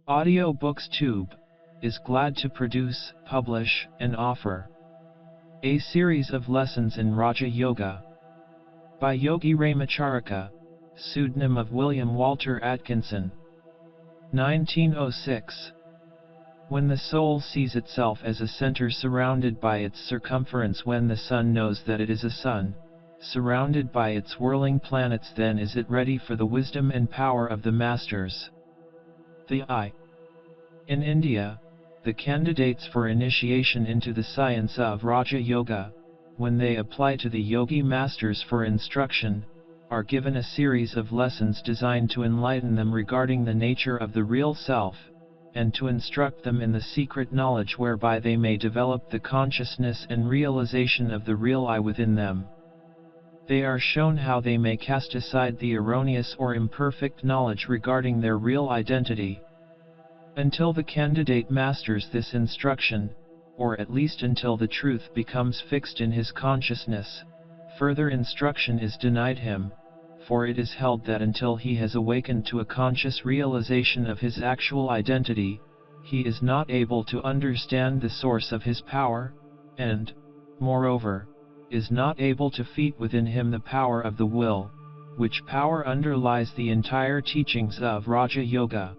AudioBooksTube is glad to produce, publish, and offer a series of lessons in Raja Yoga by Yogi Ramacharaka, pseudonym of William Walker Atkinson. 1906. When the soul sees itself as a center surrounded by its circumference, when the sun knows that it is a sun, surrounded by its whirling planets, then is it ready for the wisdom and power of the masters. The I. In India, the candidates for initiation into the science of Raja Yoga, when they apply to the yogi masters for instruction, are given a series of lessons designed to enlighten them regarding the nature of the real self, and to instruct them in the secret knowledge whereby they may develop the consciousness and realization of the real I within them. They are shown how they may cast aside the erroneous or imperfect knowledge regarding their real identity. Until the candidate masters this instruction, or at least until the truth becomes fixed in his consciousness, further instruction is denied him, for it is held that until he has awakened to a conscious realization of his actual identity, he is not able to understand the source of his power, and, moreover, is not able to feed within him the power of the will, which power underlies the entire teachings of Raja Yoga.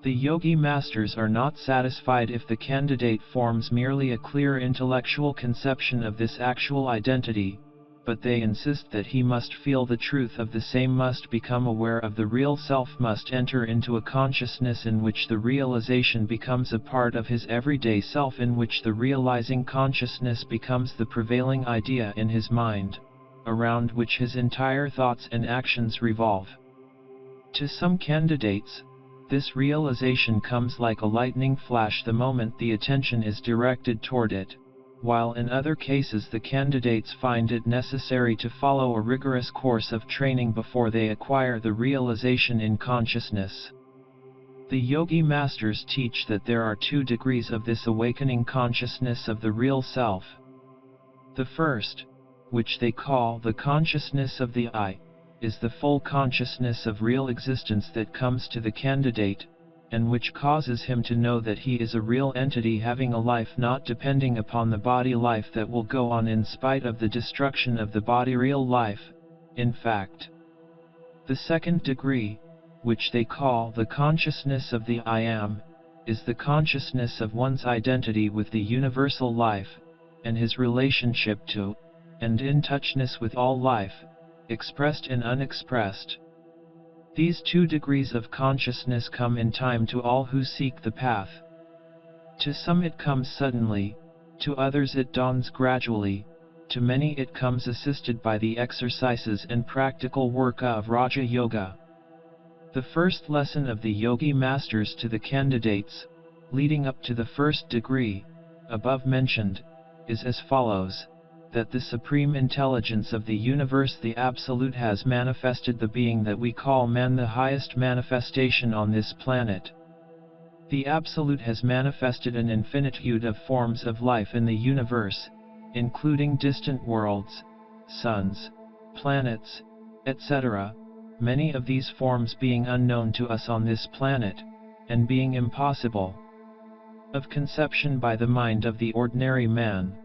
The yogi masters are not satisfied if the candidate forms merely a clear intellectual conception of this actual identity, but they insist that he must feel the truth of the same, must become aware of the real self, must enter into a consciousness in which the realization becomes a part of his everyday self, in which the realizing consciousness becomes the prevailing idea in his mind, around which his entire thoughts and actions revolve. To some candidates, this realization comes like a lightning flash the moment the attention is directed toward it, while in other cases the candidates find it necessary to follow a rigorous course of training before they acquire the realization in consciousness. The yogi masters teach that there are 2 degrees of this awakening consciousness of the real self. The first, which they call the consciousness of the I, is the full consciousness of real existence that comes to the candidate, and which causes him to know that he is a real entity having a life not depending upon the body, life that will go on in spite of the destruction of the body, real life, in fact. The second degree, which they call the consciousness of the I Am, is the consciousness of one's identity with the universal life, and his relationship to, and in touchness with all life, expressed and unexpressed. These 2 degrees of consciousness come in time to all who seek the path. To some it comes suddenly, to others it dawns gradually, to many it comes assisted by the exercises and practical work of Raja Yoga. The first lesson of the yogi masters to the candidates, leading up to the first degree, above mentioned, is as follows: that the supreme intelligence of the universe, the Absolute, has manifested the being that we call man, the highest manifestation on this planet. The Absolute has manifested an infinitude of forms of life in the universe, including distant worlds, suns, planets, etc., many of these forms being unknown to us on this planet, and being impossible of conception by the mind of the ordinary man.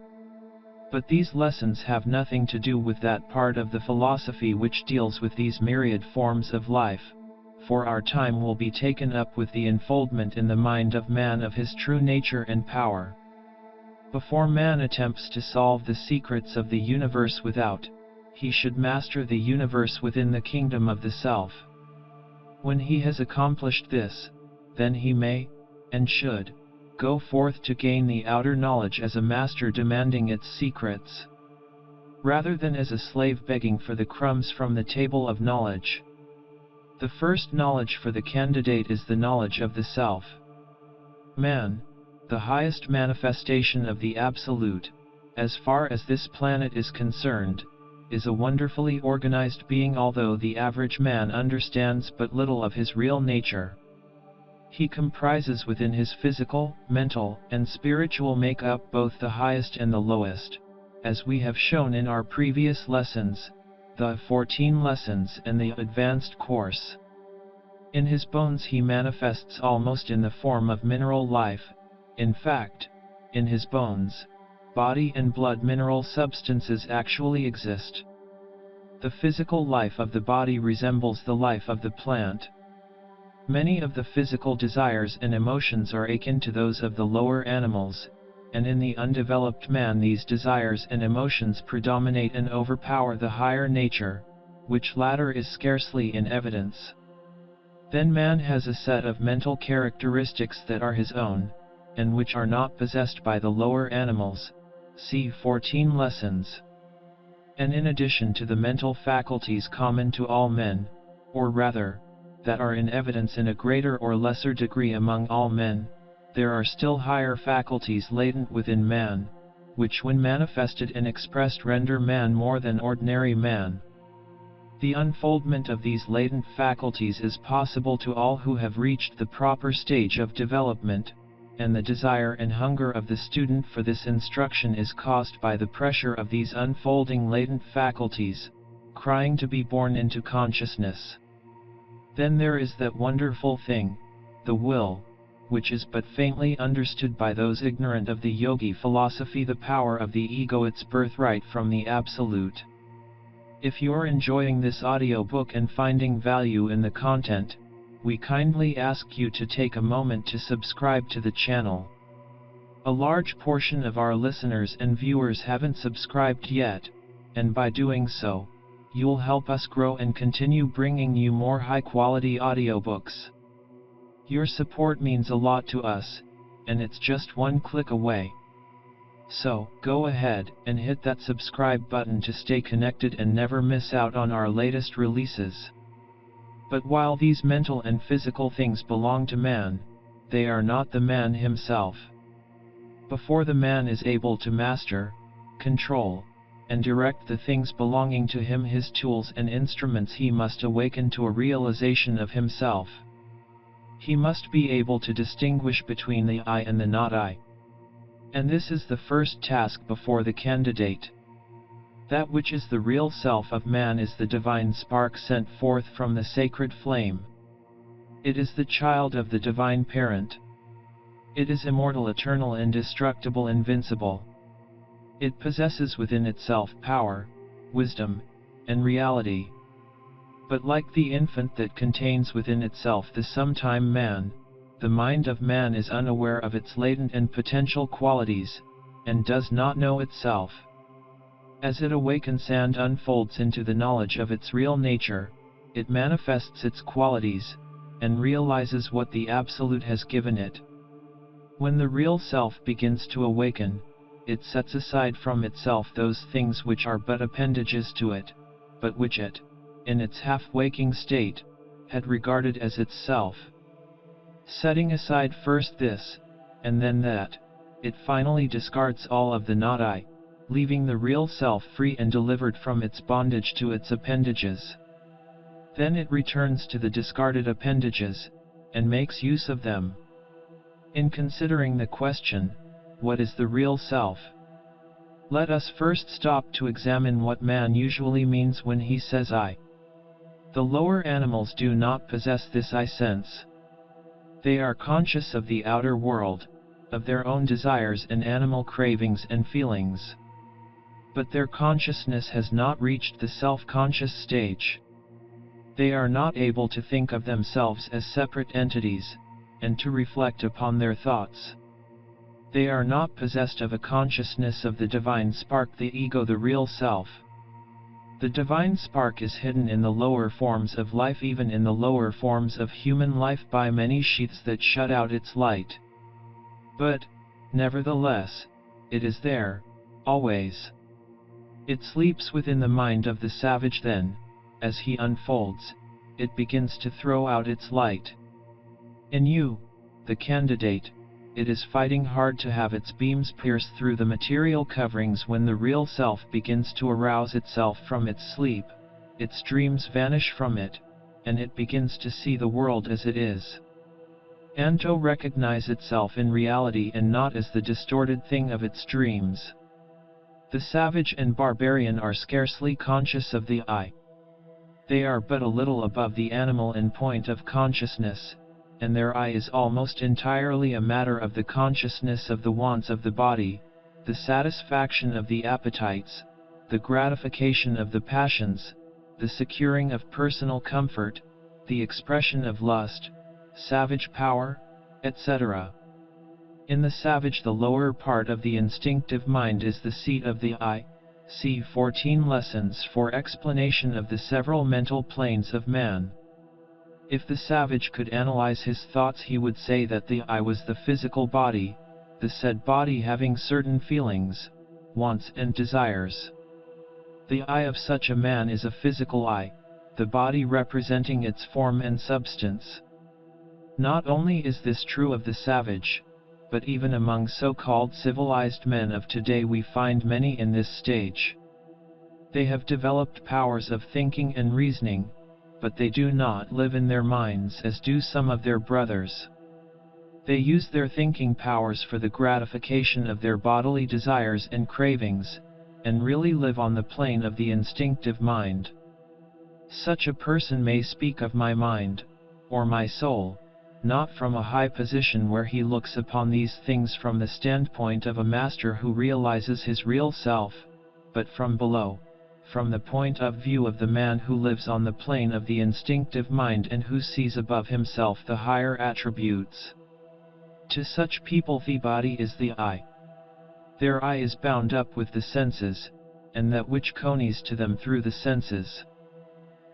But these lessons have nothing to do with that part of the philosophy which deals with these myriad forms of life, for our time will be taken up with the unfoldment in the mind of man of his true nature and power. Before man attempts to solve the secrets of the universe without, he should master the universe within, the kingdom of the self. When he has accomplished this, then he may, and should, go forth to gain the outer knowledge as a master demanding its secrets, rather than as a slave begging for the crumbs from the table of knowledge. The first knowledge for the candidate is the knowledge of the self. Man, the highest manifestation of the Absolute, as far as this planet is concerned, is a wonderfully organized being, although the average man understands but little of his real nature. He comprises within his physical, mental, and spiritual makeup both the highest and the lowest, as we have shown in our previous lessons, the 14 lessons and the advanced course. In his bones he manifests almost in the form of mineral life. In fact, in his bones, body and blood mineral substances actually exist. The physical life of the body resembles the life of the plant. Many of the physical desires and emotions are akin to those of the lower animals, and in the undeveloped man these desires and emotions predominate and overpower the higher nature, which latter is scarcely in evidence. Then man has a set of mental characteristics that are his own, and which are not possessed by the lower animals. See 14 Lessons. And in addition to the mental faculties common to all men, or rather, that are in evidence in a greater or lesser degree among all men, there are still higher faculties latent within man, which when manifested and expressed render man more than ordinary man. The unfoldment of these latent faculties is possible to all who have reached the proper stage of development, and the desire and hunger of the student for this instruction is caused by the pressure of these unfolding latent faculties, crying to be born into consciousness. Then there is that wonderful thing, the will, which is but faintly understood by those ignorant of the yogi philosophy, the power of the ego, its birthright from the Absolute. If you're enjoying this audiobook and finding value in the content, we kindly ask you to take a moment to subscribe to the channel. A large portion of our listeners and viewers haven't subscribed yet, and by doing so, you'll help us grow and continue bringing you more high-quality audiobooks. Your support means a lot to us, and it's just one click away. So, go ahead and hit that subscribe button to stay connected and never miss out on our latest releases. But while these mental and physical things belong to man, they are not the man himself. Before the man is able to master, control, and direct the things belonging to him, his tools and instruments, he must awaken to a realization of himself. He must be able to distinguish between the I and the not I. And this is the first task before the candidate. That which is the real self of man is the divine spark sent forth from the sacred flame. It is the child of the divine parent. It is immortal, eternal, indestructible, invincible. It possesses within itself power, wisdom, and reality. But like the infant that contains within itself the sometime man, the mind of man is unaware of its latent and potential qualities, and does not know itself. As it awakens and unfolds into the knowledge of its real nature, it manifests its qualities, and realizes what the Absolute has given it. When the real self begins to awaken, it sets aside from itself those things which are but appendages to it, but which it, in its half-waking state, had regarded as its self. Setting aside first this, and then that, it finally discards all of the not I, leaving the real self free and delivered from its bondage to its appendages. Then it returns to the discarded appendages, and makes use of them. In considering the question, what is the real self? Let us first stop to examine what man usually means when he says I. The lower animals do not possess this I sense. They are conscious of the outer world, of their own desires and animal cravings and feelings. But their consciousness has not reached the self-conscious stage. They are not able to think of themselves as separate entities, and to reflect upon their thoughts. They are not possessed of a consciousness of the divine spark, the ego, the real self. The divine spark is hidden in the lower forms of life, even in the lower forms of human life, by many sheaths that shut out its light. But, nevertheless, it is there, always. It sleeps within the mind of the savage. Then, as he unfolds, it begins to throw out its light. In you, the candidate, it is fighting hard to have its beams pierce through the material coverings. When the real self begins to arouse itself from its sleep, its dreams vanish from it, and it begins to see the world as it is, and to recognize itself in reality and not as the distorted thing of its dreams. The savage and barbarian are scarcely conscious of the I. They are but a little above the animal in point of consciousness, and their I is almost entirely a matter of the consciousness of the wants of the body, the satisfaction of the appetites, the gratification of the passions, the securing of personal comfort, the expression of lust, savage power, etc. In the savage, the lower part of the instinctive mind is the seat of the I. See 14 lessons for explanation of the several mental planes of man. If the savage could analyze his thoughts, he would say that the I was the physical body, the said body having certain feelings, wants and desires. The I of such a man is a physical I, the body representing its form and substance. Not only is this true of the savage, but even among so-called civilized men of today we find many in this stage. They have developed powers of thinking and reasoning, but they do not live in their minds as do some of their brothers. They use their thinking powers for the gratification of their bodily desires and cravings, and really live on the plane of the instinctive mind. Such a person may speak of my mind, or my soul, not from a high position where he looks upon these things from the standpoint of a master who realizes his real self, but from below, from the point of view of the man who lives on the plane of the instinctive mind and who sees above himself the higher attributes. To such people the body is the I. Their I is bound up with the senses, and that which conies to them through the senses.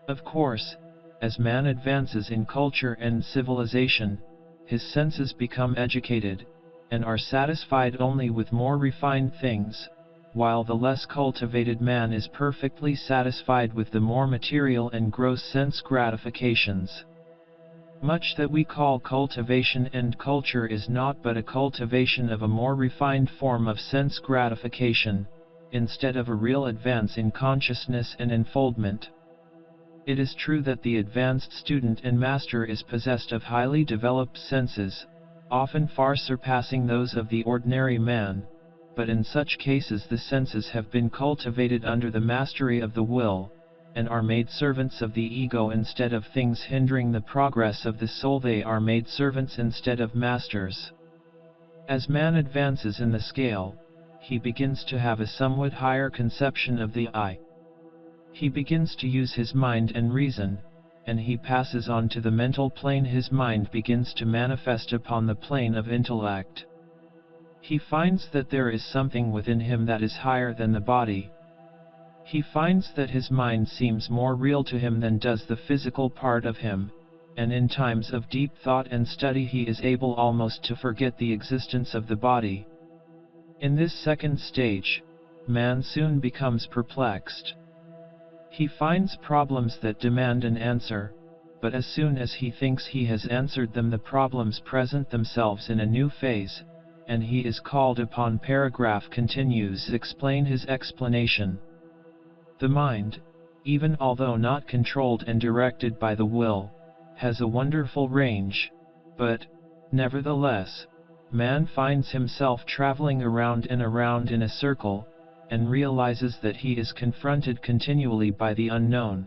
Of course, as man advances in culture and civilization, his senses become educated, and are satisfied only with more refined things, while the less cultivated man is perfectly satisfied with the more material and gross sense gratifications. Much that we call cultivation and culture is naught but a cultivation of a more refined form of sense gratification, instead of a real advance in consciousness and unfoldment. It is true that the advanced student and master is possessed of highly developed senses, often far surpassing those of the ordinary man, but in such cases the senses have been cultivated under the mastery of the will, and are made servants of the ego instead of things hindering the progress of the soul. They are made servants instead of masters. As man advances in the scale, he begins to have a somewhat higher conception of the I. He begins to use his mind and reason, and he passes on to the mental plane. His mind begins to manifest upon the plane of intellect. He finds that there is something within him that is higher than the body. He finds that his mind seems more real to him than does the physical part of him, and in times of deep thought and study he is able almost to forget the existence of the body. In this second stage, man soon becomes perplexed. He finds problems that demand an answer, but as soon as he thinks he has answered them, the problems present themselves in a new phase, and he is called upon. Paragraph continues. Explain his explanation. The mind, even although not controlled and directed by the will, has a wonderful range, but, nevertheless, man finds himself traveling around and around in a circle, and realizes that he is confronted continually by the unknown.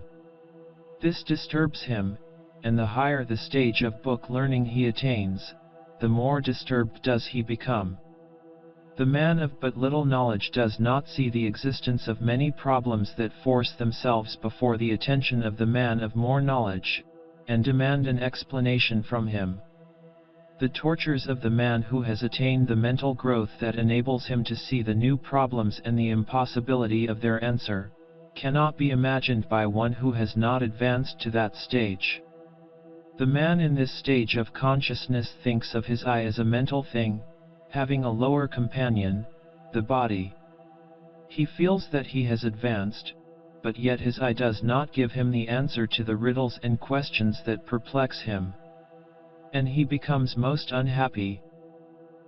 This disturbs him, and the higher the stage of book learning he attains, the more disturbed does he become. The man of but little knowledge does not see the existence of many problems that force themselves before the attention of the man of more knowledge, and demand an explanation from him. The tortures of the man who has attained the mental growth that enables him to see the new problems and the impossibility of their answer, cannot be imagined by one who has not advanced to that stage. The man in this stage of consciousness thinks of his I as a mental thing, having a lower companion, the body. He feels that he has advanced, but yet his I does not give him the answer to the riddles and questions that perplex him, and he becomes most unhappy.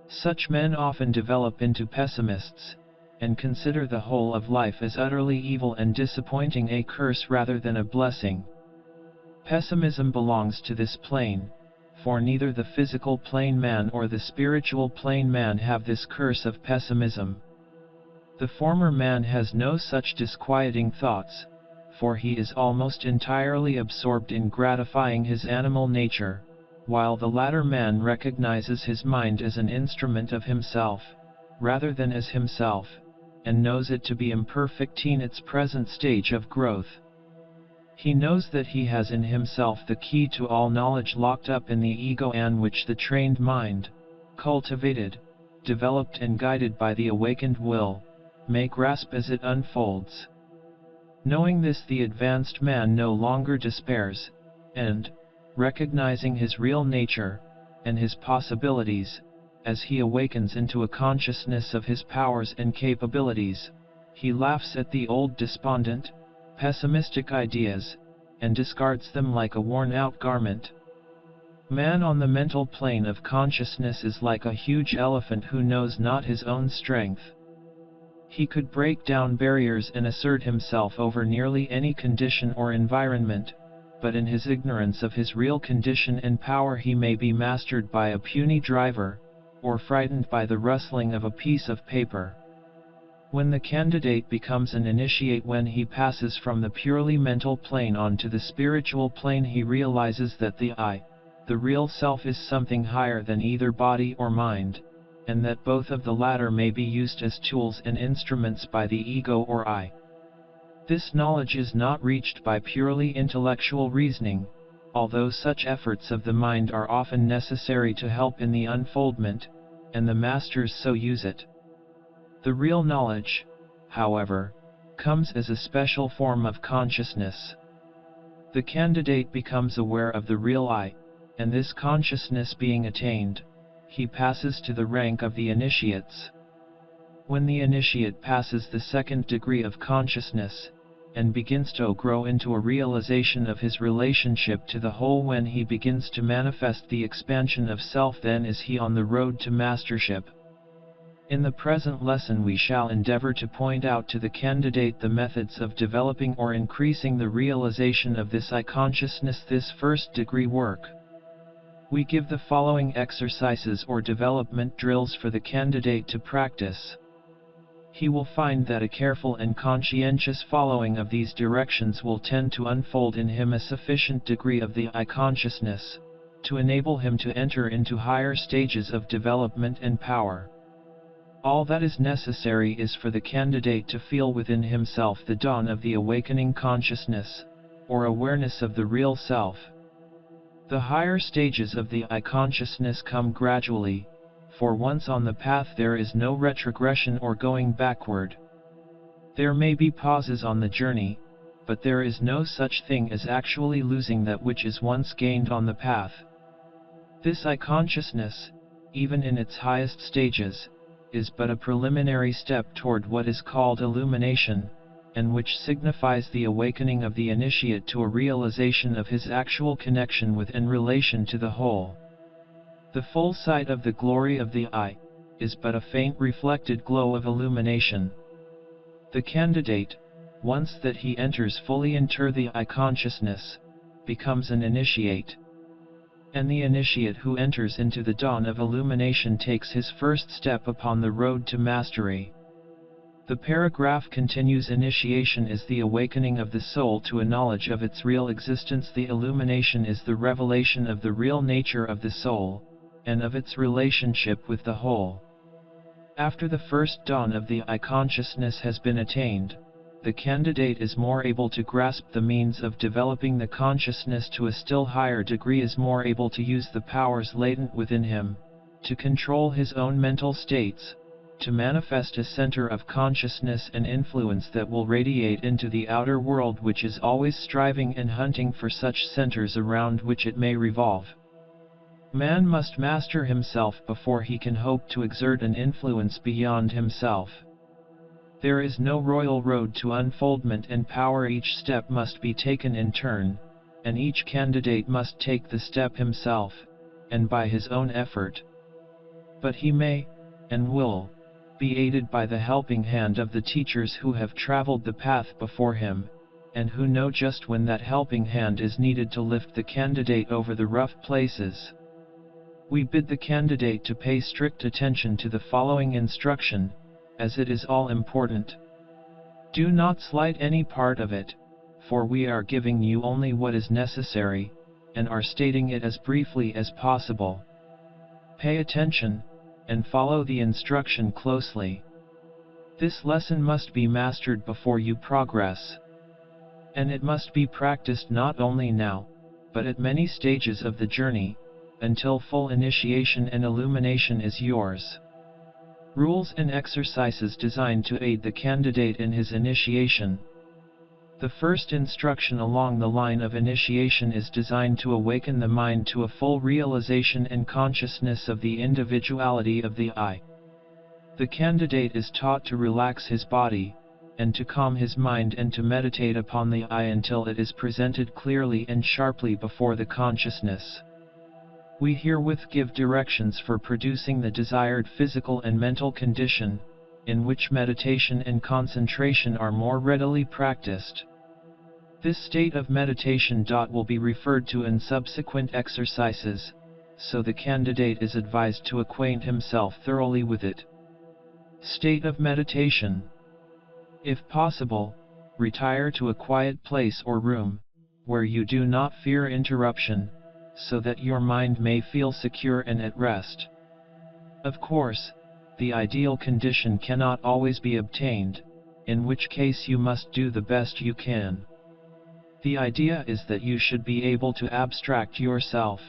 Such men often develop into pessimists, and consider the whole of life as utterly evil and disappointing, a curse rather than a blessing. Pessimism belongs to this plane, for neither the physical plane man or the spiritual plane man have this curse of pessimism. The former man has no such disquieting thoughts, for he is almost entirely absorbed in gratifying his animal nature, while the latter man recognizes his mind as an instrument of himself, rather than as himself, and knows it to be imperfect in its present stage of growth. He knows that he has in himself the key to all knowledge locked up in the ego, and which the trained mind, cultivated, developed and guided by the awakened will, may grasp as it unfolds. Knowing this, the advanced man no longer despairs, and, recognizing his real nature, and his possibilities, as he awakens into a consciousness of his powers and capabilities, he laughs at the old despondent, pessimistic ideas, and discards them like a worn-out garment. Man on the mental plane of consciousness is like a huge elephant who knows not his own strength. He could break down barriers and assert himself over nearly any condition or environment, but in his ignorance of his real condition and power he may be mastered by a puny driver, or frightened by the rustling of a piece of paper. When the candidate becomes an initiate, when he passes from the purely mental plane onto the spiritual plane, he realizes that the I, the real self, is something higher than either body or mind, and that both of the latter may be used as tools and instruments by the ego or I. This knowledge is not reached by purely intellectual reasoning, although such efforts of the mind are often necessary to help in the unfoldment, and the masters so use it. The real knowledge, however, comes as a special form of consciousness. The candidate becomes aware of the real I, and this consciousness being attained, he passes to the rank of the initiates. When the initiate passes the second degree of consciousness, and begins to grow into a realization of his relationship to the whole, when he begins to manifest the expansion of self, then is he on the road to mastership. In the present lesson we shall endeavor to point out to the candidate the methods of developing or increasing the realization of this I consciousness, this first degree work. We give the following exercises or development drills for the candidate to practice. He will find that a careful and conscientious following of these directions will tend to unfold in him a sufficient degree of the I consciousness, to enable him to enter into higher stages of development and power. All that is necessary is for the candidate to feel within himself the dawn of the awakening consciousness, or awareness of the real self. The higher stages of the I consciousness come gradually, for once on the path there is no retrogression or going backward. There may be pauses on the journey, but there is no such thing as actually losing that which is once gained on the path. This I consciousness, even in its highest stages, is but a preliminary step toward what is called illumination, and which signifies the awakening of the initiate to a realization of his actual connection with and relation to the whole. The full sight of the glory of the I is but a faint reflected glow of illumination. The candidate, once that he enters fully into the I consciousness, becomes an initiate. And the initiate who enters into the dawn of illumination takes his first step upon the road to mastery. The paragraph continues: initiation is the awakening of the soul to a knowledge of its real existence. The illumination is the revelation of the real nature of the soul, and of its relationship with the whole. After the first dawn of the I consciousness has been attained, the candidate is more able to grasp the means of developing the consciousness to a still higher degree, is more able to use the powers latent within him, to control his own mental states, to manifest a center of consciousness and influence that will radiate into the outer world, which is always striving and hunting for such centers around which it may revolve. Man must master himself before he can hope to exert an influence beyond himself. There is no royal road to unfoldment and power. Each step must be taken in turn, and each candidate must take the step himself, and by his own effort. But he may, and will, be aided by the helping hand of the teachers who have traveled the path before him, and who know just when that helping hand is needed to lift the candidate over the rough places. We bid the candidate to pay strict attention to the following instruction, as it is all important. Do not slight any part of it, for we are giving you only what is necessary, and are stating it as briefly as possible. Pay attention, and follow the instruction closely. This lesson must be mastered before you progress. And it must be practiced not only now, but at many stages of the journey, until full initiation and illumination is yours. Rules and exercises designed to aid the candidate in his initiation. The first instruction along the line of initiation is designed to awaken the mind to a full realization and consciousness of the individuality of the I. The candidate is taught to relax his body, and to calm his mind and to meditate upon the I until it is presented clearly and sharply before the consciousness. We herewith give directions for producing the desired physical and mental condition, in which meditation and concentration are more readily practiced. This state of meditation will be referred to in subsequent exercises, so the candidate is advised to acquaint himself thoroughly with it. State of meditation. If possible, retire to a quiet place or room, where you do not fear interruption, so that your mind may feel secure and at rest. Of course, the ideal condition cannot always be obtained, in which case you must do the best you can. The idea is that you should be able to abstract yourself,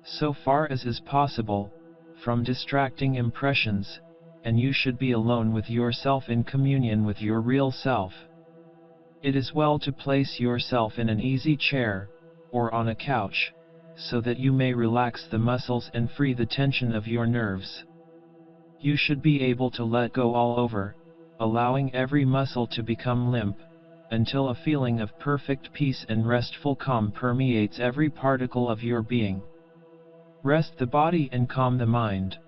so far as is possible, from distracting impressions, and you should be alone with yourself in communion with your real self. It is well to place yourself in an easy chair, or on a couch, so that you may relax the muscles and free the tension of your nerves. You should be able to let go all over, allowing every muscle to become limp, until a feeling of perfect peace and restful calm permeates every particle of your being. Rest the body and calm the mind.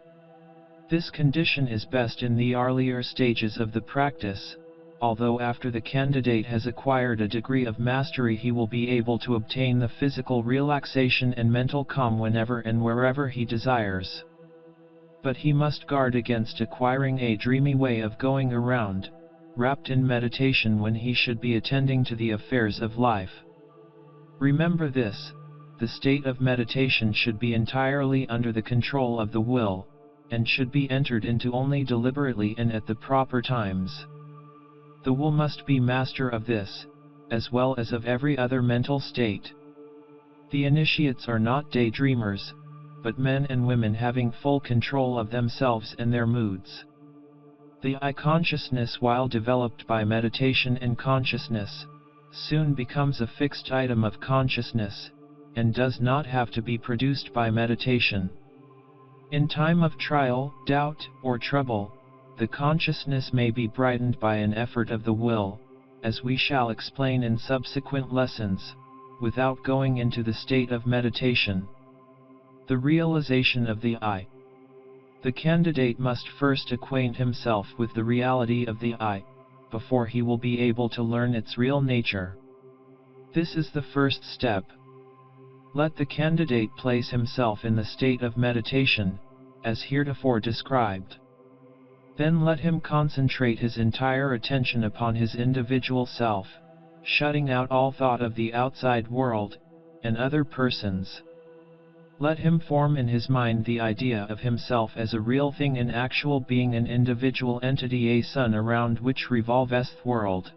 This condition is best in the earlier stages of the practice, although after the candidate has acquired a degree of mastery he will be able to obtain the physical relaxation and mental calm whenever and wherever he desires. But he must guard against acquiring a dreamy way of going around, wrapped in meditation when he should be attending to the affairs of life. Remember this: the state of meditation should be entirely under the control of the will, and should be entered into only deliberately and at the proper times. The will must be master of this, as well as of every other mental state. The initiates are not daydreamers, but men and women having full control of themselves and their moods. The I consciousness, while developed by meditation and consciousness, soon becomes a fixed item of consciousness, and does not have to be produced by meditation. In time of trial, doubt, or trouble, the consciousness may be brightened by an effort of the will, as we shall explain in subsequent lessons, without going into the state of meditation. The realization of the I. The candidate must first acquaint himself with the reality of the I, before he will be able to learn its real nature. This is the first step. Let the candidate place himself in the state of meditation, as heretofore described. Then let him concentrate his entire attention upon his individual self, shutting out all thought of the outside world, and other persons. Let him form in his mind the idea of himself as a real thing, an actual being, an individual entity, a sun around which revolveth the world.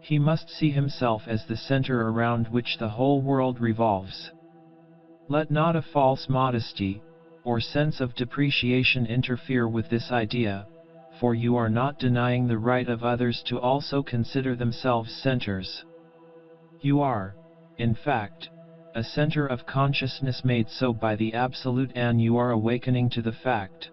He must see himself as the center around which the whole world revolves. Let not a false modesty, or sense of depreciation interfere with this idea, for you are not denying the right of others to also consider themselves centers. You are, in fact, a center of consciousness made so by the Absolute, and you are awakening to the fact.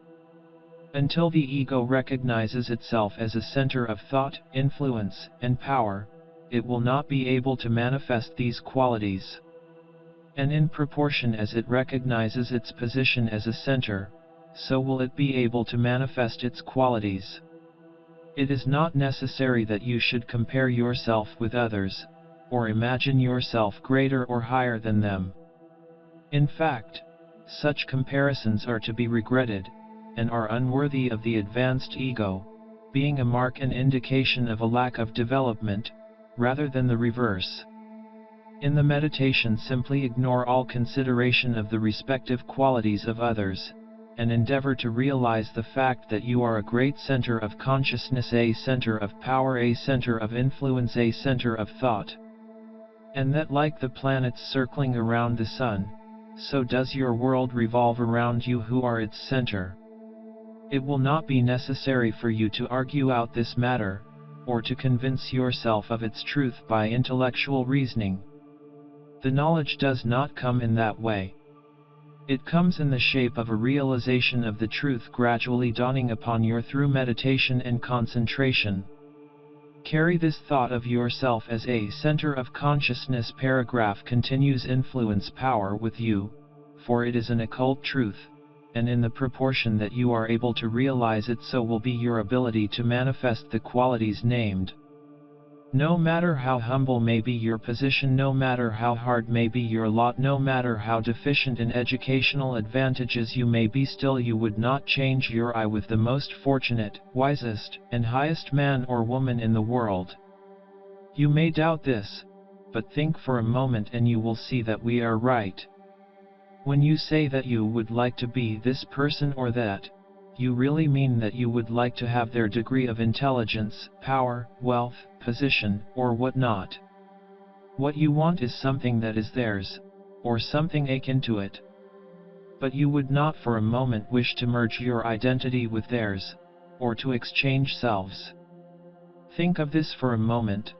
Until the ego recognizes itself as a center of thought, influence, and power, it will not be able to manifest these qualities. And in proportion as it recognizes its position as a center, so will it be able to manifest its qualities. It is not necessary that you should compare yourself with others, or imagine yourself greater or higher than them. In fact, such comparisons are to be regretted, and are unworthy of the advanced ego, being a mark and indication of a lack of development, rather than the reverse. In the meditation, simply ignore all consideration of the respective qualities of others, and endeavor to realize the fact that you are a great center of consciousness, a center of power, a center of influence, a center of thought. And that like the planets circling around the sun, so does your world revolve around you who are its center. It will not be necessary for you to argue out this matter, or to convince yourself of its truth by intellectual reasoning. The knowledge does not come in that way. It comes in the shape of a realization of the truth gradually dawning upon you through meditation and concentration. Carry this thought of yourself as a center of consciousness. Paragraph continues. Influence power with you, for it is an occult truth, and in the proportion that you are able to realize it, so will be your ability to manifest the qualities named. No matter how humble may be your position, no matter how hard may be your lot, no matter how deficient in educational advantages you may be, still you would not change your eye with the most fortunate, wisest, and highest man or woman in the world. You may doubt this, but think for a moment and you will see that we are right. When you say that you would like to be this person or that, you really mean that you would like to have their degree of intelligence, power, wealth, position, or whatnot. What you want is something that is theirs, or something akin to it. But you would not for a moment wish to merge your identity with theirs, or to exchange selves. Think of this for a moment.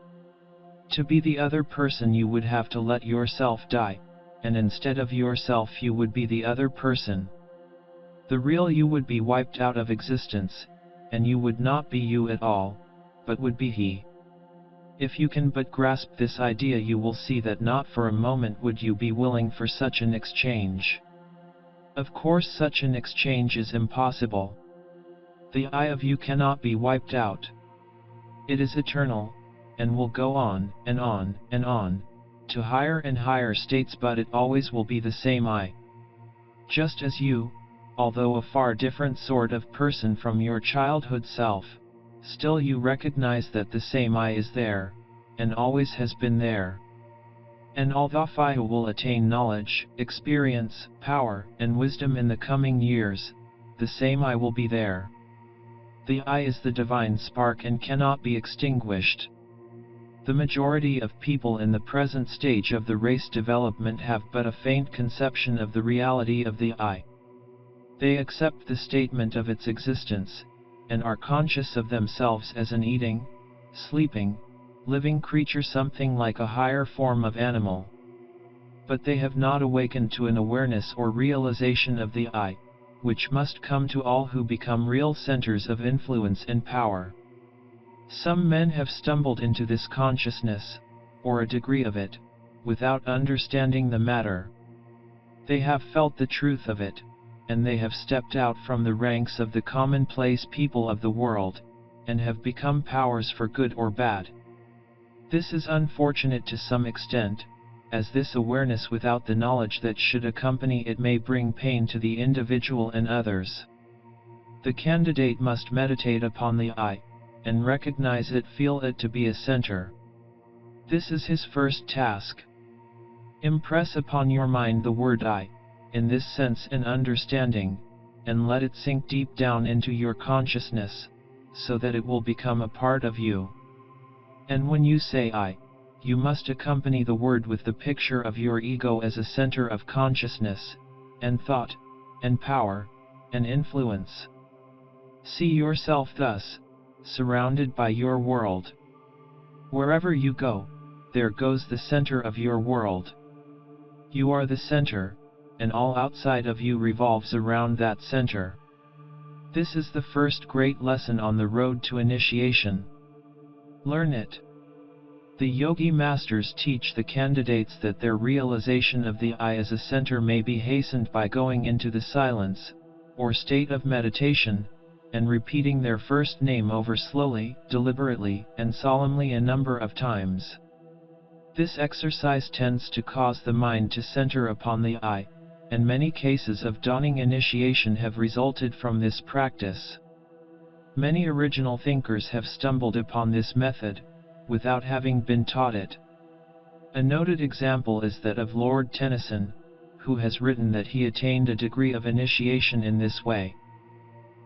To be the other person, you would have to let yourself die, and instead of yourself you would be the other person. The real you would be wiped out of existence, and you would not be you at all, but would be he. If you can but grasp this idea, you will see that not for a moment would you be willing for such an exchange. Of course, such an exchange is impossible. The I of you cannot be wiped out. It is eternal, and will go on, and on, and on, to higher and higher states, but it always will be the same I. Just as you, although a far different sort of person from your childhood self, still you recognize that the same I is there, and always has been there. And although I will attain knowledge, experience, power, and wisdom in the coming years, the same I will be there. The I is the divine spark and cannot be extinguished. The majority of people in the present stage of the race development have but a faint conception of the reality of the I. They accept the statement of its existence, and are conscious of themselves as an eating, sleeping, living creature, something like a higher form of animal. But they have not awakened to an awareness or realization of the I, which must come to all who become real centers of influence and power. Some men have stumbled into this consciousness, or a degree of it, without understanding the matter. They have felt the truth of it, and they have stepped out from the ranks of the commonplace people of the world, and have become powers for good or bad. This is unfortunate to some extent, as this awareness without the knowledge that should accompany it may bring pain to the individual and others. The candidate must meditate upon the I, and recognize it, feel it to be a center. This is his first task. Impress upon your mind the word I, in this sense and understanding, and let it sink deep down into your consciousness, so that it will become a part of you. And when you say I, you must accompany the word with the picture of your ego as a center of consciousness, and thought, and power, and influence. See yourself thus, surrounded by your world. Wherever you go, there goes the center of your world. You are the center, and all outside of you revolves around that center. This is the first great lesson on the road to initiation. Learn it. The yogi masters teach the candidates that their realization of the I as a center may be hastened by going into the silence, or state of meditation, and repeating their first name over slowly, deliberately, and solemnly a number of times. This exercise tends to cause the mind to center upon the I, and many cases of dawning initiation have resulted from this practice. Many original thinkers have stumbled upon this method, without having been taught it. A noted example is that of Lord Tennyson, who has written that he attained a degree of initiation in this way.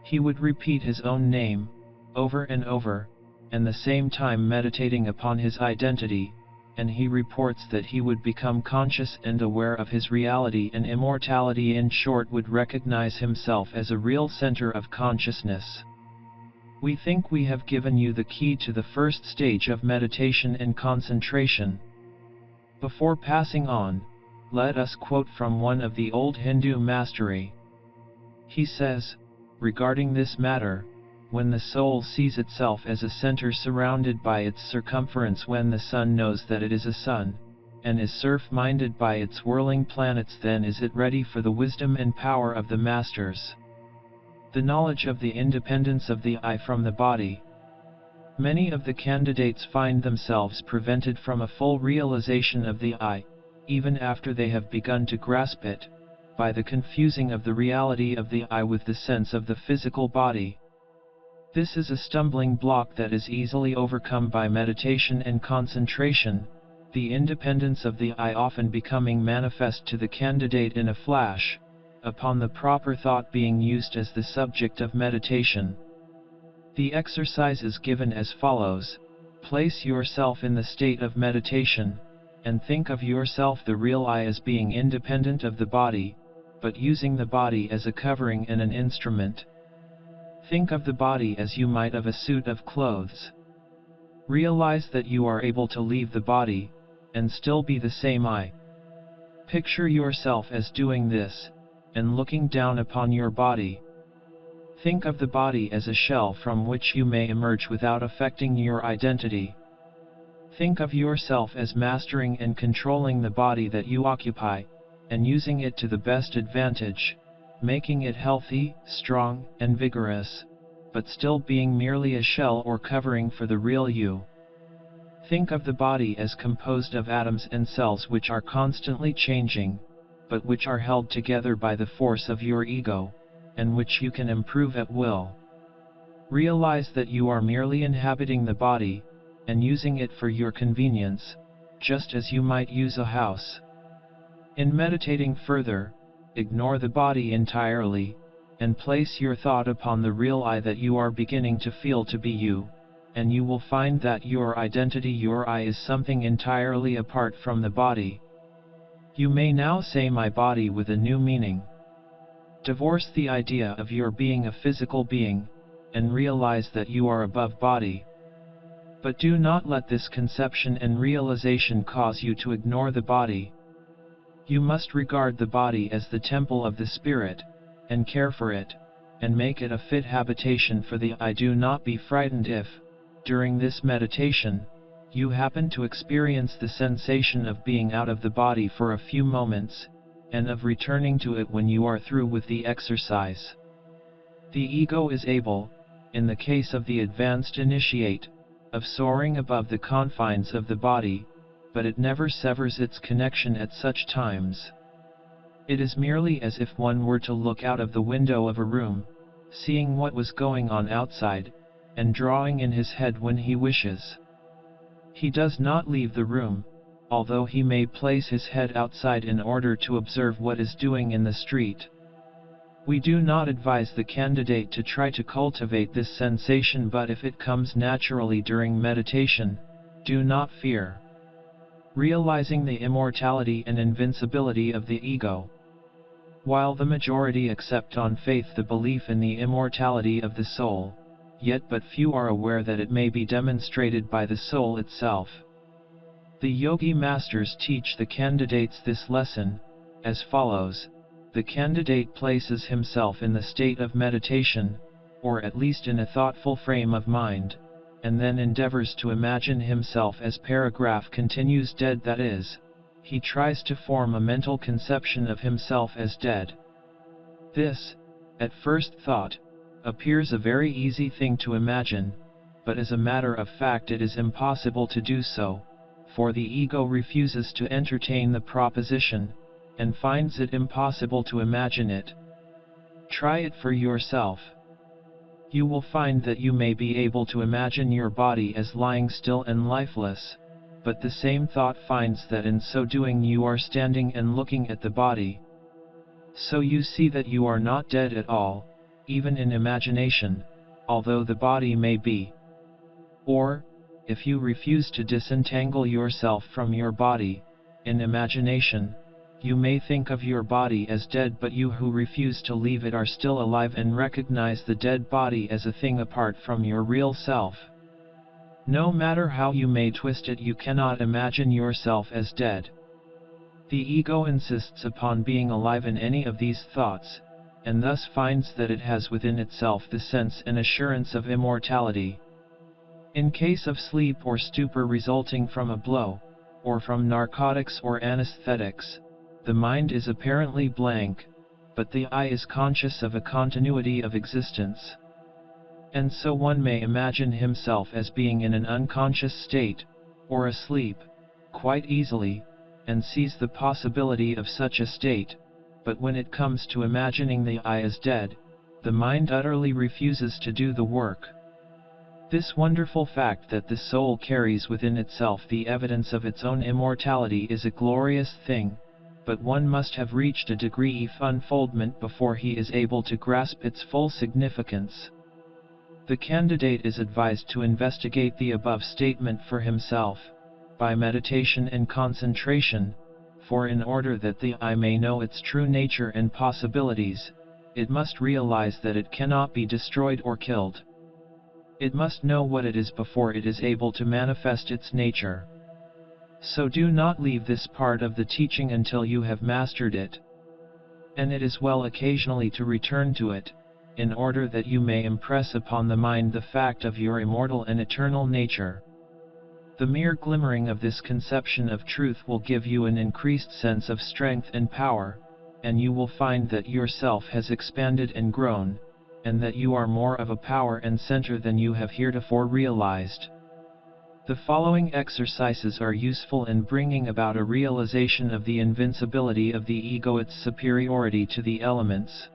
He would repeat his own name, over and over, and the same time meditating upon his identity, and he reports that he would become conscious and aware of his reality and immortality, in short would recognize himself as a real center of consciousness. We think we have given you the key to the first stage of meditation and concentration. Before passing on, let us quote from one of the old Hindu mastery. He says, regarding this matter, when the soul sees itself as a center surrounded by its circumference, when the sun knows that it is a sun, and is surf-minded by its whirling planets, then is it ready for the wisdom and power of the masters. The knowledge of the independence of the I from the body. Many of the candidates find themselves prevented from a full realization of the I, even after they have begun to grasp it, by the confusing of the reality of the I with the sense of the physical body. This is a stumbling block that is easily overcome by meditation and concentration, the independence of the I often becoming manifest to the candidate in a flash, upon the proper thought being used as the subject of meditation. The exercise is given as follows: place yourself in the state of meditation, and think of yourself, the real I, as being independent of the body, but using the body as a covering and an instrument. Think of the body as you might of a suit of clothes. Realize that you are able to leave the body, and still be the same I. Picture yourself as doing this, and looking down upon your body. Think of the body as a shell from which you may emerge without affecting your identity. Think of yourself as mastering and controlling the body that you occupy, and using it to the best advantage, making it healthy, strong, and vigorous, but still being merely a shell or covering for the real you. Think of the body as composed of atoms and cells which are constantly changing, but which are held together by the force of your ego, and which you can improve at will. Realize that you are merely inhabiting the body, and using it for your convenience, just as you might use a house. In meditating further, ignore the body entirely, and place your thought upon the real I that you are beginning to feel to be you, and you will find that your identity, your I, is something entirely apart from the body. You may now say my body with a new meaning. Divorce the idea of your being a physical being, and realize that you are above body. But do not let this conception and realization cause you to ignore the body. You must regard the body as the temple of the spirit, and care for it, and make it a fit habitation for the I. Do not be frightened if, during this meditation, you happen to experience the sensation of being out of the body for a few moments, and of returning to it when you are through with the exercise. The ego is able, in the case of the advanced initiate, of soaring above the confines of the body, but it never severs its connection at such times. It is merely as if one were to look out of the window of a room, seeing what was going on outside, and drawing in his head when he wishes. He does not leave the room, although he may place his head outside in order to observe what is doing in the street. We do not advise the candidate to try to cultivate this sensation, but if it comes naturally during meditation, do not fear. Realizing the immortality and invincibility of the ego. While the majority accept on faith the belief in the immortality of the soul, yet but few are aware that it may be demonstrated by the soul itself. The yogi masters teach the candidates this lesson, as follows. The candidate places himself in the state of meditation, or at least in a thoughtful frame of mind, and then endeavors to imagine himself as paragraph continues dead, that is, he tries to form a mental conception of himself as dead. This, at first thought, appears a very easy thing to imagine, but as a matter of fact it is impossible to do so, for the ego refuses to entertain the proposition, and finds it impossible to imagine it. Try it for yourself. You will find that you may be able to imagine your body as lying still and lifeless, but the same thought finds that in so doing you are standing and looking at the body. So you see that you are not dead at all, even in imagination, although the body may be. Or, if you refuse to disentangle yourself from your body, in imagination, you may think of your body as dead, but you who refuse to leave it are still alive and recognize the dead body as a thing apart from your real self. No matter how you may twist it, you cannot imagine yourself as dead. The ego insists upon being alive in any of these thoughts, and thus finds that it has within itself the sense and assurance of immortality. In case of sleep or stupor resulting from a blow, or from narcotics or anesthetics, the mind is apparently blank, but the I is conscious of a continuity of existence. And so one may imagine himself as being in an unconscious state, or asleep, quite easily, and sees the possibility of such a state, but when it comes to imagining the I as dead, the mind utterly refuses to do the work. This wonderful fact that the soul carries within itself the evidence of its own immortality is a glorious thing, but one must have reached a degree of unfoldment before he is able to grasp its full significance. The candidate is advised to investigate the above statement for himself, by meditation and concentration, for in order that the I may know its true nature and possibilities, it must realize that it cannot be destroyed or killed. It must know what it is before it is able to manifest its nature. So do not leave this part of the teaching until you have mastered it. And it is well occasionally to return to it, in order that you may impress upon the mind the fact of your immortal and eternal nature. The mere glimmering of this conception of truth will give you an increased sense of strength and power, and you will find that yourself has expanded and grown, and that you are more of a power and center than you have heretofore realized. The following exercises are useful in bringing about a realization of the invincibility of the ego, its superiority to the elements.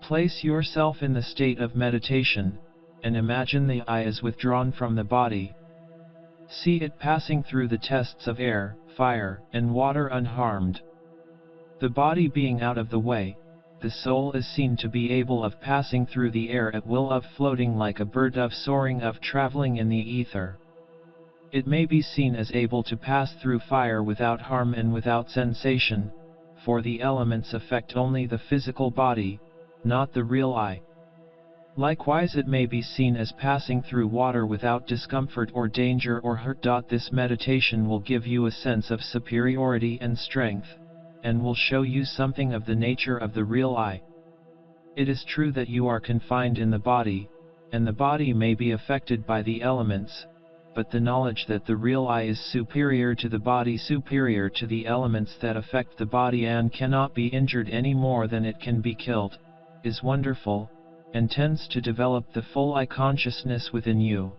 Place yourself in the state of meditation, and imagine the I is withdrawn from the body. See it passing through the tests of air, fire, and water unharmed. The body being out of the way, the soul is seen to be able of passing through the air at will, of floating like a bird, of soaring, of traveling in the ether. It may be seen as able to pass through fire without harm and without sensation, for the elements affect only the physical body, not the real I. Likewise it may be seen as passing through water without discomfort or danger or hurt. This meditation will give you a sense of superiority and strength, and will show you something of the nature of the real I. It is true that you are confined in the body, and the body may be affected by the elements, but the knowledge that the real I is superior to the body, superior to the elements that affect the body, and cannot be injured any more than it can be killed, is wonderful, and tends to develop the full I consciousness within you.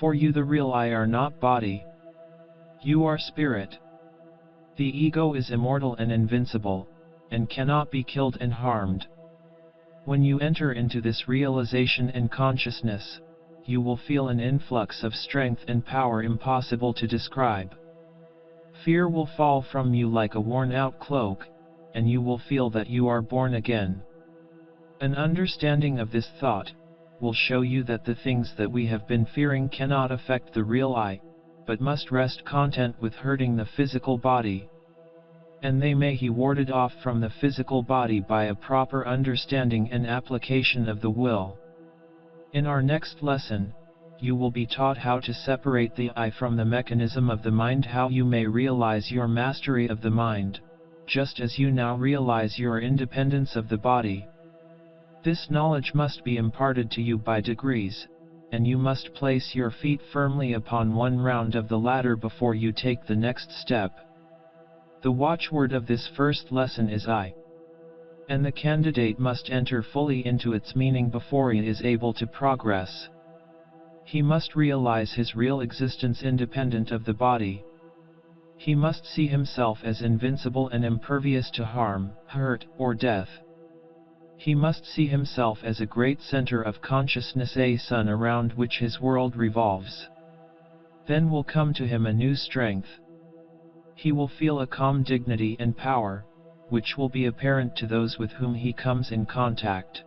For you, the real I, are not body. You are spirit. The ego is immortal and invincible, and cannot be killed and harmed. When you enter into this realization and consciousness, you will feel an influx of strength and power impossible to describe. Fear will fall from you like a worn-out cloak, and you will feel that you are born again. An understanding of this thought will show you that the things that we have been fearing cannot affect the real I, but must rest content with hurting the physical body. And they may be warded off from the physical body by a proper understanding and application of the will. In our next lesson, you will be taught how to separate the I from the mechanism of the mind, how you may realize your mastery of the mind, just as you now realize your independence of the body. This knowledge must be imparted to you by degrees, and you must place your feet firmly upon one round of the ladder before you take the next step. The watchword of this first lesson is I. And the candidate must enter fully into its meaning before he is able to progress. He must realize his real existence independent of the body. He must see himself as invincible and impervious to harm, hurt, or death. He must see himself as a great center of consciousness, a sun around which his world revolves. Then will come to him a new strength. He will feel a calm dignity and power, which will be apparent to those with whom he comes in contact.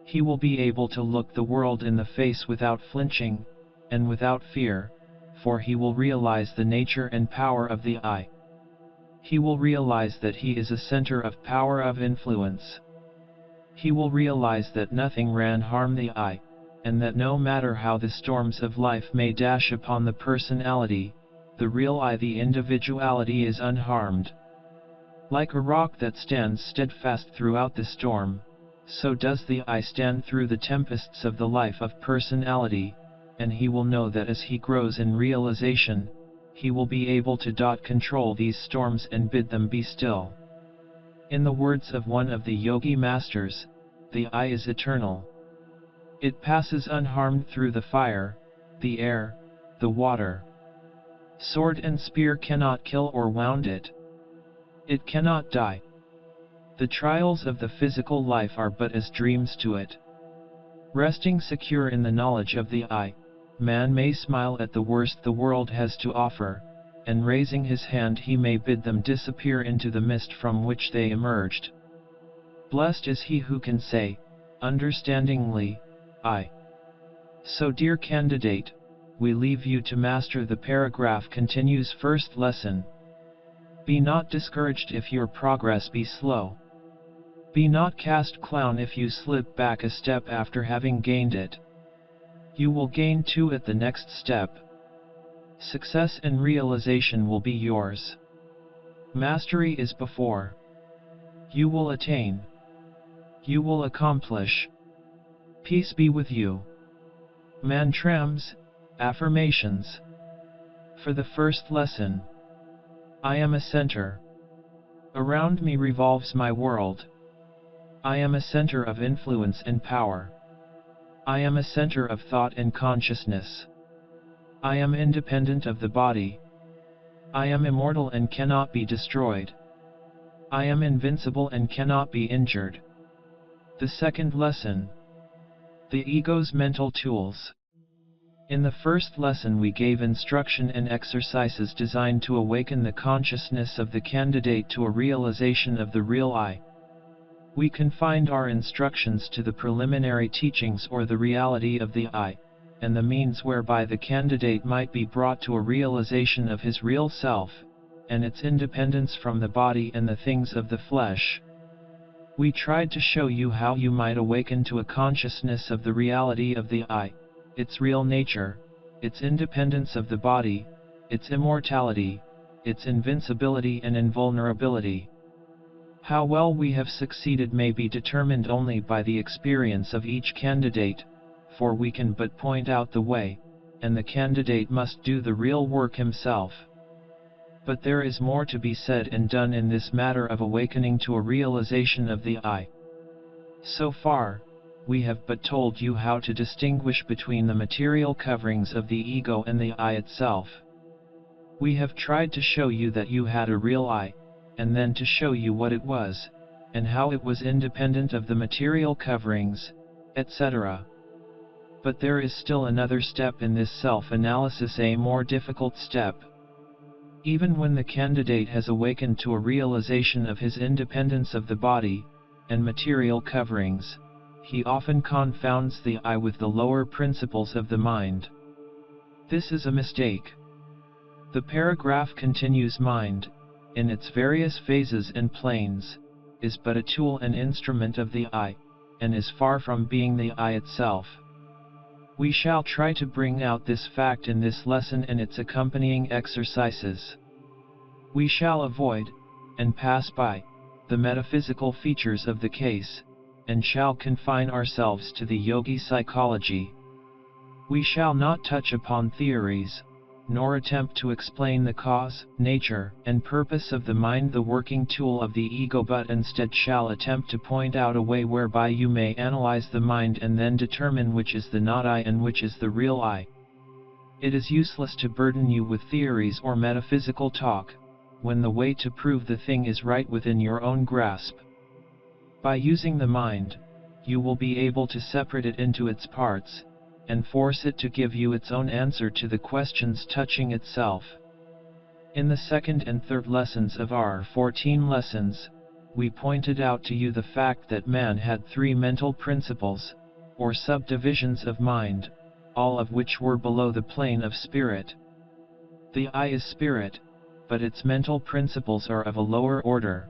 He will be able to look the world in the face without flinching, and without fear, for he will realize the nature and power of the I. He will realize that he is a center of power, of influence. He will realize that nothing can harm the I, and that no matter how the storms of life may dash upon the personality, the real I, the individuality, is unharmed. Like a rock that stands steadfast throughout the storm, so does the I stand through the tempests of the life of personality, and he will know that as he grows in realization, he will be able to control these storms and bid them be still. In the words of one of the yogi masters, the I is eternal. It passes unharmed through the fire, the air, the water. Sword and spear cannot kill or wound it. It cannot die. The trials of the physical life are but as dreams to it. Resting secure in the knowledge of the I, man may smile at the worst the world has to offer, and raising his hand he may bid them disappear into the mist from which they emerged. Blessed is he who can say, understandingly, I. So dear candidate, we leave you to master the paragraph continues. First lesson. Be not discouraged if your progress be slow. Be not cast clown if you slip back a step after having gained it. You will gain two at the next step. Success and realization will be yours. Mastery is before. You will attain. You will accomplish. Peace be with you. Mantrams, affirmations. For the first lesson. I am a center. Around me revolves my world. I am a center of influence and power. I am a center of thought and consciousness. I am independent of the body. I am immortal and cannot be destroyed. I am invincible and cannot be injured. The second lesson. The ego's mental tools. In the first lesson we gave instruction and exercises designed to awaken the consciousness of the candidate to a realization of the real I. We confined our instructions to the preliminary teachings or the reality of the I, and the means whereby the candidate might be brought to a realization of his real self, and its independence from the body and the things of the flesh. We tried to show you how you might awaken to a consciousness of the reality of the I, its real nature, its independence of the body, its immortality, its invincibility and invulnerability. How well we have succeeded may be determined only by the experience of each candidate, for we can but point out the way, and the candidate must do the real work himself. But there is more to be said and done in this matter of awakening to a realization of the I. So far, we have but told you how to distinguish between the material coverings of the ego and the I itself. We have tried to show you that you had a real I, and then to show you what it was, and how it was independent of the material coverings, etc. But there is still another step in this self-analysis, a more difficult step. Even when the candidate has awakened to a realization of his independence of the body, and material coverings, he often confounds the I with the lower principles of the mind. This is a mistake. The paragraph continues: mind, in its various phases and planes, is but a tool and instrument of the I, and is far from being the I itself. We shall try to bring out this fact in this lesson and its accompanying exercises. We shall avoid, and pass by, the metaphysical features of the case, and shall confine ourselves to the yogi psychology. We shall not touch upon theories, nor attempt to explain the cause, nature, and purpose of the mind, the working tool of the ego, but instead shall attempt to point out a way whereby you may analyze the mind and then determine which is the not I and which is the real I. It is useless to burden you with theories or metaphysical talk, when the way to prove the thing is right within your own grasp. By using the mind, you will be able to separate it into its parts, and force it to give you its own answer to the questions touching itself. In the second and third lessons of our 14 lessons, we pointed out to you the fact that man had 3 mental principles, or subdivisions of mind, all of which were below the plane of spirit. The I is spirit, but its mental principles are of a lower order.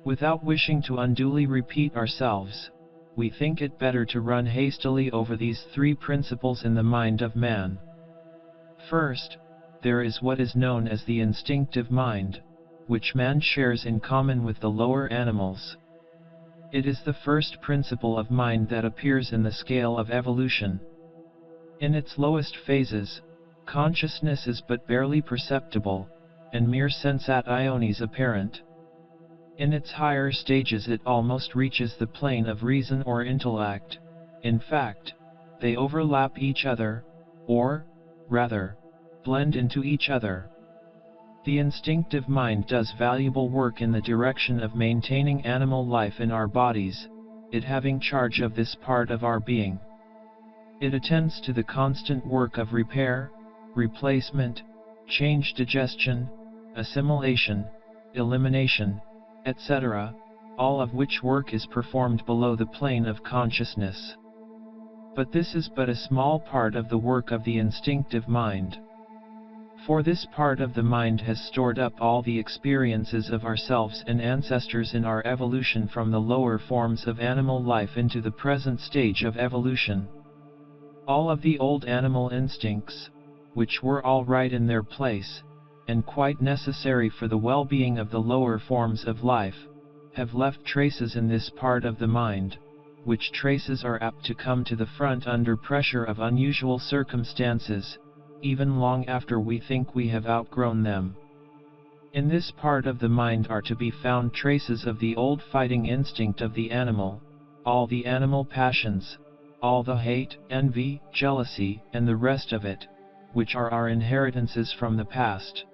Without wishing to unduly repeat ourselves, we think it better to run hastily over these 3 principles in the mind of man. First, there is what is known as the instinctive mind, which man shares in common with the lower animals. It is the first principle of mind that appears in the scale of evolution. In its lowest phases, consciousness is but barely perceptible, and mere sensationes apparent. In its higher stages it almost reaches the plane of reason or intellect. In fact, they overlap each other, or, rather, blend into each other. The instinctive mind does valuable work in the direction of maintaining animal life in our bodies, it having charge of this part of our being. It attends to the constant work of repair, replacement, change, digestion, assimilation, elimination, etc., all of which work is performed below the plane of consciousness. But this is but a small part of the work of the instinctive mind. For this part of the mind has stored up all the experiences of ourselves and ancestors in our evolution from the lower forms of animal life into the present stage of evolution. All of the old animal instincts, which were all right in their place, and quite necessary for the well-being of the lower forms of life, have left traces in this part of the mind, which traces are apt to come to the front under pressure of unusual circumstances, even long after we think we have outgrown them. In this part of the mind are to be found traces of the old fighting instinct of the animal, all the animal passions, all the hate, envy, jealousy, and the rest of it, which are our inheritances from the past.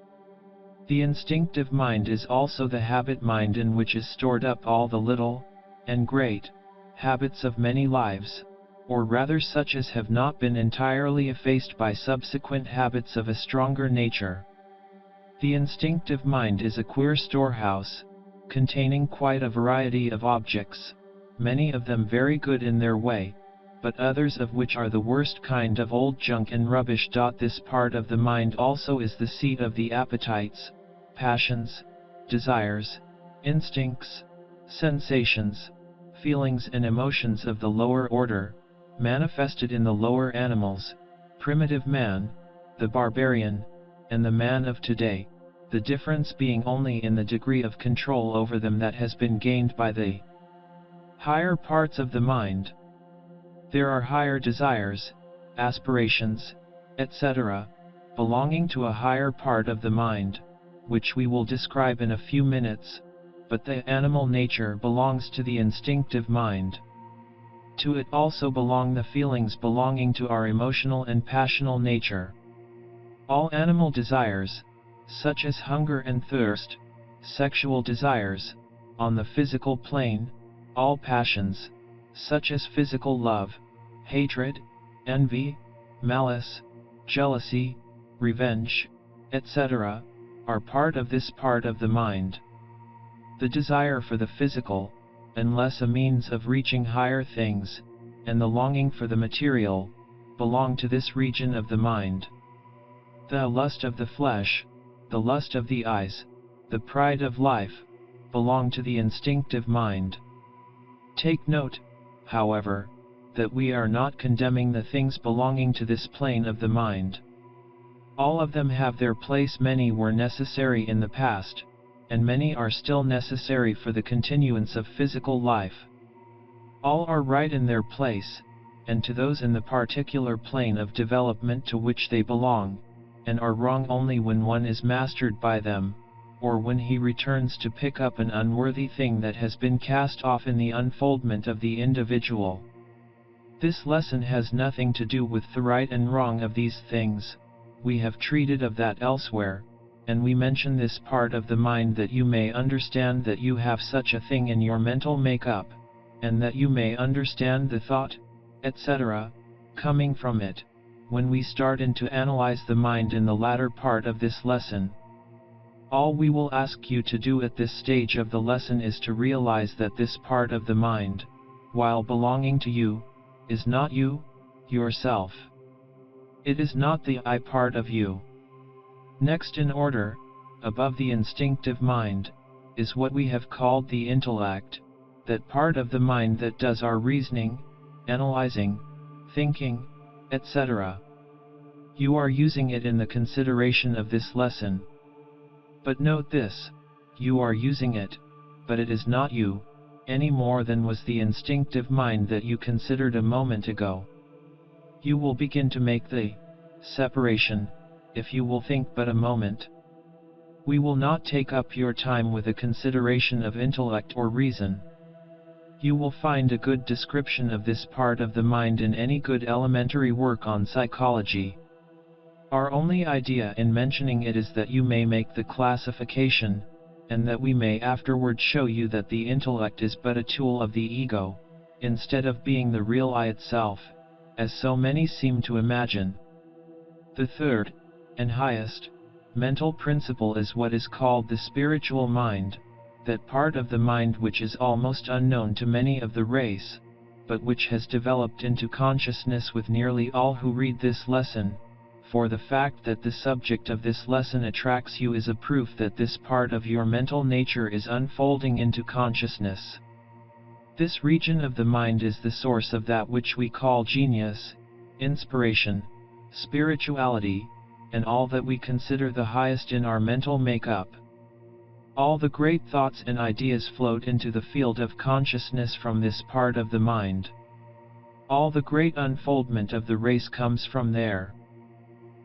The instinctive mind is also the habit mind in which is stored up all the little, and great, habits of many lives, or rather such as have not been entirely effaced by subsequent habits of a stronger nature. The instinctive mind is a queer storehouse, containing quite a variety of objects, many of them very good in their way, but others of which are the worst kind of old junk and rubbish. This part of the mind also is the seat of the appetites, passions, desires, instincts, sensations, feelings and emotions of the lower order, manifested in the lower animals, primitive man, the barbarian, and the man of today, the difference being only in the degree of control over them that has been gained by the higher parts of the mind. There are higher desires, aspirations, etc., belonging to a higher part of the mind, which we will describe in a few minutes, but the animal nature belongs to the instinctive mind. To it also belong the feelings belonging to our emotional and passional nature. All animal desires, such as hunger and thirst, sexual desires, on the physical plane, all passions, such as physical love, hatred, envy, malice, jealousy, revenge, etc., are part of this part of the mind. The desire for the physical, unless a means of reaching higher things, and the longing for the material, belong to this region of the mind. The lust of the flesh, the lust of the eyes, the pride of life, belong to the instinctive mind. Take note, however, that we are not condemning the things belonging to this plane of the mind. All of them have their place. Many were necessary in the past, and many are still necessary for the continuance of physical life. All are right in their place, and to those in the particular plane of development to which they belong, and are wrong only when one is mastered by them, or when he returns to pick up an unworthy thing that has been cast off in the unfoldment of the individual. This lesson has nothing to do with the right and wrong of these things, we have treated of that elsewhere, and we mention this part of the mind that you may understand that you have such a thing in your mental makeup, and that you may understand the thought, etc., coming from it, when we start in to analyze the mind in the latter part of this lesson. All we will ask you to do at this stage of the lesson is to realize that this part of the mind, while belonging to you, is not you, yourself. It is not the I part of you. Next in order, above the instinctive mind, is what we have called the intellect, that part of the mind that does our reasoning, analyzing, thinking, etc. You are using it in the consideration of this lesson. But note this, you are using it, but it is not you, any more than was the instinctive mind that you considered a moment ago. You will begin to make the separation, if you will think but a moment. We will not take up your time with a consideration of intellect or reason. You will find a good description of this part of the mind in any good elementary work on psychology. Our only idea in mentioning it is that you may make the classification, and that we may afterward show you that the intellect is but a tool of the ego, instead of being the real I itself, as so many seem to imagine. The third, and highest, mental principle is what is called the spiritual mind, that part of the mind which is almost unknown to many of the race, but which has developed into consciousness with nearly all who read this lesson, for the fact that the subject of this lesson attracts you is a proof that this part of your mental nature is unfolding into consciousness. This region of the mind is the source of that which we call genius, inspiration, spirituality, and all that we consider the highest in our mental makeup. All the great thoughts and ideas float into the field of consciousness from this part of the mind. All the great unfoldment of the race comes from there.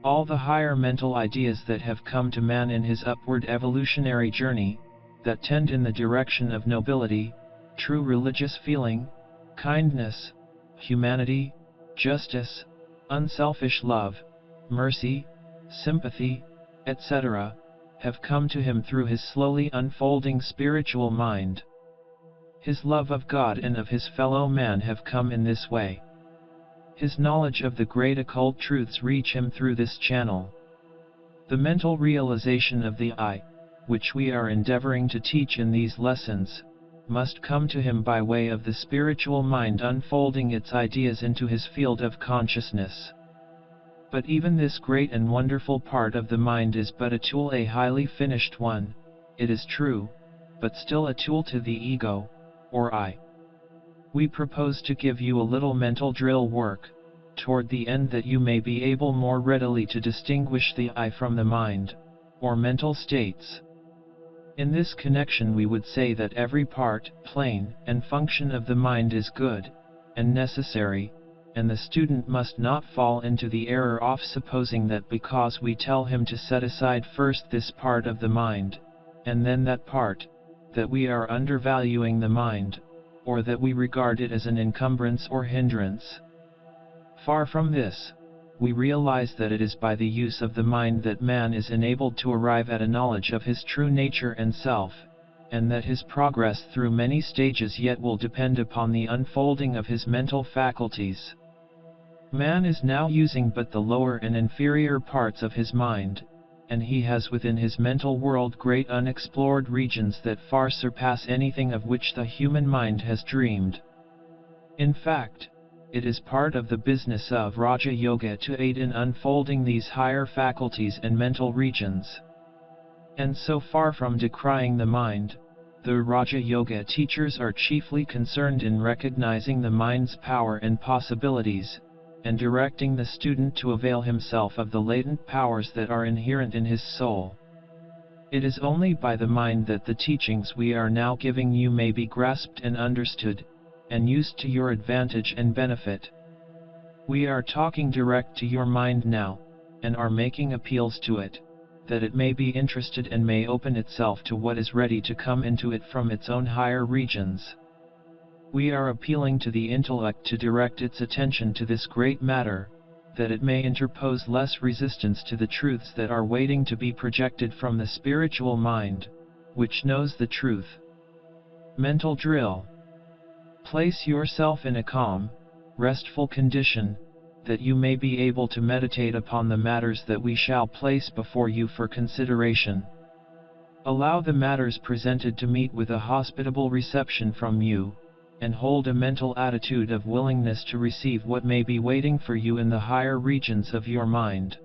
All the higher mental ideas that have come to man in his upward evolutionary journey, that tend in the direction of nobility, true religious feeling, kindness, humanity, justice, unselfish love, mercy, sympathy, etc., have come to him through his slowly unfolding spiritual mind. His love of God and of his fellow man have come in this way. His knowledge of the great occult truths reach him through this channel. The mental realization of the I, which we are endeavoring to teach in these lessons, must come to him by way of the spiritual mind unfolding its ideas into his field of consciousness. But even this great and wonderful part of the mind is but a tool, a highly finished one, it is true, but still a tool to the ego, or I. We propose to give you a little mental drill work, toward the end that you may be able more readily to distinguish the I from the mind, or mental states. In this connection we would say that every part, plane, and function of the mind is good, and necessary, and the student must not fall into the error of supposing that because we tell him to set aside first this part of the mind, and then that part, that we are undervaluing the mind, or that we regard it as an encumbrance or hindrance. Far from this, we realize that it is by the use of the mind that man is enabled to arrive at a knowledge of his true nature and self, and that his progress through many stages yet will depend upon the unfolding of his mental faculties. Man is now using but the lower and inferior parts of his mind, and he has within his mental world great unexplored regions that far surpass anything of which the human mind has dreamed. In fact, it is part of the business of Raja Yoga to aid in unfolding these higher faculties and mental regions. And so far from decrying the mind, the Raja Yoga teachers are chiefly concerned in recognizing the mind's power and possibilities, and directing the student to avail himself of the latent powers that are inherent in his soul. It is only by the mind that the teachings we are now giving you may be grasped and understood, and used to your advantage and benefit. We are talking direct to your mind now, and are making appeals to it, that it may be interested and may open itself to what is ready to come into it from its own higher regions. We are appealing to the intellect to direct its attention to this great matter, that it may interpose less resistance to the truths that are waiting to be projected from the spiritual mind, which knows the truth. Mental drill. Place yourself in a calm, restful condition, that you may be able to meditate upon the matters that we shall place before you for consideration. Allow the matters presented to meet with a hospitable reception from you, and hold a mental attitude of willingness to receive what may be waiting for you in the higher regions of your mind.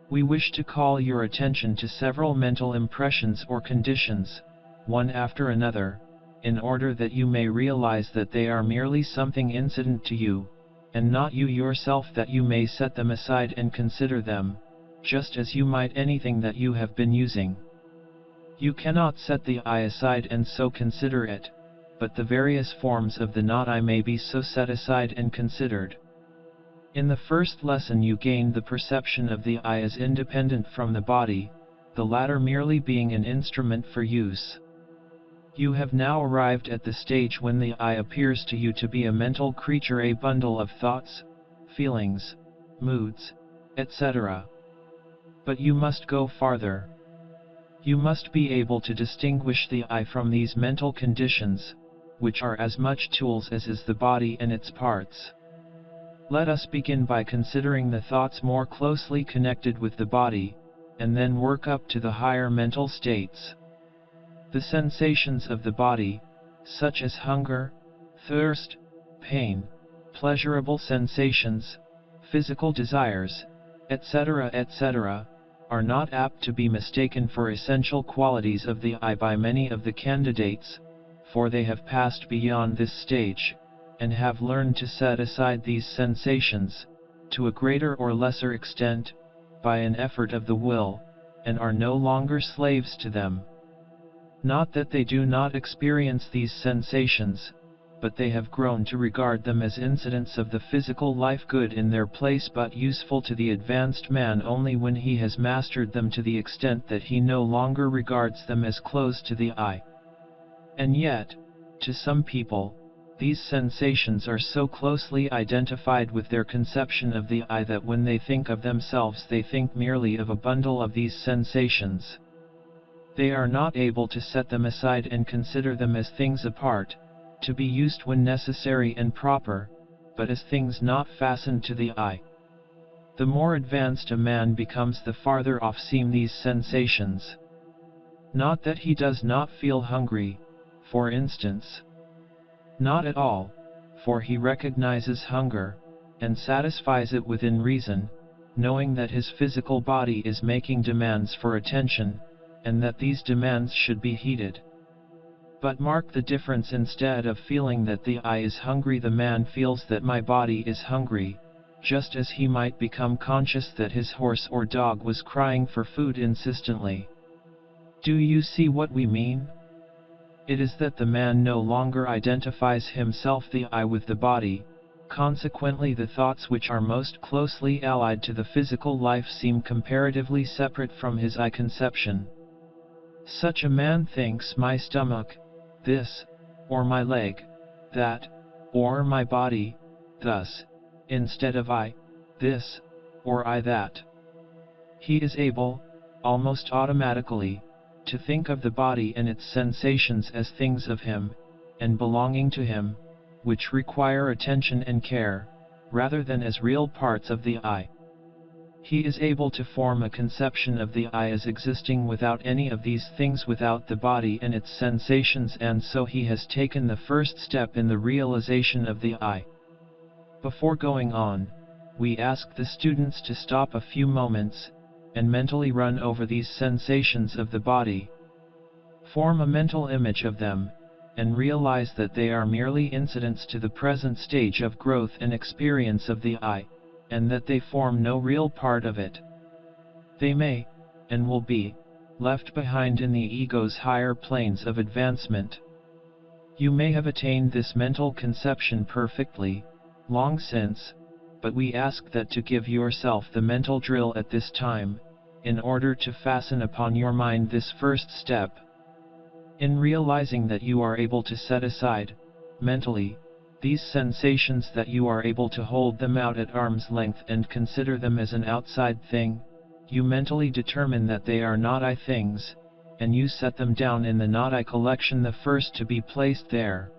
We wish to call your attention to several mental impressions or conditions, one after another, in order that you may realize that they are merely something incident to you, and not you yourself, that you may set them aside and consider them, just as you might anything that you have been using. You cannot set the I aside and so consider it, but the various forms of the not I may be so set aside and considered. In the first lesson you gained the perception of the I as independent from the body, the latter merely being an instrument for use. You have now arrived at the stage when the I appears to you to be a mental creature, a bundle of thoughts, feelings, moods, etc. But you must go farther. You must be able to distinguish the I from these mental conditions, which are as much tools as is the body and its parts. Let us begin by considering the thoughts more closely connected with the body, and then work up to the higher mental states. The sensations of the body, such as hunger, thirst, pain, pleasurable sensations, physical desires, etc., etc., are not apt to be mistaken for essential qualities of the I by many of the candidates, for they have passed beyond this stage, and have learned to set aside these sensations, to a greater or lesser extent, by an effort of the will, and are no longer slaves to them. Not that they do not experience these sensations, but they have grown to regard them as incidents of the physical life, good in their place but useful to the advanced man only when he has mastered them to the extent that he no longer regards them as closed to the I. And yet, to some people, these sensations are so closely identified with their conception of the I that when they think of themselves they think merely of a bundle of these sensations. They are not able to set them aside and consider them as things apart, to be used when necessary and proper, but as things not fastened to the I. The more advanced a man becomes, the farther off seem these sensations. Not that he does not feel hungry, for instance. Not at all, for he recognizes hunger, and satisfies it within reason, knowing that his physical body is making demands for attention, and that these demands should be heeded. But mark the difference: instead of feeling that the I is hungry, the man feels that my body is hungry, just as he might become conscious that his horse or dog was crying for food insistently. Do you see what we mean? It is that the man no longer identifies himself, the I, with the body. Consequently, the thoughts which are most closely allied to the physical life seem comparatively separate from his I conception. Such a man thinks my stomach, this, or my leg, that, or my body, thus, instead of I, this, or I that. He is able, almost automatically, to think of the body and its sensations as things of him, and belonging to him, which require attention and care, rather than as real parts of the I. He is able to form a conception of the I as existing without any of these things, without the body and its sensations, and so he has taken the first step in the realization of the I. Before going on, we ask the students to stop a few moments, and mentally run over these sensations of the body. Form a mental image of them, and realize that they are merely incidents to the present stage of growth and experience of the I, and that they form no real part of it. They may, and will be, left behind in the ego's higher planes of advancement. You may have attained this mental conception perfectly, long since, but we ask that to give yourself the mental drill at this time, in order to fasten upon your mind this first step. In realizing that you are able to set aside, mentally, these sensations that you are able to hold them out at arm's length and consider them as an outside thing, you mentally determine that they are not I things, and you set them down in the not I collection, the first to be placed there.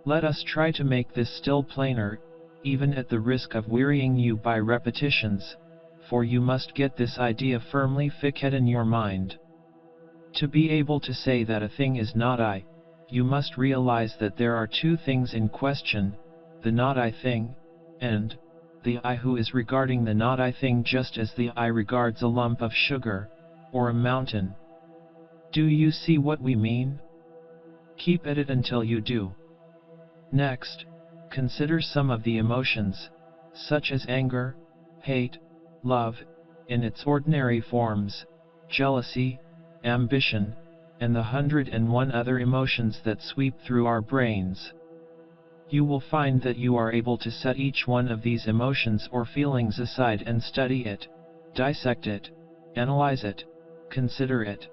Let us try to make this still plainer, even at the risk of wearying you by repetitions, for you must get this idea firmly fixed in your mind. To be able to say that a thing is not I, you must realize that there are two things in question, the not I thing, and the I who is regarding the not I thing, just as the I regards a lump of sugar, or a mountain. Do you see what we mean? Keep at it until you do. Next, consider some of the emotions, such as anger, hate, love, in its ordinary forms, jealousy, ambition, and the 101 other emotions that sweep through our brains. You will find that you are able to set each one of these emotions or feelings aside and study it, dissect it, analyze it, consider it.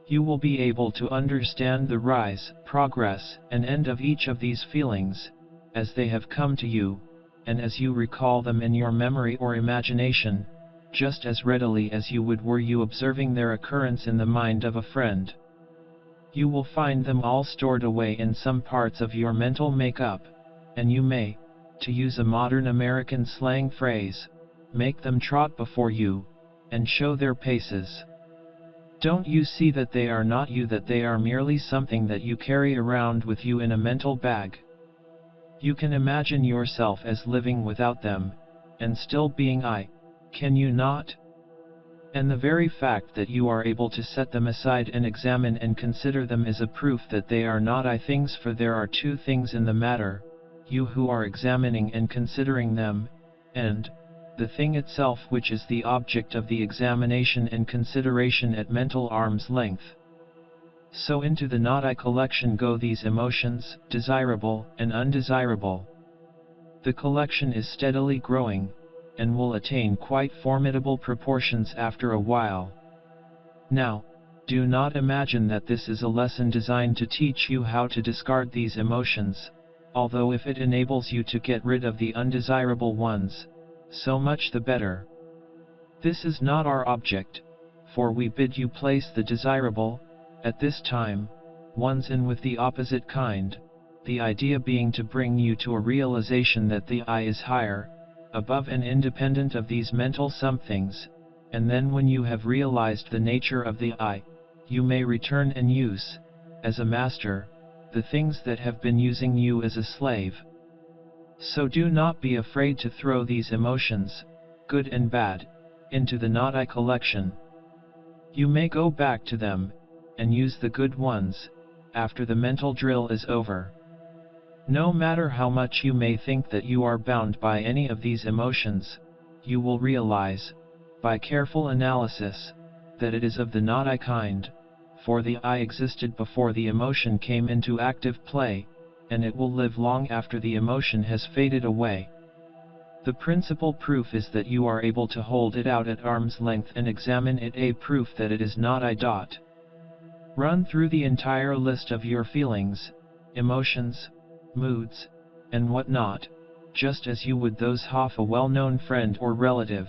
You will be able to understand the rise, progress, and end of each of these feelings, as they have come to you, and as you recall them in your memory or imagination, just as readily as you would were you observing their occurrence in the mind of a friend. You will find them all stored away in some parts of your mental makeup, and you may, to use a modern American slang phrase, make them trot before you, and show their paces. Don't you see that they are not you, that they are merely something that you carry around with you in a mental bag? You can imagine yourself as living without them, and still being I, can you not? And the very fact that you are able to set them aside and examine and consider them is a proof that they are not I things, for there are two things in the matter, you who are examining and considering them, and the thing itself, which is the object of the examination and consideration at mental arm's length. So into the not I collection go these emotions, desirable and undesirable. The collection is steadily growing, and will attain quite formidable proportions after a while. Now, do not imagine that this is a lesson designed to teach you how to discard these emotions, although if it enables you to get rid of the undesirable ones, so much the better. This is not our object, for we bid you place the desirable, at this time, ones in with the opposite kind, the idea being to bring you to a realization that the I is higher, above and independent of these mental somethings, and then when you have realized the nature of the I, you may return and use, as a master, the things that have been using you as a slave. So do not be afraid to throw these emotions, good and bad, into the not I collection. You may go back to them, and use the good ones, after the mental drill is over. No matter how much you may think that you are bound by any of these emotions, you will realize, by careful analysis, that it is of the not I kind, for the I existed before the emotion came into active play, and it will live long after the emotion has faded away. The principal proof is that you are able to hold it out at arm's length and examine it, a proof that it is not I. Run through the entire list of your feelings, emotions, moods, and whatnot, just as you would those of a well-known friend or relative,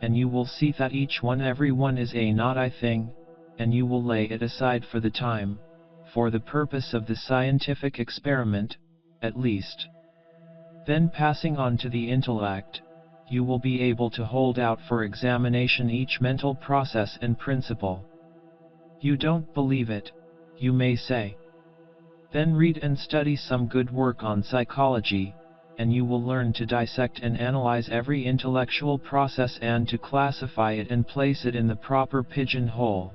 and you will see that each one, every one is a not I thing, and you will lay it aside for the time, for the purpose of the scientific experiment, at least. Then passing on to the intellect, you will be able to hold out for examination each mental process and principle. You don't believe it, you may say. Then read and study some good work on psychology, and you will learn to dissect and analyze every intellectual process and to classify it and place it in the proper pigeonhole.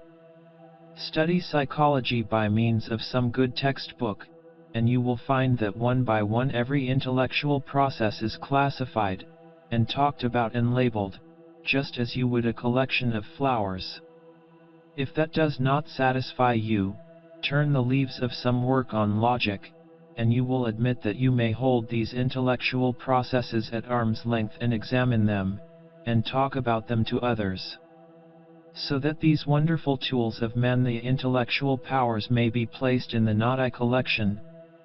Study psychology by means of some good textbook, and you will find that one by one every intellectual process is classified, and talked about and labeled, just as you would a collection of flowers. If that does not satisfy you, turn the leaves of some work on logic, and you will admit that you may hold these intellectual processes at arm's length and examine them, and talk about them to others. So that these wonderful tools of man, the intellectual powers, may be placed in the not I collection,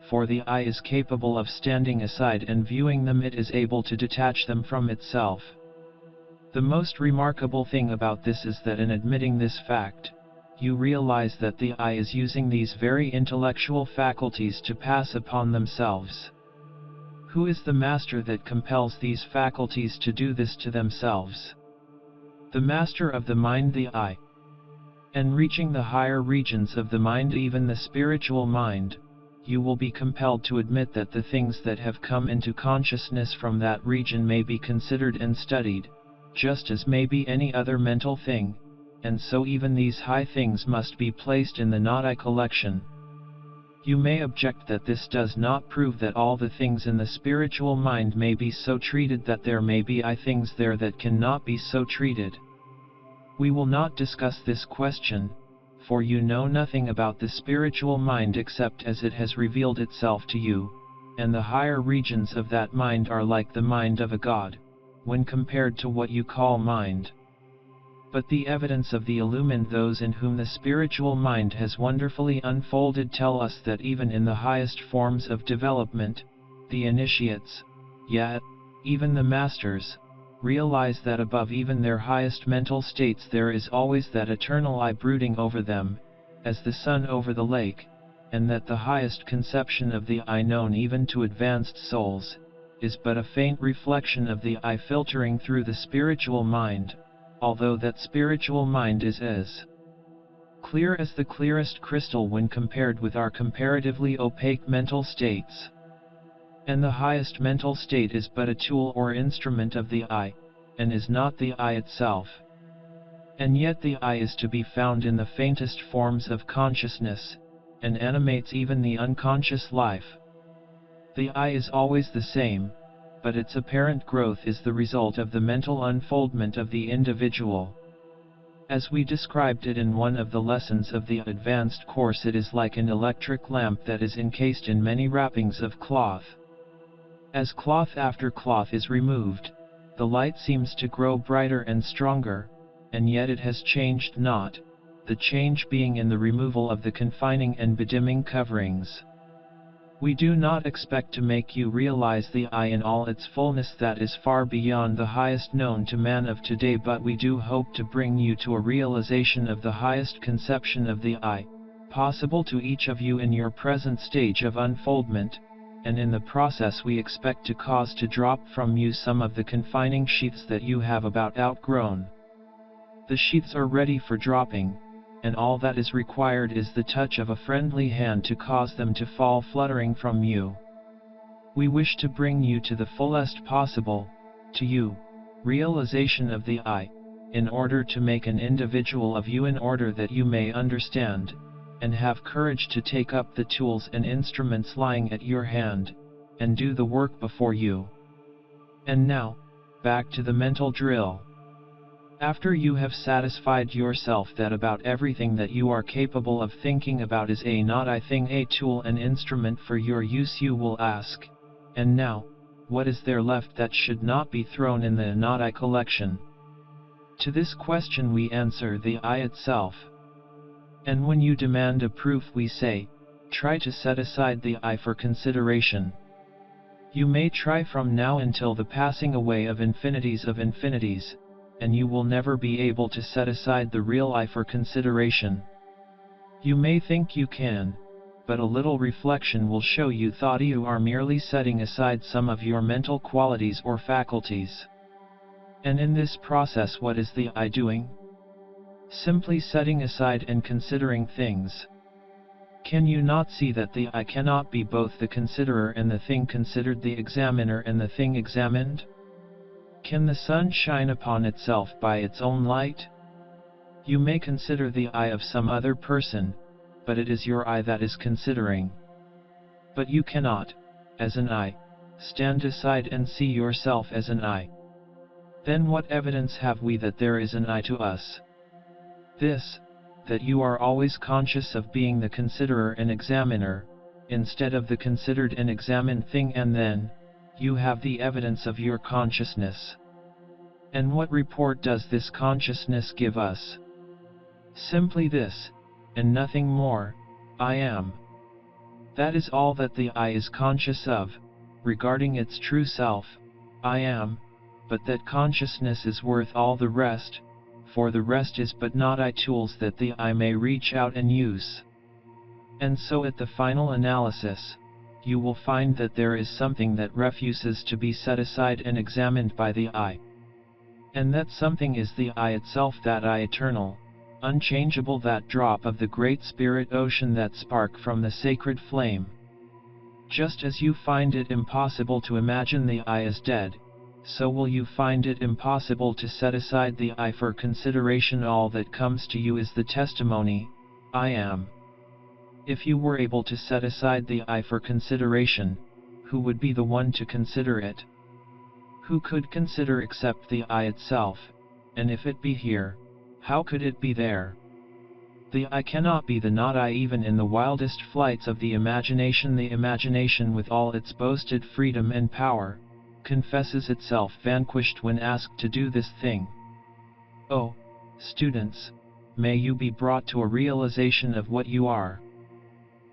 for the I is capable of standing aside and viewing them. It is able to detach them from itself. The most remarkable thing about this is that in admitting this fact, you realize that the I is using these very intellectual faculties to pass upon themselves. Who is the master that compels these faculties to do this to themselves? The master of the mind, the I. And reaching the higher regions of the mind, even the spiritual mind, you will be compelled to admit that the things that have come into consciousness from that region may be considered and studied, just as may be any other mental thing, and so even these high things must be placed in the not I collection. You may object that this does not prove that all the things in the spiritual mind may be so treated, that there may be I things there that cannot be so treated. We will not discuss this question, for you know nothing about the spiritual mind except as it has revealed itself to you, and the higher regions of that mind are like the mind of a god, when compared to what you call mind. But the evidence of the illumined, those in whom the spiritual mind has wonderfully unfolded, tell us that even in the highest forms of development, the initiates, yet, even the masters, realize that above even their highest mental states there is always that eternal I brooding over them, as the sun over the lake, and that the highest conception of the I known even to advanced souls, is but a faint reflection of the I filtering through the spiritual mind, although that spiritual mind is as clear as the clearest crystal when compared with our comparatively opaque mental states. And the highest mental state is but a tool or instrument of the I, and is not the I itself. And yet the I is to be found in the faintest forms of consciousness, and animates even the unconscious life. The I is always the same, but its apparent growth is the result of the mental unfoldment of the individual. As we described it in one of the lessons of the advanced course, it is like an electric lamp that is encased in many wrappings of cloth. As cloth after cloth is removed, the light seems to grow brighter and stronger, and yet it has changed not, the change being in the removal of the confining and bedimming coverings. We do not expect to make you realize the I in all its fullness, that is far beyond the highest known to man of today, but we do hope to bring you to a realization of the highest conception of the I, possible to each of you in your present stage of unfoldment, and in the process we expect to cause to drop from you some of the confining sheaths that you have about outgrown. The sheaths are ready for dropping, and all that is required is the touch of a friendly hand to cause them to fall fluttering from you. We wish to bring you to the fullest possible, to you, realization of the I, in order to make an individual of you, in order that you may understand, and have courage to take up the tools and instruments lying at your hand, and do the work before you. And now, back to the mental drill. After you have satisfied yourself that about everything that you are capable of thinking about is a not I thing, a tool, an instrument for your use, you will ask, and now, what is there left that should not be thrown in the not I collection? To this question we answer the I itself. And when you demand a proof, we say, try to set aside the I for consideration. You may try from now until the passing away of infinities, and you will never be able to set aside the real I for consideration. You may think you can, but a little reflection will show you that you are merely setting aside some of your mental qualities or faculties. And in this process, what is the I doing? Simply setting aside and considering things. Can you not see that the I cannot be both the considerer and the thing considered, the examiner and the thing examined? Can the sun shine upon itself by its own light? You may consider the I of some other person, but it is your I that is considering. But you cannot, as an I, stand aside and see yourself as an I. Then what evidence have we that there is an I to us? This, that you are always conscious of being the considerer and examiner, instead of the considered and examined thing, and then, you have the evidence of your consciousness. And what report does this consciousness give us? Simply this, and nothing more: I am. That is all that the I is conscious of, regarding its true self, I am, but that consciousness is worth all the rest, for the rest is but not I tools that the I may reach out and use. And so at the final analysis, you will find that there is something that refuses to be set aside and examined by the I. And that something is the I itself, that I eternal, unchangeable, that drop of the great spirit ocean, that spark from the sacred flame. Just as you find it impossible to imagine the I as dead, so will you find it impossible to set aside the I for consideration. All that comes to you is the testimony, I am. If you were able to set aside the I for consideration, who would be the one to consider it? Who could consider except the I itself? And if it be here, how could it be there? The I cannot be the not I even in the wildest flights of the imagination. The imagination, with all its boasted freedom and power, confesses itself vanquished when asked to do this thing. Oh, students, may you be brought to a realization of what you are.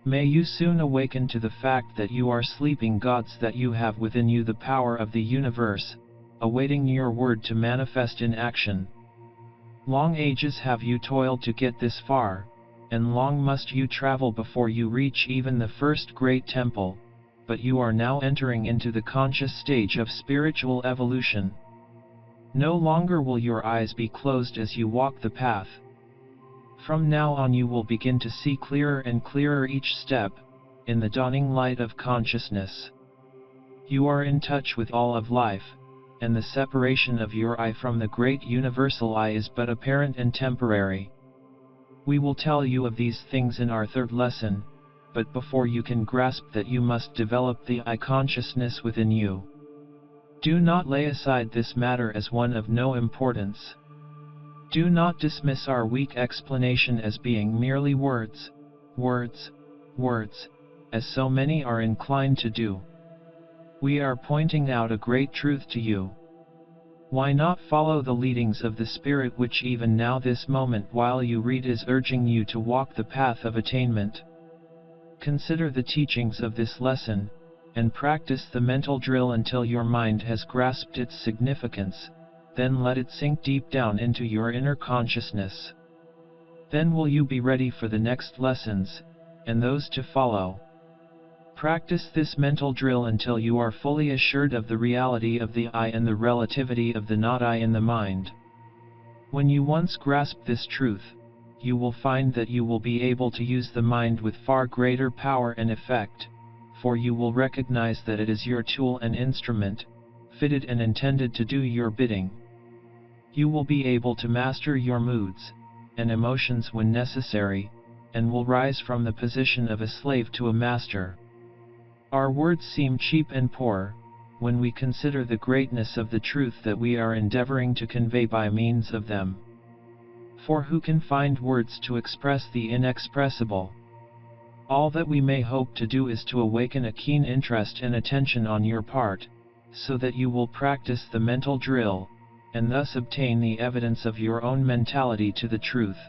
May you soon awaken to the fact that you are sleeping gods, that you have within you the power of the universe, awaiting your word to manifest in action. Long ages have you toiled to get this far, and long must you travel before you reach even the first great temple, but you are now entering into the conscious stage of spiritual evolution. No longer will your eyes be closed as you walk the path. From now on you will begin to see clearer and clearer each step, in the dawning light of consciousness. You are in touch with all of life, and the separation of your I from the great universal I is but apparent and temporary. We will tell you of these things in our third lesson, but before you can grasp that, you must develop the I consciousness within you. Do not lay aside this matter as one of no importance. Do not dismiss our weak explanation as being merely words, words, words, as so many are inclined to do. We are pointing out a great truth to you. Why not follow the leadings of the Spirit, which even now, this moment while you read, is urging you to walk the path of attainment? Consider the teachings of this lesson, and practice the mental drill until your mind has grasped its significance. Then let it sink deep down into your inner consciousness. Then will you be ready for the next lessons, and those to follow. Practice this mental drill until you are fully assured of the reality of the I and the relativity of the not I in the mind. When you once grasp this truth, you will find that you will be able to use the mind with far greater power and effect, for you will recognize that it is your tool and instrument, fitted and intended to do your bidding. You will be able to master your moods and emotions when necessary, and will rise from the position of a slave to a master. Our words seem cheap and poor, when we consider the greatness of the truth that we are endeavoring to convey by means of them. For who can find words to express the inexpressible? All that we may hope to do is to awaken a keen interest and attention on your part, so that you will practice the mental drill, and thus obtain the evidence of your own mentality to the truth.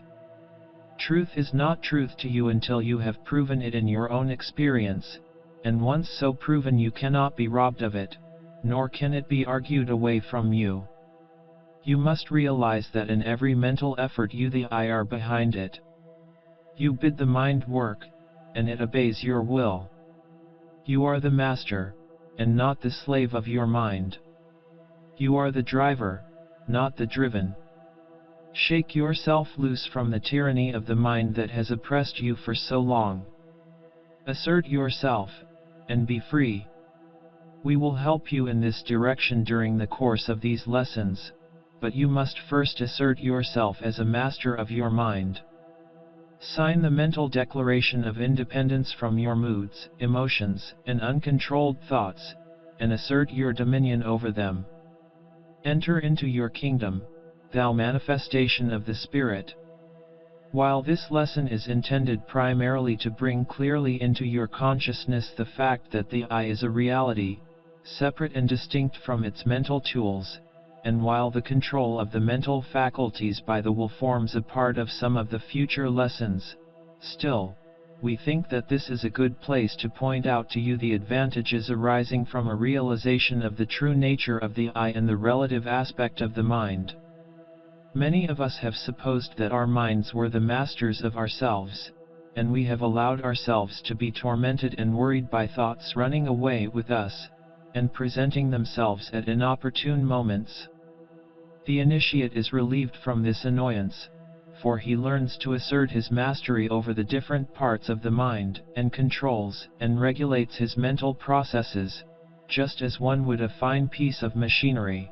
Truth is not truth to you until you have proven it in your own experience, and once so proven you cannot be robbed of it, nor can it be argued away from you. You must realize that in every mental effort you, the I, are behind it. You bid the mind work, and it obeys your will. You are the master, and not the slave of your mind. You are the driver, not the driven. Shake yourself loose from the tyranny of the mind that has oppressed you for so long. Assert yourself, and be free. We will help you in this direction during the course of these lessons, but you must first assert yourself as a master of your mind. Sign the mental declaration of independence from your moods, emotions, and uncontrolled thoughts, and assert your dominion over them. Enter into your kingdom, thou manifestation of the Spirit. While this lesson is intended primarily to bring clearly into your consciousness the fact that the I is a reality, separate and distinct from its mental tools, and while the control of the mental faculties by the will forms a part of some of the future lessons, still, we think that this is a good place to point out to you the advantages arising from a realization of the true nature of the I and the relative aspect of the mind. Many of us have supposed that our minds were the masters of ourselves, and we have allowed ourselves to be tormented and worried by thoughts running away with us, and presenting themselves at inopportune moments. The initiate is relieved from this annoyance, for he learns to assert his mastery over the different parts of the mind, and controls and regulates his mental processes, just as one would a fine piece of machinery.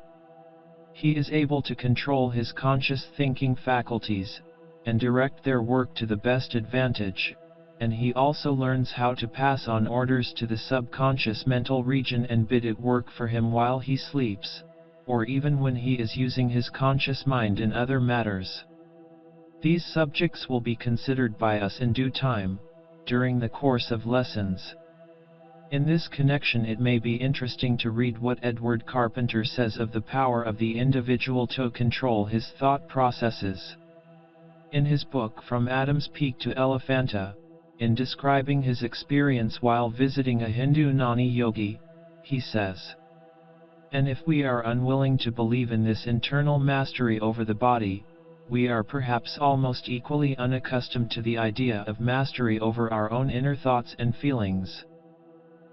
He is able to control his conscious thinking faculties, and direct their work to the best advantage, and he also learns how to pass on orders to the subconscious mental region and bid it work for him while he sleeps, or even when he is using his conscious mind in other matters. These subjects will be considered by us in due time, during the course of lessons. In this connection, it may be interesting to read what Edward Carpenter says of the power of the individual to control his thought processes. In his book From Adam's Peak to Elephanta, in describing his experience while visiting a Hindu Gnani yogi, he says, "And if we are unwilling to believe in this internal mastery over the body, we are perhaps almost equally unaccustomed to the idea of mastery over our own inner thoughts and feelings.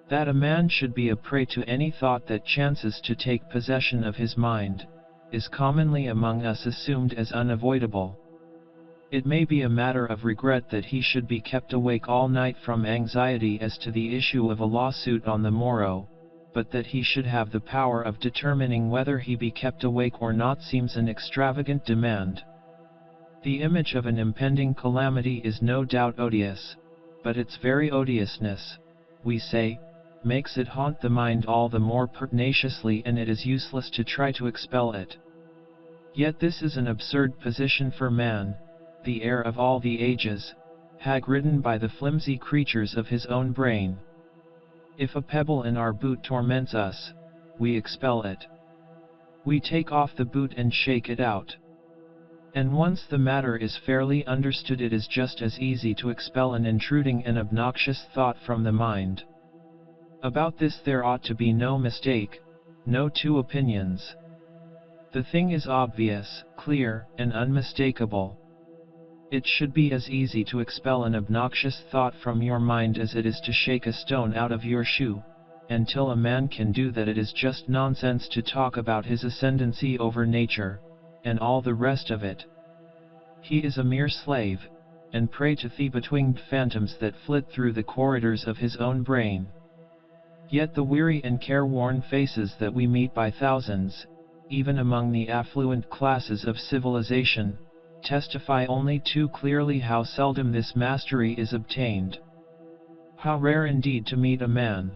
That a man should be a prey to any thought that chances to take possession of his mind, is commonly among us assumed as unavoidable. It may be a matter of regret that he should be kept awake all night from anxiety as to the issue of a lawsuit on the morrow, but that he should have the power of determining whether he be kept awake or not seems an extravagant demand. The image of an impending calamity is no doubt odious, but its very odiousness, we say, makes it haunt the mind all the more pertinaciously, and it is useless to try to expel it. Yet this is an absurd position for man, the heir of all the ages, hag-ridden by the flimsy creatures of his own brain. If a pebble in our boot torments us, we expel it. We take off the boot and shake it out. And once the matter is fairly understood, it is just as easy to expel an intruding and obnoxious thought from the mind. About this there ought to be no mistake, no two opinions. The thing is obvious, clear, and unmistakable. It should be as easy to expel an obnoxious thought from your mind as it is to shake a stone out of your shoe, and till a man can do that, it is just nonsense to talk about his ascendancy over nature, and all the rest of it. He is a mere slave, and prey to the betwinged phantoms that flit through the corridors of his own brain. Yet the weary and careworn faces that we meet by thousands, even among the affluent classes of civilization, testify only too clearly how seldom this mastery is obtained. How rare indeed to meet a man.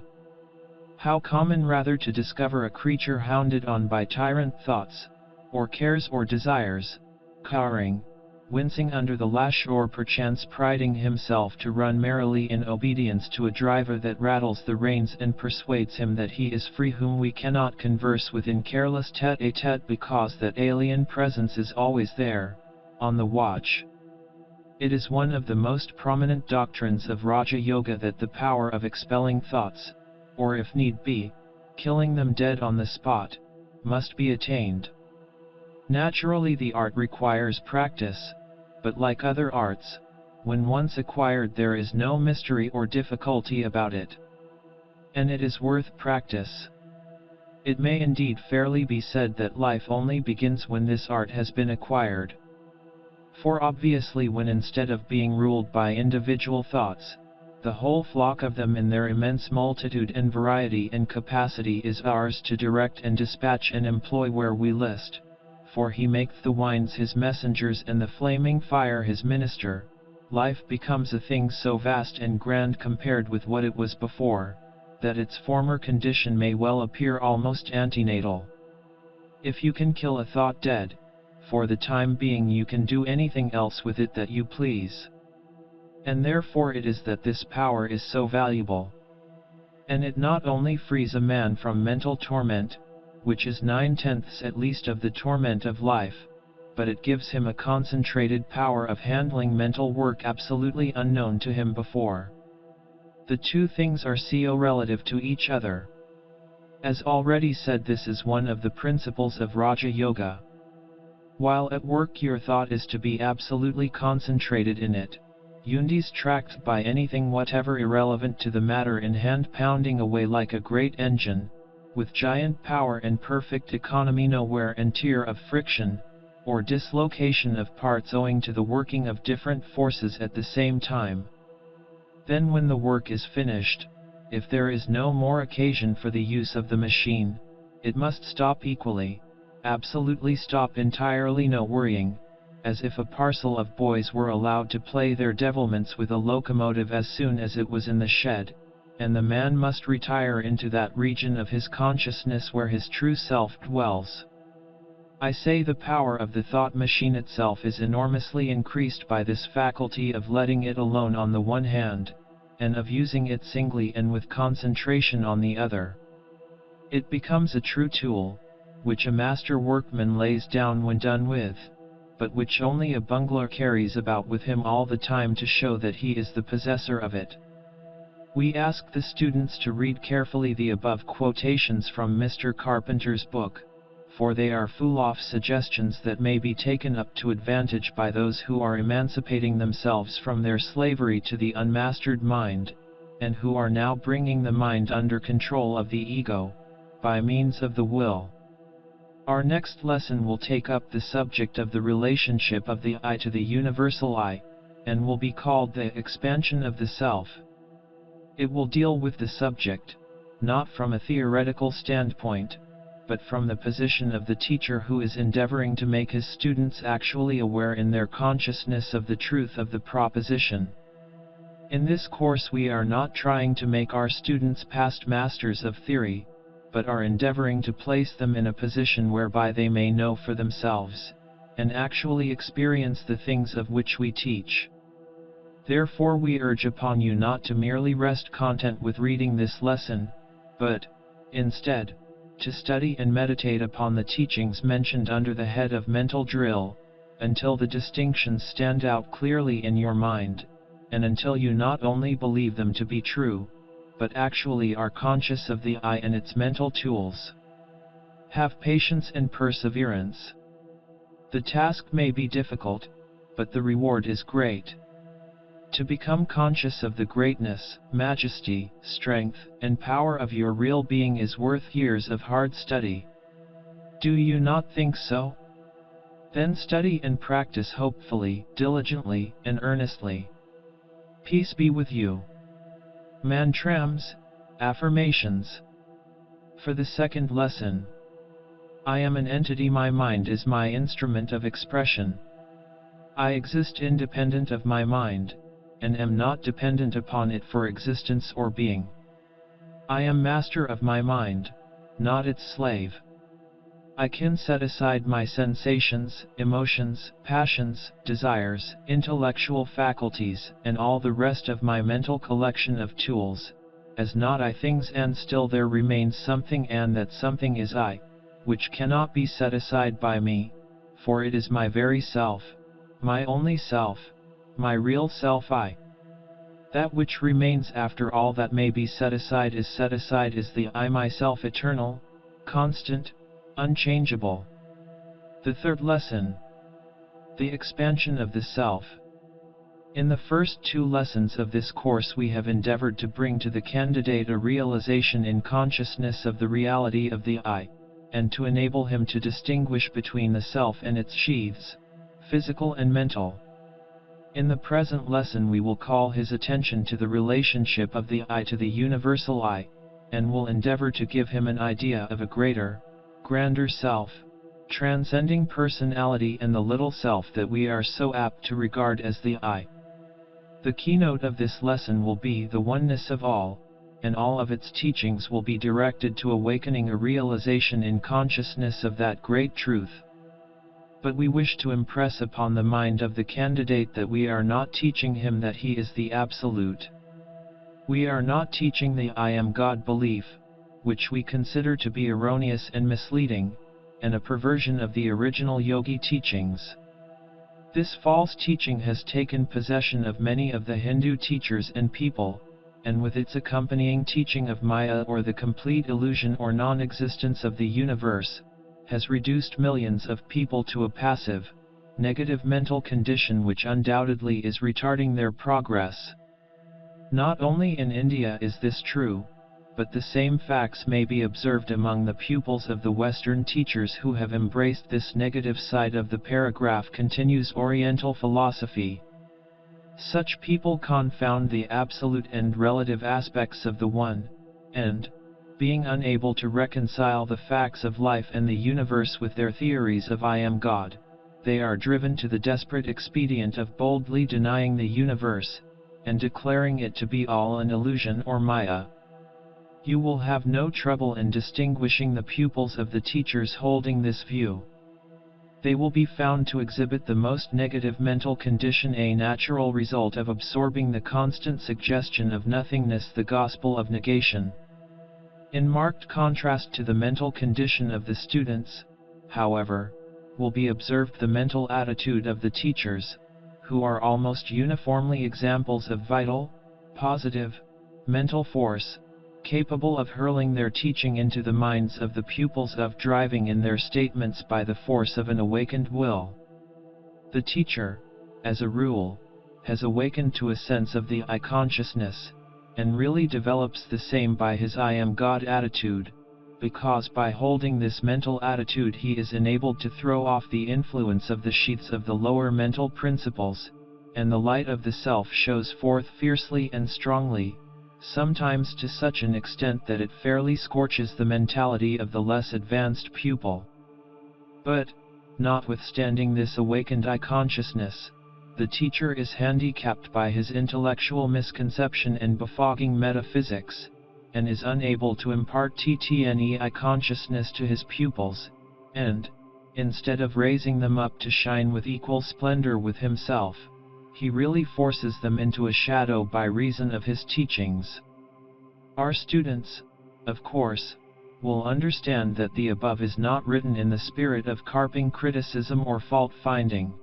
How common rather to discover a creature hounded on by tyrant thoughts, or cares or desires, cowering, wincing under the lash, or perchance priding himself to run merrily in obedience to a driver that rattles the reins and persuades him that he is free, whom we cannot converse with in careless tete-a-tete because that alien presence is always there, on the watch. It is one of the most prominent doctrines of Raja Yoga that the power of expelling thoughts, or if need be, killing them dead on the spot, must be attained. Naturally, the art requires practice, but like other arts, when once acquired there is no mystery or difficulty about it. And it is worth practice. It may indeed fairly be said that life only begins when this art has been acquired. For obviously, when instead of being ruled by individual thoughts, the whole flock of them in their immense multitude and variety and capacity is ours to direct and dispatch and employ where we list, for he maketh the winds his messengers and the flaming fire his minister, life becomes a thing so vast and grand compared with what it was before, that its former condition may well appear almost antenatal. If you can kill a thought dead, for the time being you can do anything else with it that you please. And therefore it is that this power is so valuable. And it not only frees a man from mental torment, which is 9/10 at least of the torment of life, but it gives him a concentrated power of handling mental work absolutely unknown to him before. The two things are co-relative to each other. As already said, this is one of the principles of Raja Yoga. While at work your thought is to be absolutely concentrated in it, undistracted by anything whatever irrelevant to the matter in hand, pounding away like a great engine, with giant power and perfect economy, no wear and tear of friction, or dislocation of parts owing to the working of different forces at the same time. Then when the work is finished, if there is no more occasion for the use of the machine, it must stop equally, absolutely stop entirely, no worrying, as if a parcel of boys were allowed to play their devilments with a locomotive as soon as it was in the shed, and the man must retire into that region of his consciousness where his true self dwells. I say the power of the thought machine itself is enormously increased by this faculty of letting it alone on the one hand, and of using it singly and with concentration on the other. It becomes a true tool, which a master workman lays down when done with, but which only a bungler carries about with him all the time to show that he is the possessor of it. We ask the students to read carefully the above quotations from Mr. Carpenter's book, for they are full of suggestions that may be taken up to advantage by those who are emancipating themselves from their slavery to the unmastered mind, and who are now bringing the mind under control of the ego, by means of the will. Our next lesson will take up the subject of the relationship of the I to the universal I, and will be called the expansion of the self. It will deal with the subject, not from a theoretical standpoint, but from the position of the teacher who is endeavoring to make his students actually aware in their consciousness of the truth of the proposition. In this course we are not trying to make our students past masters of theory, but are endeavoring to place them in a position whereby they may know for themselves, and actually experience the things of which we teach. Therefore we urge upon you not to merely rest content with reading this lesson, but, instead, to study and meditate upon the teachings mentioned under the head of mental drill, until the distinctions stand out clearly in your mind, and until you not only believe them to be true, but actually are conscious of the I and its mental tools. Have patience and perseverance. The task may be difficult, but the reward is great. To become conscious of the greatness, majesty, strength, and power of your real being is worth years of hard study. Do you not think so? Then study and practice hopefully, diligently, and earnestly. Peace be with you. Mantrams, affirmations. For the second lesson. I am an entity, my mind is my instrument of expression. I exist independent of my mind, and am not dependent upon it for existence or being. I am master of my mind, not its slave. I can set aside my sensations, emotions, passions, desires, intellectual faculties, and all the rest of my mental collection of tools, as not I things, and still there remains something, and that something is I, which cannot be set aside by me, for it is my very self, my only self, my real self I. That which remains after all that may be set aside is the I myself, eternal, constant, unchangeable. The third lesson. The expansion of the self. In the first two lessons of this course we have endeavored to bring to the candidate a realization in consciousness of the reality of the I, and to enable him to distinguish between the self and its sheaths, physical and mental. In the present lesson we will call his attention to the relationship of the I to the universal I, and will endeavor to give him an idea of a greater, grander self, transcending personality, and the little self that we are so apt to regard as the I. The keynote of this lesson will be the oneness of all, and all of its teachings will be directed to awakening a realization in consciousness of that great truth. But we wish to impress upon the mind of the candidate that we are not teaching him that he is the Absolute. We are not teaching the I am God belief, which we consider to be erroneous and misleading, and a perversion of the original yogi teachings. This false teaching has taken possession of many of the Hindu teachers and people, and with its accompanying teaching of Maya, or the complete illusion or non-existence of the universe, has reduced millions of people to a passive, negative mental condition which undoubtedly is retarding their progress. Not only in India is this true, but the same facts may be observed among the pupils of the Western teachers who have embraced this negative side of the paragraph, continues Oriental philosophy. Such people confound the absolute and relative aspects of the one, and, being unable to reconcile the facts of life and the universe with their theories of I am God, they are driven to the desperate expedient of boldly denying the universe, and declaring it to be all an illusion or Maya. You will have no trouble in distinguishing the pupils of the teachers holding this view. They will be found to exhibit the most negative mental condition, a natural result of absorbing the constant suggestion of nothingness, the gospel of negation. In marked contrast to the mental condition of the students, however, will be observed the mental attitude of the teachers, who are almost uniformly examples of vital, positive, mental force, capable of hurling their teaching into the minds of the pupils, of driving in their statements by the force of an awakened will. The teacher, as a rule, has awakened to a sense of the I consciousness, and really develops the same by his I am God attitude, because by holding this mental attitude he is enabled to throw off the influence of the sheaths of the lower mental principles, and the light of the self shows forth fiercely and strongly, sometimes to such an extent that it fairly scorches the mentality of the less advanced pupil. But, notwithstanding this awakened I consciousness, the teacher is handicapped by his intellectual misconception and befogging metaphysics, and is unable to impart I consciousness to his pupils, and, instead of raising them up to shine with equal splendor with himself, he really forces them into a shadow by reason of his teachings. Our students, of course, will understand that the above is not written in the spirit of carping criticism or fault-finding.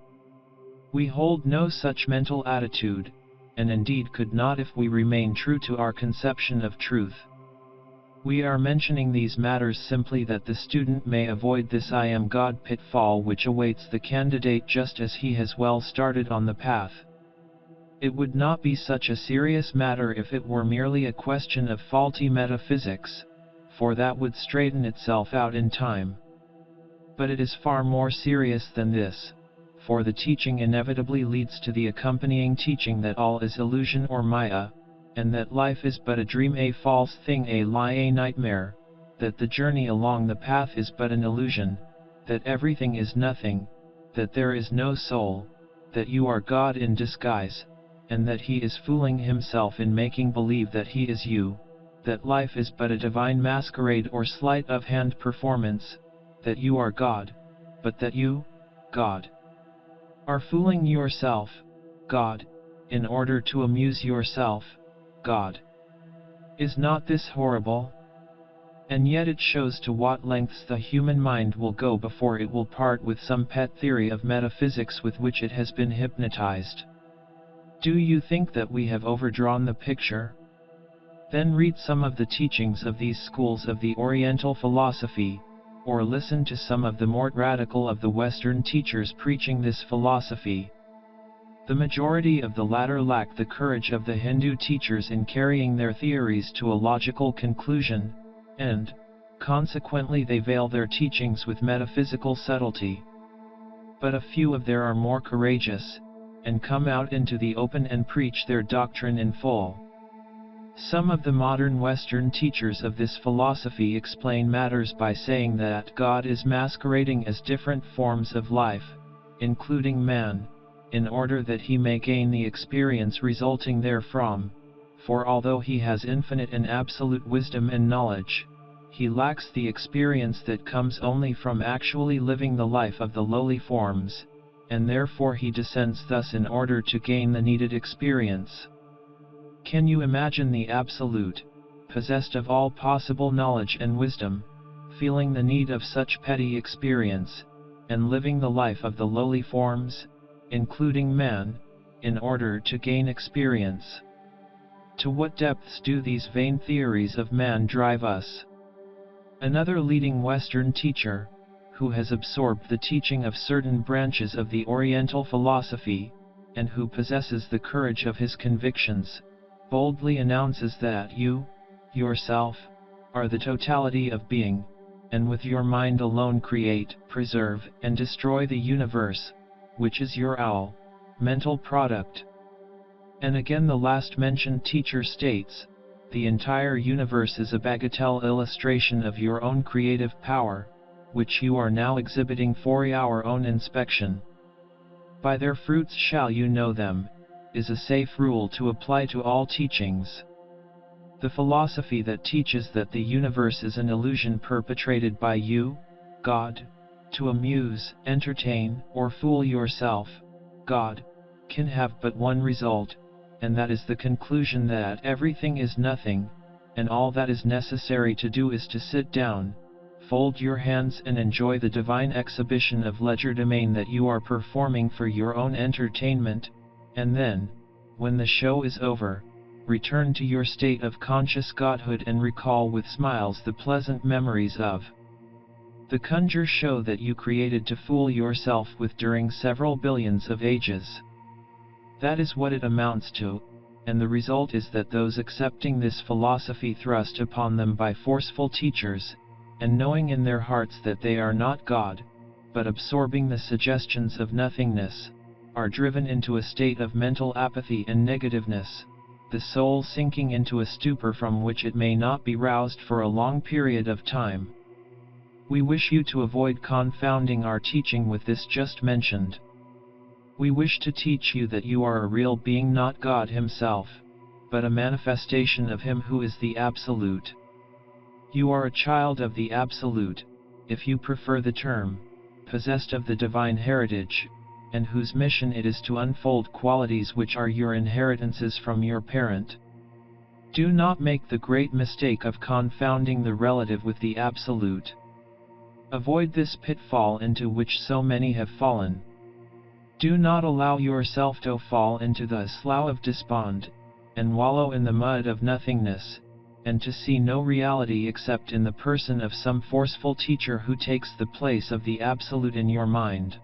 We hold no such mental attitude, and indeed could not if we remain true to our conception of truth. We are mentioning these matters simply that the student may avoid this I am God pitfall which awaits the candidate just as he has well started on the path. It would not be such a serious matter if it were merely a question of faulty metaphysics, for that would straighten itself out in time. But it is far more serious than this, for the teaching inevitably leads to the accompanying teaching that all is illusion or Maya, and that life is but a dream, a false thing, a lie, a nightmare, that the journey along the path is but an illusion, that everything is nothing, that there is no soul, that you are God in disguise, and that he is fooling himself in making believe that he is you, that life is but a divine masquerade or sleight of hand performance, that you are God, but that you, God, are fooling yourself, God, in order to amuse yourself, God. Is not this horrible? And yet it shows to what lengths the human mind will go before it will part with some pet theory of metaphysics with which it has been hypnotized. Do you think that we have overdrawn the picture? Then read some of the teachings of these schools of the Oriental philosophy, or listen to some of the more radical of the Western teachers preaching this philosophy. The majority of the latter lack the courage of the Hindu teachers in carrying their theories to a logical conclusion, and, consequently they veil their teachings with metaphysical subtlety. But a few of there are more courageous, and come out into the open and preach their doctrine in full. Some of the modern Western teachers of this philosophy explain matters by saying that God is masquerading as different forms of life, including man, in order that he may gain the experience resulting therefrom, for although he has infinite and absolute wisdom and knowledge, he lacks the experience that comes only from actually living the life of the lowly forms, and therefore he descends thus in order to gain the needed experience. Can you imagine the Absolute, possessed of all possible knowledge and wisdom, feeling the need of such petty experience, and living the life of the lowly forms, including man, in order to gain experience. To what depths do these vain theories of man drive us? Another leading Western teacher, who has absorbed the teaching of certain branches of the Oriental philosophy, and who possesses the courage of his convictions, boldly announces that you, yourself, are the totality of being, and with your mind alone create, preserve, and destroy the universe, which is your mental product. And again the last mentioned teacher states, the entire universe is a bagatelle illustration of your own creative power, which you are now exhibiting for our own inspection. By their fruits shall you know them, is a safe rule to apply to all teachings. The philosophy that teaches that the universe is an illusion perpetrated by you, God, to amuse, entertain, or fool yourself, God, can have but one result, and that is the conclusion that everything is nothing, and all that is necessary to do is to sit down, fold your hands and enjoy the divine exhibition of legerdemain that you are performing for your own entertainment, and then, when the show is over, return to your state of conscious godhood and recall with smiles the pleasant memories of the conjure show that you created to fool yourself with during several billions of ages. That is what it amounts to, and the result is that those accepting this philosophy thrust upon them by forceful teachers, and knowing in their hearts that they are not God, but absorbing the suggestions of nothingness, are driven into a state of mental apathy and negativeness, the soul sinking into a stupor from which it may not be roused for a long period of time. We wish you to avoid confounding our teaching with this just mentioned. We wish to teach you that you are a real being, not God himself, but a manifestation of him who is the Absolute. You are a child of the Absolute, if you prefer the term, possessed of the divine heritage, and whose mission it is to unfold qualities which are your inheritances from your parent. Do not make the great mistake of confounding the relative with the absolute. Avoid this pitfall into which so many have fallen. Do not allow yourself to fall into the slough of despond, and wallow in the mud of nothingness, and to see no reality except in the person of some forceful teacher who takes the place of the absolute in your mind.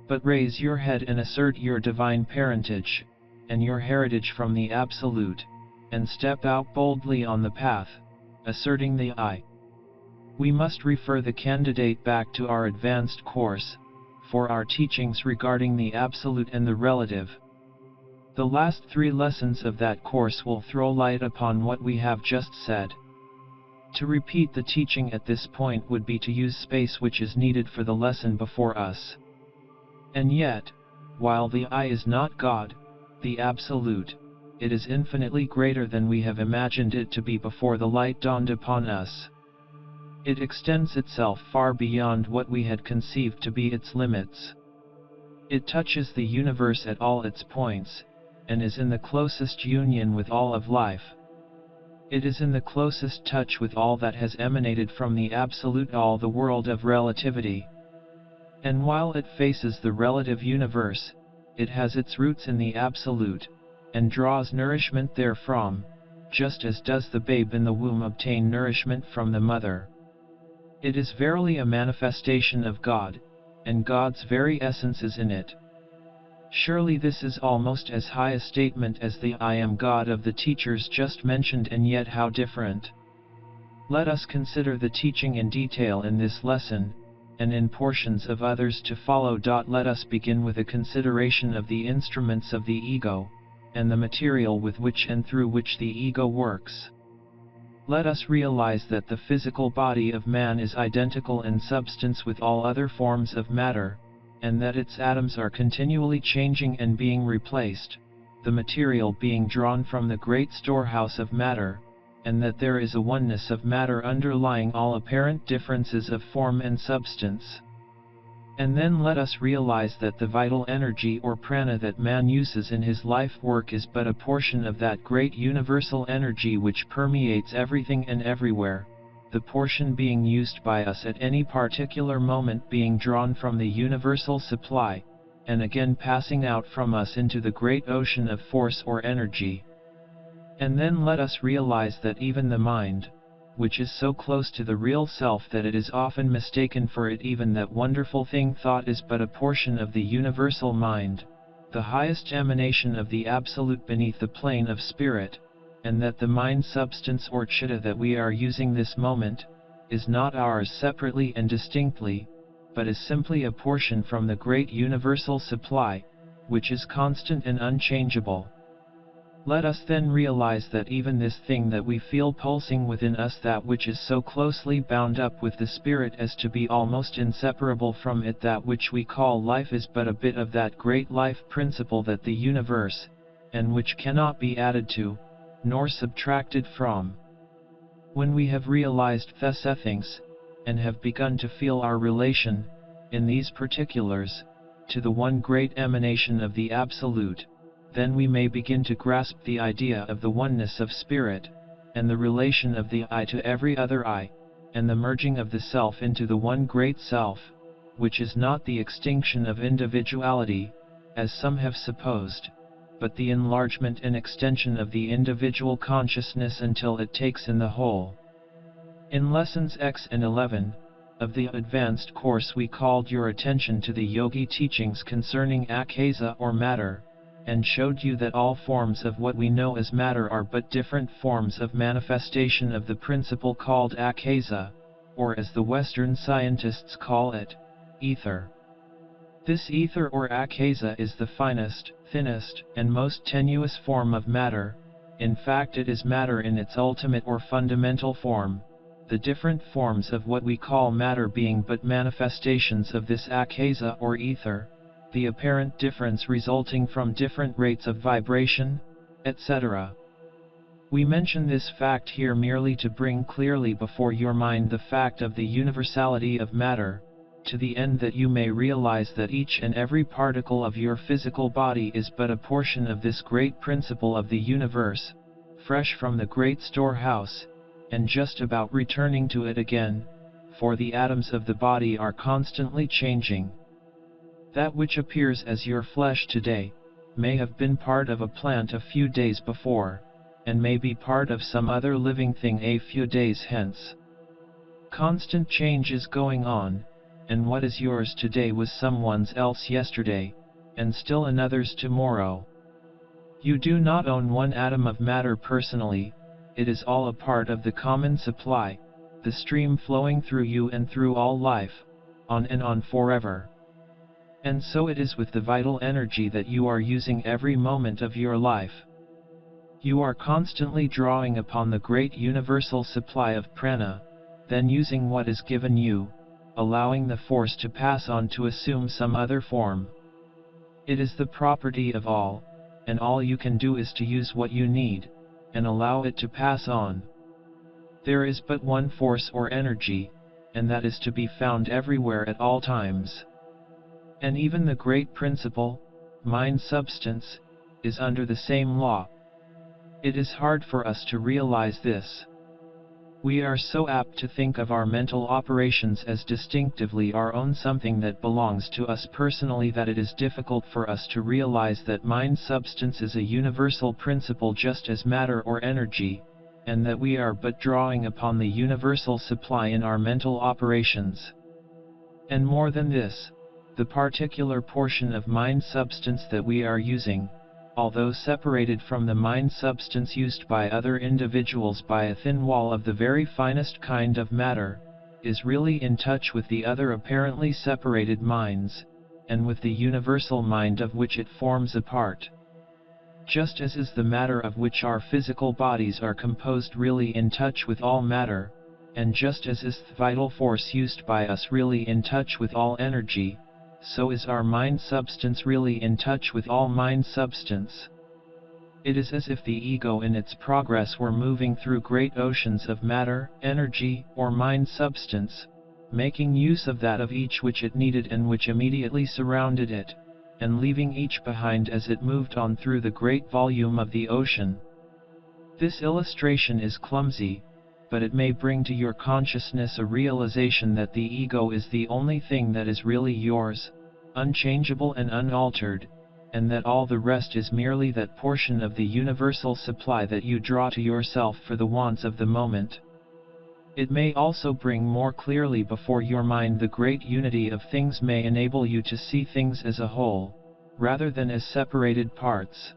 But raise your head and assert your divine parentage, and your heritage from the absolute, and step out boldly on the path, asserting the I. We must refer the candidate back to our advanced course, for our teachings regarding the absolute and the relative. The last 3 lessons of that course will throw light upon what we have just said. To repeat the teaching at this point would be to use space which is needed for the lesson before us. And yet, while the I is not God, the Absolute, it is infinitely greater than we have imagined it to be before the light dawned upon us. It extends itself far beyond what we had conceived to be its limits. It touches the universe at all its points, and is in the closest union with all of life. It is in the closest touch with all that has emanated from the Absolute, all the world of relativity. And while it faces the relative universe, it has its roots in the Absolute, and draws nourishment therefrom, just as does the babe in the womb obtain nourishment from the mother. It is verily a manifestation of God, and God's very essence is in it. Surely this is almost as high a statement as the I am God of the teachers just mentioned, and yet how different. Let us consider the teaching in detail in this lesson, and in portions of others to follow. Let us begin with a consideration of the instruments of the ego, and the material with which and through which the ego works. Let us realize that the physical body of man is identical in substance with all other forms of matter, and that its atoms are continually changing and being replaced, the material being drawn from the great storehouse of matter, and that there is a oneness of matter underlying all apparent differences of form and substance. And then let us realize that the vital energy or prana that man uses in his life work is but a portion of that great universal energy which permeates everything and everywhere, the portion being used by us at any particular moment being drawn from the universal supply, and again passing out from us into the great ocean of force or energy. And then let us realize that even the mind, which is so close to the real self that it is often mistaken for it, even that wonderful thing thought, is but a portion of the universal mind, the highest emanation of the Absolute beneath the plane of spirit, and that the mind substance or chitta that we are using this moment, is not ours separately and distinctly, but is simply a portion from the great universal supply, which is constant and unchangeable. Let us then realize that even this thing that we feel pulsing within us, that which is so closely bound up with the spirit as to be almost inseparable from it, that which we call life, is but a bit of that great life principle that the universe, and which cannot be added to, nor subtracted from. When we have realized these things, and have begun to feel our relation, in these particulars, to the one great emanation of the Absolute, then we may begin to grasp the idea of the oneness of spirit, and the relation of the I to every other I, and the merging of the self into the one great self, which is not the extinction of individuality, as some have supposed, but the enlargement and extension of the individual consciousness until it takes in the whole. In lessons X and 11 of the advanced course, we called your attention to the yogi teachings concerning akasa or matter, and showed you that all forms of what we know as matter are but different forms of manifestation of the principle called akasa, or as the Western scientists call it, ether. This ether or akasa is the finest, thinnest, and most tenuous form of matter. In fact, it is matter in its ultimate or fundamental form, the different forms of what we call matter being but manifestations of this akasa or ether, the apparent difference resulting from different rates of vibration, etc. We mention this fact here merely to bring clearly before your mind the fact of the universality of matter, to the end that you may realize that each and every particle of your physical body is but a portion of this great principle of the universe, fresh from the great storehouse, and just about returning to it again, for the atoms of the body are constantly changing. That which appears as your flesh today, may have been part of a plant a few days before, and may be part of some other living thing a few days hence. Constant change is going on, and what is yours today was someone's else yesterday, and still another's tomorrow. You do not own one atom of matter personally, it is all a part of the common supply, the stream flowing through you and through all life, on and on forever. And so it is with the vital energy that you are using every moment of your life. You are constantly drawing upon the great universal supply of prana, then using what is given you, allowing the force to pass on to assume some other form. It is the property of all, and all you can do is to use what you need, and allow it to pass on. There is but one force or energy, and that is to be found everywhere at all times. And even the great principle, mind substance, is under the same law. It is hard for us to realize this. We are so apt to think of our mental operations as distinctively our own, something that belongs to us personally, that it is difficult for us to realize that mind substance is a universal principle just as matter or energy, and that we are but drawing upon the universal supply in our mental operations. And more than this, the particular portion of mind substance that we are using, although separated from the mind substance used by other individuals by a thin wall of the very finest kind of matter, is really in touch with the other apparently separated minds, and with the universal mind of which it forms a part. Just as is the matter of which our physical bodies are composed really in touch with all matter, and just as is the vital force used by us really in touch with all energy, so is our mind substance really in touch with all mind substance. It is as if the ego in its progress were moving through great oceans of matter, energy, or mind substance, making use of that of each which it needed and which immediately surrounded it, and leaving each behind as it moved on through the great volume of the ocean. This illustration is clumsy, but it may bring to your consciousness a realization that the ego is the only thing that is really yours, unchangeable and unaltered, and that all the rest is merely that portion of the universal supply that you draw to yourself for the wants of the moment. It may also bring more clearly before your mind the great unity of things, may enable you to see things as a whole, rather than as separated parts.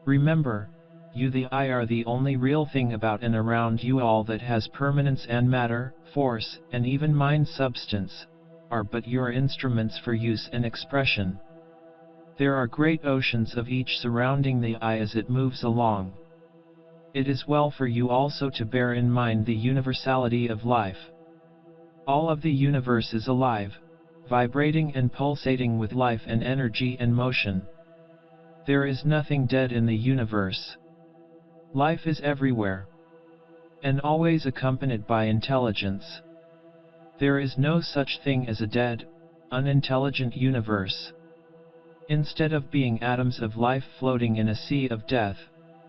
Remember, you the I are the only real thing about and around you. All that has permanence and matter, force, and even mind substance, are but your instruments for use and expression. There are great oceans of each surrounding the I as it moves along. It is well for you also to bear in mind the universality of life. All of the universe is alive, vibrating and pulsating with life and energy and motion. There is nothing dead in the universe. Life is everywhere, and always accompanied by intelligence. There is no such thing as a dead, unintelligent universe. Instead of being atoms of life floating in a sea of death,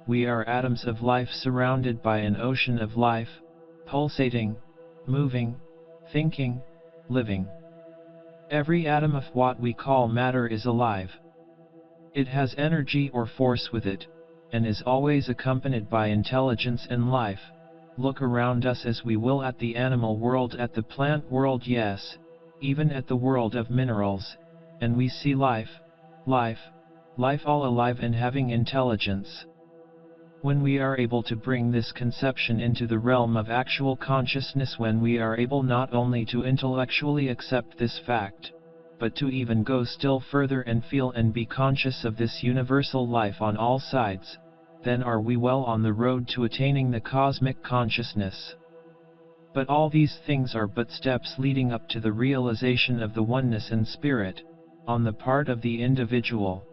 we are atoms of life surrounded by an ocean of life, pulsating, moving, thinking, living. Every atom of what we call matter is alive. It has energy or force with it, and is always accompanied by intelligence and life. Look around us as we will at the animal world, at the plant world, yes, even at the world of minerals, and we see life all alive and having intelligence. When we are able to bring this conception into the realm of actual consciousness, when we are able not only to intellectually accept this fact, but to even go still further and feel and be conscious of this universal life on all sides, then are we well on the road to attaining the cosmic consciousness. But all these things are but steps leading up to the realization of the oneness in spirit, on the part of the individual.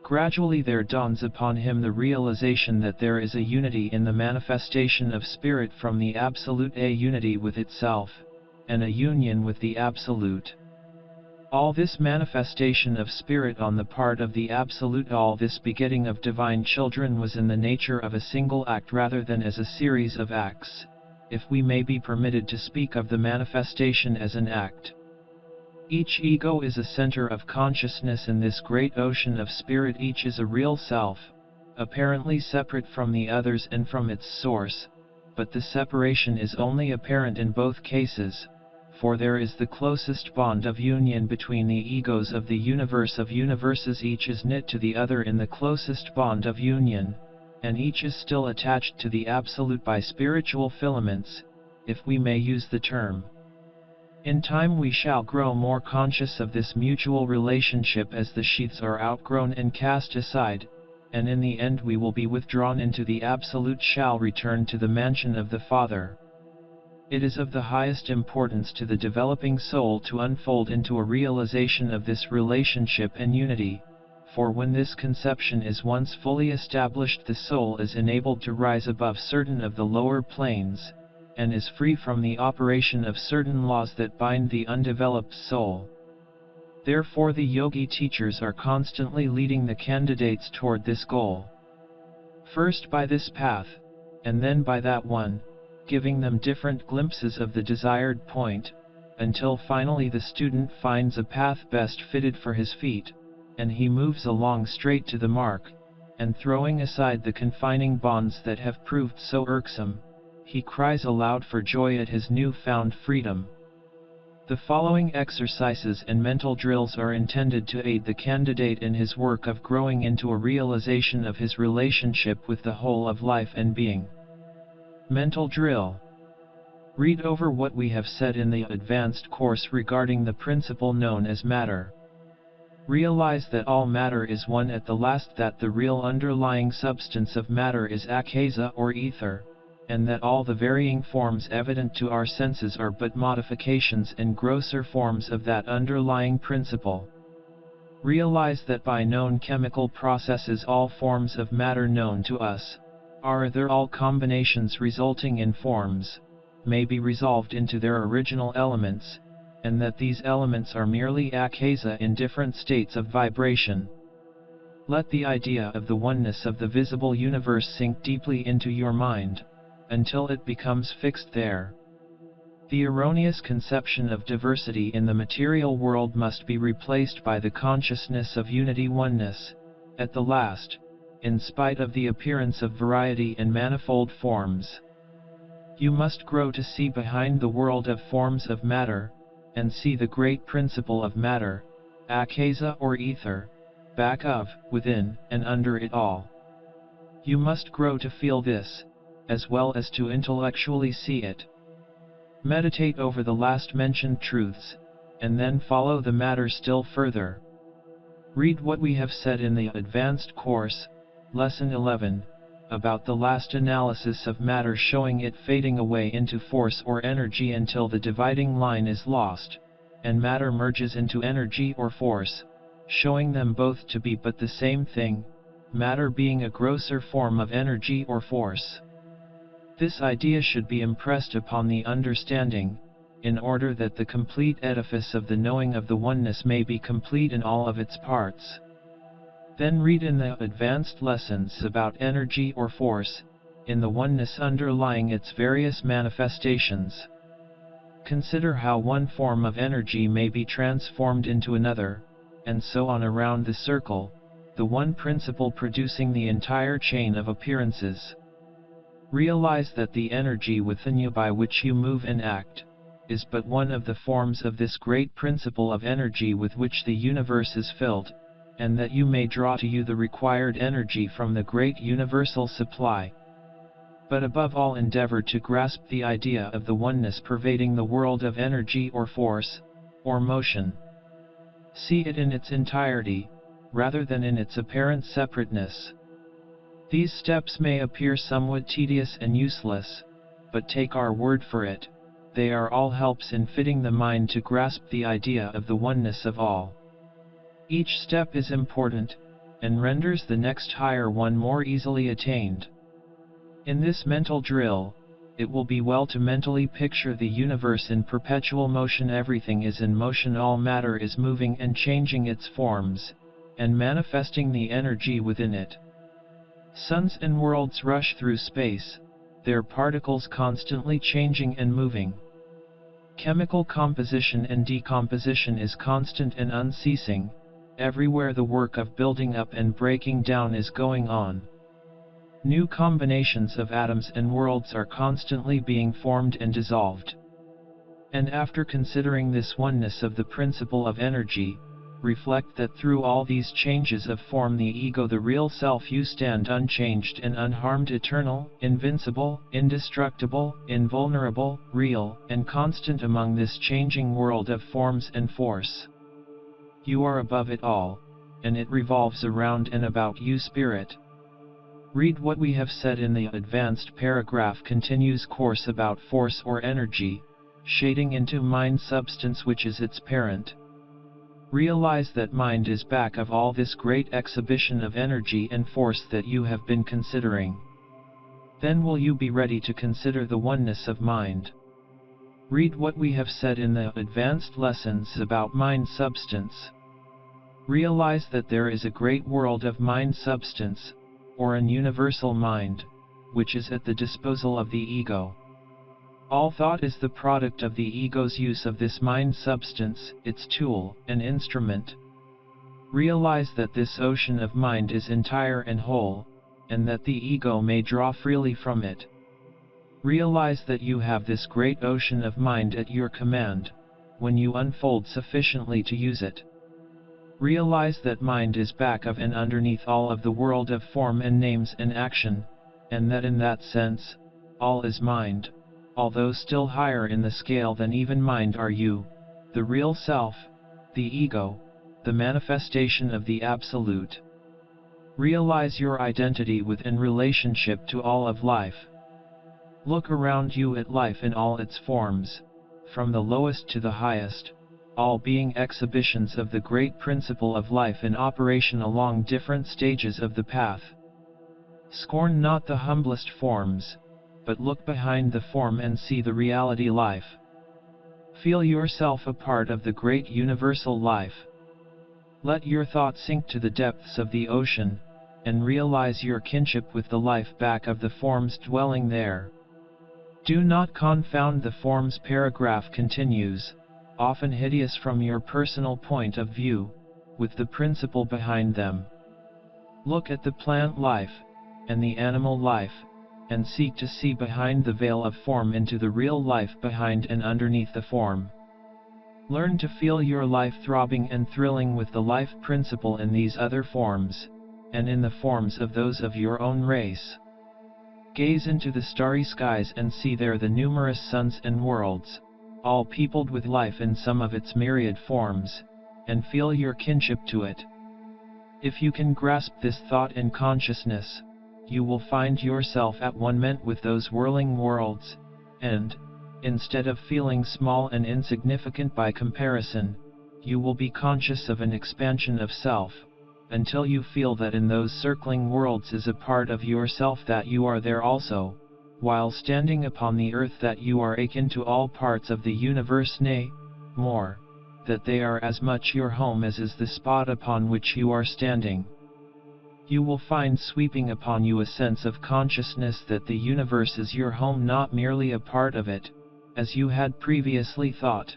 Gradually there dawns upon him the realization that there is a unity in the manifestation of spirit from the Absolute, a unity with itself, and a union with the Absolute. All this manifestation of spirit on the part of the Absolute, all this begetting of divine children was in the nature of a single act rather than as a series of acts, if we may be permitted to speak of the manifestation as an act. Each ego is a center of consciousness in this great ocean of spirit. Each is a real self, apparently separate from the others and from its source, but the separation is only apparent in both cases, for there is the closest bond of union between the egos of the universe of universes. Each is knit to the other in the closest bond of union, and each is still attached to the Absolute by spiritual filaments, if we may use the term. In time we shall grow more conscious of this mutual relationship as the sheaths are outgrown and cast aside, and in the end we will be withdrawn into the Absolute, shall return to the mansion of the Father. It is of the highest importance to the developing soul to unfold into a realization of this relationship and unity, for when this conception is once fully established, the soul is enabled to rise above certain of the lower planes, and is free from the operation of certain laws that bind the undeveloped soul. Therefore the yogi teachers are constantly leading the candidates toward this goal. First by this path, and then by that one, giving them different glimpses of the desired point, until finally the student finds a path best fitted for his feet, and he moves along straight to the mark, and throwing aside the confining bonds that have proved so irksome, he cries aloud for joy at his new-found freedom. The following exercises and mental drills are intended to aid the candidate in his work of growing into a realization of his relationship with the whole of life and being. Mental drill. Read over what we have said in the advanced course regarding the principle known as matter. Realize that all matter is one at the last, that the real underlying substance of matter is akasa or ether, and that all the varying forms evident to our senses are but modifications and grosser forms of that underlying principle. Realize that by known chemical processes all forms of matter known to us, are there all combinations resulting in forms, may be resolved into their original elements, and that these elements are merely akasa in different states of vibration. Let the idea of the oneness of the visible universe sink deeply into your mind, until it becomes fixed there. The erroneous conception of diversity in the material world must be replaced by the consciousness of unity oneness, at the last, in spite of the appearance of variety and manifold forms. You must grow to see behind the world of forms of matter, and see the great principle of matter, akasa or ether, back of, within, and under it all. You must grow to feel this, as well as to intellectually see it. Meditate over the last mentioned truths, and then follow the matter still further. Read what we have said in the advanced course, Lesson 11, about the last analysis of matter, showing it fading away into force or energy until the dividing line is lost, and matter merges into energy or force, showing them both to be but the same thing, matter being a grosser form of energy or force. This idea should be impressed upon the understanding, in order that the complete edifice of the knowing of the oneness may be complete in all of its parts. Then read in the advanced lessons about energy or force, in the oneness underlying its various manifestations. Consider how one form of energy may be transformed into another, and so on around the circle, the one principle producing the entire chain of appearances. Realize that the energy within you by which you move and act, is but one of the forms of this great principle of energy with which the universe is filled, and that you may draw to you the required energy from the great universal supply. But above all, endeavor to grasp the idea of the oneness pervading the world of energy or force, or motion. See it in its entirety, rather than in its apparent separateness. These steps may appear somewhat tedious and useless, but take our word for it, they are all helps in fitting the mind to grasp the idea of the oneness of all. Each step is important, and renders the next higher one more easily attained. In this mental drill, it will be well to mentally picture the universe in perpetual motion. Everything is in motion, all matter is moving and changing its forms, and manifesting the energy within it. Suns and worlds rush through space, their particles constantly changing and moving. Chemical composition and decomposition is constant and unceasing, everywhere the work of building up and breaking down is going on. New combinations of atoms and worlds are constantly being formed and dissolved. And after considering this oneness of the principle of energy, reflect that through all these changes of form, the ego, the real self, you stand unchanged and unharmed, eternal, invincible, indestructible, invulnerable, real, and constant among this changing world of forms and force. You are above it all, and it revolves around and about you, spirit. Read what we have said in the advanced paragraph continues course about force or energy, shading into mind substance, which is its parent. Realize that mind is back of all this great exhibition of energy and force that you have been considering. Then will you be ready to consider the oneness of mind. Read what we have said in the advanced lessons about mind substance. Realize that there is a great world of mind substance, or an universal mind, which is at the disposal of the ego. All thought is the product of the ego's use of this mind substance, its tool and instrument. Realize that this ocean of mind is entire and whole, and that the ego may draw freely from it. Realize that you have this great ocean of mind at your command, when you unfold sufficiently to use it. Realize that mind is back of and underneath all of the world of form and names and action, and that in that sense, all is mind. Although still higher in the scale than even mind are you, the real self, the ego, the manifestation of the Absolute. Realize your identity within relationship to all of life. Look around you at life in all its forms, from the lowest to the highest, all being exhibitions of the great principle of life in operation along different stages of the path. Scorn not the humblest forms, but look behind the form and see the reality life. Feel yourself a part of the great universal life. Let your thought sink to the depths of the ocean, and realize your kinship with the life back of the forms dwelling there. Do not confound the forms. Paragraph continues, often hideous from your personal point of view, with the principle behind them. Look at the plant life, and the animal life, and seek to see behind the veil of form into the real life behind and underneath the form. Learn to feel your life throbbing and thrilling with the life principle in these other forms, and in the forms of those of your own race. Gaze into the starry skies and see there the numerous suns and worlds, all peopled with life in some of its myriad forms, and feel your kinship to it. If you can grasp this thought and consciousness, you will find yourself at one with those whirling worlds, and, instead of feeling small and insignificant by comparison, you will be conscious of an expansion of self, until you feel that in those circling worlds is a part of yourself, that you are there also, while standing upon the earth, that you are akin to all parts of the universe, nay, more, that they are as much your home as is the spot upon which you are standing. You will find sweeping upon you a sense of consciousness that the universe is your home, not merely a part of it, as you had previously thought.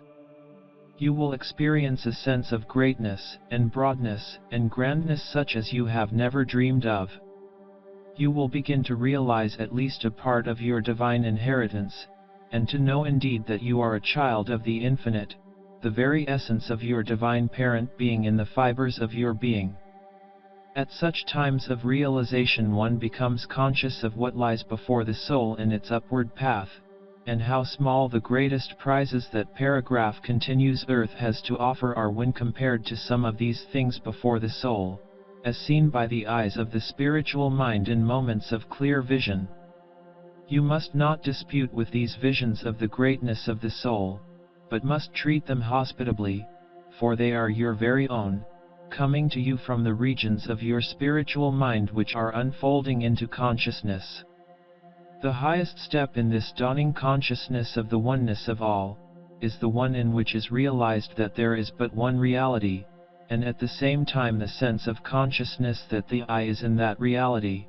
You will experience a sense of greatness, and broadness, and grandness such as you have never dreamed of. You will begin to realize at least a part of your divine inheritance, and to know indeed that you are a child of the infinite, the very essence of your divine parent being in the fibers of your being. At such times of realization one becomes conscious of what lies before the soul in its upward path, and how small the greatest prizes that paragraph continues earth has to offer are when compared to some of these things before the soul, as seen by the eyes of the spiritual mind in moments of clear vision. You must not dispute with these visions of the greatness of the soul, but must treat them hospitably, for they are your very own, coming to you from the regions of your spiritual mind which are unfolding into consciousness. The highest step in this dawning consciousness of the oneness of all, is the one in which is realized that there is but one reality, and at the same time the sense of consciousness that the I is in that reality.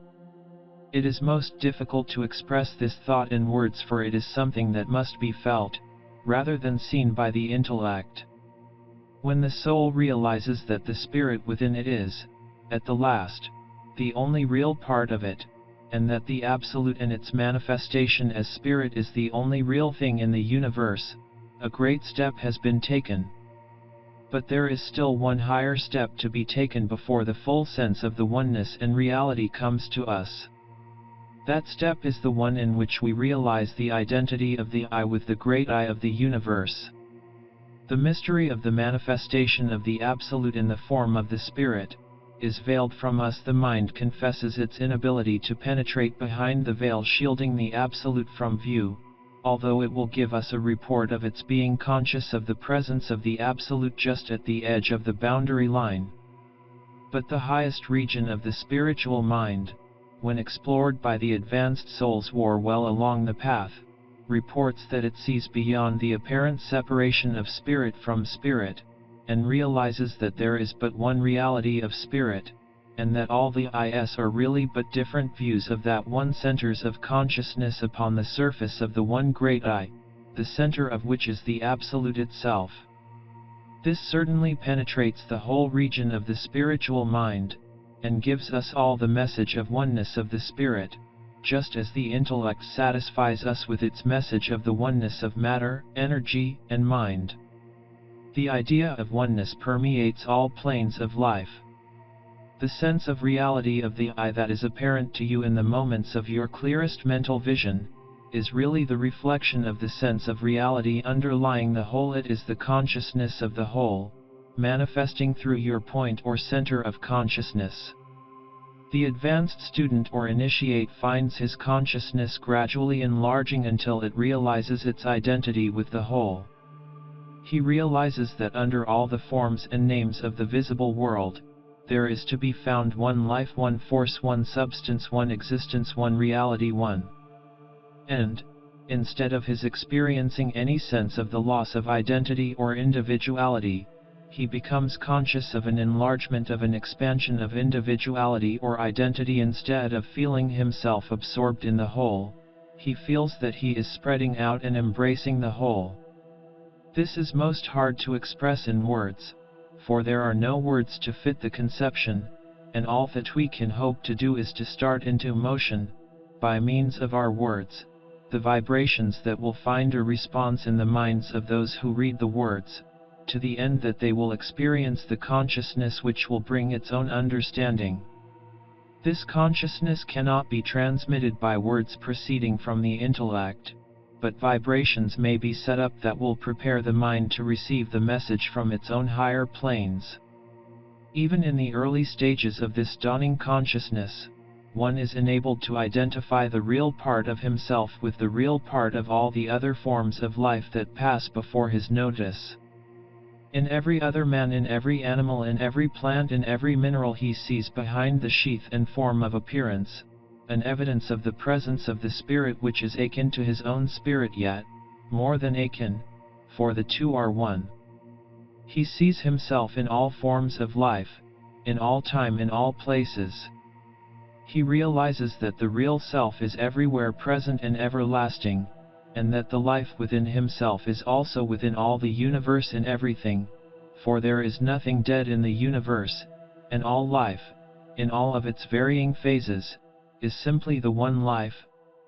It is most difficult to express this thought in words, for it is something that must be felt, rather than seen by the intellect. When the soul realizes that the spirit within it is, at the last, the only real part of it, and that the Absolute in its manifestation as Spirit is the only real thing in the universe, a great step has been taken. But there is still one higher step to be taken before the full sense of the oneness and reality comes to us. That step is the one in which we realize the identity of the I with the great I of the universe. The mystery of the manifestation of the Absolute in the form of the Spirit is veiled from us. The mind confesses its inability to penetrate behind the veil shielding the Absolute from view, although it will give us a report of its being conscious of the presence of the Absolute just at the edge of the boundary line. But the highest region of the spiritual mind, when explored by the advanced souls well along the path, reports that it sees beyond the apparent separation of spirit from spirit, and realizes that there is but one reality of spirit, and that all the Is are really but different views of that one centers of consciousness upon the surface of the one great I, the center of which is the Absolute itself. This certainly penetrates the whole region of the spiritual mind, and gives us all the message of oneness of the spirit, just as the intellect satisfies us with its message of the oneness of matter, energy, and mind. The idea of oneness permeates all planes of life. The sense of reality of the I that is apparent to you in the moments of your clearest mental vision, is really the reflection of the sense of reality underlying the whole. It is the consciousness of the whole, manifesting through your point or center of consciousness. The advanced student or initiate finds his consciousness gradually enlarging until it realizes its identity with the whole. He realizes that under all the forms and names of the visible world, there is to be found one life, one force, one substance, one existence, one reality, one. And, instead of his experiencing any sense of the loss of identity or individuality, he becomes conscious of an enlargement, of an expansion of individuality or identity. Instead of feeling himself absorbed in the whole, he feels that he is spreading out and embracing the whole. This is most hard to express in words, for there are no words to fit the conception, and all that we can hope to do is to start into motion, by means of our words, the vibrations that will find a response in the minds of those who read the words, to the end that they will experience the consciousness which will bring its own understanding. This consciousness cannot be transmitted by words proceeding from the intellect, but vibrations may be set up that will prepare the mind to receive the message from its own higher planes. Even in the early stages of this dawning consciousness, one is enabled to identify the real part of himself with the real part of all the other forms of life that pass before his notice. In every other man, in every animal, in every plant, in every mineral, he sees behind the sheath and form of appearance, an evidence of the presence of the spirit which is akin to his own spirit, yet more than akin, for the two are one. He sees himself in all forms of life, in all time, in all places. He realizes that the real self is everywhere present and everlasting, and that the life within himself is also within all the universe and everything, for there is nothing dead in the universe, and all life, in all of its varying phases, is simply the one life,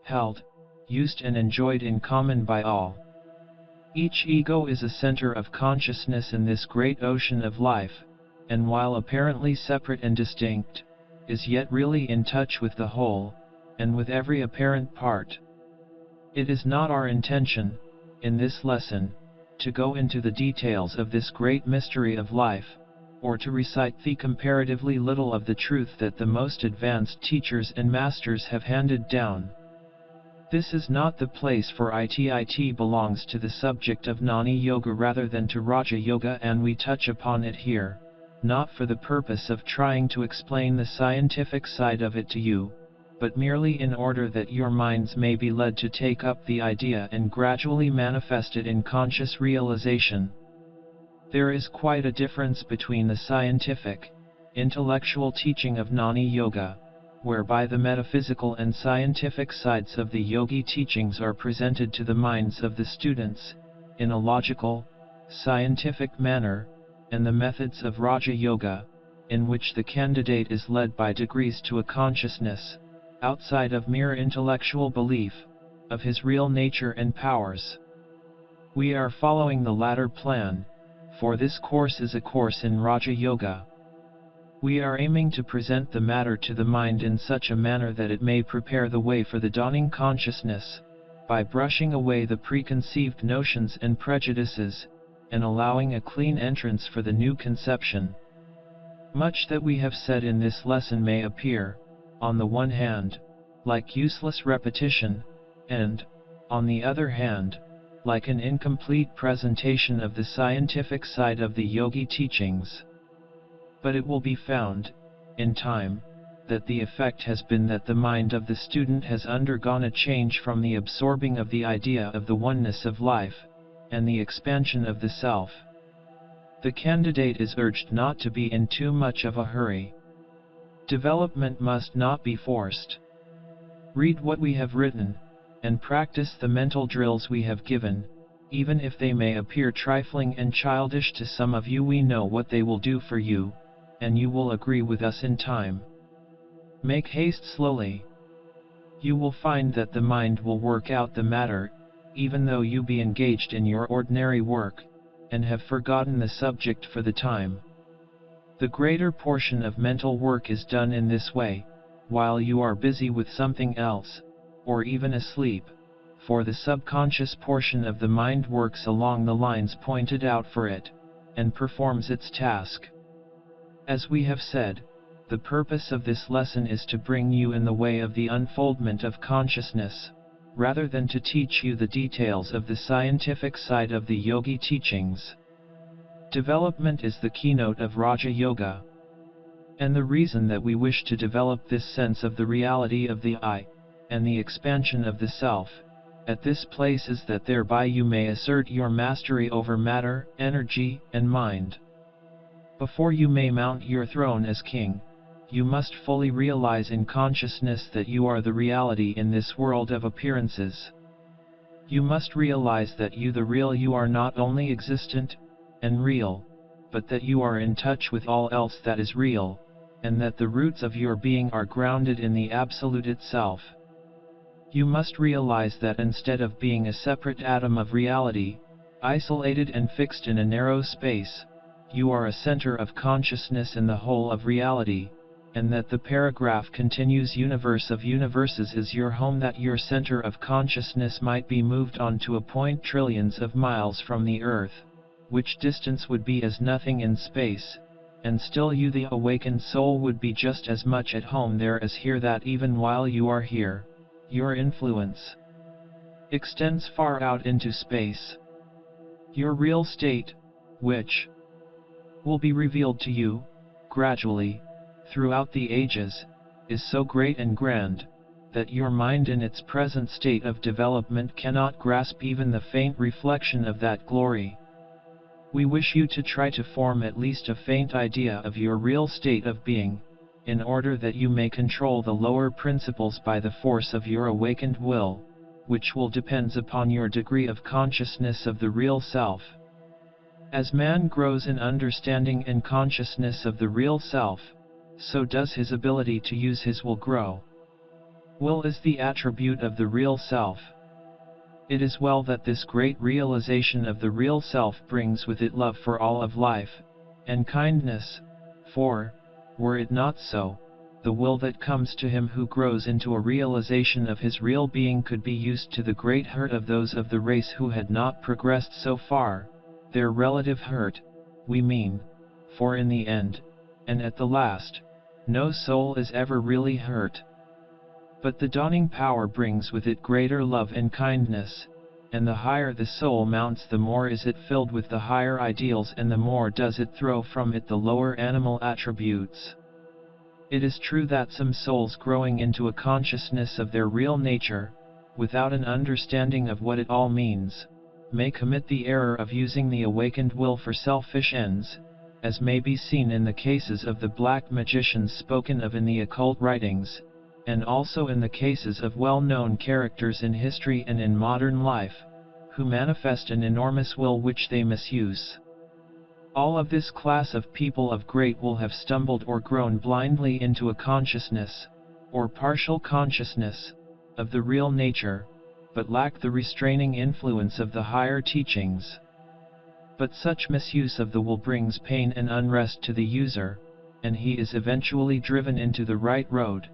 held, used and enjoyed in common by all. Each ego is a center of consciousness in this great ocean of life, and while apparently separate and distinct, is yet really in touch with the whole, and with every apparent part. It is not our intention, in this lesson, to go into the details of this great mystery of life, or to recite the comparatively little of the truth that the most advanced teachers and masters have handed down. This is not the place for it. It belongs to the subject of Jnana Yoga rather than to Raja Yoga, and we touch upon it here, not for the purpose of trying to explain the scientific side of it to you, but merely in order that your minds may be led to take up the idea and gradually manifest it in conscious realization. There is quite a difference between the scientific, intellectual teaching of Jnana Yoga, whereby the metaphysical and scientific sides of the yogi teachings are presented to the minds of the students, in a logical, scientific manner, and the methods of Raja Yoga, in which the candidate is led by degrees to a consciousness, outside of mere intellectual belief, of his real nature and powers. We are following the latter plan, for this course is a course in Raja Yoga. We are aiming to present the matter to the mind in such a manner that it may prepare the way for the dawning consciousness, by brushing away the preconceived notions and prejudices, and allowing a clean entrance for the new conception. Much that we have said in this lesson may appear, on the one hand, like useless repetition, and, on the other hand, like an incomplete presentation of the scientific side of the yogi teachings. But it will be found, in time, that the effect has been that the mind of the student has undergone a change from the absorbing of the idea of the oneness of life, and the expansion of the self. The candidate is urged not to be in too much of a hurry. Development must not be forced. Read what we have written, and practice the mental drills we have given, even if they may appear trifling and childish to some of you. We know what they will do for you, and you will agree with us in time. Make haste slowly. You will find that the mind will work out the matter, even though you be engaged in your ordinary work, and have forgotten the subject for the time. The greater portion of mental work is done in this way, while you are busy with something else, or even asleep, for the subconscious portion of the mind works along the lines pointed out for it, and performs its task. As we have said, the purpose of this lesson is to bring you in the way of the unfoldment of consciousness, rather than to teach you the details of the scientific side of the yogi teachings. Development is the keynote of Raja Yoga. And the reason that we wish to develop this sense of the reality of the I, and the expansion of the self, at this place is that thereby you may assert your mastery over matter, energy, and mind. Before you may mount your throne as king, you must fully realize in consciousness that you are the reality in this world of appearances. You must realize that you, the real you, are not only existent and real, but that you are in touch with all else that is real, and that the roots of your being are grounded in the Absolute itself. You must realize that instead of being a separate atom of reality, isolated and fixed in a narrow space, you are a center of consciousness in the whole of reality, and that the paragraph continues, universe of universes is your home, that your center of consciousness might be moved on to a point trillions of miles from the earth, which distance would be as nothing in space, and still you, the awakened soul, would be just as much at home there as here, that even while you are here, your influence extends far out into space. Your real state, which will be revealed to you, gradually, throughout the ages, is so great and grand, that your mind in its present state of development cannot grasp even the faint reflection of that glory. We wish you to try to form at least a faint idea of your real state of being, in order that you may control the lower principles by the force of your awakened will, which will depends upon your degree of consciousness of the real self. As man grows in understanding and consciousness of the real self, so does his ability to use his will grow. Will is the attribute of the real self. It is well that this great realization of the real self brings with it love for all of life, and kindness, for, were it not so, the will that comes to him who grows into a realization of his real being could be used to the great hurt of those of the race who had not progressed so far, their relative hurt, we mean, for in the end, and at the last, no soul is ever really hurt. But the dawning power brings with it greater love and kindness, and the higher the soul mounts, the more is it filled with the higher ideals, and the more does it throw from it the lower animal attributes. It is true that some souls growing into a consciousness of their real nature, without an understanding of what it all means, may commit the error of using the awakened will for selfish ends, as may be seen in the cases of the black magicians spoken of in the occult writings, and also in the cases of well-known characters in history and in modern life, who manifest an enormous will which they misuse. All of this class of people of great will have stumbled or grown blindly into a consciousness, or partial consciousness, of the real nature, but lack the restraining influence of the higher teachings. But such misuse of the will brings pain and unrest to the user, and he is eventually driven into the right road.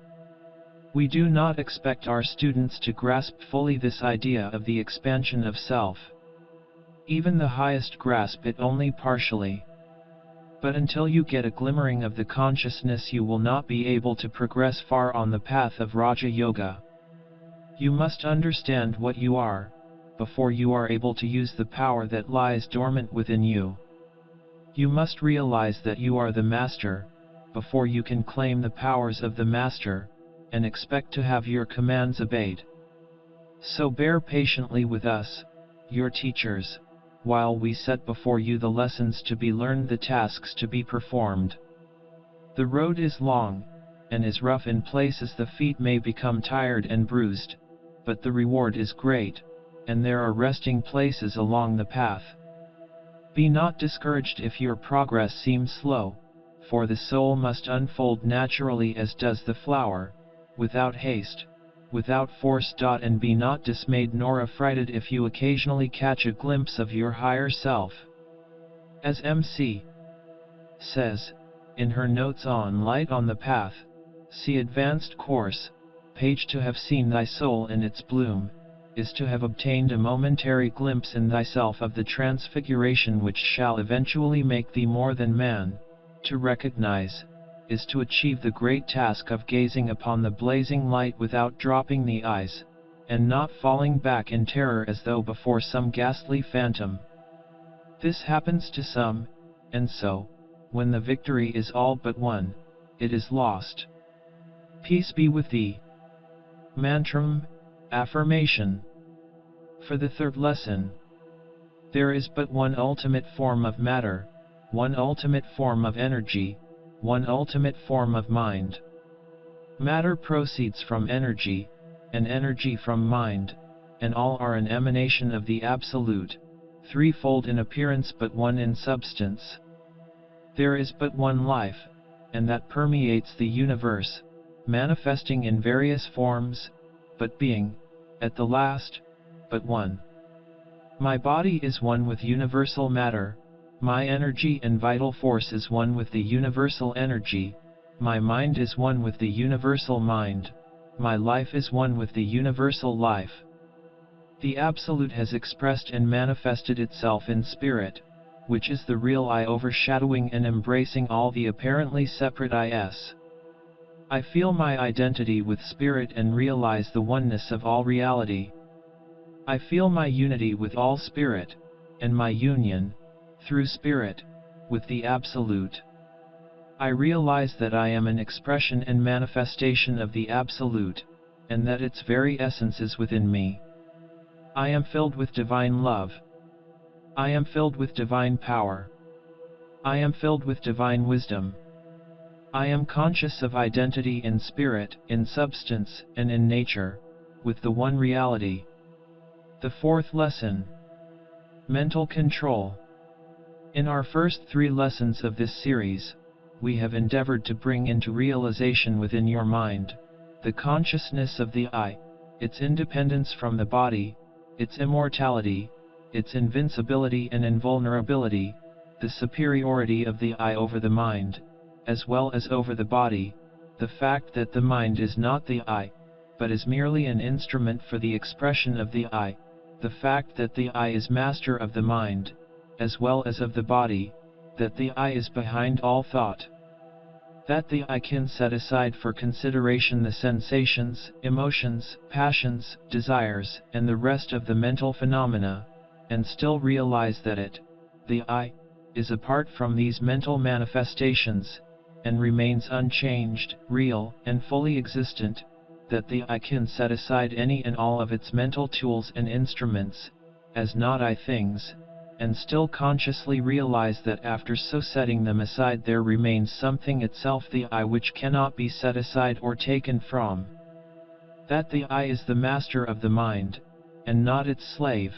We do not expect our students to grasp fully this idea of the expansion of self. Even the highest grasp it only partially. But until you get a glimmering of the consciousness, you will not be able to progress far on the path of Raja Yoga. You must understand what you are, before you are able to use the power that lies dormant within you. You must realize that you are the master, before you can claim the powers of the master, and expect to have your commands obeyed. So bear patiently with us, your teachers, while we set before you the lessons to be learned, the tasks to be performed. The road is long, and is rough in places, the feet may become tired and bruised, but the reward is great, and there are resting places along the path. Be not discouraged if your progress seems slow, for the soul must unfold naturally as does the flower, without haste, without force. And be not dismayed nor affrighted if you occasionally catch a glimpse of your higher self. As M.C. says, in her notes on Light on the Path, see advanced course, page, to have seen thy soul in its bloom, is to have obtained a momentary glimpse in thyself of the transfiguration which shall eventually make thee more than man. To recognize, is to achieve the great task of gazing upon the blazing light without dropping the eyes, and not falling back in terror as though before some ghastly phantom. This happens to some, and so, when the victory is all but won, it is lost. Peace be with thee. Mantram, affirmation. For the third lesson, there is but one ultimate form of matter, one ultimate form of energy, one ultimate form of mind. Matter proceeds from energy, and energy from mind, and all are an emanation of the Absolute, threefold in appearance but one in substance. There is but one life, and that permeates the universe, manifesting in various forms, but being, at the last, but one. My body is one with universal matter, my energy and vital force is one with the universal energy, my mind is one with the universal mind, my life is one with the universal life. The Absolute has expressed and manifested itself in spirit, which is the real I overshadowing and embracing all the apparently separate Is. I feel my identity with spirit and realize the oneness of all reality. I feel my unity with all spirit, and my union, through spirit, with the Absolute. I realize that I am an expression and manifestation of the Absolute, and that its very essence is within me. I am filled with divine love. I am filled with divine power. I am filled with divine wisdom. I am conscious of identity in spirit, in substance, and in nature, with the one reality. The fourth lesson. Mental control. In our first 3 lessons of this series, we have endeavored to bring into realization within your mind, the consciousness of the I, its independence from the body, its immortality, its invincibility and invulnerability, the superiority of the I over the mind, as well as over the body, the fact that the mind is not the I, but is merely an instrument for the expression of the I, the fact that the I is master of the mind, as well as of the body, that the I is behind all thought. That the I can set aside for consideration the sensations, emotions, passions, desires, and the rest of the mental phenomena, and still realize that it, the I, is apart from these mental manifestations, and remains unchanged, real, and fully existent, that the I can set aside any and all of its mental tools and instruments, as not I things, and still consciously realize that after so setting them aside there remains something itself the I which cannot be set aside or taken from. That the I is the master of the mind, and not its slave,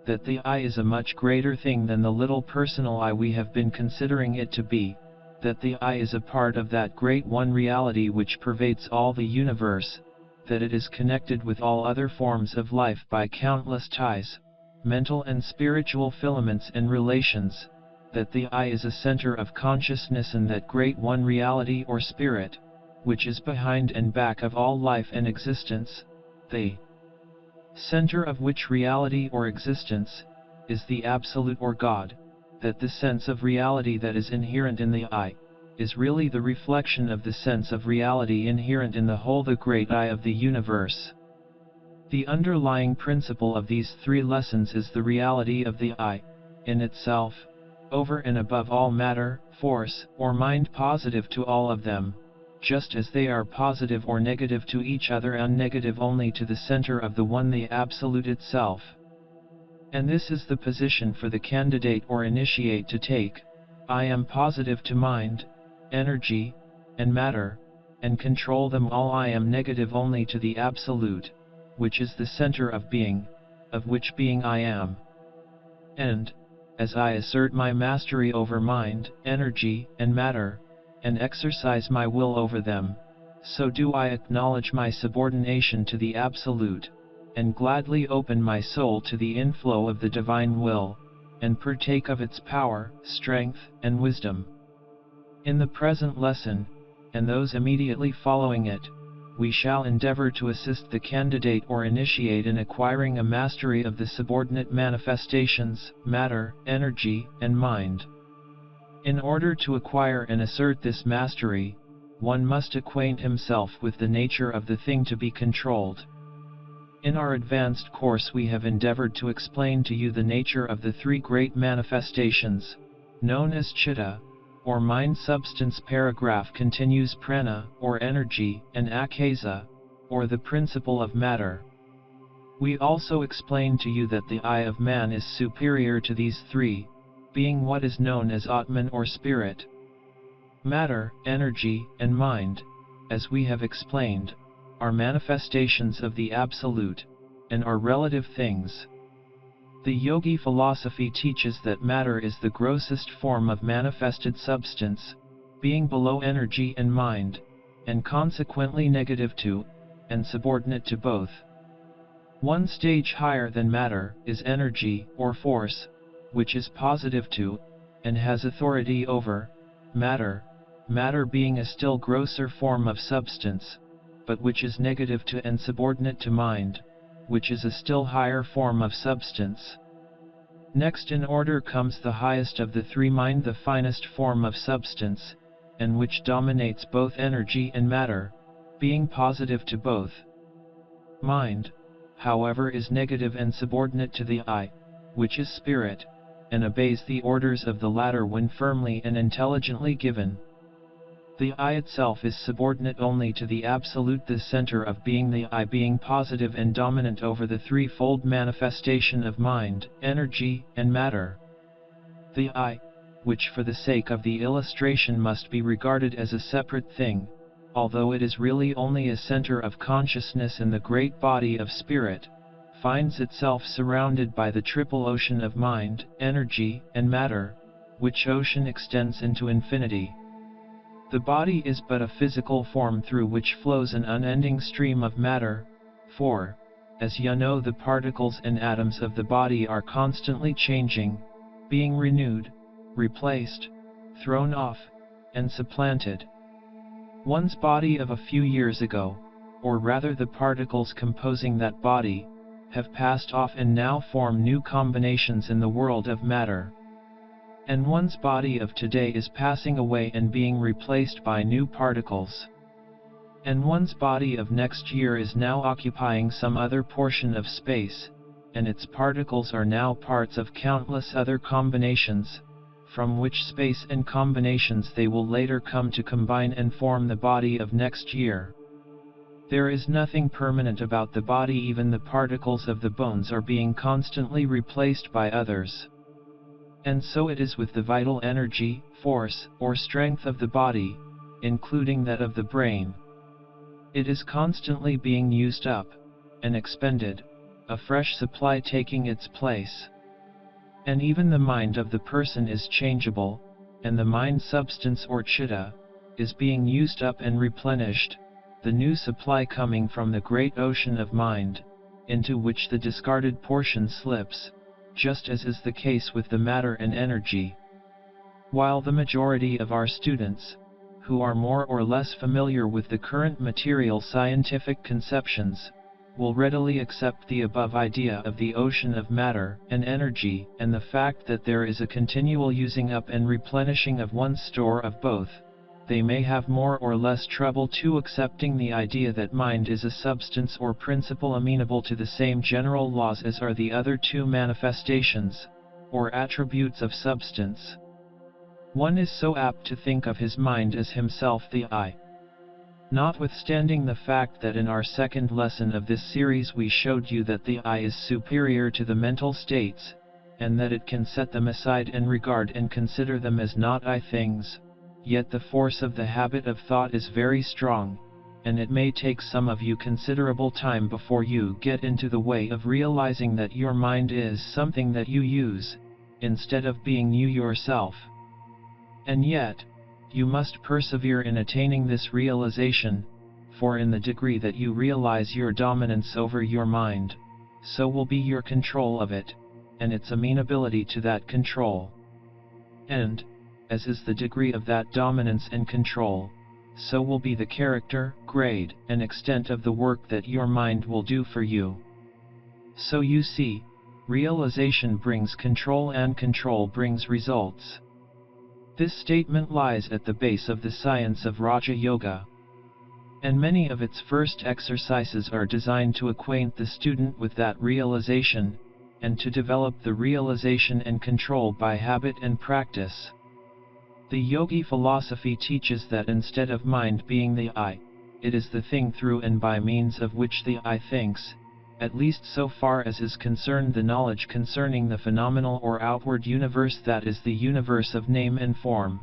that the I is a much greater thing than the little personal I we have been considering it to be, that the I is a part of that great one reality which pervades all the universe, that it is connected with all other forms of life by countless ties, mental and spiritual filaments and relations, that the I is a center of consciousness and that great one reality or spirit, which is behind and back of all life and existence, the center of which reality or existence, is the Absolute or God, that the sense of reality that is inherent in the I, is really the reflection of the sense of reality inherent in the whole the great I of the universe. The underlying principle of these 3 lessons is the reality of the I, in itself, over and above all matter, force, or mind positive to all of them, just as they are positive or negative to each other and negative only to the center of the one the Absolute itself. And this is the position for the candidate or initiate to take. I am positive to mind, energy, and matter, and control them all. I am negative only to the Absolute, which is the center of being, of which being I am. And, as I assert my mastery over mind, energy, and matter, and exercise my will over them, so do I acknowledge my subordination to the Absolute, and gladly open my soul to the inflow of the divine will, and partake of its power, strength, and wisdom. In the present lesson, and those immediately following it, we shall endeavor to assist the candidate or initiate in acquiring a mastery of the subordinate manifestations, matter, energy, and mind. In order to acquire and assert this mastery, one must acquaint himself with the nature of the thing to be controlled. In our advanced course we have endeavored to explain to you the nature of the 3 great manifestations, known as chitta, or mind. Substance. Paragraph continues. Prana, or energy, and akasa, or the principle of matter. We also explain to you that the I of man is superior to these 3, being what is known as Atman or spirit. Matter, energy, and mind, as we have explained, are manifestations of the Absolute, and are relative things. The yogi philosophy teaches that matter is the grossest form of manifested substance, being below energy and mind, and consequently negative to, and subordinate to both. One stage higher than matter is energy, or force, which is positive to, and has authority over, matter, matter being a still grosser form of substance, but which is negative to and subordinate to mind, which is a still higher form of substance. Next in order comes the highest of the three, mind, the finest form of substance, and which dominates both energy and matter, being positive to both. Mind, however, is negative and subordinate to the I, which is spirit, and obeys the orders of the latter when firmly and intelligently given. The I itself is subordinate only to the Absolute, the center of being, the I being positive and dominant over the threefold manifestation of mind, energy, and matter. The I, which for the sake of the illustration must be regarded as a separate thing, although it is really only a center of consciousness in the great body of spirit, finds itself surrounded by the triple ocean of mind, energy, and matter, which ocean extends into infinity. The body is but a physical form through which flows an unending stream of matter, for, as you know, the particles and atoms of the body are constantly changing, being renewed, replaced, thrown off, and supplanted. One's body of a few years ago, or rather the particles composing that body, have passed off and now form new combinations in the world of matter. And one's body of today is passing away and being replaced by new particles. And one's body of next year is now occupying some other portion of space, and its particles are now parts of countless other combinations, from which space and combinations they will later come to combine and form the body of next year. There is nothing permanent about the body, even the particles of the bones are being constantly replaced by others. And so it is with the vital energy, force, or strength of the body, including that of the brain. It is constantly being used up, and expended, a fresh supply taking its place. And even the mind of the person is changeable, and the mind substance or chitta, is being used up and replenished, the new supply coming from the great ocean of mind, into which the discarded portion slips, just as is the case with the matter and energy. While the majority of our students, who are more or less familiar with the current material scientific conceptions, will readily accept the above idea of the ocean of matter and energy, and the fact that there is a continual using up and replenishing of one's store of both, they may have more or less trouble to accepting the idea that mind is a substance or principle amenable to the same general laws as are the other two manifestations, or attributes of substance. One is so apt to think of his mind as himself the I. Notwithstanding the fact that in our second lesson of this series we showed you that the I is superior to the mental states, and that it can set them aside and regard and consider them as not I things, yet the force of the habit of thought is very strong, and it may take some of you considerable time before you get into the way of realizing that your mind is something that you use, instead of being you yourself. And yet, you must persevere in attaining this realization, for in the degree that you realize your dominance over your mind, so will be your control of it, and its amenability to that control. And, as is the degree of that dominance and control, so will be the character, grade, and extent of the work that your mind will do for you. So you see, realization brings control and control brings results. This statement lies at the base of the science of Raja Yoga, and many of its first exercises are designed to acquaint the student with that realization, and to develop the realization and control by habit and practice. The yogi philosophy teaches that instead of mind being the I, it is the thing through and by means of which the I thinks, at least so far as is concerned the knowledge concerning the phenomenal or outward universe, that is the universe of name and form.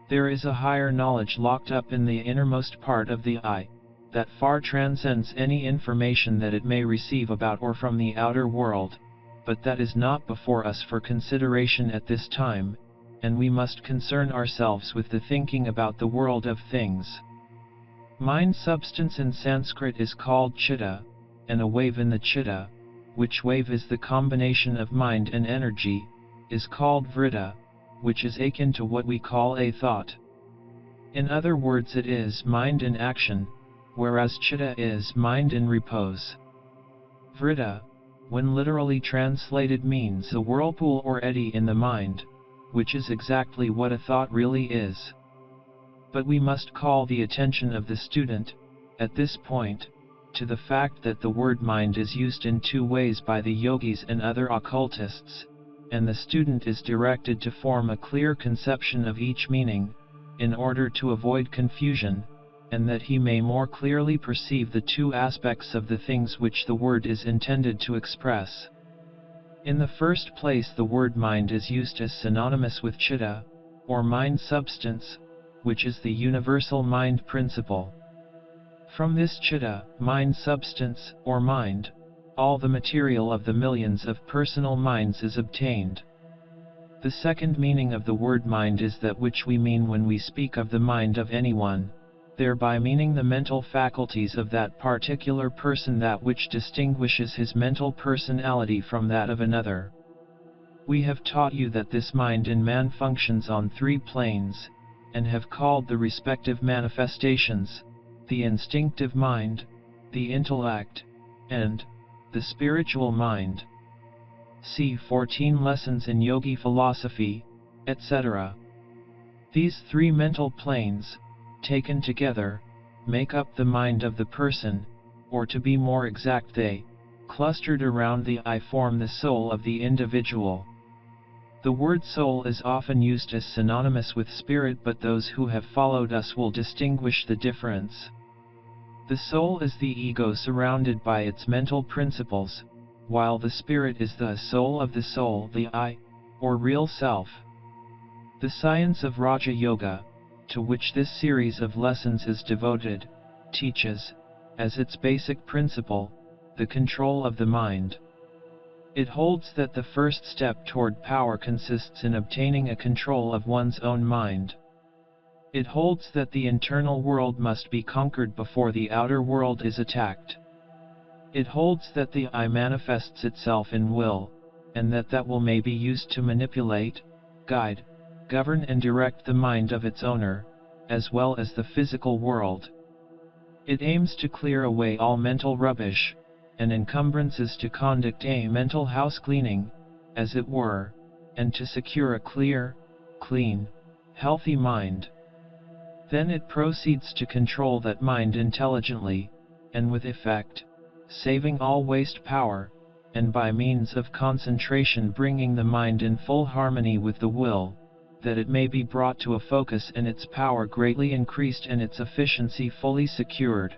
There is a higher knowledge locked up in the innermost part of the I, that far transcends any information that it may receive about or from the outer world, but that is not before us for consideration at this time, and we must concern ourselves with the thinking about the world of things. Mind substance in Sanskrit is called chitta, and a wave in the chitta, which wave is the combination of mind and energy, is called vritta, which is akin to what we call a thought. In other words, it is mind in action, whereas chitta is mind in repose. Vritta, when literally translated, means a whirlpool or eddy in the mind, which is exactly what a thought really is. But we must call the attention of the student, at this point, to the fact that the word mind is used in two ways by the yogis and other occultists, and the student is directed to form a clear conception of each meaning, in order to avoid confusion, and that he may more clearly perceive the two aspects of the things which the word is intended to express. In the first place, the word mind is used as synonymous with chitta, or mind substance, which is the universal mind principle. From this chitta, mind substance, or mind, all the material of the millions of personal minds is obtained. The second meaning of the word mind is that which we mean when we speak of the mind of anyone, thereby meaning the mental faculties of that particular person, that which distinguishes his mental personality from that of another. We have taught you that this mind in man functions on three planes, and have called the respective manifestations, the instinctive mind, the intellect, and the spiritual mind. See 14 Lessons in Yogi Philosophy, etc. These three mental planes, taken together, make up the mind of the person, or to be more exact, they, clustered around the I, form the soul of the individual. The word soul is often used as synonymous with spirit, but those who have followed us will distinguish the difference. The soul is the ego surrounded by its mental principles, while the spirit is the soul of the soul, the I, or real self. The science of Raja Yoga, to which this series of lessons is devoted, teaches, as its basic principle, the control of the mind. It holds that the first step toward power consists in obtaining a control of one's own mind. It holds that the internal world must be conquered before the outer world is attacked. It holds that the I manifests itself in will, and that will may be used to manipulate, guide, govern and direct the mind of its owner, as well as the physical world. It aims to clear away all mental rubbish, and encumbrances, to conduct a mental house cleaning, as it were, and to secure a clear, clean, healthy mind. Then it proceeds to control that mind intelligently, and with effect, saving all waste power, and by means of concentration bringing the mind in full harmony with the will, that it may be brought to a focus and its power greatly increased and its efficiency fully secured.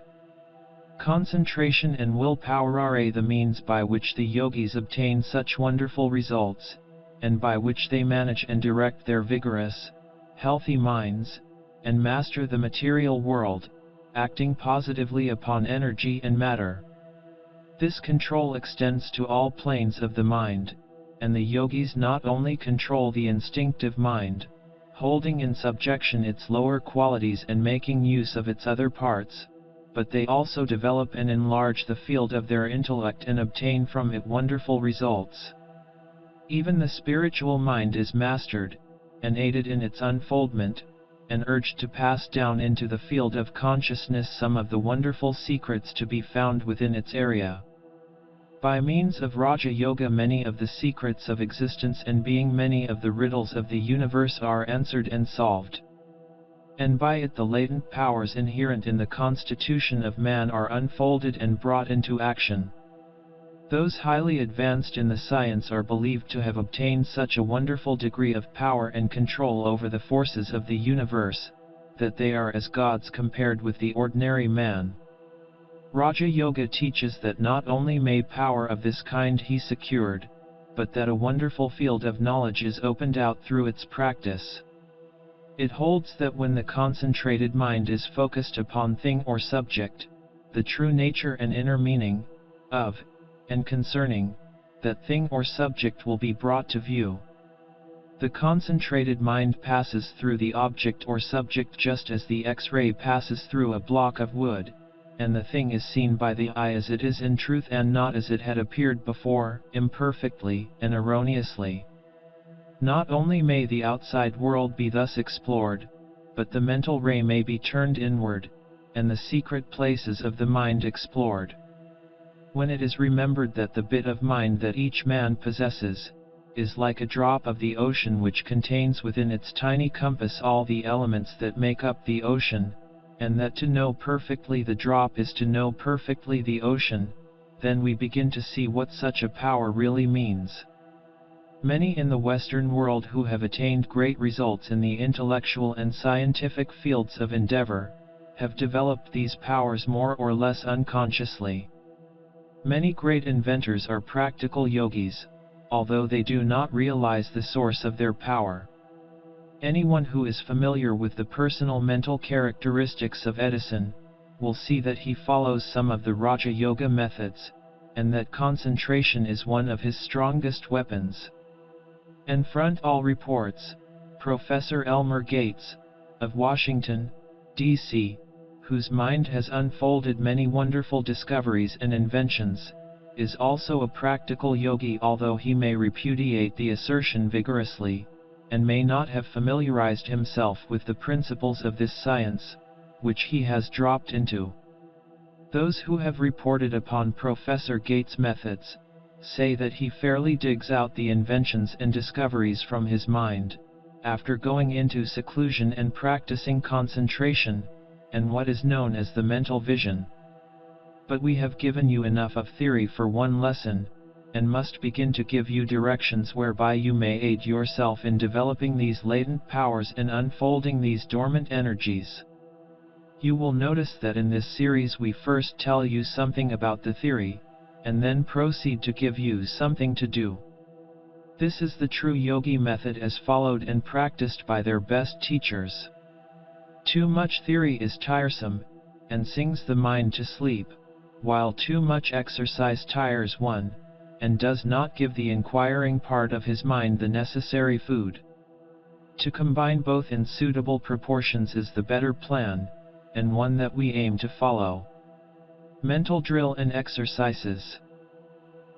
Concentration and willpower are the means by which the yogis obtain such wonderful results, and by which they manage and direct their vigorous, healthy minds, and master the material world, acting positively upon energy and matter. This control extends to all planes of the mind, and the yogis not only control the instinctive mind, holding in subjection its lower qualities and making use of its other parts, but they also develop and enlarge the field of their intellect and obtain from it wonderful results. Even the spiritual mind is mastered, and aided in its unfoldment, and urged to pass down into the field of consciousness some of the wonderful secrets to be found within its area. By means of Raja Yoga many of the secrets of existence and being, many of the riddles of the universe are answered and solved. And by it the latent powers inherent in the constitution of man are unfolded and brought into action. Those highly advanced in the science are believed to have obtained such a wonderful degree of power and control over the forces of the universe, that they are as gods compared with the ordinary man. Raja Yoga teaches that not only may power of this kind he secured, but that a wonderful field of knowledge is opened out through its practice. It holds that when the concentrated mind is focused upon thing or subject, the true nature and inner meaning, of, and concerning, that thing or subject will be brought to view. The concentrated mind passes through the object or subject just as the X-ray passes through a block of wood, and the thing is seen by the eye as it is in truth and not as it had appeared before, imperfectly and erroneously. Not only may the outside world be thus explored, but the mental ray may be turned inward, and the secret places of the mind explored. When it is remembered that the bit of mind that each man possesses, is like a drop of the ocean which contains within its tiny compass all the elements that make up the ocean, and that to know perfectly the drop is to know perfectly the ocean, then we begin to see what such a power really means. Many in the Western world who have attained great results in the intellectual and scientific fields of endeavor, have developed these powers more or less unconsciously. Many great inventors are practical yogis, although they do not realize the source of their power. Anyone who is familiar with the personal mental characteristics of Edison, will see that he follows some of the Raja Yoga methods, and that concentration is one of his strongest weapons. And front all reports, Professor Elmer Gates, of Washington, D.C., whose mind has unfolded many wonderful discoveries and inventions, is also a practical yogi, although he may repudiate the assertion vigorously, and may not have familiarized himself with the principles of this science, which he has dropped into. Those who have reported upon Professor Gates' methods, say that he fairly digs out the inventions and discoveries from his mind, after going into seclusion and practicing concentration, and what is known as the mental vision. But we have given you enough of theory for one lesson, and must begin to give you directions whereby you may aid yourself in developing these latent powers and unfolding these dormant energies. You will notice that in this series we first tell you something about the theory, and then proceed to give you something to do. This is the true yogi method as followed and practiced by their best teachers. Too much theory is tiresome, and sings the mind to sleep, while too much exercise tires one, and does not give the inquiring part of his mind the necessary food. To combine both in suitable proportions is the better plan, and one that we aim to follow. Mental drill and exercises.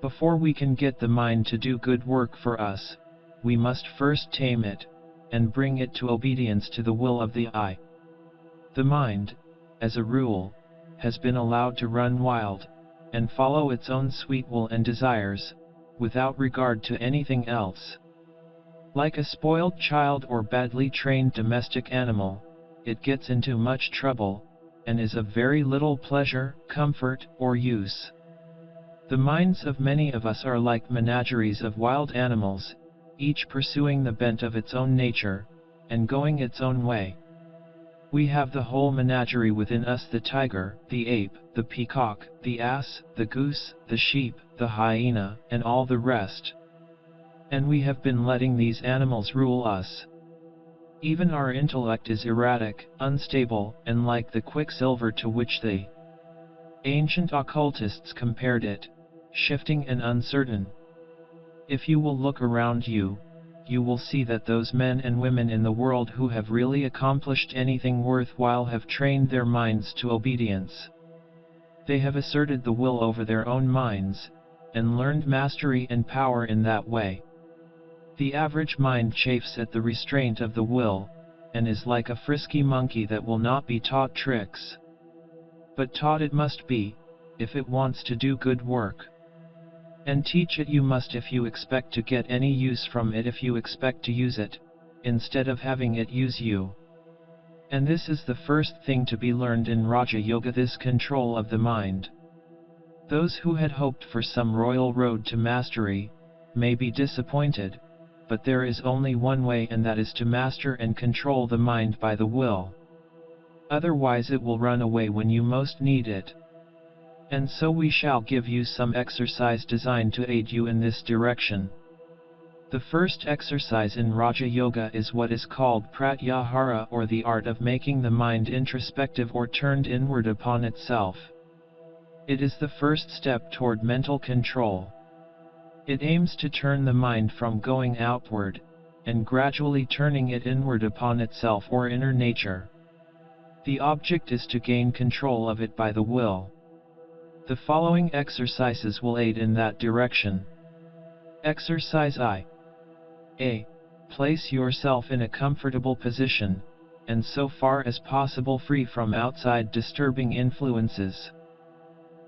Before we can get the mind to do good work for us, we must first tame it, and bring it to obedience to the will of the I. The mind, as a rule, has been allowed to run wild, and follow its own sweet will and desires, without regard to anything else. Like a spoiled child or badly trained domestic animal, it gets into much trouble, and is of very little pleasure, comfort, or use. The minds of many of us are like menageries of wild animals, each pursuing the bent of its own nature, and going its own way. We have the whole menagerie within us: the tiger, the ape, the peacock, the ass, the goose, the sheep, the hyena, and all the rest. And we have been letting these animals rule us. Even our intellect is erratic, unstable, and like the quicksilver to which the ancient occultists compared it, shifting and uncertain. If you will look around you, you will see that those men and women in the world who have really accomplished anything worthwhile have trained their minds to obedience. They have asserted the will over their own minds, and learned mastery and power in that way. The average mind chafes at the restraint of the will, and is like a frisky monkey that will not be taught tricks. But taught it must be, if it wants to do good work. And teach it you must if you expect to get any use from it, if you expect to use it, instead of having it use you. And this is the first thing to be learned in Raja Yoga, this control of the mind. Those who had hoped for some royal road to mastery, may be disappointed, but there is only one way, and that is to master and control the mind by the will. Otherwise it will run away when you most need it. And so we shall give you some exercise designed to aid you in this direction. The first exercise in Raja Yoga is what is called pratyahara, or the art of making the mind introspective or turned inward upon itself. It is the first step toward mental control. It aims to turn the mind from going outward, and gradually turning it inward upon itself or inner nature. The object is to gain control of it by the will. The following exercises will aid in that direction. Exercise I. A. Place yourself in a comfortable position, and so far as possible free from outside disturbing influences.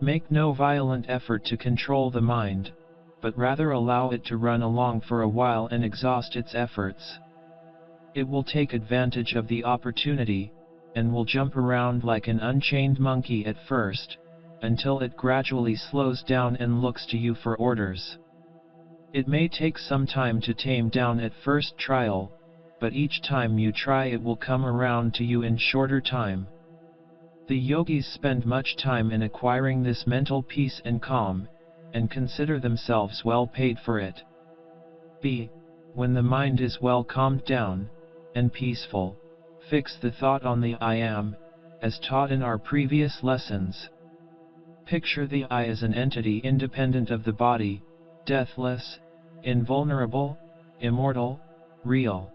Make no violent effort to control the mind, but rather allow it to run along for a while and exhaust its efforts. It will take advantage of the opportunity, and will jump around like an unchained monkey at first, until it gradually slows down and looks to you for orders. It may take some time to tame down at first trial, but each time you try it will come around to you in shorter time. The yogis spend much time in acquiring this mental peace and calm, and consider themselves well paid for it. B. When the mind is well calmed down, and peaceful, fix the thought on the I am, as taught in our previous lessons. Picture the I as an entity independent of the body, deathless, invulnerable, immortal, real.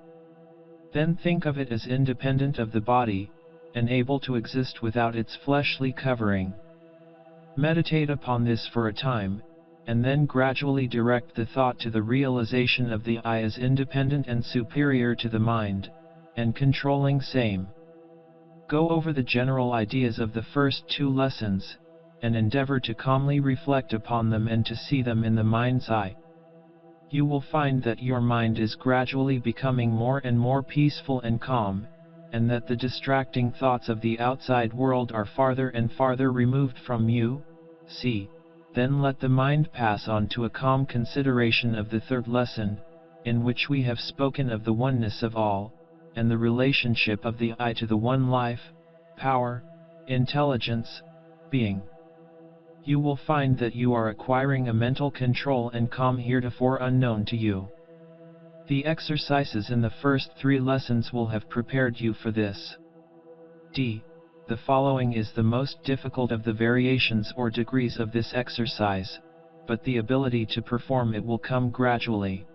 Then think of it as independent of the body, and able to exist without its fleshly covering. Meditate upon this for a time, and then gradually direct the thought to the realization of the I as independent and superior to the mind, and controlling same. Go over the general ideas of the first two lessons, and endeavor to calmly reflect upon them and to see them in the mind's eye. You will find that your mind is gradually becoming more and more peaceful and calm, and that the distracting thoughts of the outside world are farther and farther removed from you. See, then let the mind pass on to a calm consideration of the third lesson, in which we have spoken of the oneness of all, and the relationship of the I to the one life, power, intelligence, being. You will find that you are acquiring a mental control and calm heretofore unknown to you. The exercises in the first three lessons will have prepared you for this. D. The following is the most difficult of the variations or degrees of this exercise, but the ability to perform it will come gradually.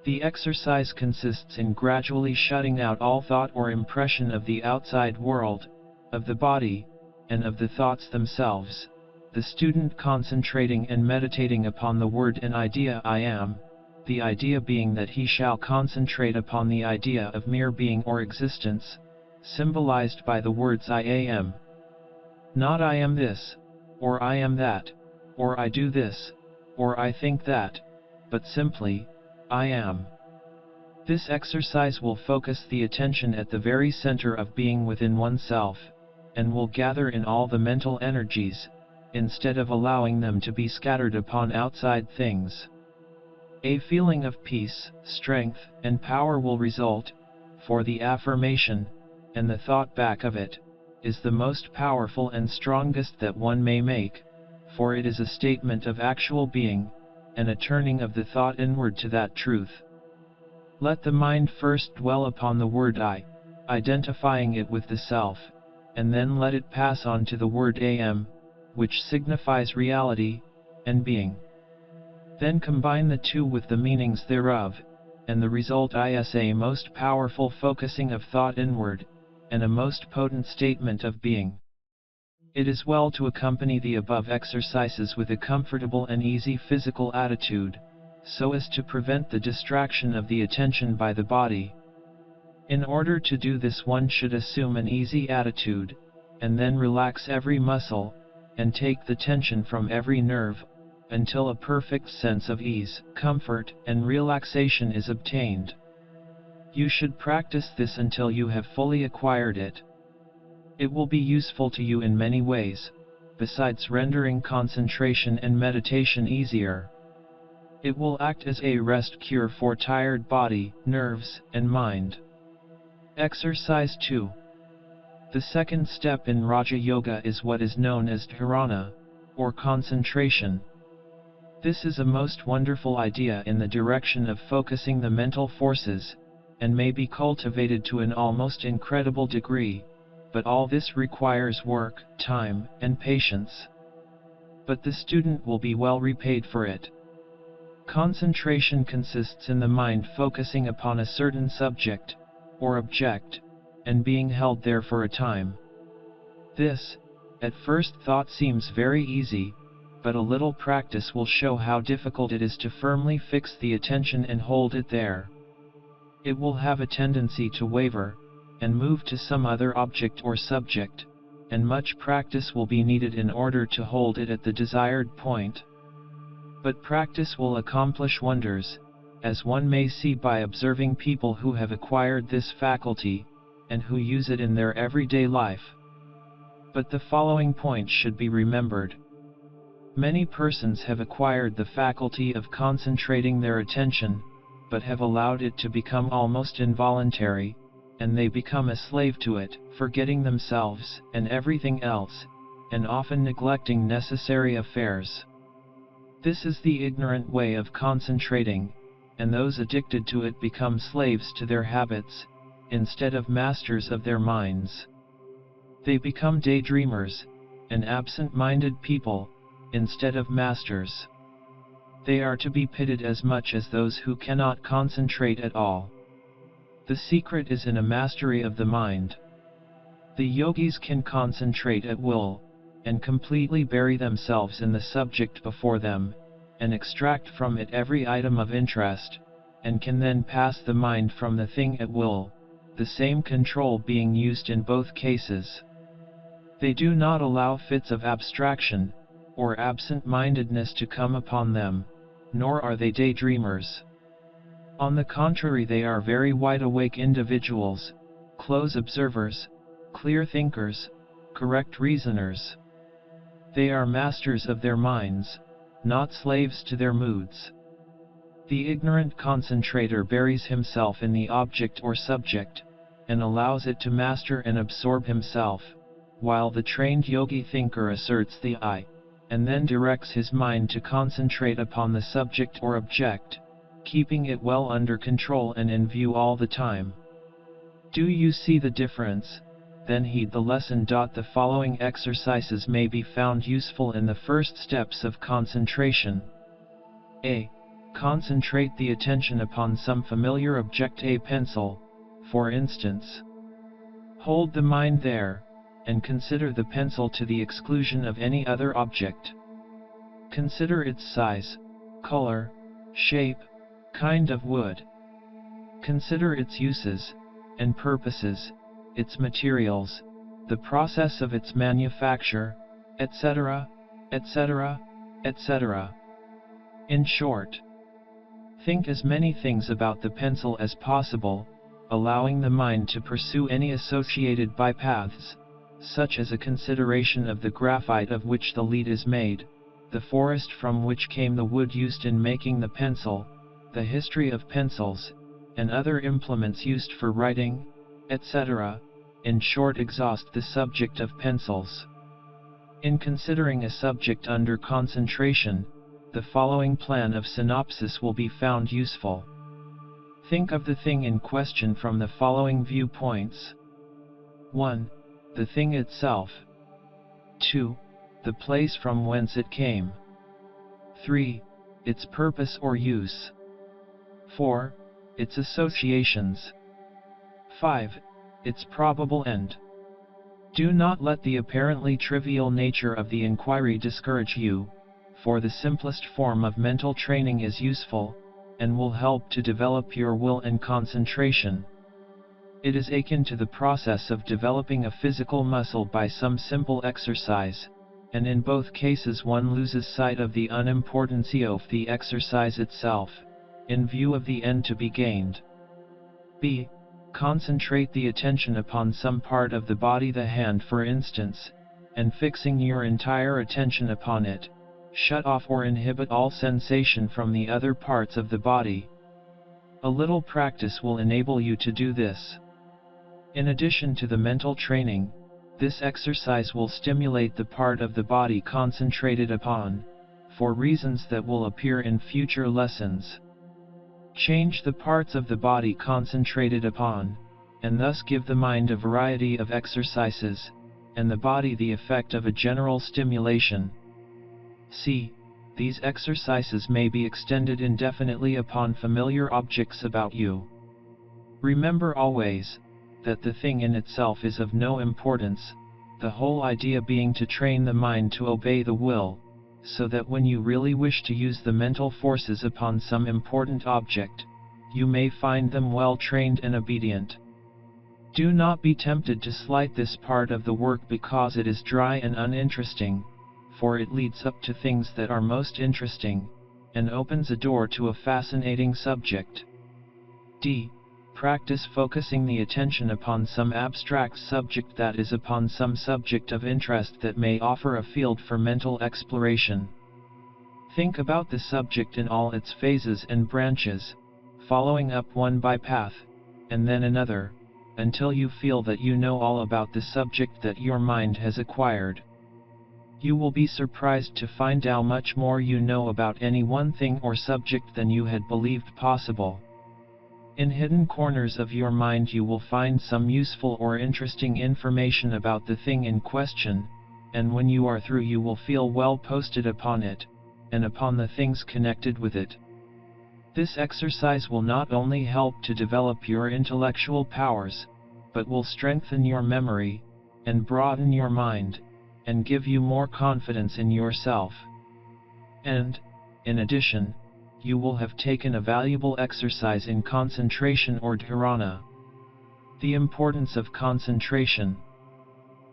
The exercise consists in gradually shutting out all thought or impression of the outside world, of the body, and of the thoughts themselves, the student concentrating and meditating upon the word and idea I am, the idea being that he shall concentrate upon the idea of mere being or existence, symbolized by the words I am. Not I am this, or I am that, or I do this, or I think that, but simply, I am. This exercise will focus the attention at the very center of being within oneself, and will gather in all the mental energies, instead of allowing them to be scattered upon outside things. A feeling of peace, strength, and power will result, for the affirmation, and the thought back of it, is the most powerful and strongest that one may make, for it is a statement of actual being, and a turning of the thought inward to that truth. Let the mind first dwell upon the word I, identifying it with the self, and then let it pass on to the word am, which signifies reality, and being. Then combine the two with the meanings thereof, and the result is a most powerful focusing of thought inward, and a most potent statement of being. It is well to accompany the above exercises with a comfortable and easy physical attitude, so as to prevent the distraction of the attention by the body. In order to do this, one should assume an easy attitude, and then relax every muscle, and take the tension from every nerve, until a perfect sense of ease, comfort, and relaxation is obtained. You should practice this until you have fully acquired it. It will be useful to you in many ways, besides rendering concentration and meditation easier. It will act as a rest cure for tired body, nerves, and mind. Exercise 2. The second step in Raja Yoga is what is known as dharana, or concentration. This is a most wonderful idea in the direction of focusing the mental forces, and may be cultivated to an almost incredible degree, but all this requires work, time, and patience. But the student will be well repaid for it. Concentration consists in the mind focusing upon a certain subject, or object, and being held there for a time. This, at first thought, seems very easy, but a little practice will show how difficult it is to firmly fix the attention and hold it there. It will have a tendency to waver, and move to some other object or subject, and much practice will be needed in order to hold it at the desired point. But practice will accomplish wonders, as one may see by observing people who have acquired this faculty, and who use it in their everyday life. But the following points should be remembered. Many persons have acquired the faculty of concentrating their attention, but have allowed it to become almost involuntary, and they become a slave to it, forgetting themselves and everything else, and often neglecting necessary affairs. This is the ignorant way of concentrating, and those addicted to it become slaves to their habits, instead of masters of their minds. They become daydreamers, and absent-minded people, instead of masters. They are to be pitied as much as those who cannot concentrate at all. The secret is in a mastery of the mind. The yogis can concentrate at will, and completely bury themselves in the subject before them, and extract from it every item of interest, and can then pass the mind from the thing at will, the same control being used in both cases. They do not allow fits of abstraction, or absent-mindedness to come upon them, nor are they daydreamers. On the contrary, they are very wide-awake individuals, close observers, clear thinkers, correct reasoners. They are masters of their minds, not slaves to their moods. The ignorant concentrator buries himself in the object or subject, and allows it to master and absorb himself, while the trained yogi thinker asserts the I, and then directs his mind to concentrate upon the subject or object, keeping it well under control and in view all the time. Do you see the difference? Then heed the lesson. The following exercises may be found useful in the first steps of concentration. A. Concentrate the attention upon some familiar object, a pencil, for instance. Hold the mind there, and consider the pencil to the exclusion of any other object. Consider its size, color, shape, kind of wood. Consider its uses and purposes, its materials, the process of its manufacture, etc., etc., etc. In short, think as many things about the pencil as possible, allowing the mind to pursue any associated bypaths, such as a consideration of the graphite of which the lead is made, the forest from which came the wood used in making the pencil, the history of pencils, and other implements used for writing, etc. In short, exhaust the subject of pencils. In considering a subject under concentration, the following plan of synopsis will be found useful. Think of the thing in question from the following viewpoints. 1. The thing itself. 2. The place from whence it came. 3. Its purpose or use. 4. Its associations. 5. Its probable end. Do not let the apparently trivial nature of the inquiry discourage you, for the simplest form of mental training is useful, and will help to develop your will and concentration. It is akin to the process of developing a physical muscle by some simple exercise, and in both cases one loses sight of the unimportance of the exercise itself, in view of the end to be gained. B. Concentrate the attention upon some part of the body, the hand for instance, and fixing your entire attention upon it, shut off or inhibit all sensation from the other parts of the body. A little practice will enable you to do this. In addition to the mental training, this exercise will stimulate the part of the body concentrated upon, for reasons that will appear in future lessons. Change the parts of the body concentrated upon, and thus give the mind a variety of exercises, and the body the effect of a general stimulation. C. These exercises may be extended indefinitely upon familiar objects about you. Remember always, that the thing in itself is of no importance, the whole idea being to train the mind to obey the will, so that when you really wish to use the mental forces upon some important object, you may find them well trained and obedient. Do not be tempted to slight this part of the work because it is dry and uninteresting, for it leads up to things that are most interesting, and opens a door to a fascinating subject. D. Practice focusing the attention upon some abstract subject, that is, upon some subject of interest that may offer a field for mental exploration. Think about the subject in all its phases and branches, following up one by path, and then another, until you feel that you know all about the subject that your mind has acquired. You will be surprised to find how much more you know about any one thing or subject than you had believed possible. In hidden corners of your mind you will find some useful or interesting information about the thing in question, and when you are through you will feel well posted upon it, and upon the things connected with it. This exercise will not only help to develop your intellectual powers, but will strengthen your memory, and broaden your mind, and give you more confidence in yourself. And, in addition, you will have taken a valuable exercise in concentration or dharana. The importance of concentration.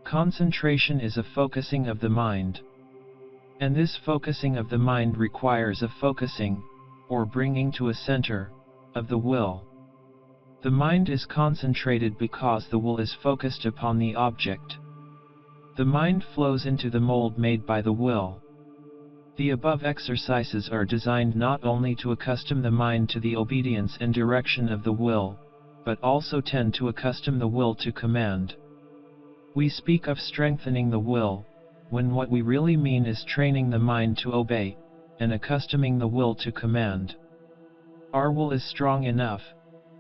Concentration is a focusing of the mind. And this focusing of the mind requires a focusing, or bringing to a center, of the will. The mind is concentrated because the will is focused upon the object. The mind flows into the mold made by the will. The above exercises are designed not only to accustom the mind to the obedience and direction of the will, but also tend to accustom the will to command. We speak of strengthening the will, when what we really mean is training the mind to obey, and accustoming the will to command. Our will is strong enough,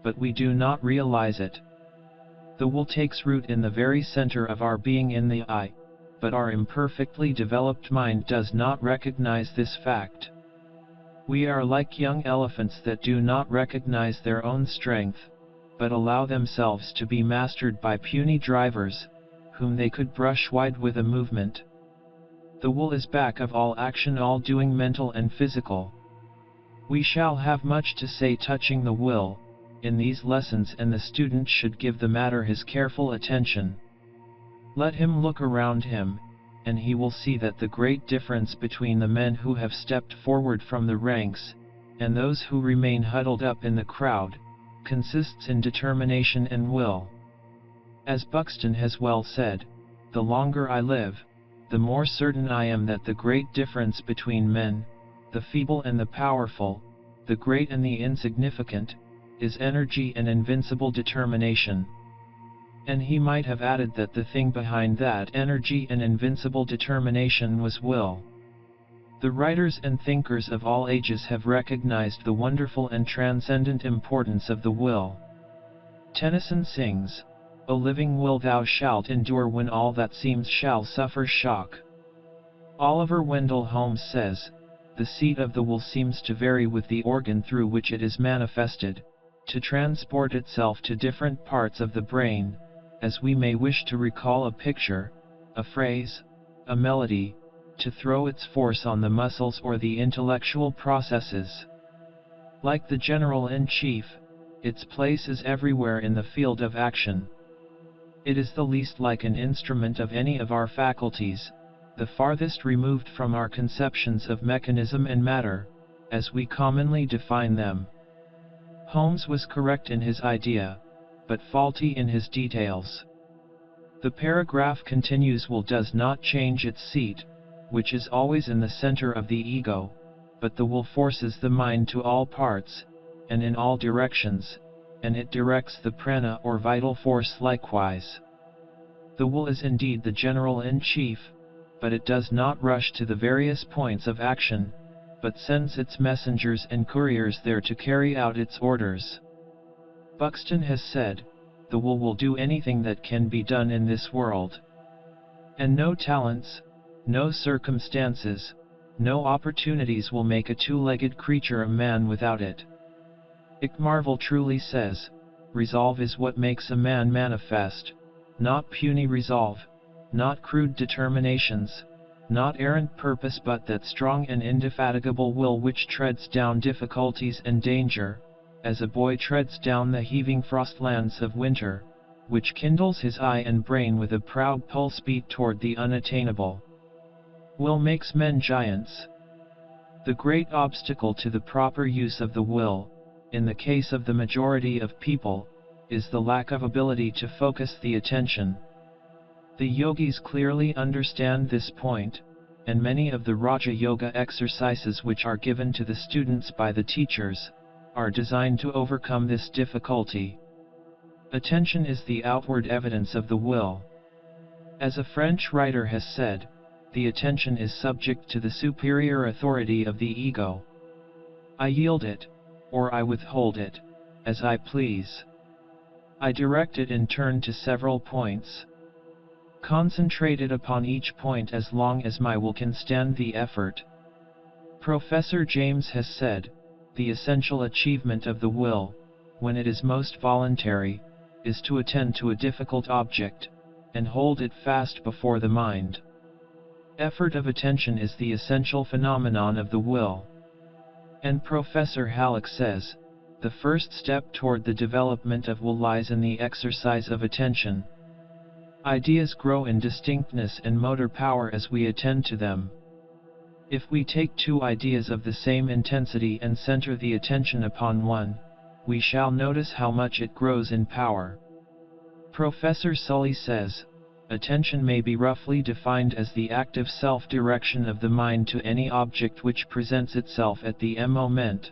but we do not realize it. The will takes root in the very center of our being in the I, but our imperfectly developed mind does not recognize this fact. We are like young elephants that do not recognize their own strength, but allow themselves to be mastered by puny drivers, whom they could brush wide with a movement. The will is back of all action, all doing, mental and physical. We shall have much to say touching the will in these lessons, and the student should give the matter his careful attention. Let him look around him, and he will see that the great difference between the men who have stepped forward from the ranks, and those who remain huddled up in the crowd, consists in determination and will. As Buxton has well said, "The longer I live, the more certain I am that the great difference between men, the feeble and the powerful, the great and the insignificant, is energy and invincible determination." And he might have added that the thing behind that energy and invincible determination was will. The writers and thinkers of all ages have recognized the wonderful and transcendent importance of the will. Tennyson sings, "O living will, thou shalt endure when all that seems shall suffer shock." Oliver Wendell Holmes says, "The seat of the will seems to vary with the organ through which it is manifested, to transport itself to different parts of the brain, as we may wish to recall a picture, a phrase, a melody, to throw its force on the muscles or the intellectual processes. Like the general-in-chief, its place is everywhere in the field of action. It is the least like an instrument of any of our faculties, the farthest removed from our conceptions of mechanism and matter, as we commonly define them." Holmes was correct in his idea, but faulty in his details. The paragraph continues, "Will does not change its seat, which is always in the center of the ego, but the will forces the mind to all parts, and in all directions, and it directs the prana or vital force likewise. The will is indeed the general-in-chief, but it does not rush to the various points of action, but sends its messengers and couriers there to carry out its orders. Buxton has said, "The will do anything that can be done in this world. And no talents, no circumstances, no opportunities will make a two-legged creature a man without it." Marvel truly says, "Resolve is what makes a man manifest, not puny resolve, not crude determinations, not errant purpose, but that strong and indefatigable will which treads down difficulties and danger, as a boy treads down the heaving frostlands of winter, which kindles his eye and brain with a proud pulse beat toward the unattainable." Will makes men giants. The great obstacle to the proper use of the will, in the case of the majority of people, is the lack of ability to focus the attention. The yogis clearly understand this point, and many of the Raja Yoga exercises which are given to the students by the teachers, are designed to overcome this difficulty. Attention is the outward evidence of the will. As a French writer has said, the attention is subject to the superior authority of the ego. I yield it, or I withhold it, as I please. I direct it in turn to several points. Concentrated upon each point as long as my will can stand the effort. Professor James has said, the essential achievement of the will, when it is most voluntary, is to attend to a difficult object, and hold it fast before the mind. Effort of attention is the essential phenomenon of the will. And Professor Halleck says, the first step toward the development of will lies in the exercise of attention. Ideas grow in distinctness and motor power as we attend to them. If we take two ideas of the same intensity and center the attention upon one, we shall notice how much it grows in power. Professor Sully says, attention may be roughly defined as the active self-direction of the mind to any object which presents itself at the moment.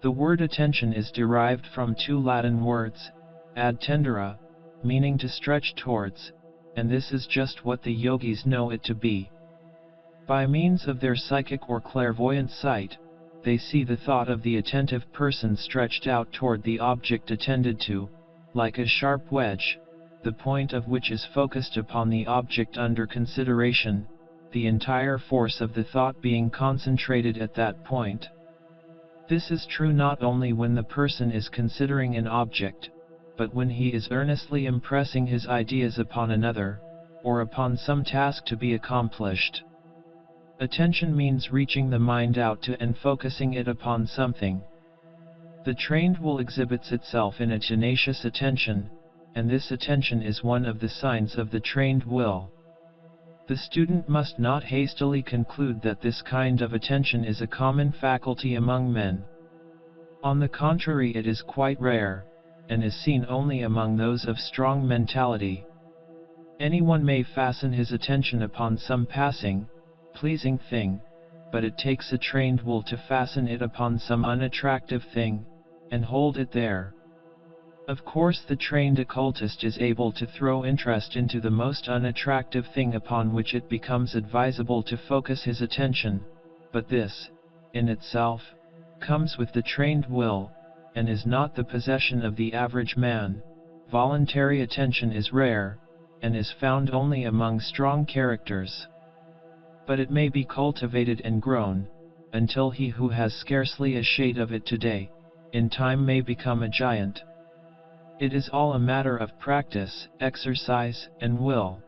The word attention is derived from two Latin words, ad tendere, meaning to stretch towards, and this is just what the yogis know it to be. By means of their psychic or clairvoyant sight, they see the thought of the attentive person stretched out toward the object attended to, like a sharp wedge, the point of which is focused upon the object under consideration, the entire force of the thought being concentrated at that point. This is true not only when the person is considering an object, but when he is earnestly impressing his ideas upon another, or upon some task to be accomplished. Attention means reaching the mind out to and focusing it upon something. The trained will exhibits itself in a tenacious attention, and this attention is one of the signs of the trained will. The student must not hastily conclude that this kind of attention is a common faculty among men. On the contrary, it is quite rare, and is seen only among those of strong mentality. Anyone may fasten his attention upon some passing, pleasing thing, but it takes a trained will to fasten it upon some unattractive thing, and hold it there. Of course, the trained occultist is able to throw interest into the most unattractive thing upon which it becomes advisable to focus his attention, but this, in itself, comes with the trained will, and is not the possession of the average man. Voluntary attention is rare, and is found only among strong characters. But it may be cultivated and grown, until he who has scarcely a shade of it today, in time may become a giant. It is all a matter of practice, exercise, and will.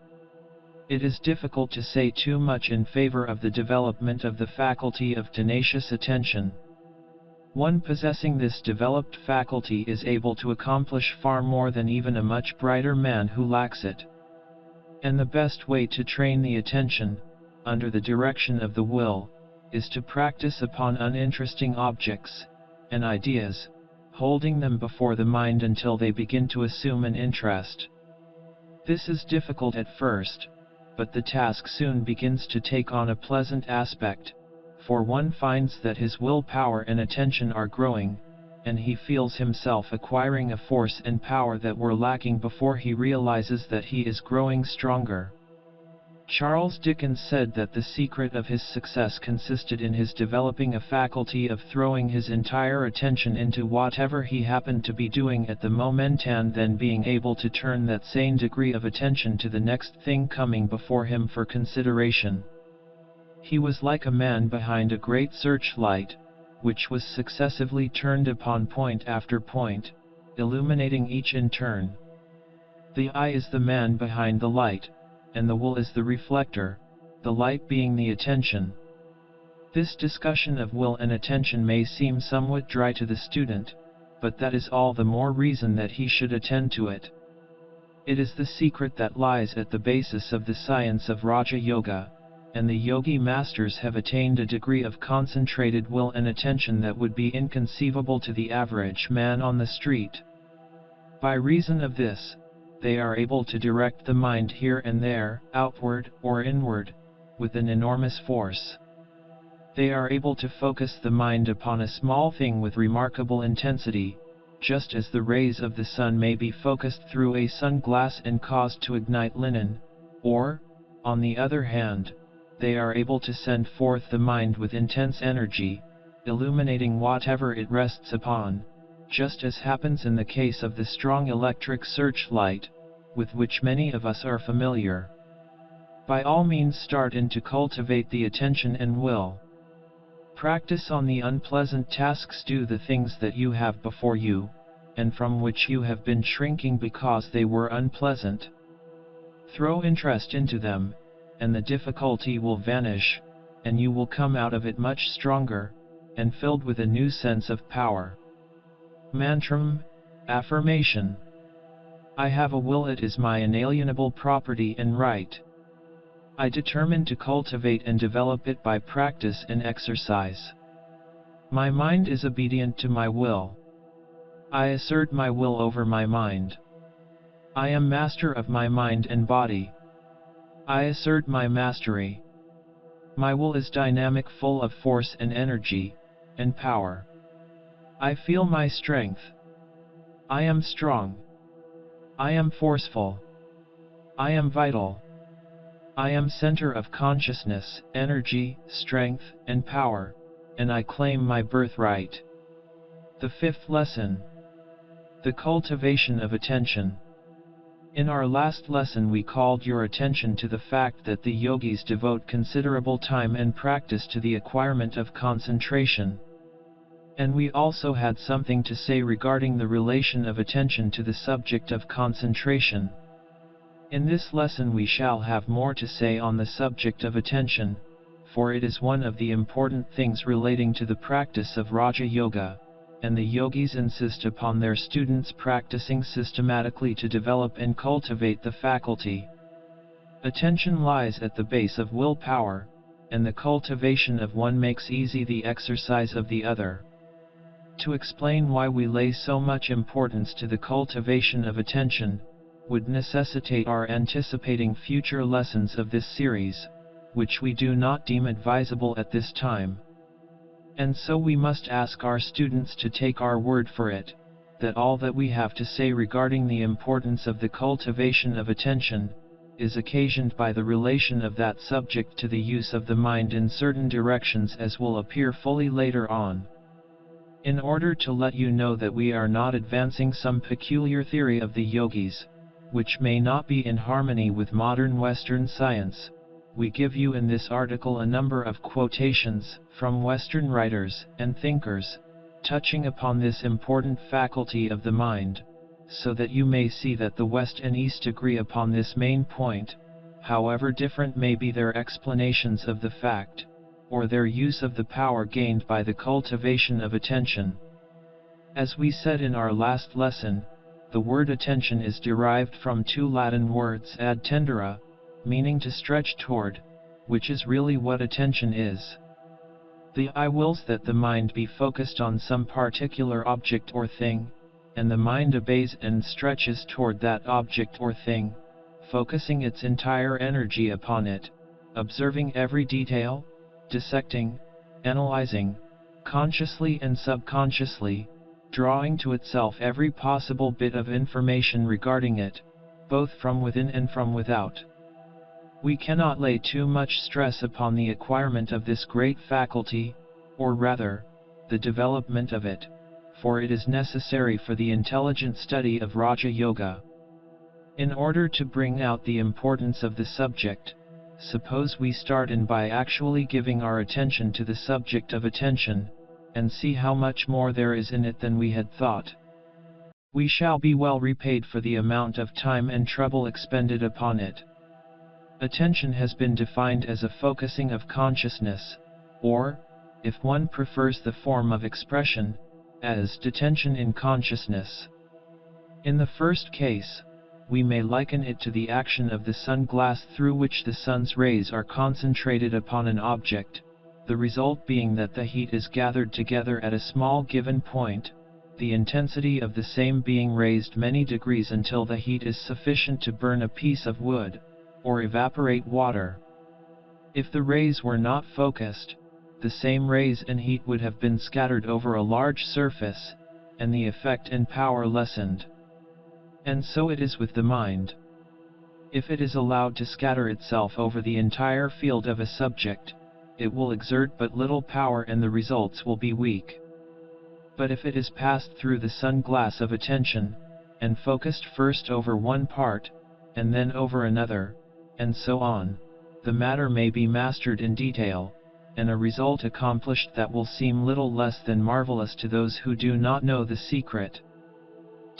It is difficult to say too much in favor of the development of the faculty of tenacious attention. One possessing this developed faculty is able to accomplish far more than even a much brighter man who lacks it. And the best way to train the attention, under the direction of the will, is to practice upon uninteresting objects and ideas, holding them before the mind until they begin to assume an interest. This is difficult at first, but the task soon begins to take on a pleasant aspect, for one finds that his willpower and attention are growing, and he feels himself acquiring a force and power that were lacking before he realizes that he is growing stronger. Charles Dickens said that the secret of his success consisted in his developing a faculty of throwing his entire attention into whatever he happened to be doing at the moment and then being able to turn that same degree of attention to the next thing coming before him for consideration. He was like a man behind a great searchlight, which was successively turned upon point after point, illuminating each in turn. The eye is the man behind the light, and the will is the reflector, the light being the attention. This discussion of will and attention may seem somewhat dry to the student, but that is all the more reason that he should attend to it. It is the secret that lies at the basis of the science of Raja Yoga, and the yogi masters have attained a degree of concentrated will and attention that would be inconceivable to the average man on the street. By reason of this, they are able to direct the mind here and there, outward or inward, with an enormous force. They are able to focus the mind upon a small thing with remarkable intensity, just as the rays of the sun may be focused through a sunglass and caused to ignite linen, or, on the other hand, they are able to send forth the mind with intense energy, illuminating whatever it rests upon, just as happens in the case of the strong electric searchlight, with which many of us are familiar. By all means start in to cultivate the attention and will. Practice on the unpleasant tasks, do the things that you have before you, and from which you have been shrinking because they were unpleasant. Throw interest into them, and the difficulty will vanish, and you will come out of it much stronger, and filled with a new sense of power. Mantram, affirmation. I have a will, it is my inalienable property and right. I determine to cultivate and develop it by practice and exercise. My mind is obedient to my will. I assert my will over my mind. I am master of my mind and body. I assert my mastery. My will is dynamic, full of force and energy, and power. I feel my strength. I am strong. I am forceful. I am vital. I am center of consciousness, energy, strength, and power, and I claim my birthright. The fifth lesson. The cultivation of attention. In our last lesson we called your attention to the fact that the yogis devote considerable time and practice to the acquirement of concentration. And we also had something to say regarding the relation of attention to the subject of concentration. In this lesson we shall have more to say on the subject of attention, for it is one of the important things relating to the practice of Raja Yoga, and the yogis insist upon their students practicing systematically to develop and cultivate the faculty. Attention lies at the base of willpower, and the cultivation of one makes easy the exercise of the other. To explain why we lay so much importance to the cultivation of attention, would necessitate our anticipating future lessons of this series, which we do not deem advisable at this time. And so we must ask our students to take our word for it, that all that we have to say regarding the importance of the cultivation of attention, is occasioned by the relation of that subject to the use of the mind in certain directions, as will appear fully later on. In order to let you know that we are not advancing some peculiar theory of the yogis, which may not be in harmony with modern Western science, we give you in this article a number of quotations from Western writers and thinkers, touching upon this important faculty of the mind, so that you may see that the West and East agree upon this main point, however different may be their explanations of the fact, or their use of the power gained by the cultivation of attention. As we said in our last lesson, the word attention is derived from two Latin words ad tendere, meaning to stretch toward, which is really what attention is. The eye wills that the mind be focused on some particular object or thing, and the mind obeys and stretches toward that object or thing, focusing its entire energy upon it, observing every detail, dissecting, analyzing, consciously and subconsciously, drawing to itself every possible bit of information regarding it, both from within and from without. We cannot lay too much stress upon the acquirement of this great faculty, or rather, the development of it, for it is necessary for the intelligent study of Raja Yoga. In order to bring out the importance of the subject, suppose we start in by actually giving our attention to the subject of attention, and see how much more there is in it than we had thought. We shall be well repaid for the amount of time and trouble expended upon it. Attention has been defined as a focusing of consciousness, or, if one prefers the form of expression, as detention in consciousness. In the first case, we may liken it to the action of the sun glass through which the sun's rays are concentrated upon an object, the result being that the heat is gathered together at a small given point, the intensity of the same being raised many degrees until the heat is sufficient to burn a piece of wood, or evaporate water. If the rays were not focused, the same rays and heat would have been scattered over a large surface, and the effect and power lessened. And so it is with the mind. If it is allowed to scatter itself over the entire field of a subject, it will exert but little power and the results will be weak. But if it is passed through the sun-glass of attention, and focused first over one part, and then over another, and so on, the matter may be mastered in detail, and a result accomplished that will seem little less than marvelous to those who do not know the secret.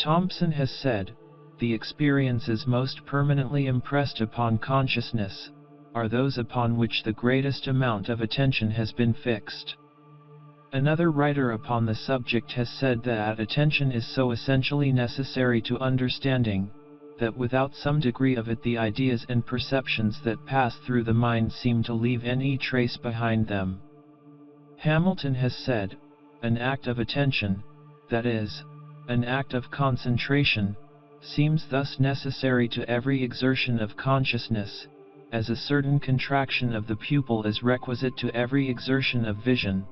Thompson has said, the experiences most permanently impressed upon consciousness are those upon which the greatest amount of attention has been fixed. Another writer upon the subject has said that attention is so essentially necessary to understanding, that without some degree of it the ideas and perceptions that pass through the mind seem to leave any trace behind them. Hamilton has said, an act of attention, that is, an act of concentration, seems thus necessary to every exertion of consciousness, as a certain contraction of the pupil is requisite to every exertion of vision.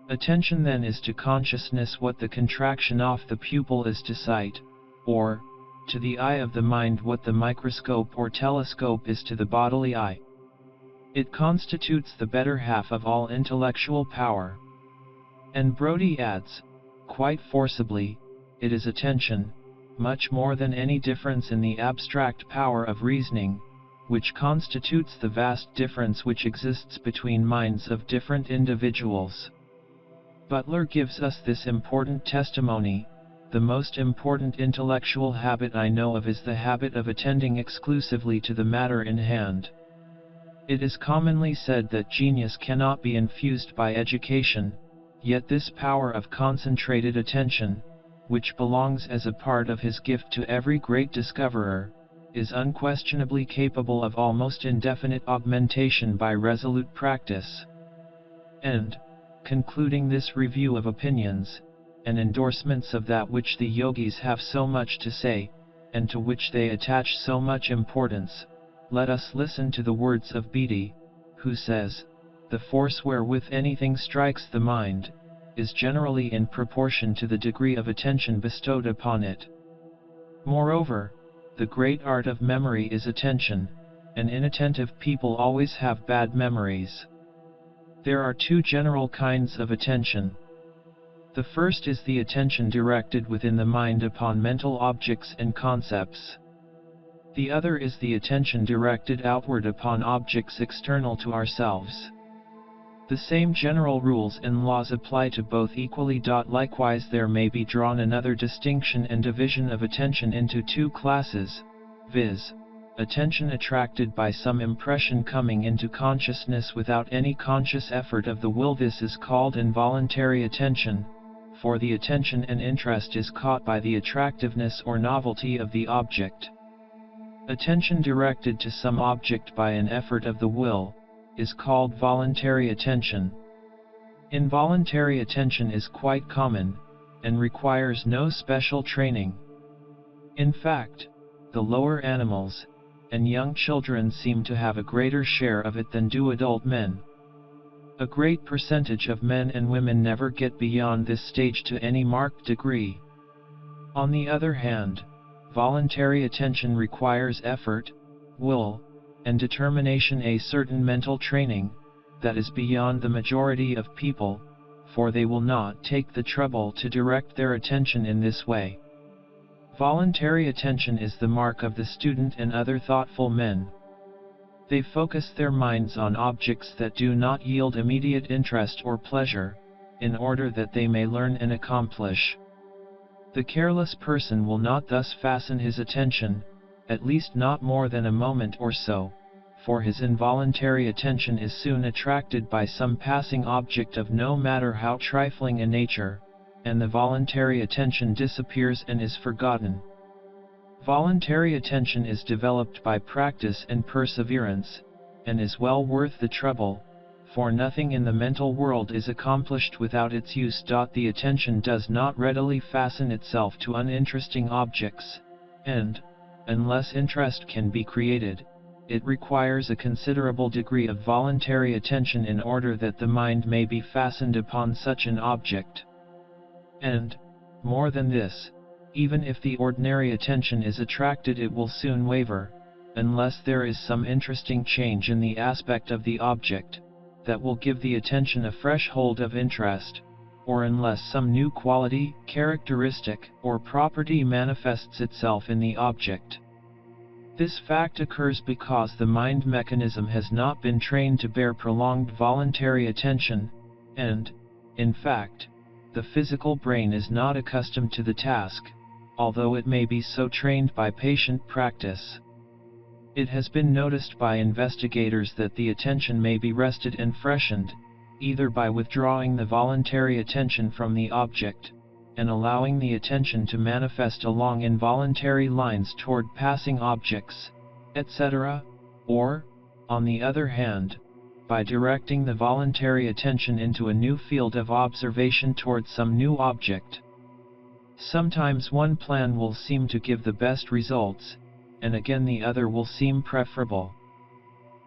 Attention then is to consciousness what the contraction of the pupil is to sight, or, to the eye of the mind what the microscope or telescope is to the bodily eye. It constitutes the better half of all intellectual power. And Brodie adds, quite forcibly, it is attention, much more than any difference in the abstract power of reasoning, which constitutes the vast difference which exists between minds of different individuals. Butler gives us this important testimony: the most important intellectual habit I know of is the habit of attending exclusively to the matter in hand. It is commonly said that genius cannot be infused by education, yet this power of concentrated attention, which belongs as a part of his gift to every great discoverer, is unquestionably capable of almost indefinite augmentation by resolute practice. And, concluding this review of opinions, and endorsements of that which the yogis have so much to say, and to which they attach so much importance, let us listen to the words of Beattie, who says, "The force wherewith anything strikes the mind, is generally in proportion to the degree of attention bestowed upon it. Moreover, the great art of memory is attention, and inattentive people always have bad memories. There are two general kinds of attention. The first is the attention directed within the mind upon mental objects and concepts. The other is the attention directed outward upon objects external to ourselves. The same general rules and laws apply to both equally. Likewise there may be drawn another distinction and division of attention into two classes, viz., attention attracted by some impression coming into consciousness without any conscious effort of the will. This is called involuntary attention, for the attention and interest is caught by the attractiveness or novelty of the object. Attention directed to some object by an effort of the will is called voluntary attention. Involuntary attention is quite common, and requires no special training. In fact, the lower animals and young children seem to have a greater share of it than do adult men. A great percentage of men and women never get beyond this stage to any marked degree. On the other hand, voluntary attention requires effort, will, and determination a certain mental training that is beyond the majority of people, for they will not take the trouble to direct their attention in this way. Voluntary attention is the mark of the student and other thoughtful men. They focus their minds on objects that do not yield immediate interest or pleasure, in order that they may learn and accomplish. The careless person will not thus fasten his attention, at least not more than a moment or so, for his involuntary attention is soon attracted by some passing object of no matter how trifling in nature, and the voluntary attention disappears and is forgotten. Voluntary attention is developed by practice and perseverance, and is well worth the trouble, for nothing in the mental world is accomplished without its use. The attention does not readily fasten itself to uninteresting objects, and, unless interest can be created, it requires a considerable degree of voluntary attention in order that the mind may be fastened upon such an object. And, more than this, even if the ordinary attention is attracted, it will soon waver, unless there is some interesting change in the aspect of the object that will give the attention a fresh hold of interest, or unless some new quality, characteristic, or property manifests itself in the object. This fact occurs because the mind mechanism has not been trained to bear prolonged voluntary attention, and, in fact, the physical brain is not accustomed to the task, although it may be so trained by patient practice. It has been noticed by investigators that the attention may be rested and freshened, either by withdrawing the voluntary attention from the object, and allowing the attention to manifest along involuntary lines toward passing objects, etc., or, on the other hand, by directing the voluntary attention into a new field of observation toward some new object. Sometimes one plan will seem to give the best results, and again the other will seem preferable.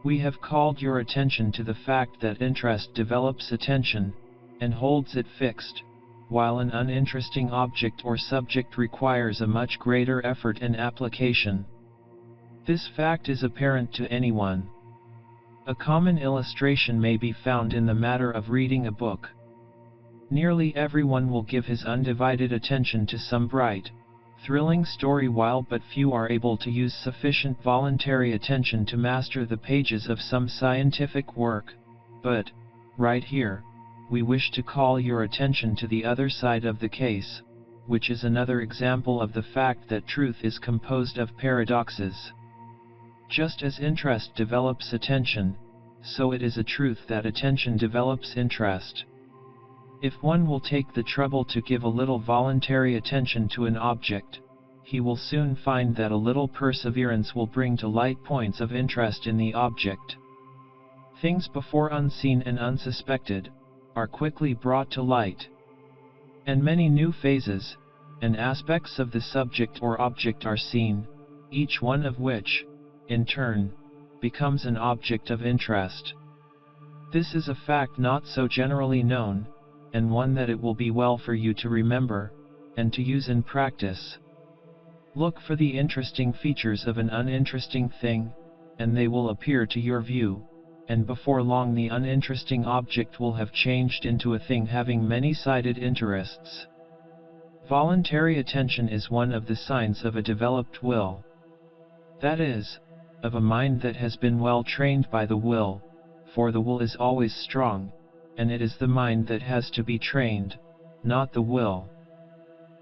We have called your attention to the fact that interest develops attention, and holds it fixed, while an uninteresting object or subject requires a much greater effort and application. This fact is apparent to anyone. A common illustration may be found in the matter of reading a book. Nearly everyone will give his undivided attention to some bright, thrilling story, while but few are able to use sufficient voluntary attention to master the pages of some scientific work. But, right here, we wish to call your attention to the other side of the case, which is another example of the fact that truth is composed of paradoxes. Just as interest develops attention, so it is a truth that attention develops interest. If one will take the trouble to give a little voluntary attention to an object, he will soon find that a little perseverance will bring to light points of interest in the object. Things before unseen and unsuspected are quickly brought to light, and many new phases and aspects of the subject or object are seen, each one of which, in turn, becomes an object of interest. This is a fact not so generally known, and one that it will be well for you to remember, and to use in practice. Look for the interesting features of an uninteresting thing, and they will appear to your view, and before long the uninteresting object will have changed into a thing having many-sided interests. Voluntary attention is one of the signs of a developed will. That is, of a mind that has been well trained by the will, for the will is always strong, and it is the mind that has to be trained, not the will.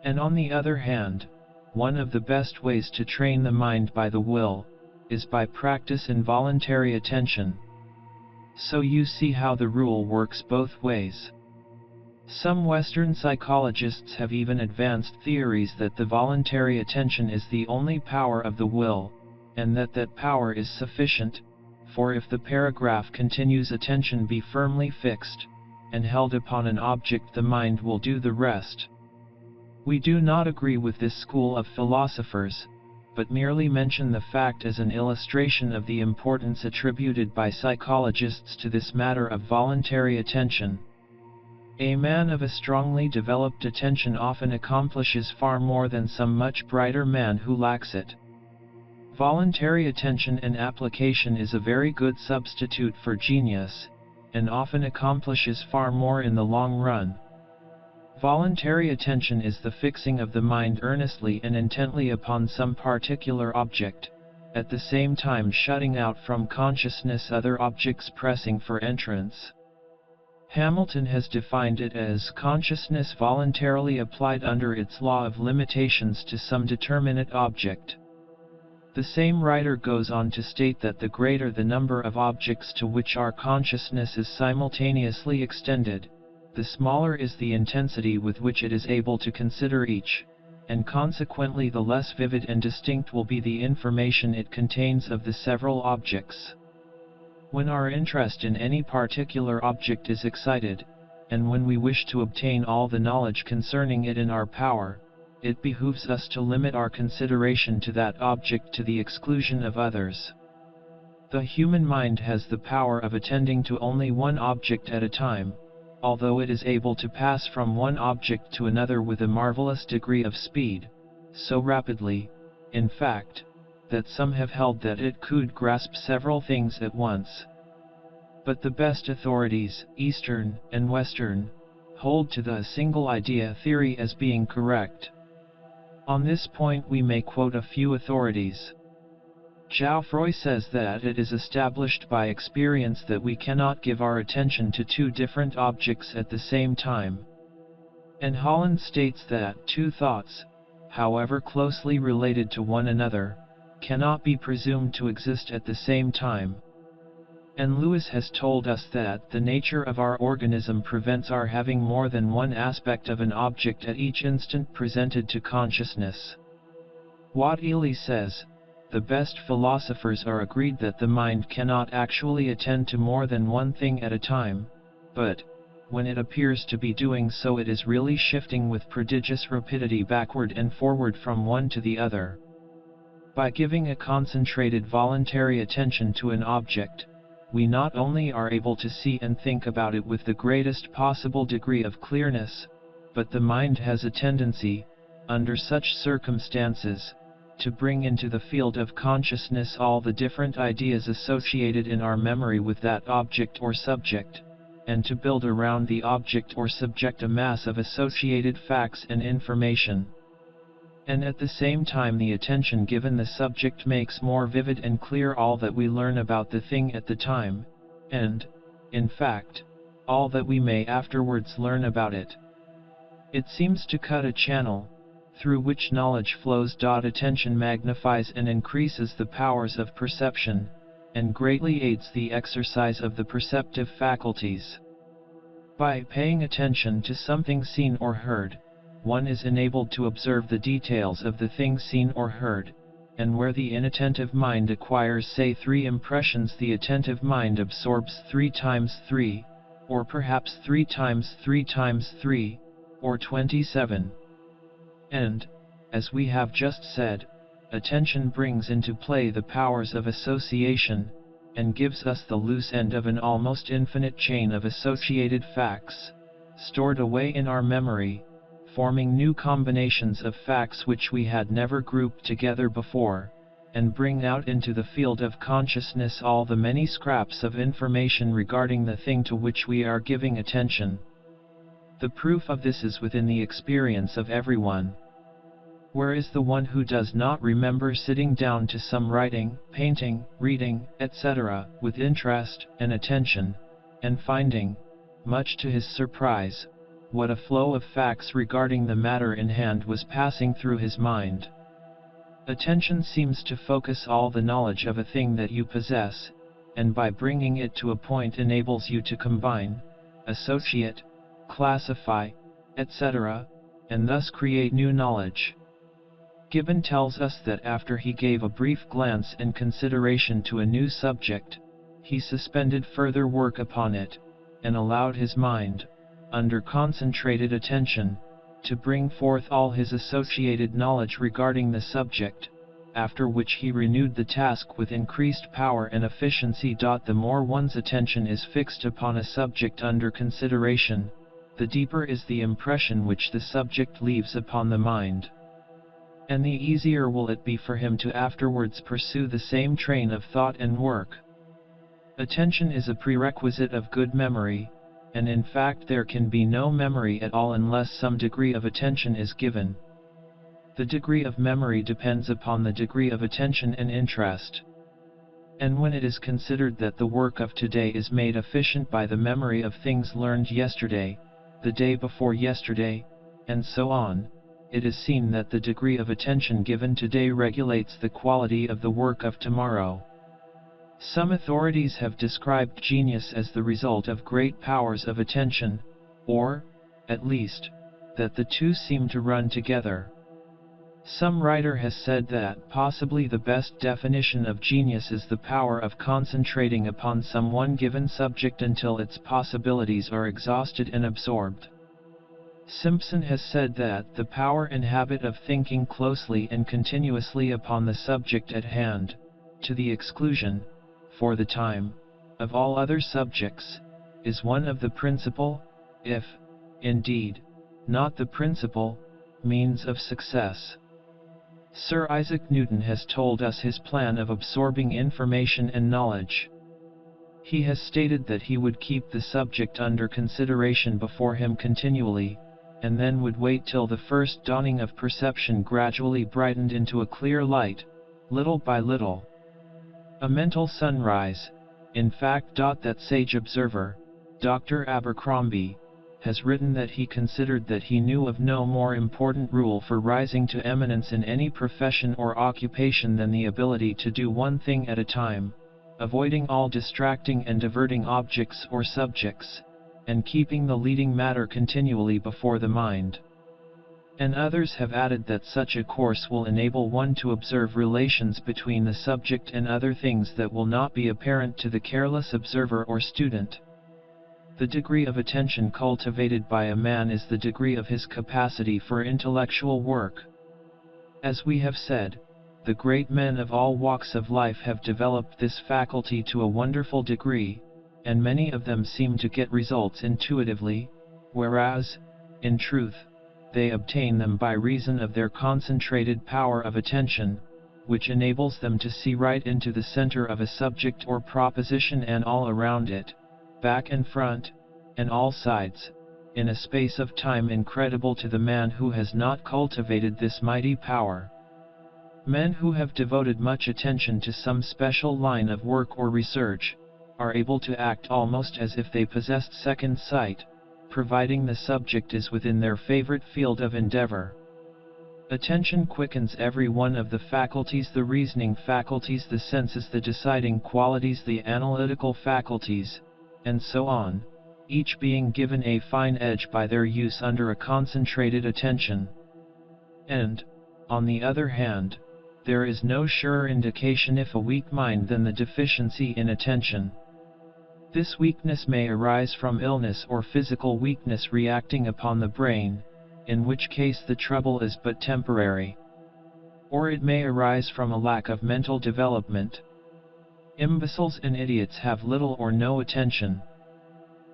And on the other hand, one of the best ways to train the mind by the will is by practice in voluntary attention. So you see how the rule works both ways. Some Western psychologists have even advanced theories that the voluntary attention is the only power of the will, and that that power is sufficient, for if the paragraph continues, attention be firmly fixed and held upon an object, the mind will do the rest. We do not agree with this school of philosophers, but merely mention the fact as an illustration of the importance attributed by psychologists to this matter of voluntary attention. A man of a strongly developed attention often accomplishes far more than some much brighter man who lacks it. Voluntary attention and application is a very good substitute for genius, and often accomplishes far more in the long run. Voluntary attention is the fixing of the mind earnestly and intently upon some particular object, at the same time shutting out from consciousness other objects pressing for entrance. Hamilton has defined it as consciousness voluntarily applied under its law of limitations to some determinate object. The same writer goes on to state that the greater the number of objects to which our consciousness is simultaneously extended, the smaller is the intensity with which it is able to consider each, and consequently the less vivid and distinct will be the information it contains of the several objects. When our interest in any particular object is excited, and when we wish to obtain all the knowledge concerning it in our power, it behooves us to limit our consideration to that object to the exclusion of others. The human mind has the power of attending to only one object at a time, although it is able to pass from one object to another with a marvelous degree of speed, so rapidly, in fact, that some have held that it could grasp several things at once. But the best authorities, Eastern and Western, hold to the single idea theory as being correct. On this point we may quote a few authorities. Geoffroy says that it is established by experience that we cannot give our attention to two different objects at the same time. And Holland states that two thoughts, however closely related to one another, cannot be presumed to exist at the same time. And Lewis has told us that the nature of our organism prevents our having more than one aspect of an object at each instant presented to consciousness. Watt Ely says, the best philosophers are agreed that the mind cannot actually attend to more than one thing at a time, but, when it appears to be doing so, it is really shifting with prodigious rapidity backward and forward from one to the other. By giving a concentrated voluntary attention to an object, we not only are able to see and think about it with the greatest possible degree of clearness, but the mind has a tendency, under such circumstances, to bring into the field of consciousness all the different ideas associated in our memory with that object or subject, and to build around the object or subject a mass of associated facts and information. And at the same time the attention given the subject makes more vivid and clear all that we learn about the thing at the time, and, in fact, all that we may afterwards learn about it. It seems to cut a channel, through which knowledge flows. Attention magnifies and increases the powers of perception, and greatly aids the exercise of the perceptive faculties. By paying attention to something seen or heard, one is enabled to observe the details of the thing seen or heard, and where the inattentive mind acquires say 3 impressions, the attentive mind absorbs 3 times 3, or perhaps 3 times 3 times 3, or 27. And, as we have just said, attention brings into play the powers of association, and gives us the loose end of an almost infinite chain of associated facts, stored away in our memory, forming new combinations of facts which we had never grouped together before, and bring out into the field of consciousness all the many scraps of information regarding the thing to which we are giving attention. The proof of this is within the experience of everyone. Where is the one who does not remember sitting down to some writing, painting, reading, etc., with interest and attention, and finding, much to his surprise, what a flow of facts regarding the matter in hand was passing through his mind? Attention seems to focus all the knowledge of a thing that you possess, and by bringing it to a point enables you to combine, associate, classify, etc., and thus create new knowledge. Gibbon tells us that after he gave a brief glance and consideration to a new subject, he suspended further work upon it, and allowed his mind, under concentrated attention, to bring forth all his associated knowledge regarding the subject, after which he renewed the task with increased power and efficiency. The more one's attention is fixed upon a subject under consideration, the deeper is the impression which the subject leaves upon the mind. and the easier will it be for him to afterwards pursue the same train of thought and work. Attention is a prerequisite of good memory, and in fact there can be no memory at all unless some degree of attention is given. The degree of memory depends upon the degree of attention and interest. And when it is considered that the work of today is made efficient by the memory of things learned yesterday, the day before yesterday, and so on, it is seen that the degree of attention given today regulates the quality of the work of tomorrow. Some authorities have described genius as the result of great powers of attention, or, at least, that the two seem to run together. Some writer has said that possibly the best definition of genius is the power of concentrating upon some one given subject until its possibilities are exhausted and absorbed. Simpson has said that the power and habit of thinking closely and continuously upon the subject at hand, to the exclusion, for the time, of all other subjects, is one of the principal, if, indeed, not the principal, means of success. Sir Isaac Newton has told us his plan of absorbing information and knowledge. He has stated that he would keep the subject under consideration before him continually, and then would wait till the first dawning of perception gradually brightened into a clear light, little by little. A mental sunrise, in fact. That sage observer, Dr. Abercrombie, has written that he considered that he knew of no more important rule for rising to eminence in any profession or occupation than the ability to do one thing at a time, avoiding all distracting and diverting objects or subjects, and keeping the leading matter continually before the mind. And others have added that such a course will enable one to observe relations between the subject and other things that will not be apparent to the careless observer or student. The degree of attention cultivated by a man is the degree of his capacity for intellectual work. As we have said, the great men of all walks of life have developed this faculty to a wonderful degree, and many of them seem to get results intuitively, whereas, in truth, they obtain them by reason of their concentrated power of attention, which enables them to see right into the center of a subject or proposition and all around it, back and front, and all sides, in a space of time incredible to the man who has not cultivated this mighty power. Men who have devoted much attention to some special line of work or research, are able to act almost as if they possessed second sight, providing the subject is within their favorite field of endeavor. Attention quickens every one of the faculties: the reasoning faculties, the senses, the deciding qualities, the analytical faculties, and so on, each being given a fine edge by their use under a concentrated attention. And, on the other hand, there is no surer indication of a weak mind than the deficiency in attention. This weakness may arise from illness or physical weakness reacting upon the brain, in which case the trouble is but temporary. Or it may arise from a lack of mental development. Imbeciles and idiots have little or no attention.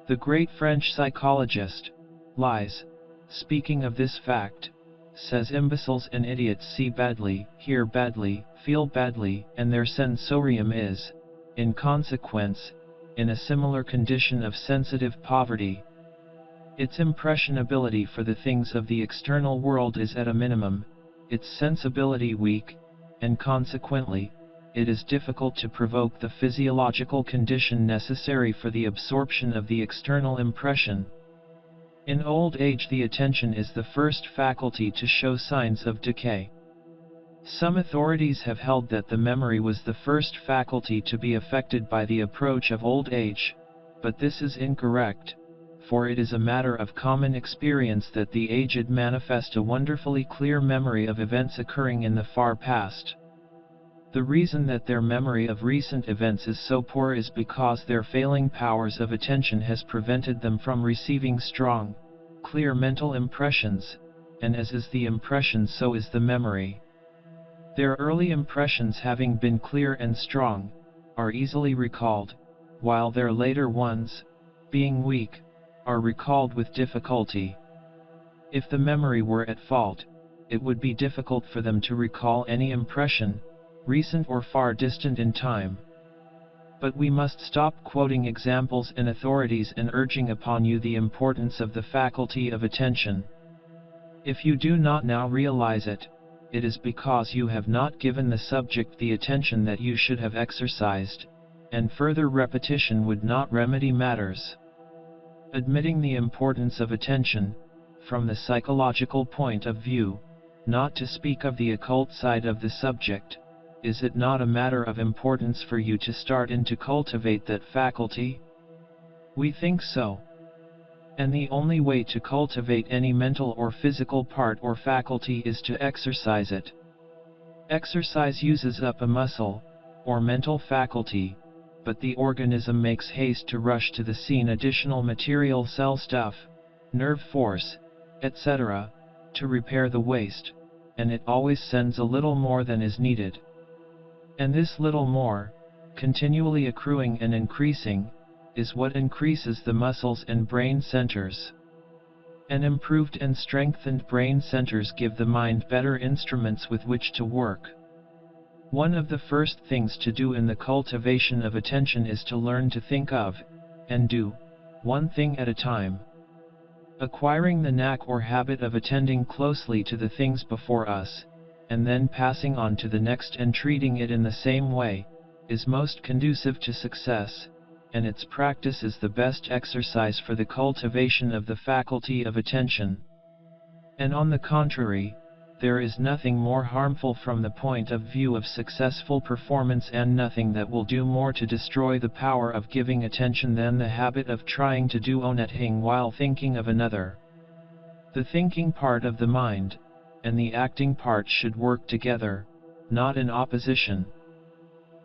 The great French psychologist, Lies, speaking of this fact, says imbeciles and idiots see badly, hear badly, feel badly, and their sensorium is, in consequence, in a similar condition of sensitive poverty. Its impressionability for the things of the external world is at a minimum, its sensibility weak, and consequently, it is difficult to provoke the physiological condition necessary for the absorption of the external impression. In old age the attention is the first faculty to show signs of decay. Some authorities have held that the memory was the first faculty to be affected by the approach of old age, but this is incorrect, for it is a matter of common experience that the aged manifest a wonderfully clear memory of events occurring in the far past. The reason that their memory of recent events is so poor is because their failing powers of attention has prevented them from receiving strong, clear mental impressions, and as is the impression so is the memory. Their early impressions, having been clear and strong, are easily recalled, while their later ones, being weak, are recalled with difficulty. If the memory were at fault, it would be difficult for them to recall any impression, recent or far distant in time. But we must stop quoting examples and authorities and urging upon you the importance of the faculty of attention. If you do not now realize it, it is because you have not given the subject the attention that you should have exercised, and further repetition would not remedy matters. Admitting the importance of attention, from the psychological point of view, not to speak of the occult side of the subject, is it not a matter of importance for you to start in to cultivate that faculty? We think so. And the only way to cultivate any mental or physical part or faculty is to exercise it. Exercise uses up a muscle, or mental faculty, but the organism makes haste to rush to the scene additional material cell stuff, nerve force, etc., to repair the waste, and it always sends a little more than is needed. And this little more, continually accruing and increasing, is what increases the muscles and brain centers. And improved and strengthened brain centers give the mind better instruments with which to work. One of the first things to do in the cultivation of attention is to learn to think of, and do, one thing at a time. Acquiring the knack or habit of attending closely to the things before us, and then passing on to the next and treating it in the same way, is most conducive to success, and its practice is the best exercise for the cultivation of the faculty of attention. And on the contrary, there is nothing more harmful from the point of view of successful performance and nothing that will do more to destroy the power of giving attention than the habit of trying to do anything while thinking of another. The thinking part of the mind, and the acting part should work together, not in opposition.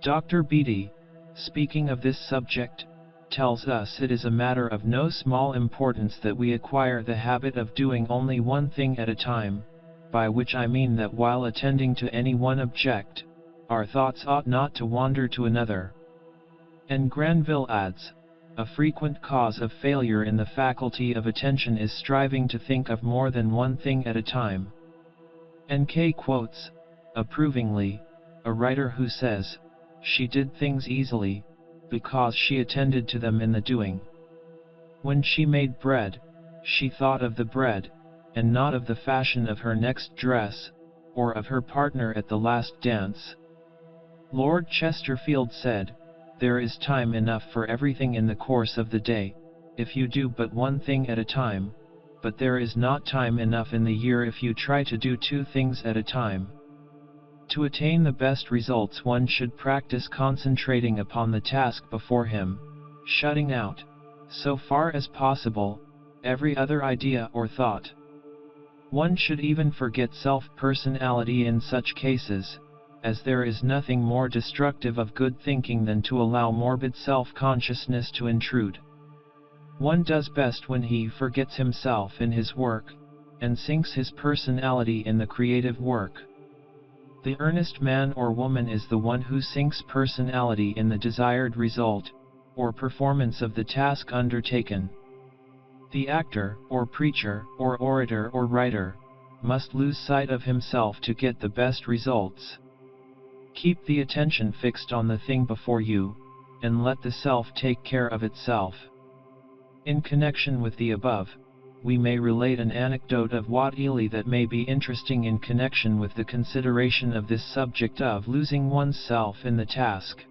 Dr. Beatty, speaking of this subject, tells us it is a matter of no small importance that we acquire the habit of doing only one thing at a time, by which I mean that while attending to any one object, our thoughts ought not to wander to another. And Granville adds, a frequent cause of failure in the faculty of attention is striving to think of more than one thing at a time. And Kay quotes, approvingly, a writer who says, she did things easily, because she attended to them in the doing. When she made bread, she thought of the bread, and not of the fashion of her next dress, or of her partner at the last dance. Lord Chesterfield said, there is time enough for everything in the course of the day, if you do but one thing at a time, but there is not time enough in the year if you try to do two things at a time. To attain the best results one should practice concentrating upon the task before him, shutting out, so far as possible, every other idea or thought. One should even forget self-personality in such cases, as there is nothing more destructive of good thinking than to allow morbid self-consciousness to intrude. One does best when he forgets himself in his work, and sinks his personality in the creative work. The earnest man or woman is the one who sinks personality in the desired result, or performance of the task undertaken. The actor, or preacher, or orator or writer, must lose sight of himself to get the best results. Keep the attention fixed on the thing before you, and let the self take care of itself. In connection with the above, we may relate an anecdote of Wat Ely that may be interesting in connection with the consideration of this subject of losing oneself in the task.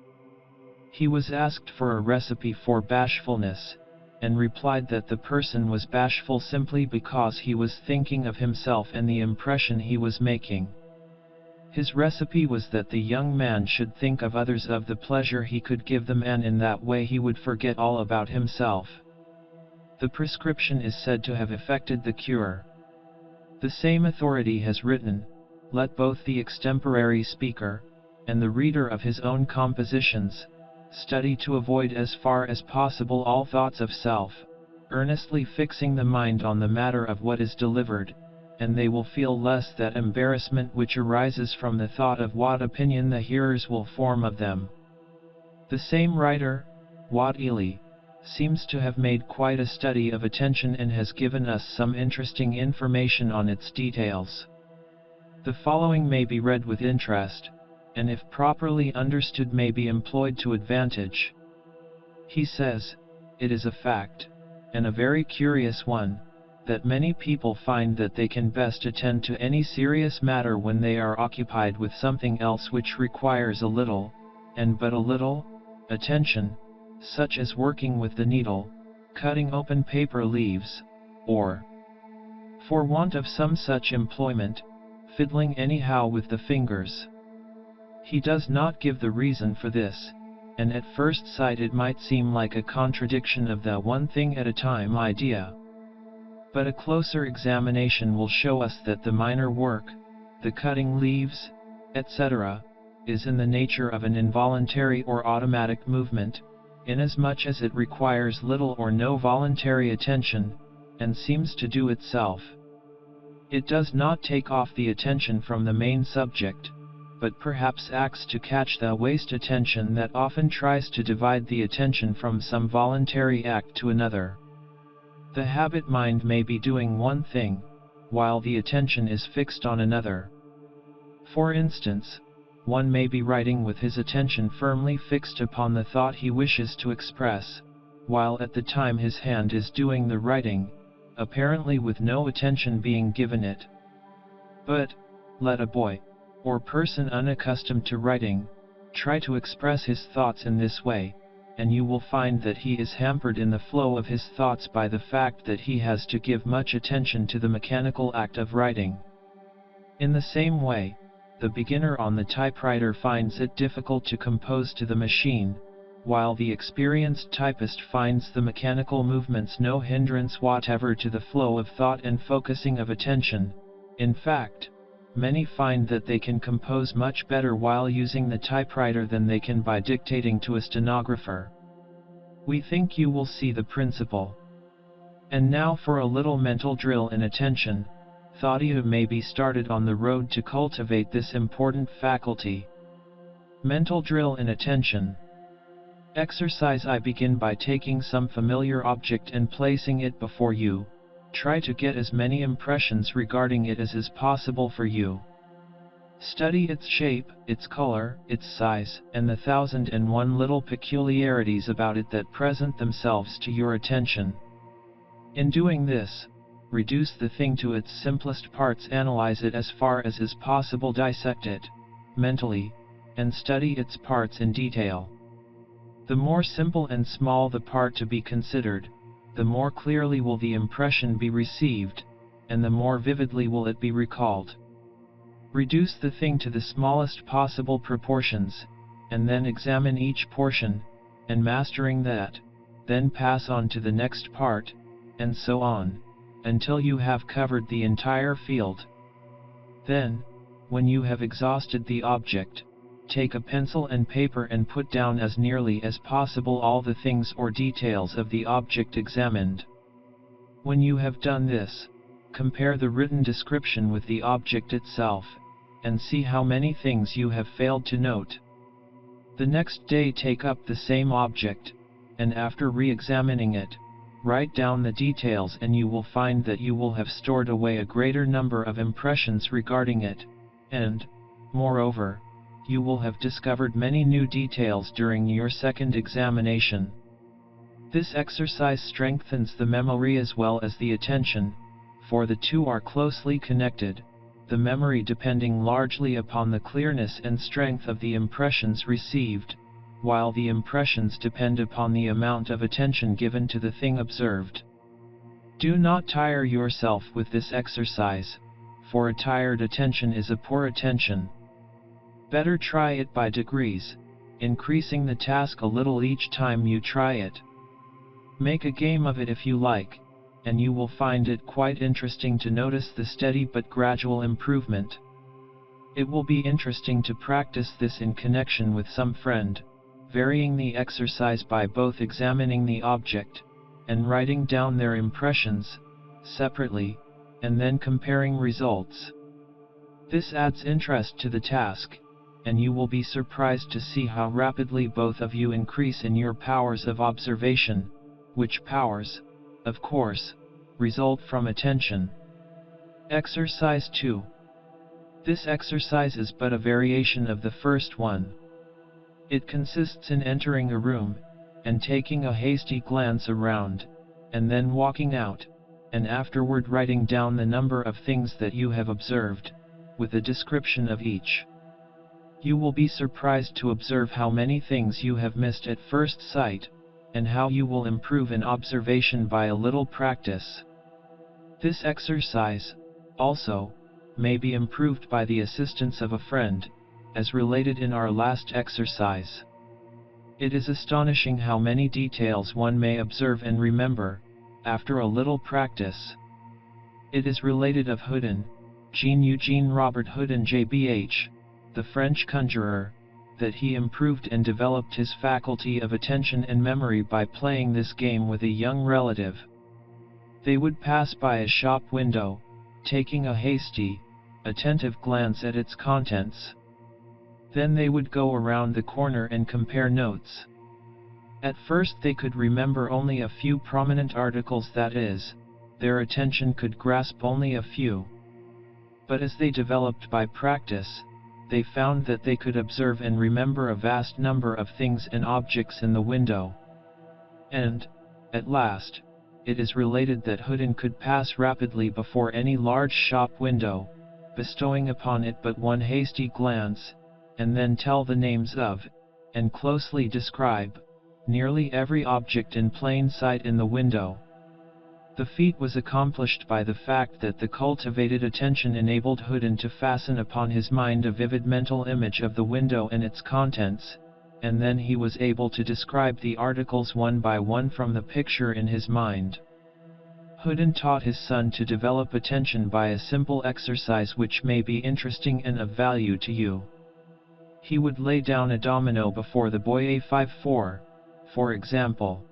He was asked for a recipe for bashfulness, and replied that the person was bashful simply because he was thinking of himself and the impression he was making. His recipe was that the young man should think of others, of the pleasure he could give them, and in that way he would forget all about himself. The prescription is said to have effected the cure. The same authority has written, let both the extemporary speaker, and the reader of his own compositions, study to avoid as far as possible all thoughts of self, earnestly fixing the mind on the matter of what is delivered, and they will feel less that embarrassment which arises from the thought of what opinion the hearers will form of them. The same writer, Wat Ely, seems to have made quite a study of attention and has given us some interesting information on its details. The following may be read with interest, and if properly understood may be employed to advantage. He says, "It is a fact, and a very curious one, that many people find that they can best attend to any serious matter when they are occupied with something else which requires a little, and but a little, attention, such as working with the needle, cutting open paper leaves, or, for want of some such employment, fiddling anyhow with the fingers." He does not give the reason for this, and at first sight it might seem like a contradiction of the one thing at a time idea. But a closer examination will show us that the minor work, the cutting leaves, etc., is in the nature of an involuntary or automatic movement, inasmuch as it requires little or no voluntary attention, and seems to do itself. It does not take off the attention from the main subject, but perhaps acts to catch the waste attention that often tries to divide the attention from some voluntary act to another. The habit mind may be doing one thing, while the attention is fixed on another. For instance, one may be writing with his attention firmly fixed upon the thought he wishes to express, while at the time his hand is doing the writing, apparently with no attention being given it. But, let a boy, or person unaccustomed to writing, try to express his thoughts in this way, and you will find that he is hampered in the flow of his thoughts by the fact that he has to give much attention to the mechanical act of writing. In the same way, the beginner on the typewriter finds it difficult to compose to the machine, while the experienced typist finds the mechanical movements no hindrance whatever to the flow of thought and focusing of attention. In fact, many find that they can compose much better while using the typewriter than they can by dictating to a stenographer. We think you will see the principle. And now for a little mental drill in attention. Thought you may be started on the road to cultivate this important faculty. Mental drill in attention. Exercise. I begin by taking some familiar object and placing it before you. Try to get as many impressions regarding it as is possible for you. Study its shape, its color, its size, and the 1,001 little peculiarities about it that present themselves to your attention. In doing this, reduce the thing to its simplest parts, analyze it as far as is possible, dissect it, mentally, and study its parts in detail. The more simple and small the part to be considered, the more clearly will the impression be received, and the more vividly will it be recalled. Reduce the thing to the smallest possible proportions, and then examine each portion, and mastering that, then pass on to the next part, and so on, until you have covered the entire field. Then, when you have exhausted the object, take a pencil and paper and put down as nearly as possible all the things or details of the object examined. When you have done this, compare the written description with the object itself, and see how many things you have failed to note. The next day take up the same object, and after re-examining it, write down the details, and you will find that you will have stored away a greater number of impressions regarding it, and, moreover, you will have discovered many new details during your second examination. This exercise strengthens the memory as well as the attention, for the two are closely connected, the memory depending largely upon the clearness and strength of the impressions received, while the impressions depend upon the amount of attention given to the thing observed. Do not tire yourself with this exercise, for a tired attention is a poor attention. Better try it by degrees, increasing the task a little each time you try it. Make a game of it if you like, and you will find it quite interesting to notice the steady but gradual improvement. It will be interesting to practice this in connection with some friend, varying the exercise by both examining the object, and writing down their impressions, separately, and then comparing results. This adds interest to the task, and you will be surprised to see how rapidly both of you increase in your powers of observation, which powers, of course, result from attention. Exercise 2. This exercise is but a variation of the first one. It consists in entering a room, and taking a hasty glance around, and then walking out, and afterward writing down the number of things that you have observed, with a description of each. You will be surprised to observe how many things you have missed at first sight, and how you will improve in observation by a little practice. This exercise, also, may be improved by the assistance of a friend, as related in our last exercise. It is astonishing how many details one may observe and remember, after a little practice. It is related of Houdin, Jean-Eugene Robert Houdin JBH, the French conjurer, that he improved and developed his faculty of attention and memory by playing this game with a young relative. They would pass by a shop window, taking a hasty, attentive glance at its contents. Then they would go around the corner and compare notes. At first they could remember only a few prominent articles, that is, their attention could grasp only a few. But as they developed by practice, they found that they could observe and remember a vast number of things and objects in the window. And, at last, it is related that Houdin could pass rapidly before any large shop window, bestowing upon it but one hasty glance, and then tell the names of, and closely describe, nearly every object in plain sight in the window. The feat was accomplished by the fact that the cultivated attention enabled Houdin to fasten upon his mind a vivid mental image of the window and its contents, and then he was able to describe the articles one by one from the picture in his mind. Houdin taught his son to develop attention by a simple exercise which may be interesting and of value to you. He would lay down a domino before the boy A5-4, for example.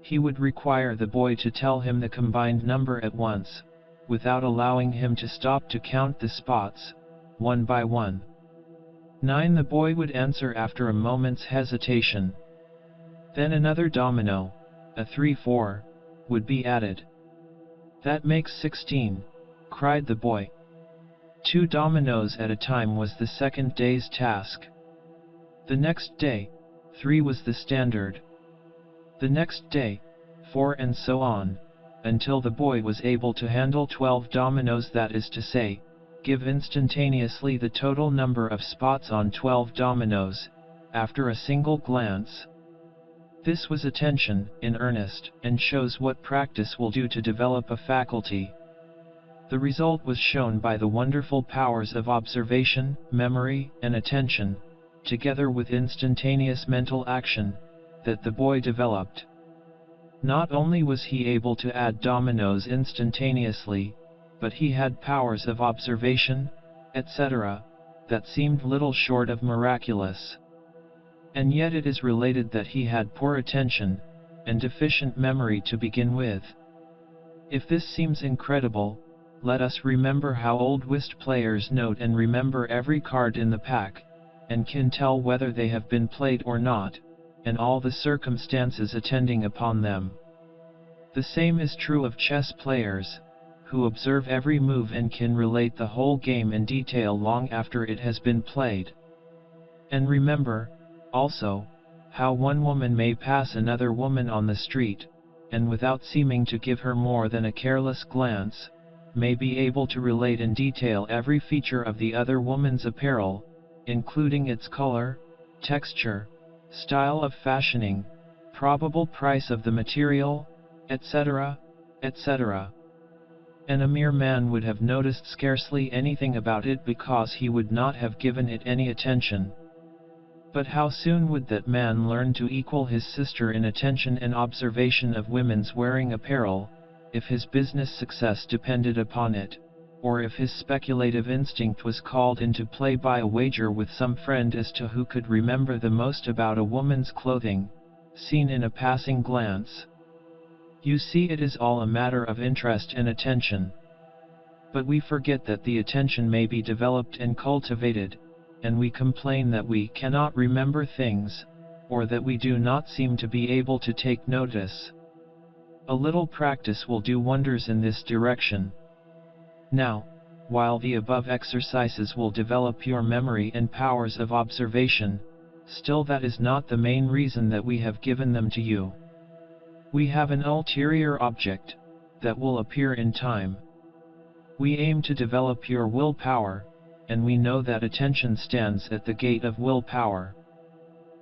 He would require the boy to tell him the combined number at once, without allowing him to stop to count the spots, one by one. 9. The boy would answer after a moment's hesitation. Then another domino, a 3-4, would be added. That makes 16, cried the boy. 2 dominoes at a time was the second day's task. The next day, 3 was the standard. The next day, 4, and so on, until the boy was able to handle 12 dominoes, that is to say, give instantaneously the total number of spots on 12 dominoes, after a single glance. This was attention in earnest, and shows what practice will do to develop a faculty. The result was shown by the wonderful powers of observation, memory, and attention, together with instantaneous mental action, that the boy developed. Not only was he able to add dominoes instantaneously, but he had powers of observation, etc., that seemed little short of miraculous. And yet it is related that he had poor attention, and deficient memory to begin with. If this seems incredible, let us remember how old whist players note and remember every card in the pack, and can tell whether they have been played or not, and all the circumstances attending upon them. The same is true of chess players, who observe every move and can relate the whole game in detail long after it has been played. And remember, also, how one woman may pass another woman on the street, and without seeming to give her more than a careless glance, may be able to relate in detail every feature of the other woman's apparel, including its color, texture, style of fashioning, probable price of the material, etc., etc. And a mere man would have noticed scarcely anything about it because he would not have given it any attention. But how soon would that man learn to equal his sister in attention and observation of women's wearing apparel, if his business success depended upon it, or if his speculative instinct was called into play by a wager with some friend as to who could remember the most about a woman's clothing, seen in a passing glance. You see, it is all a matter of interest and attention. But we forget that the attention may be developed and cultivated, and we complain that we cannot remember things, or that we do not seem to be able to take notice. A little practice will do wonders in this direction. Now, while the above exercises will develop your memory and powers of observation, still that is not the main reason that we have given them to you. We have an ulterior object that will appear in time. We aim to develop your willpower, and we know that attention stands at the gate of willpower.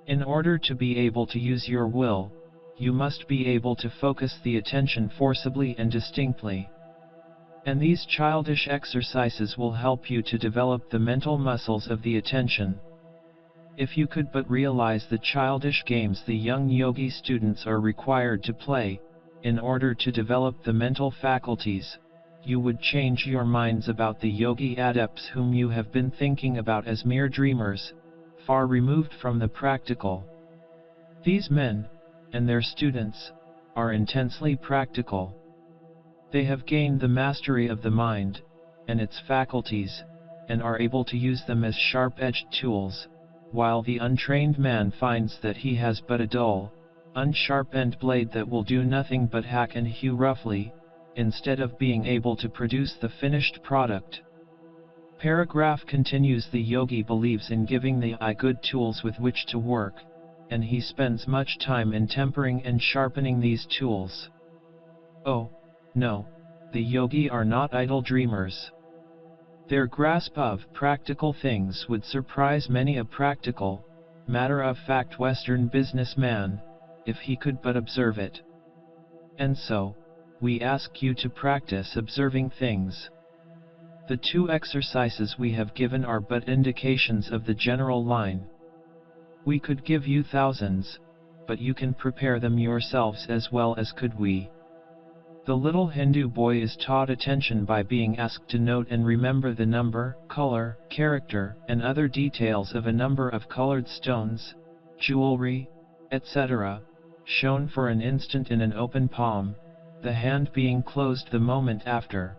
In order to be able to use your will, you must be able to focus the attention forcibly and distinctly. And these childish exercises will help you to develop the mental muscles of the attention. If you could but realize the childish games the young yogi students are required to play, in order to develop the mental faculties, you would change your minds about the yogi adepts whom you have been thinking about as mere dreamers, far removed from the practical. These men, and their students, are intensely practical. They have gained the mastery of the mind, and its faculties, and are able to use them as sharp-edged tools, while the untrained man finds that he has but a dull, unsharpened blade that will do nothing but hack and hew roughly, instead of being able to produce the finished product. Paragraph continues. The yogi believes in giving the eye good tools with which to work, and he spends much time in tempering and sharpening these tools. Oh, no, the yogi are not idle dreamers. Their grasp of practical things would surprise many a practical, matter-of-fact Western businessman, if he could but observe it. And so, we ask you to practice observing things. The two exercises we have given are but indications of the general line. We could give you thousands, but you can prepare them yourselves as well as could we. The little Hindu boy is taught attention by being asked to note and remember the number, color, character, and other details of a number of colored stones, jewelry, etc., shown for an instant in an open palm, the hand being closed the moment after.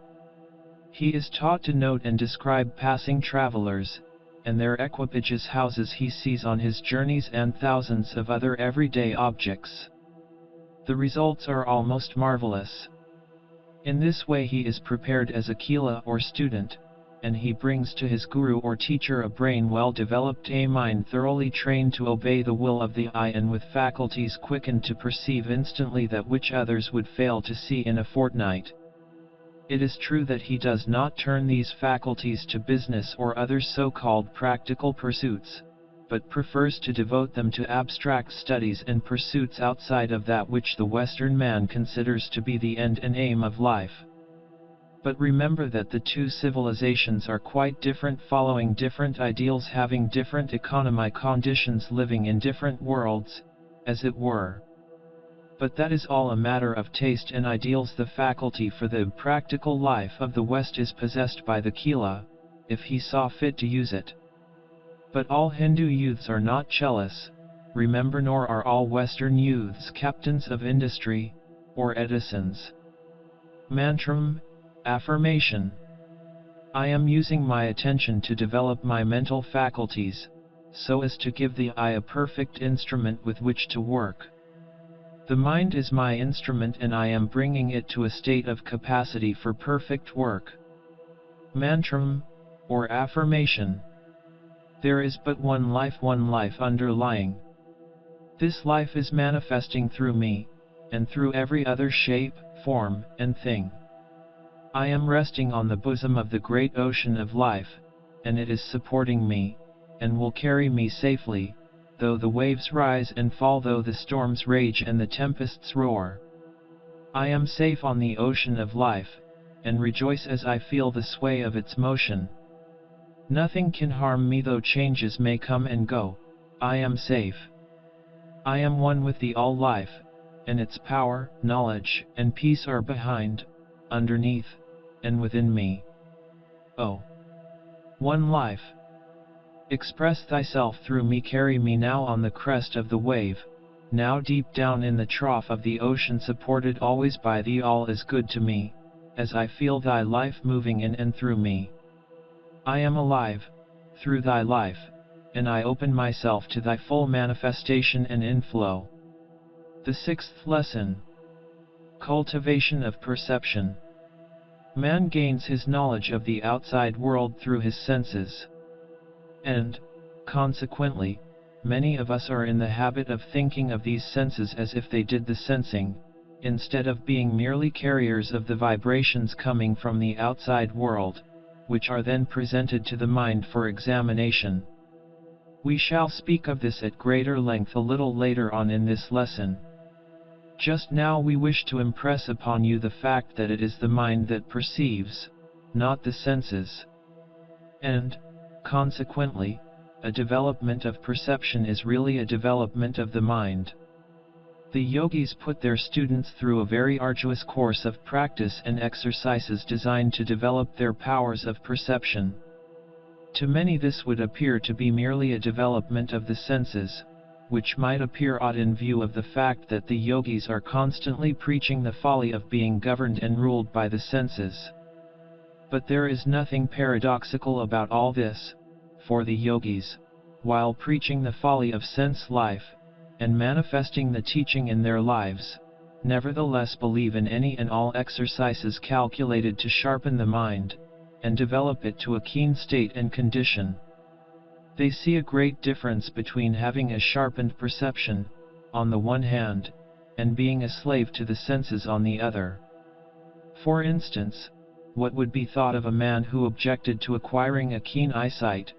He is taught to note and describe passing travelers, and their equipages, houses he sees on his journeys, and thousands of other everyday objects. The results are almost marvelous. In this way he is prepared as a Kila or student, and he brings to his guru or teacher a brain well developed, a mind thoroughly trained to obey the will of the eye, and with faculties quickened to perceive instantly that which others would fail to see in a fortnight. It is true that he does not turn these faculties to business or other so-called practical pursuits, but prefers to devote them to abstract studies and pursuits outside of that which the Western man considers to be the end and aim of life. But remember that the two civilizations are quite different, following different ideals, having different economic conditions, living in different worlds, as it were. But that is all a matter of taste and ideals. The faculty for the practical life of the West is possessed by the Kila, if he saw fit to use it. But all Hindu youths are not Chelas, remember, nor are all Western youths captains of industry, or Edisons. Mantram, affirmation. I am using my attention to develop my mental faculties, so as to give the eye a perfect instrument with which to work. The mind is my instrument, and I am bringing it to a state of capacity for perfect work. Mantram, or affirmation. There is but one life underlying. This life is manifesting through me, and through every other shape, form, and thing. I am resting on the bosom of the great ocean of life, and it is supporting me, and will carry me safely, though the waves rise and fall, though the storms rage and the tempests roar. I am safe on the ocean of life, and rejoice as I feel the sway of its motion. Nothing can harm me, though changes may come and go. I am safe. I am one with the all-life, and its power, knowledge, and peace are behind, underneath, and within me. Oh! One life. Express thyself through me, carry me now on the crest of the wave, now deep down in the trough of the ocean, supported always by thee. All is good to me, as I feel thy life moving in and through me. I am alive, through thy life, and I open myself to thy full manifestation and inflow. The sixth lesson. Cultivation of perception. Man gains his knowledge of the outside world through his senses. And, consequently, many of us are in the habit of thinking of these senses as if they did the sensing, instead of being merely carriers of the vibrations coming from the outside world, which are then presented to the mind for examination. We shall speak of this at greater length a little later on in this lesson. Just now we wish to impress upon you the fact that it is the mind that perceives, not the senses. And, consequently, a development of perception is really a development of the mind. The yogis put their students through a very arduous course of practice and exercises designed to develop their powers of perception. To many this would appear to be merely a development of the senses, which might appear odd in view of the fact that the yogis are constantly preaching the folly of being governed and ruled by the senses. But there is nothing paradoxical about all this, for the yogis, while preaching the folly of sense life, and manifesting the teaching in their lives, nevertheless believe in any and all exercises calculated to sharpen the mind, and develop it to a keen state and condition. They see a great difference between having a sharpened perception, on the one hand, and being a slave to the senses on the other. For instance, what would be thought of a man who objected to acquiring a keen eyesight,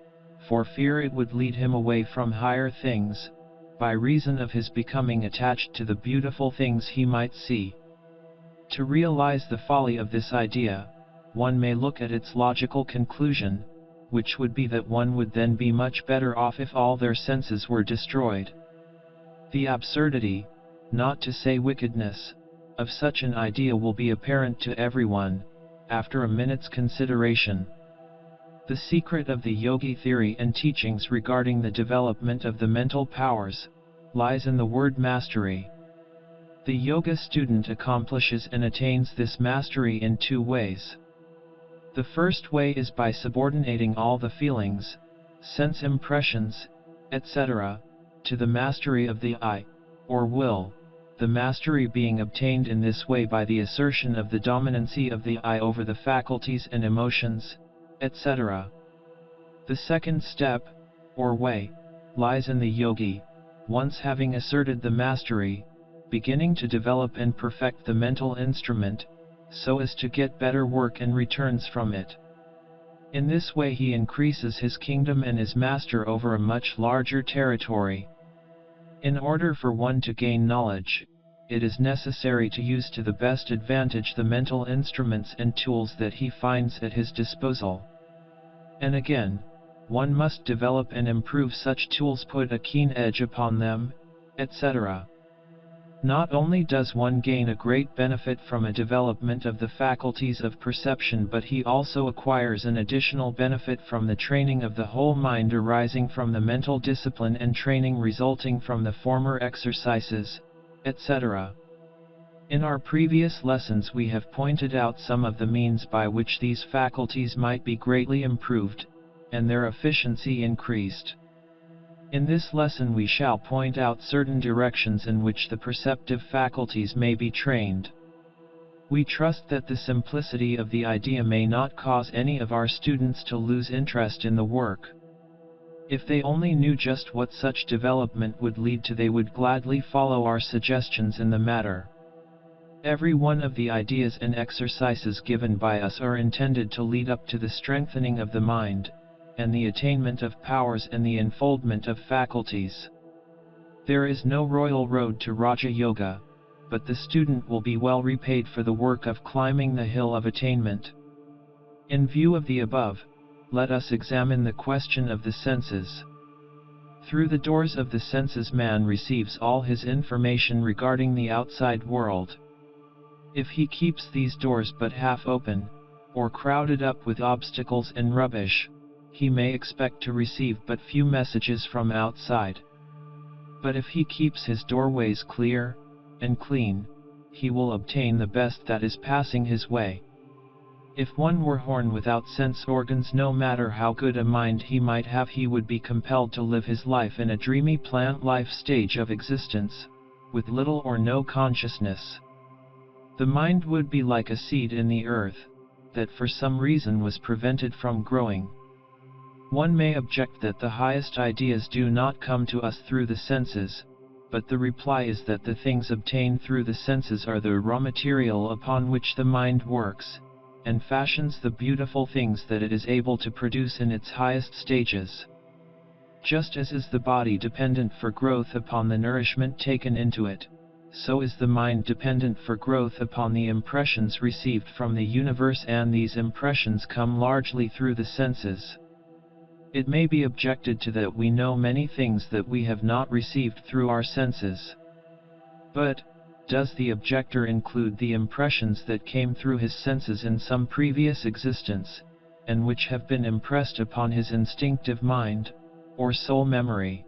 for fear it would lead him away from higher things, by reason of his becoming attached to the beautiful things he might see? To realize the folly of this idea, one may look at its logical conclusion, which would be that one would then be much better off if all their senses were destroyed. The absurdity, not to say wickedness, of such an idea will be apparent to everyone, after a minute's consideration. The secret of the yogi theory and teachings regarding the development of the mental powers lies in the word mastery. The yoga student accomplishes and attains this mastery in two ways. The first way is by subordinating all the feelings, sense impressions, etc., to the mastery of the I, or will, the mastery being obtained in this way by the assertion of the dominancy of the I over the faculties and emotions, etc. The second step, or way, lies in the yogi, once having asserted the mastery, beginning to develop and perfect the mental instrument, so as to get better work and returns from it. In this way he increases his kingdom and is master over a much larger territory. In order for one to gain knowledge, it is necessary to use to the best advantage the mental instruments and tools that he finds at his disposal. And again, one must develop and improve such tools, put a keen edge upon them, etc. Not only does one gain a great benefit from a development of the faculties of perception, but he also acquires an additional benefit from the training of the whole mind arising from the mental discipline and training resulting from the former exercises, etc. In our previous lessons we have pointed out some of the means by which these faculties might be greatly improved, and their efficiency increased. In this lesson we shall point out certain directions in which the perceptive faculties may be trained. We trust that the simplicity of the idea may not cause any of our students to lose interest in the work. If they only knew just what such development would lead to, they would gladly follow our suggestions in the matter. Every one of the ideas and exercises given by us are intended to lead up to the strengthening of the mind, and the attainment of powers and the unfoldment of faculties. There is no royal road to Raja Yoga, but the student will be well repaid for the work of climbing the hill of attainment. In view of the above, let us examine the question of the senses. Through the doors of the senses man receives all his information regarding the outside world. If he keeps these doors but half open, or crowded up with obstacles and rubbish, he may expect to receive but few messages from outside. But if he keeps his doorways clear and clean, he will obtain the best that is passing his way. If one were born without sense organs, no matter how good a mind he might have, he would be compelled to live his life in a dreamy plant life stage of existence, with little or no consciousness. The mind would be like a seed in the earth, that for some reason was prevented from growing. One may object that the highest ideas do not come to us through the senses, but the reply is that the things obtained through the senses are the raw material upon which the mind works, and fashions the beautiful things that it is able to produce in its highest stages. Just as is the body dependent for growth upon the nourishment taken into it, so is the mind dependent for growth upon the impressions received from the universe, and these impressions come largely through the senses. It may be objected to that we know many things that we have not received through our senses. But, does the objector include the impressions that came through his senses in some previous existence, and which have been impressed upon his instinctive mind, or soul memory?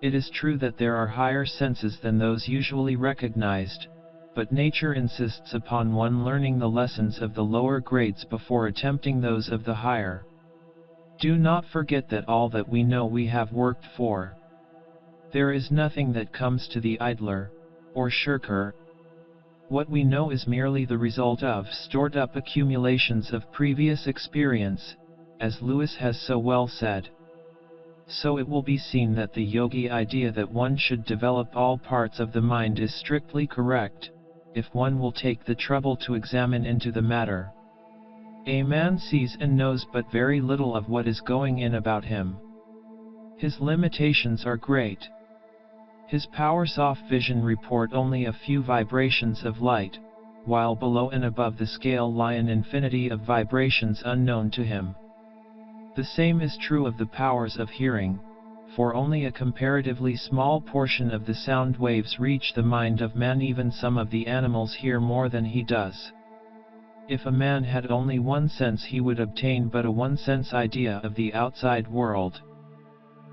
It is true that there are higher senses than those usually recognized, but nature insists upon one learning the lessons of the lower grades before attempting those of the higher. Do not forget that all that we know we have worked for. There is nothing that comes to the idler, or shirker. What we know is merely the result of stored-up accumulations of previous experience, as Lewis has so well said. So it will be seen that the yogi idea that one should develop all parts of the mind is strictly correct, if one will take the trouble to examine into the matter. A man sees and knows but very little of what is going in about him. His limitations are great. His powers of vision report only a few vibrations of light, while below and above the scale lie an infinity of vibrations unknown to him. The same is true of the powers of hearing, for only a comparatively small portion of the sound waves reach the mind of man. Even some of the animals hear more than he does. If a man had only one sense, he would obtain but a one-sense idea of the outside world.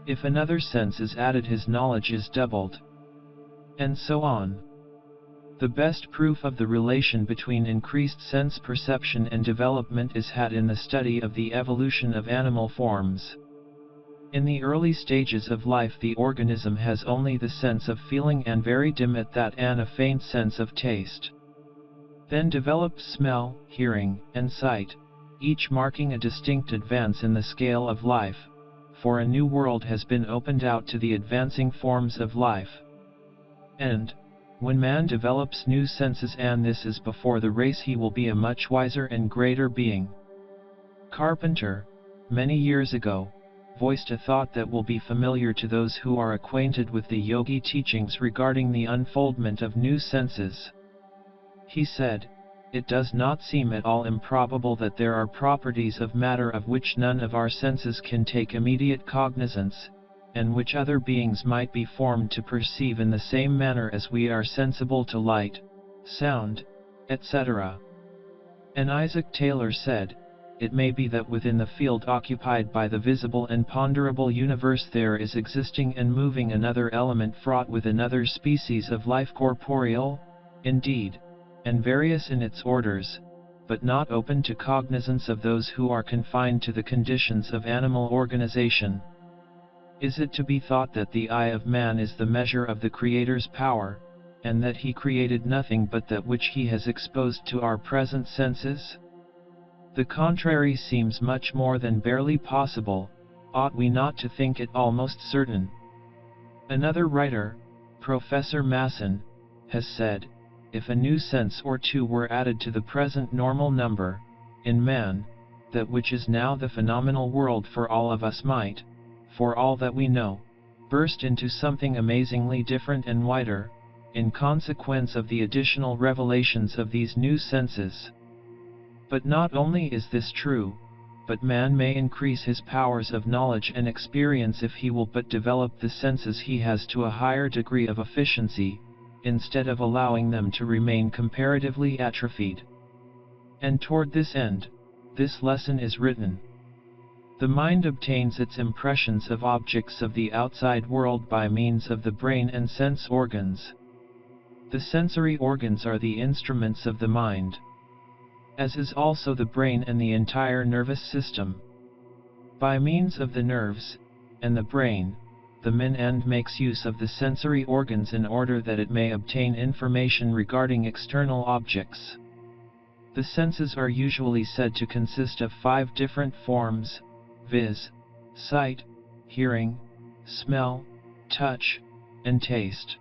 If another sense is added, his knowledge is doubled. And so on. The best proof of the relation between increased sense perception and development is had in the study of the evolution of animal forms. In the early stages of life, the organism has only the sense of feeling, and very dim at that, and a faint sense of taste. Then develops smell, hearing, and sight, each marking a distinct advance in the scale of life, for a new world has been opened out to the advancing forms of life. And, when man develops new senses, and this is before the race, he will be a much wiser and greater being. Carpenter, many years ago, voiced a thought that will be familiar to those who are acquainted with the yogi teachings regarding the unfoldment of new senses. He said, "It does not seem at all improbable that there are properties of matter of which none of our senses can take immediate cognizance, and which other beings might be formed to perceive in the same manner as we are sensible to light, sound, etc." And Isaac Taylor said, "It may be that within the field occupied by the visible and ponderable universe there is existing and moving another element fraught with another species of life, corporeal, indeed, and various in its orders, but not open to cognizance of those who are confined to the conditions of animal organization. Is it to be thought that the eye of man is the measure of the Creator's power, and that he created nothing but that which he has exposed to our present senses? The contrary seems much more than barely possible. Ought we not to think it almost certain?" Another writer, Professor Masson, has said, "If a new sense or two were added to the present normal number, in man, that which is now the phenomenal world for all of us might, for all that we know, burst into something amazingly different and wider, in consequence of the additional revelations of these new senses." But not only is this true, but man may increase his powers of knowledge and experience if he will but develop the senses he has to a higher degree of efficiency, instead of allowing them to remain comparatively atrophied. And toward this end, this lesson is written. The mind obtains its impressions of objects of the outside world by means of the brain and sense organs. The sensory organs are the instruments of the mind, as is also the brain and the entire nervous system. By means of the nerves, and the brain, the mind makes use of the sensory organs in order that it may obtain information regarding external objects. The senses are usually said to consist of 5 different forms, viz., sight, hearing, smell, touch, and taste.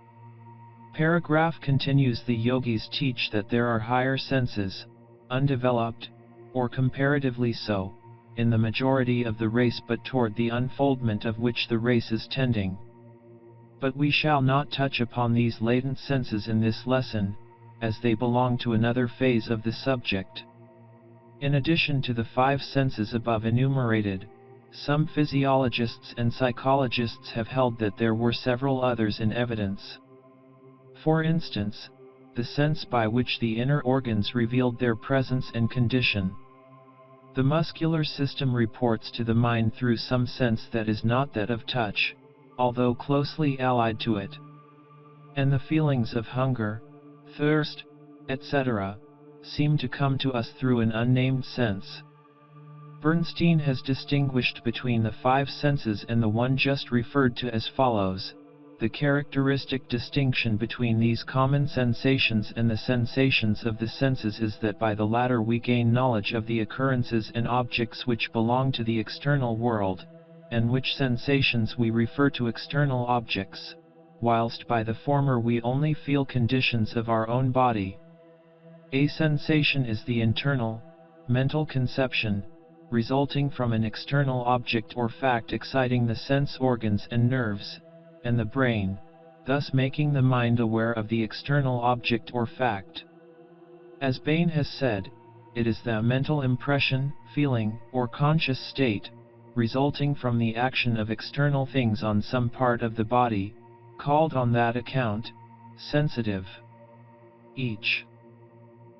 Paragraph continues. The yogis teach that there are higher senses, undeveloped, or comparatively so, in the majority of the race, but toward the unfoldment of which the race is tending. But we shall not touch upon these latent senses in this lesson, as they belong to another phase of the subject. In addition to the 5 senses above enumerated, some physiologists and psychologists have held that there were several others in evidence. For instance, the sense by which the inner organs revealed their presence and condition. The muscular system reports to the mind through some sense that is not that of touch, although closely allied to it. And the feelings of hunger, thirst, etc., seem to come to us through an unnamed sense. Bernstein has distinguished between the 5 senses and the one just referred to as follows. The characteristic distinction between these common sensations and the sensations of the senses is that by the latter we gain knowledge of the occurrences and objects which belong to the external world, and which sensations we refer to external objects, whilst by the former we only feel conditions of our own body. A sensation is the internal, mental conception, resulting from an external object or fact exciting the sense organs and nerves, and the brain, thus making the mind aware of the external object or fact. As Bain has said, it is the mental impression, feeling, or conscious state, resulting from the action of external things on some part of the body, called on that account, sensitive. Each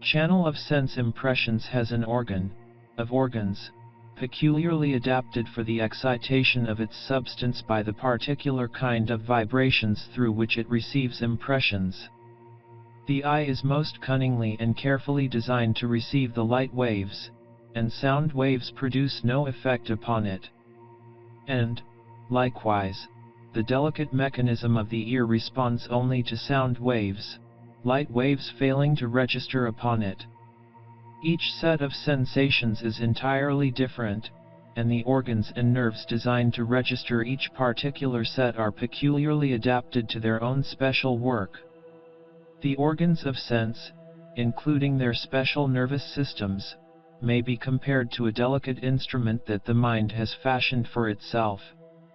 channel of sense impressions has an organ, of organs, peculiarly adapted for the excitation of its substance by the particular kind of vibrations through which it receives impressions. The eye is most cunningly and carefully designed to receive the light waves, and sound waves produce no effect upon it. And, likewise, the delicate mechanism of the ear responds only to sound waves, light waves failing to register upon it. Each set of sensations is entirely different, and the organs and nerves designed to register each particular set are peculiarly adapted to their own special work. The organs of sense, including their special nervous systems, may be compared to a delicate instrument that the mind has fashioned for itself,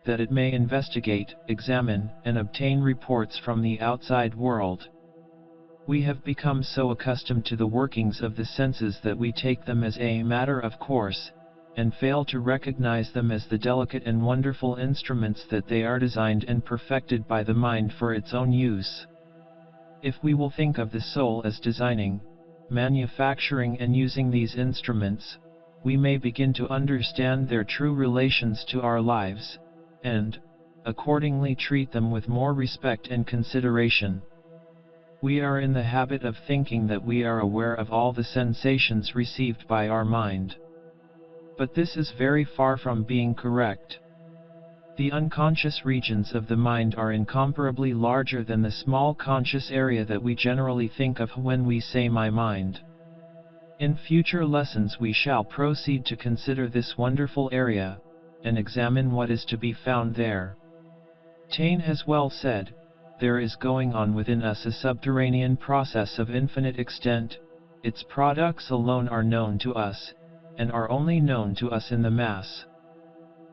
that it may investigate, examine, and obtain reports from the outside world. We have become so accustomed to the workings of the senses that we take them as a matter of course, and fail to recognize them as the delicate and wonderful instruments that they are designed and perfected by the mind for its own use. If we will think of the soul as designing, manufacturing and using these instruments, we may begin to understand their true relations to our lives, and, accordingly treat them with more respect and consideration. We are in the habit of thinking that we are aware of all the sensations received by our mind. But this is very far from being correct. The unconscious regions of the mind are incomparably larger than the small conscious area that we generally think of when we say my mind. In future lessons we shall proceed to consider this wonderful area, and examine what is to be found there. Taine has well said, "There is going on within us a subterranean process of infinite extent, its products alone are known to us, and are only known to us in the mass.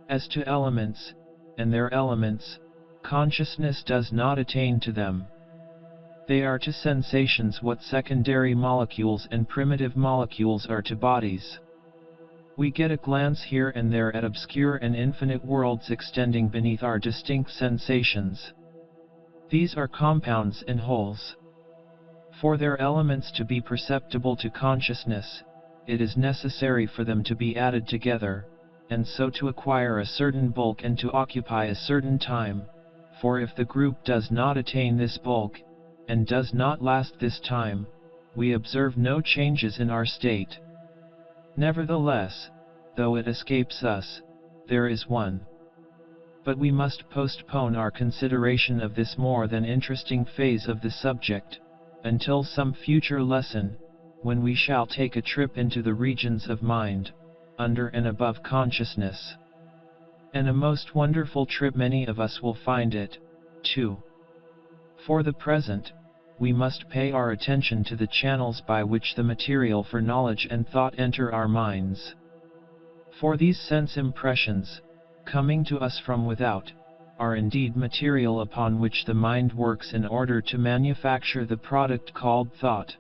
As to elements, and their elements, consciousness does not attain to them. They are to sensations what secondary molecules and primitive molecules are to bodies. We get a glance here and there at obscure and infinite worlds extending beneath our distinct sensations. These are compounds and wholes. For their elements to be perceptible to consciousness, it is necessary for them to be added together, and so to acquire a certain bulk and to occupy a certain time, for if the group does not attain this bulk, and does not last this time, we observe no changes in our state. Nevertheless, though it escapes us, there is one. But we must postpone our consideration of this more than interesting phase of the subject, until some future lesson, when we shall take a trip into the regions of mind, under and above consciousness. And a most wonderful trip many of us will find it, too. For the present, we must pay our attention to the channels by which the material for knowledge and thought enter our minds. For these sense impressions, coming to us from without, are indeed material upon which the mind works in order to manufacture the product called thought.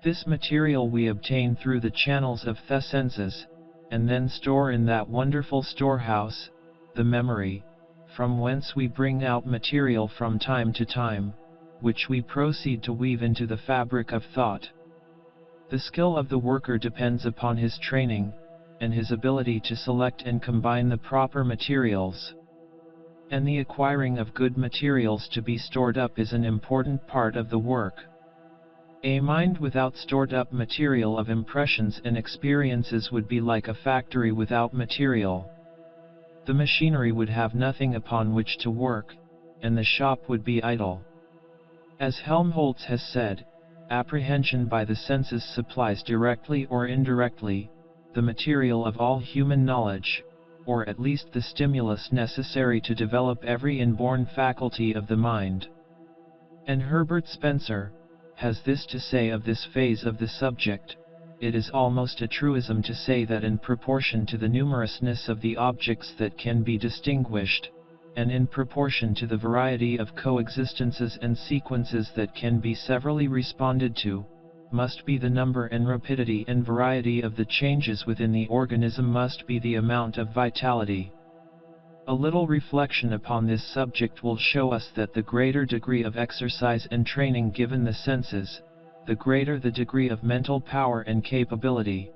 This material we obtain through the channels of the senses, and then store in that wonderful storehouse, the memory, from whence we bring out material from time to time, which we proceed to weave into the fabric of thought. The skill of the worker depends upon his training, and his ability to select and combine the proper materials. And the acquiring of good materials to be stored up is an important part of the work. A mind without stored up material of impressions and experiences would be like a factory without material. The machinery would have nothing upon which to work, and the shop would be idle. As Helmholtz has said, apprehension by the senses supplies directly or indirectly the material of all human knowledge, or at least the stimulus necessary to develop every inborn faculty of the mind. And Herbert Spencer has this to say of this phase of the subject: it is almost a truism to say that in proportion to the numerousness of the objects that can be distinguished, and in proportion to the variety of coexistences and sequences that can be severally responded to, must be the number and rapidity and variety of the changes within the organism, must be the amount of vitality. A little reflection upon this subject will show us that the greater degree of exercise and training given the senses, the greater the degree of mental power and capability.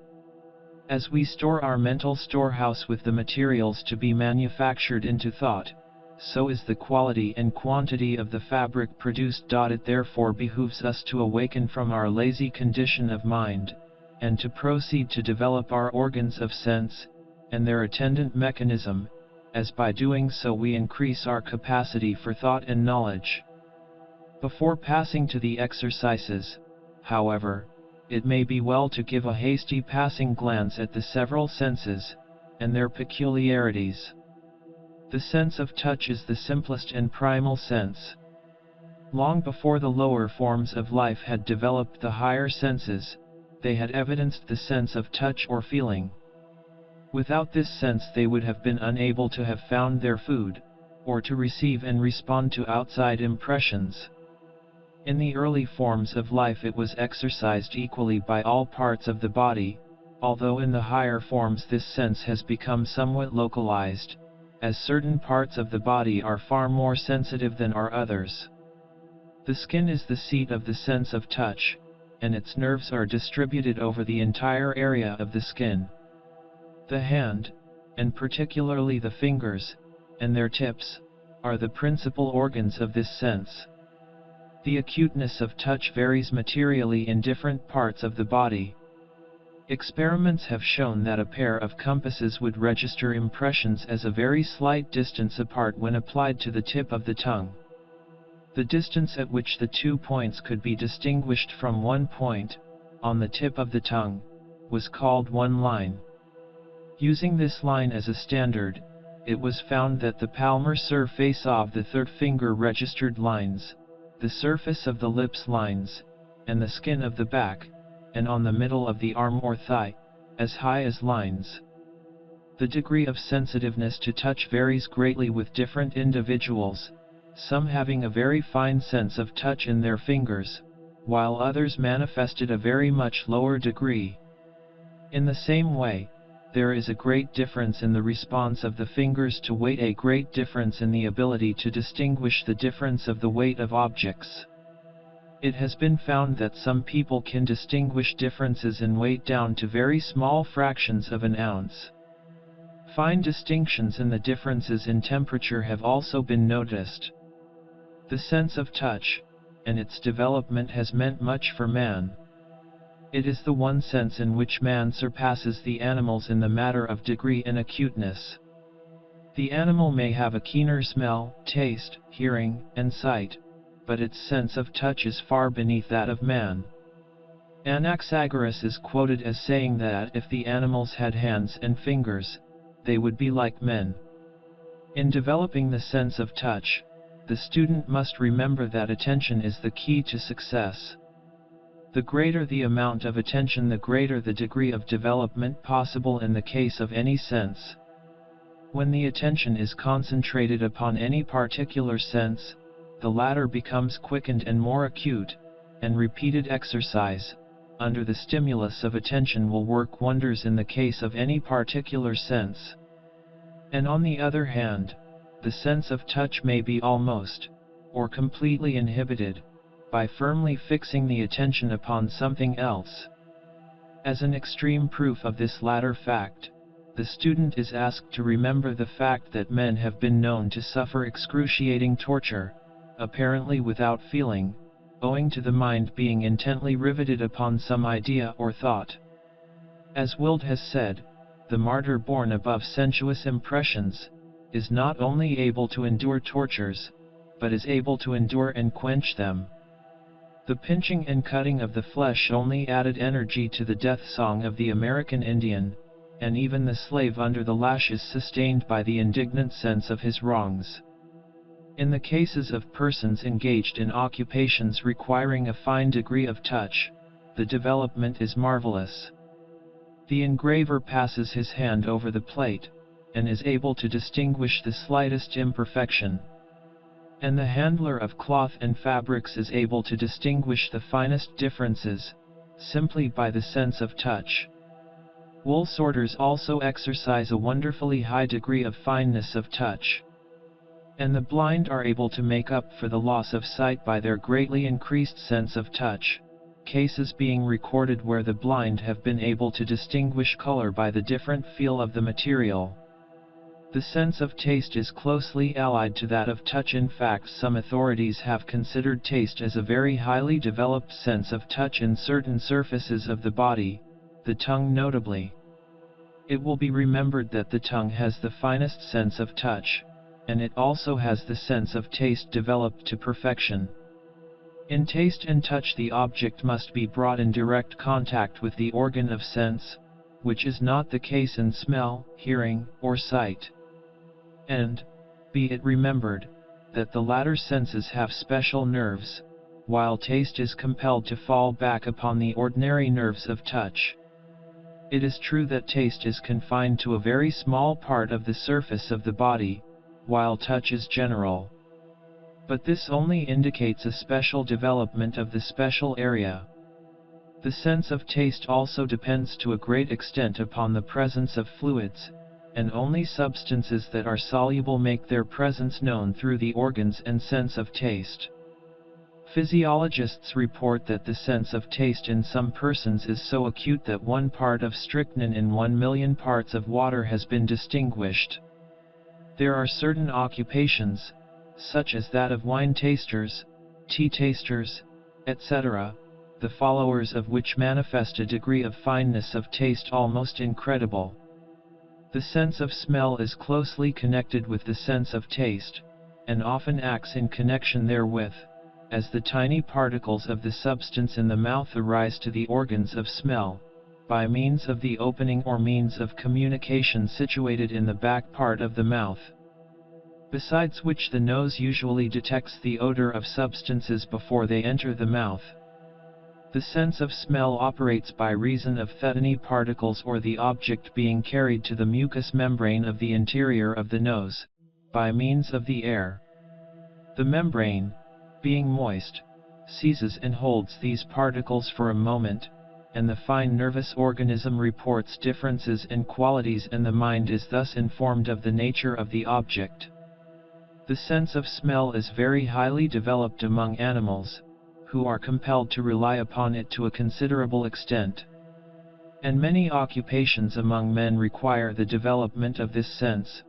As we store our mental storehouse with the materials to be manufactured into thought, so is the quality and quantity of the fabric produced. It therefore behooves us to awaken from our lazy condition of mind, and to proceed to develop our organs of sense, and their attendant mechanism, as by doing so we increase our capacity for thought and knowledge. Before passing to the exercises, however, it may be well to give a hasty passing glance at the several senses, and their peculiarities. The sense of touch is the simplest and primal sense. Long before the lower forms of life had developed the higher senses, they had evidenced the sense of touch or feeling. Without this sense they would have been unable to have found their food, or to receive and respond to outside impressions. In the early forms of life it was exercised equally by all parts of the body, although in the higher forms this sense has become somewhat localized, as certain parts of the body are far more sensitive than are others. The skin is the seat of the sense of touch, and its nerves are distributed over the entire area of the skin. The hand, and particularly the fingers, and their tips, are the principal organs of this sense. The acuteness of touch varies materially in different parts of the body. Experiments have shown that a pair of compasses would register impressions as a very slight distance apart when applied to the tip of the tongue. The distance at which the 2 points could be distinguished from one point, on the tip of the tongue, was called one line. Using this line as a standard, it was found that the palmar surface of the third finger registered lines, the surface of the lips lines, and the skin of the back, and on the middle of the arm or thigh, as high as lines. The degree of sensitiveness to touch varies greatly with different individuals, some having a very fine sense of touch in their fingers, while others manifested a very much lower degree. In the same way, there is a great difference in the response of the fingers to weight, a great difference in the ability to distinguish the difference of the weight of objects. It has been found that some people can distinguish differences in weight down to very small fractions of an ounce. Fine distinctions in the differences in temperature have also been noticed. The sense of touch, and its development has meant much for man. It is the one sense in which man surpasses the animals in the matter of degree and acuteness. The animal may have a keener smell, taste, hearing, and sight, but its sense of touch is far beneath that of man. Anaxagoras is quoted as saying that if the animals had hands and fingers, they would be like men. In developing the sense of touch, the student must remember that attention is the key to success. The greater the amount of attention, the greater the degree of development possible in the case of any sense. When the attention is concentrated upon any particular sense, the latter becomes quickened and more acute, and repeated exercise, under the stimulus of attention, will work wonders in the case of any particular sense. And on the other hand, the sense of touch may be almost, or completely inhibited, by firmly fixing the attention upon something else. As an extreme proof of this latter fact, the student is asked to remember the fact that men have been known to suffer excruciating torture, apparently without feeling, owing to the mind being intently riveted upon some idea or thought. As Wild has said, the martyr born above sensuous impressions, is not only able to endure tortures, but is able to endure and quench them. The pinching and cutting of the flesh only added energy to the death song of the American Indian, and even the slave under the lash is sustained by the indignant sense of his wrongs. In the cases of persons engaged in occupations requiring a fine degree of touch, the development is marvelous. The engraver passes his hand over the plate, and is able to distinguish the slightest imperfection. And the handler of cloth and fabrics is able to distinguish the finest differences, simply by the sense of touch. Wool sorters also exercise a wonderfully high degree of fineness of touch. And the blind are able to make up for the loss of sight by their greatly increased sense of touch, cases being recorded where the blind have been able to distinguish color by the different feel of the material. The sense of taste is closely allied to that of touch. In fact, some authorities have considered taste as a very highly developed sense of touch in certain surfaces of the body, the tongue notably. It will be remembered that the tongue has the finest sense of touch, and it also has the sense of taste developed to perfection. In taste and touch, the object must be brought in direct contact with the organ of sense, which is not the case in smell, hearing, or sight. And, be it remembered, that the latter senses have special nerves, while taste is compelled to fall back upon the ordinary nerves of touch. It is true that taste is confined to a very small part of the surface of the body, while touch is general. But this only indicates a special development of the special area. The sense of taste also depends to a great extent upon the presence of fluids, and only substances that are soluble make their presence known through the organs and sense of taste. Physiologists report that the sense of taste in some persons is so acute that 1 part of strychnine in 1 million parts of water has been distinguished. There are certain occupations, such as that of wine tasters, tea tasters, etc., the followers of which manifest a degree of fineness of taste almost incredible. The sense of smell is closely connected with the sense of taste, and often acts in connection therewith, as the tiny particles of the substance in the mouth arise to the organs of smell, by means of the opening or means of communication situated in the back part of the mouth. Besides which, the nose usually detects the odor of substances before they enter the mouth. The sense of smell operates by reason of thetony particles or the object being carried to the mucous membrane of the interior of the nose, by means of the air. The membrane, being moist, seizes and holds these particles for a moment, and the fine nervous organism reports differences in qualities, and the mind is thus informed of the nature of the object. The sense of smell is very highly developed among animals, who are compelled to rely upon it to a considerable extent. And many occupations among men require the development of this sense,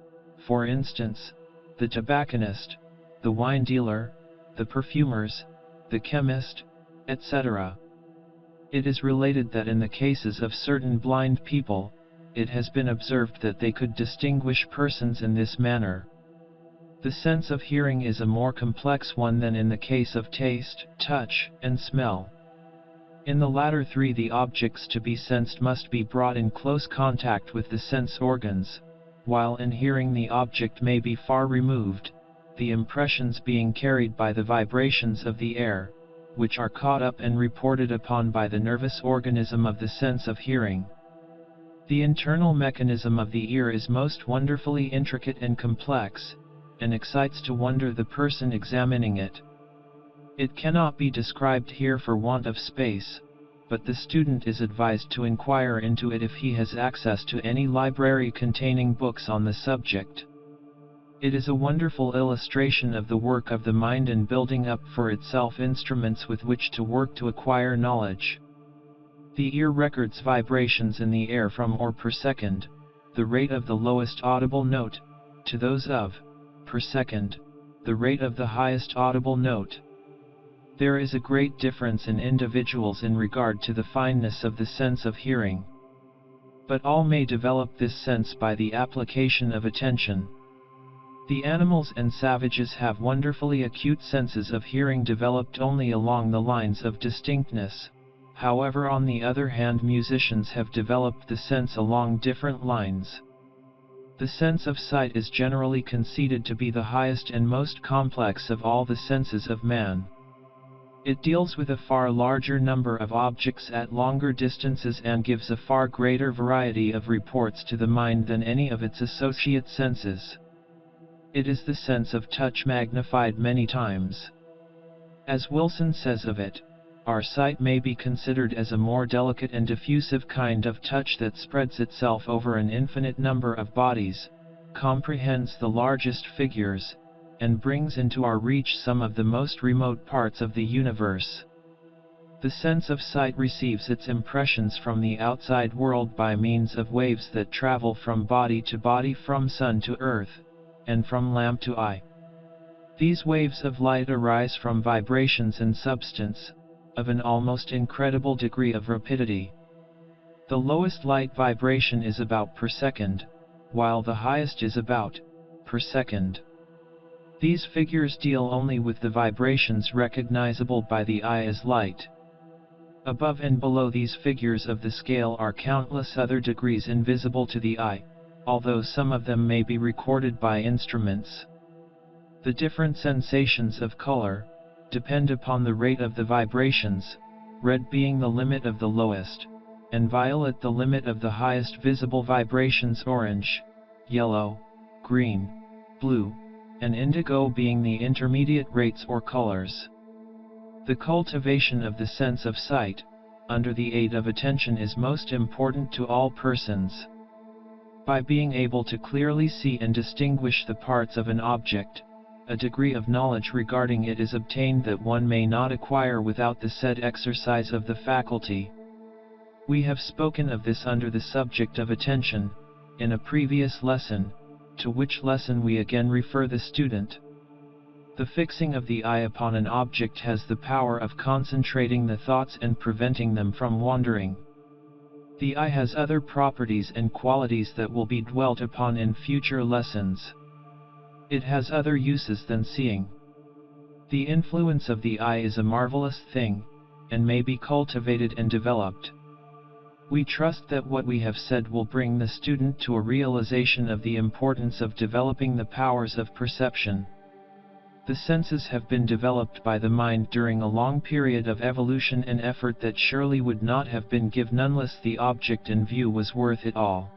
for instance, the tobacconist, the wine dealer, the perfumers, the chemist, etc. It is related that in the cases of certain blind people, it has been observed that they could distinguish persons in this manner. The sense of hearing is a more complex one than in the case of taste, touch, and smell. In the latter three, the objects to be sensed must be brought in close contact with the sense organs, while in hearing the object may be far removed, the impressions being carried by the vibrations of the air, which are caught up and reported upon by the nervous organism of the sense of hearing. The internal mechanism of the ear is most wonderfully intricate and complex, and excites to wonder the person examining it. It cannot be described here for want of space, but the student is advised to inquire into it if he has access to any library containing books on the subject. It is a wonderful illustration of the work of the mind in building up for itself instruments with which to work to acquire knowledge. The ear records vibrations in the air from or per second, the rate of the lowest audible note, to those of, per second, the rate of the highest audible note. There is a great difference in individuals in regard to the fineness of the sense of hearing. But all may develop this sense by the application of attention. The animals and savages have wonderfully acute senses of hearing developed only along the lines of distinctness. However, on the other hand, musicians have developed the sense along different lines. The sense of sight is generally conceded to be the highest and most complex of all the senses of man. It deals with a far larger number of objects at longer distances and gives a far greater variety of reports to the mind than any of its associate senses. It is the sense of touch magnified many times. As Wilson says of it, our sight may be considered as a more delicate and diffusive kind of touch that spreads itself over an infinite number of bodies, comprehends the largest figures, and brings into our reach some of the most remote parts of the universe. The sense of sight receives its impressions from the outside world by means of waves that travel from body to body, from sun to earth, and from lamp to eye. These waves of light arise from vibrations in substance, of an almost incredible degree of rapidity. The lowest light vibration is about per second, while the highest is about per second. These figures deal only with the vibrations recognizable by the eye as light. Above and below these figures of the scale are countless other degrees invisible to the eye, although some of them may be recorded by instruments. The different sensations of color depend upon the rate of the vibrations, red being the limit of the lowest, and violet the limit of the highest visible vibrations, orange, yellow, green, blue, and indigo being the intermediate rates or colors. The cultivation of the sense of sight, under the aid of attention, is most important to all persons. By being able to clearly see and distinguish the parts of an object, a degree of knowledge regarding it is obtained that one may not acquire without the said exercise of the faculty. We have spoken of this under the subject of attention, in a previous lesson, to which lesson we again refer the student. The fixing of the eye upon an object has the power of concentrating the thoughts and preventing them from wandering. The eye has other properties and qualities that will be dwelt upon in future lessons. It has other uses than seeing. The influence of the eye is a marvelous thing, and may be cultivated and developed. We trust that what we have said will bring the student to a realization of the importance of developing the powers of perception. The senses have been developed by the mind during a long period of evolution and effort that surely would not have been given unless the object in view was worth it all.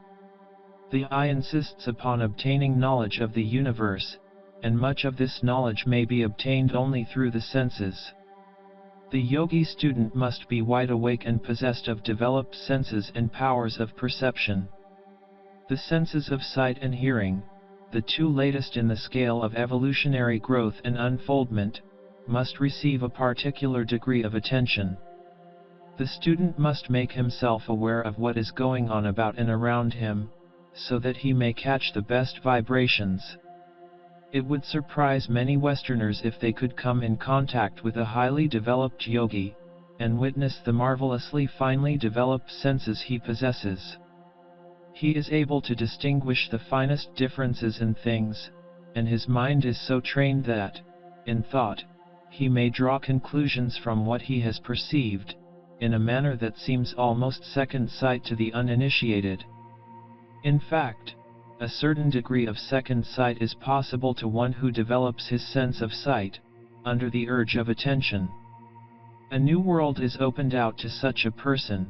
The eye insists upon obtaining knowledge of the universe, and much of this knowledge may be obtained only through the senses. The yogi student must be wide awake and possessed of developed senses and powers of perception. The senses of sight and hearing, the two latest in the scale of evolutionary growth and unfoldment, must receive a particular degree of attention. The student must make himself aware of what is going on about and around him, so that he may catch the best vibrations. It would surprise many Westerners if they could come in contact with a highly developed yogi, and witness the marvelously finely developed senses he possesses. He is able to distinguish the finest differences in things, and his mind is so trained that, in thought, he may draw conclusions from what he has perceived, in a manner that seems almost second sight to the uninitiated. In fact, a certain degree of second sight is possible to one who develops his sense of sight, under the urge of attention. A new world is opened out to such a person.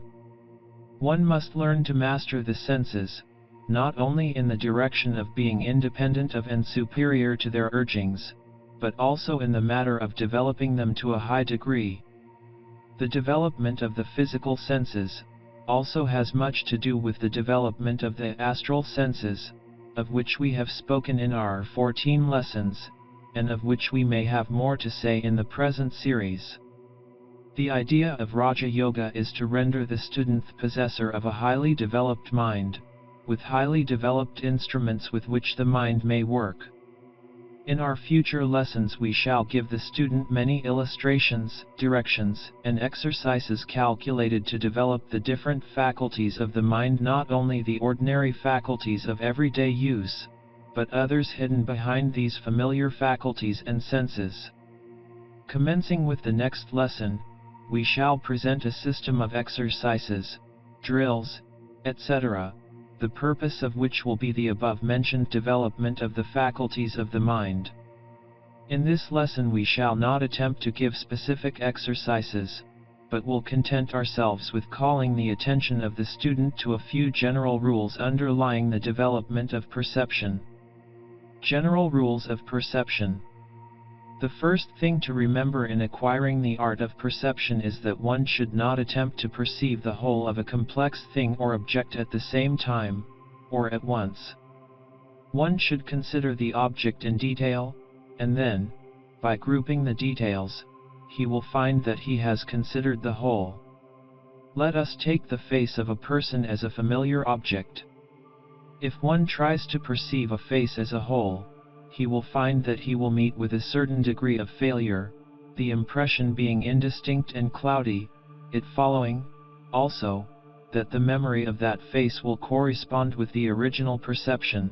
One must learn to master the senses, not only in the direction of being independent of and superior to their urgings, but also in the matter of developing them to a high degree. The development of the physical senses also has much to do with the development of the astral senses, of which we have spoken in our 14 lessons, and of which we may have more to say in the present series. The idea of Raja Yoga is to render the student the possessor of a highly developed mind, with highly developed instruments with which the mind may work. In our future lessons we shall give the student many illustrations, directions, and exercises calculated to develop the different faculties of the mind, not only the ordinary faculties of everyday use, but others hidden behind these familiar faculties and senses. Commencing with the next lesson, we shall present a system of exercises, drills, etc., the purpose of which will be the above-mentioned development of the faculties of the mind. In this lesson we shall not attempt to give specific exercises, but will content ourselves with calling the attention of the student to a few general rules underlying the development of perception. General rules of perception. The first thing to remember in acquiring the art of perception is that one should not attempt to perceive the whole of a complex thing or object at the same time, or at once. One should consider the object in detail, and then, by grouping the details, he will find that he has considered the whole. Let us take the face of a person as a familiar object. If one tries to perceive a face as a whole, he will find that he will meet with a certain degree of failure, the impression being indistinct and cloudy, it following, also, that the memory of that face will correspond with the original perception.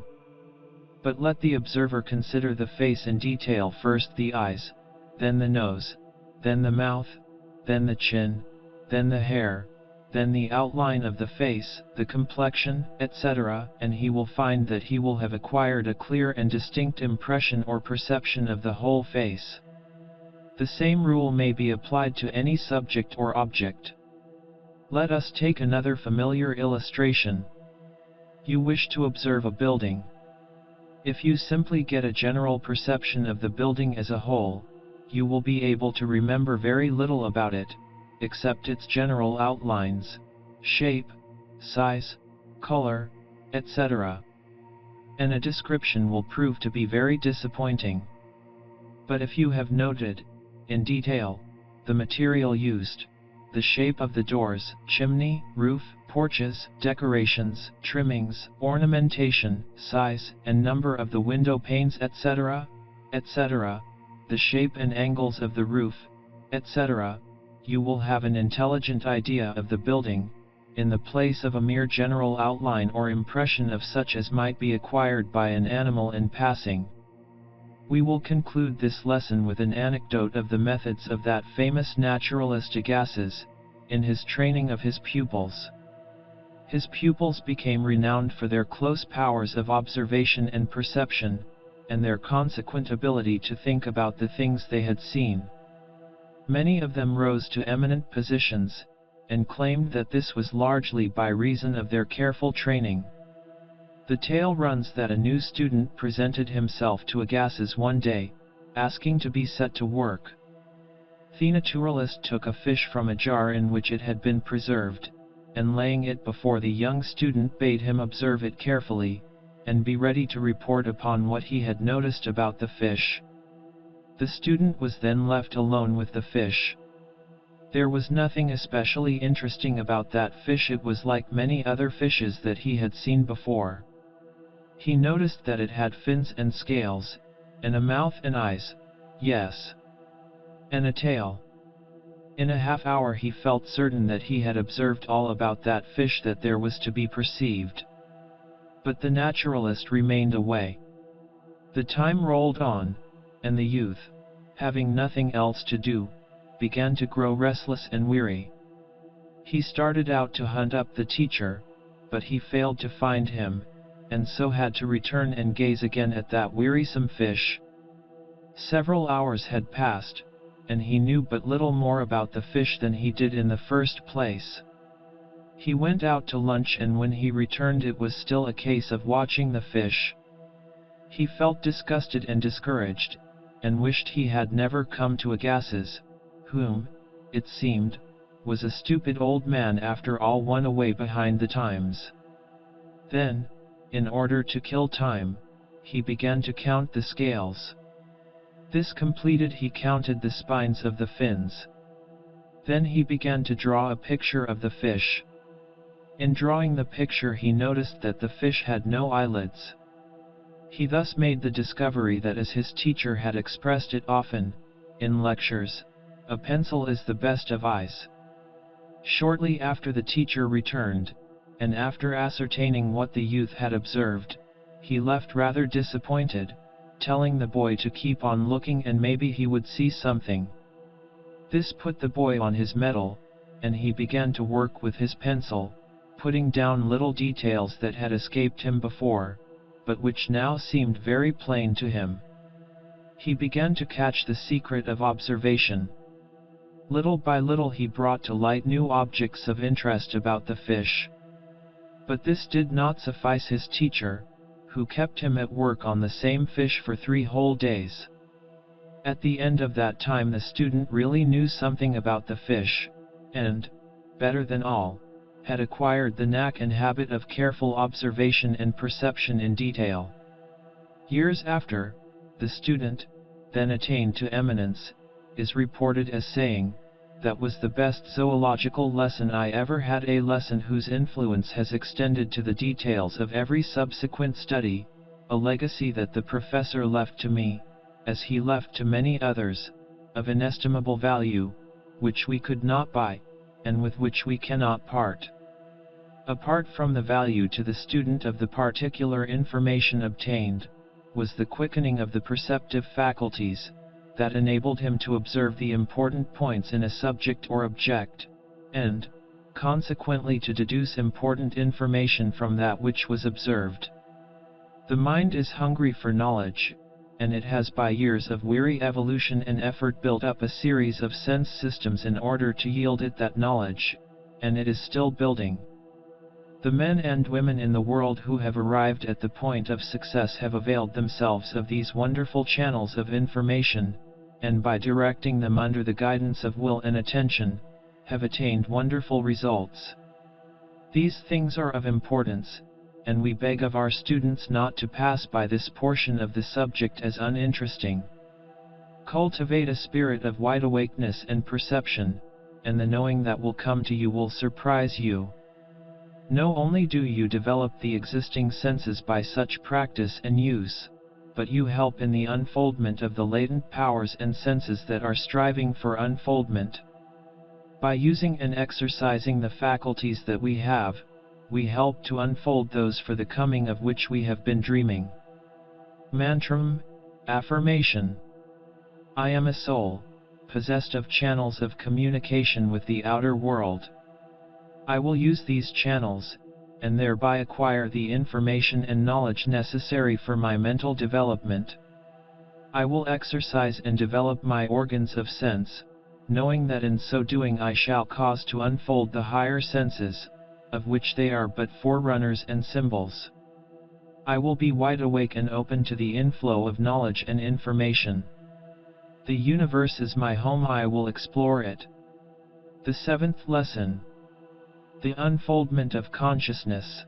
But let the observer consider the face in detail, first the eyes, then the nose, then the mouth, then the chin, then the hair, then the outline of the face, the complexion, etc., and he will find that he will have acquired a clear and distinct impression or perception of the whole face. The same rule may be applied to any subject or object. Let us take another familiar illustration. You wish to observe a building. If you simply get a general perception of the building as a whole, you will be able to remember very little about it, except its general outlines, shape, size, color, etc. And a description will prove to be very disappointing. But if you have noted, in detail, the material used, the shape of the doors, chimney, roof, porches, decorations, trimmings, ornamentation, size and number of the window panes, etc., etc., the shape and angles of the roof, etc., you will have an intelligent idea of the building, in the place of a mere general outline or impression of such as might be acquired by an animal in passing. We will conclude this lesson with an anecdote of the methods of that famous naturalist Agassiz, in his training of his pupils. His pupils became renowned for their close powers of observation and perception, and their consequent ability to think about the things they had seen. Many of them rose to eminent positions, and claimed that this was largely by reason of their careful training. The tale runs that a new student presented himself to Agassiz one day, asking to be set to work. The naturalist took a fish from a jar in which it had been preserved, and laying it before the young student bade him observe it carefully, and be ready to report upon what he had noticed about the fish. The student was then left alone with the fish. There was nothing especially interesting about that fish. It was like many other fishes that he had seen before. He noticed that it had fins and scales, and a mouth and eyes, yes, and a tail. In a half hour he felt certain that he had observed all about that fish that there was to be perceived. But the naturalist remained away. The time rolled on, and the youth, having nothing else to do, began to grow restless and weary. He started out to hunt up the teacher, but he failed to find him, and so had to return and gaze again at that wearisome fish. Several hours had passed, and he knew but little more about the fish than he did in the first place. He went out to lunch, and when he returned it was still a case of watching the fish. He felt disgusted and discouraged, and wished he had never come to Agassiz, whom, it seemed, was a stupid old man after all, one away behind the times. Then, in order to kill time, he began to count the scales. This completed, he counted the spines of the fins. Then he began to draw a picture of the fish. In drawing the picture he noticed that the fish had no eyelids. He thus made the discovery that, as his teacher had expressed it often, in lectures, a pencil is the best of eyes. Shortly after the teacher returned, and after ascertaining what the youth had observed, he left rather disappointed, telling the boy to keep on looking and maybe he would see something. This put the boy on his mettle, and he began to work with his pencil, putting down little details that had escaped him before, but which now seemed very plain to him. He began to catch the secret of observation. Little by little he brought to light new objects of interest about the fish. But this did not suffice his teacher, who kept him at work on the same fish for 3 whole days. At the end of that time the student really knew something about the fish, and, better than all, had acquired the knack and habit of careful observation and perception in detail. Years after, the student, then attained to eminence, is reported as saying, "That was the best zoological lesson I ever had, a lesson whose influence has extended to the details of every subsequent study, a legacy that the professor left to me, as he left to many others, of inestimable value, which we could not buy, and with which we cannot part." Apart from the value to the student of the particular information obtained, was the quickening of the perceptive faculties, that enabled him to observe the important points in a subject or object, and, consequently to deduce important information from that which was observed. The mind is hungry for knowledge, and it has by years of weary evolution and effort built up a series of sense systems in order to yield it that knowledge, and it is still building. The men and women in the world who have arrived at the point of success have availed themselves of these wonderful channels of information, and by directing them under the guidance of will and attention, have attained wonderful results. These things are of importance, and we beg of our students not to pass by this portion of the subject as uninteresting. Cultivate a spirit of wide awakeness and perception, and the knowing that will come to you will surprise you. Not only do you develop the existing senses by such practice and use, but you help in the unfoldment of the latent powers and senses that are striving for unfoldment. By using and exercising the faculties that we have, we help to unfold those for the coming of which we have been dreaming. Mantram, affirmation. I am a soul, possessed of channels of communication with the outer world. I will use these channels, and thereby acquire the information and knowledge necessary for my mental development. I will exercise and develop my organs of sense, knowing that in so doing I shall cause to unfold the higher senses, of which they are but forerunners and symbols. I will be wide awake and open to the inflow of knowledge and information. The universe is my home, I will explore it. The 7th lesson. The unfoldment of consciousness.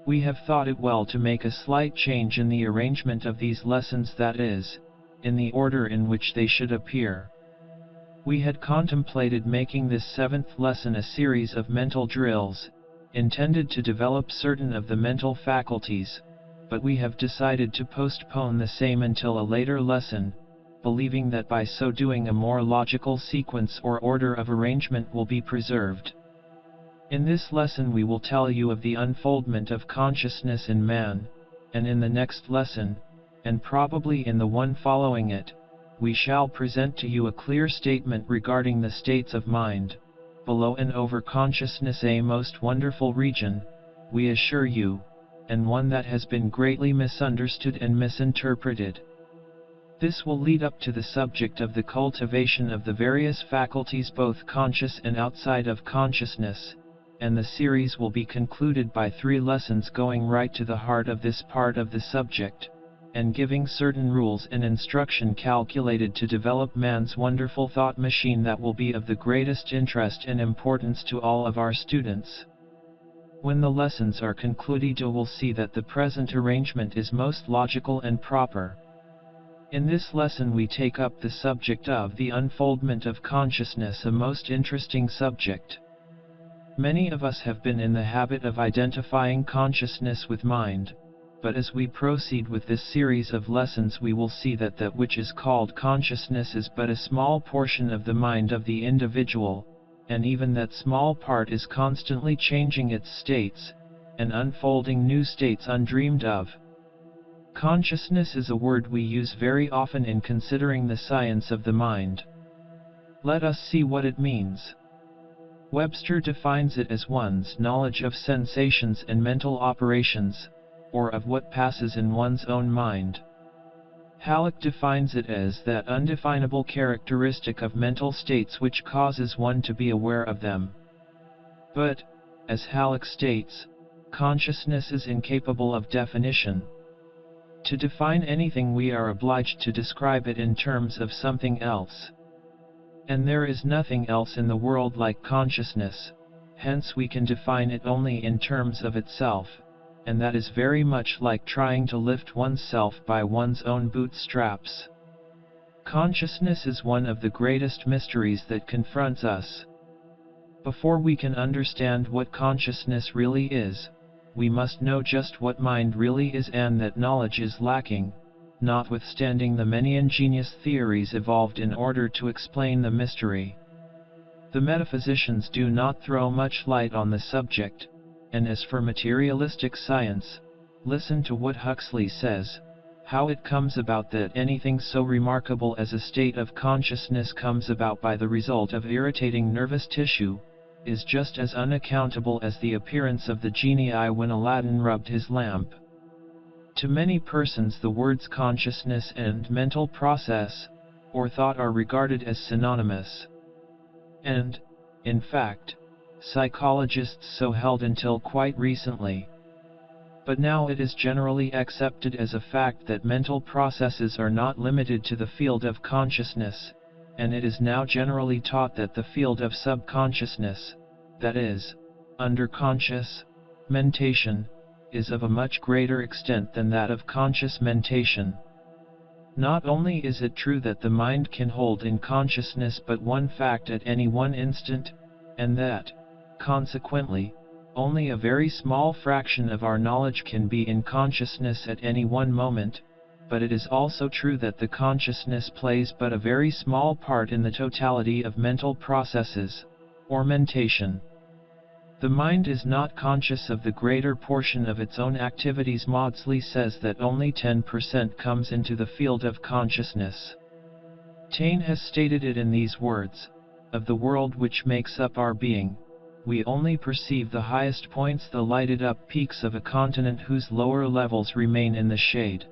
We have thought it well to make a slight change in the arrangement of these lessons, that is, in the order in which they should appear. We had contemplated making this 7th lesson a series of mental drills, intended to develop certain of the mental faculties, but we have decided to postpone the same until a later lesson, believing that by so doing a more logical sequence or order of arrangement will be preserved. In this lesson we will tell you of the unfoldment of consciousness in man, and in the next lesson, and probably in the one following it, we shall present to you a clear statement regarding the states of mind, below and over consciousness, a most wonderful region, we assure you, and one that has been greatly misunderstood and misinterpreted. This will lead up to the subject of the cultivation of the various faculties, both conscious and outside of consciousness, and the series will be concluded by 3 lessons going right to the heart of this part of the subject, and giving certain rules and instruction calculated to develop man's wonderful thought machine that will be of the greatest interest and importance to all of our students. When the lessons are concluded, you will see that the present arrangement is most logical and proper. In this lesson we take up the subject of the unfoldment of consciousness, a most interesting subject. Many of us have been in the habit of identifying consciousness with mind, but as we proceed with this series of lessons we will see that that which is called consciousness is but a small portion of the mind of the individual, and even that small part is constantly changing its states, and unfolding new states undreamed of. Consciousness is a word we use very often in considering the science of the mind. Let us see what it means. Webster defines it as one's knowledge of sensations and mental operations, or of what passes in one's own mind. Halleck defines it as that undefinable characteristic of mental states which causes one to be aware of them. But, as Halleck states, consciousness is incapable of definition. To define anything we are obliged to describe it in terms of something else. And there is nothing else in the world like consciousness, hence we can define it only in terms of itself, and that is very much like trying to lift oneself by one's own bootstraps. Consciousness is one of the greatest mysteries that confronts us. Before we can understand what consciousness really is, we must know just what mind really is, and that knowledge is lacking, notwithstanding the many ingenious theories evolved in order to explain the mystery. The metaphysicians do not throw much light on the subject, and as for materialistic science, listen to what Huxley says, how it comes about that anything so remarkable as a state of consciousness comes about by the result of irritating nervous tissue, is just as unaccountable as the appearance of the genii when Aladdin rubbed his lamp. To many persons the words consciousness and mental process, or thought, are regarded as synonymous. And, in fact, psychologists so held until quite recently. But now it is generally accepted as a fact that mental processes are not limited to the field of consciousness, and it is now generally taught that the field of subconsciousness, that is, underconscious mentation, is of a much greater extent than that of conscious mentation. Not only is it true that the mind can hold in consciousness but one fact at any one instant, and that, consequently, only a very small fraction of our knowledge can be in consciousness at any one moment, but it is also true that the consciousness plays but a very small part in the totality of mental processes, or mentation. The mind is not conscious of the greater portion of its own activities. Maudsley says that only 10% comes into the field of consciousness. Taine has stated it in these words: of the world which makes up our being, we only perceive the highest points, the lighted up peaks of a continent whose lower levels remain in the shade.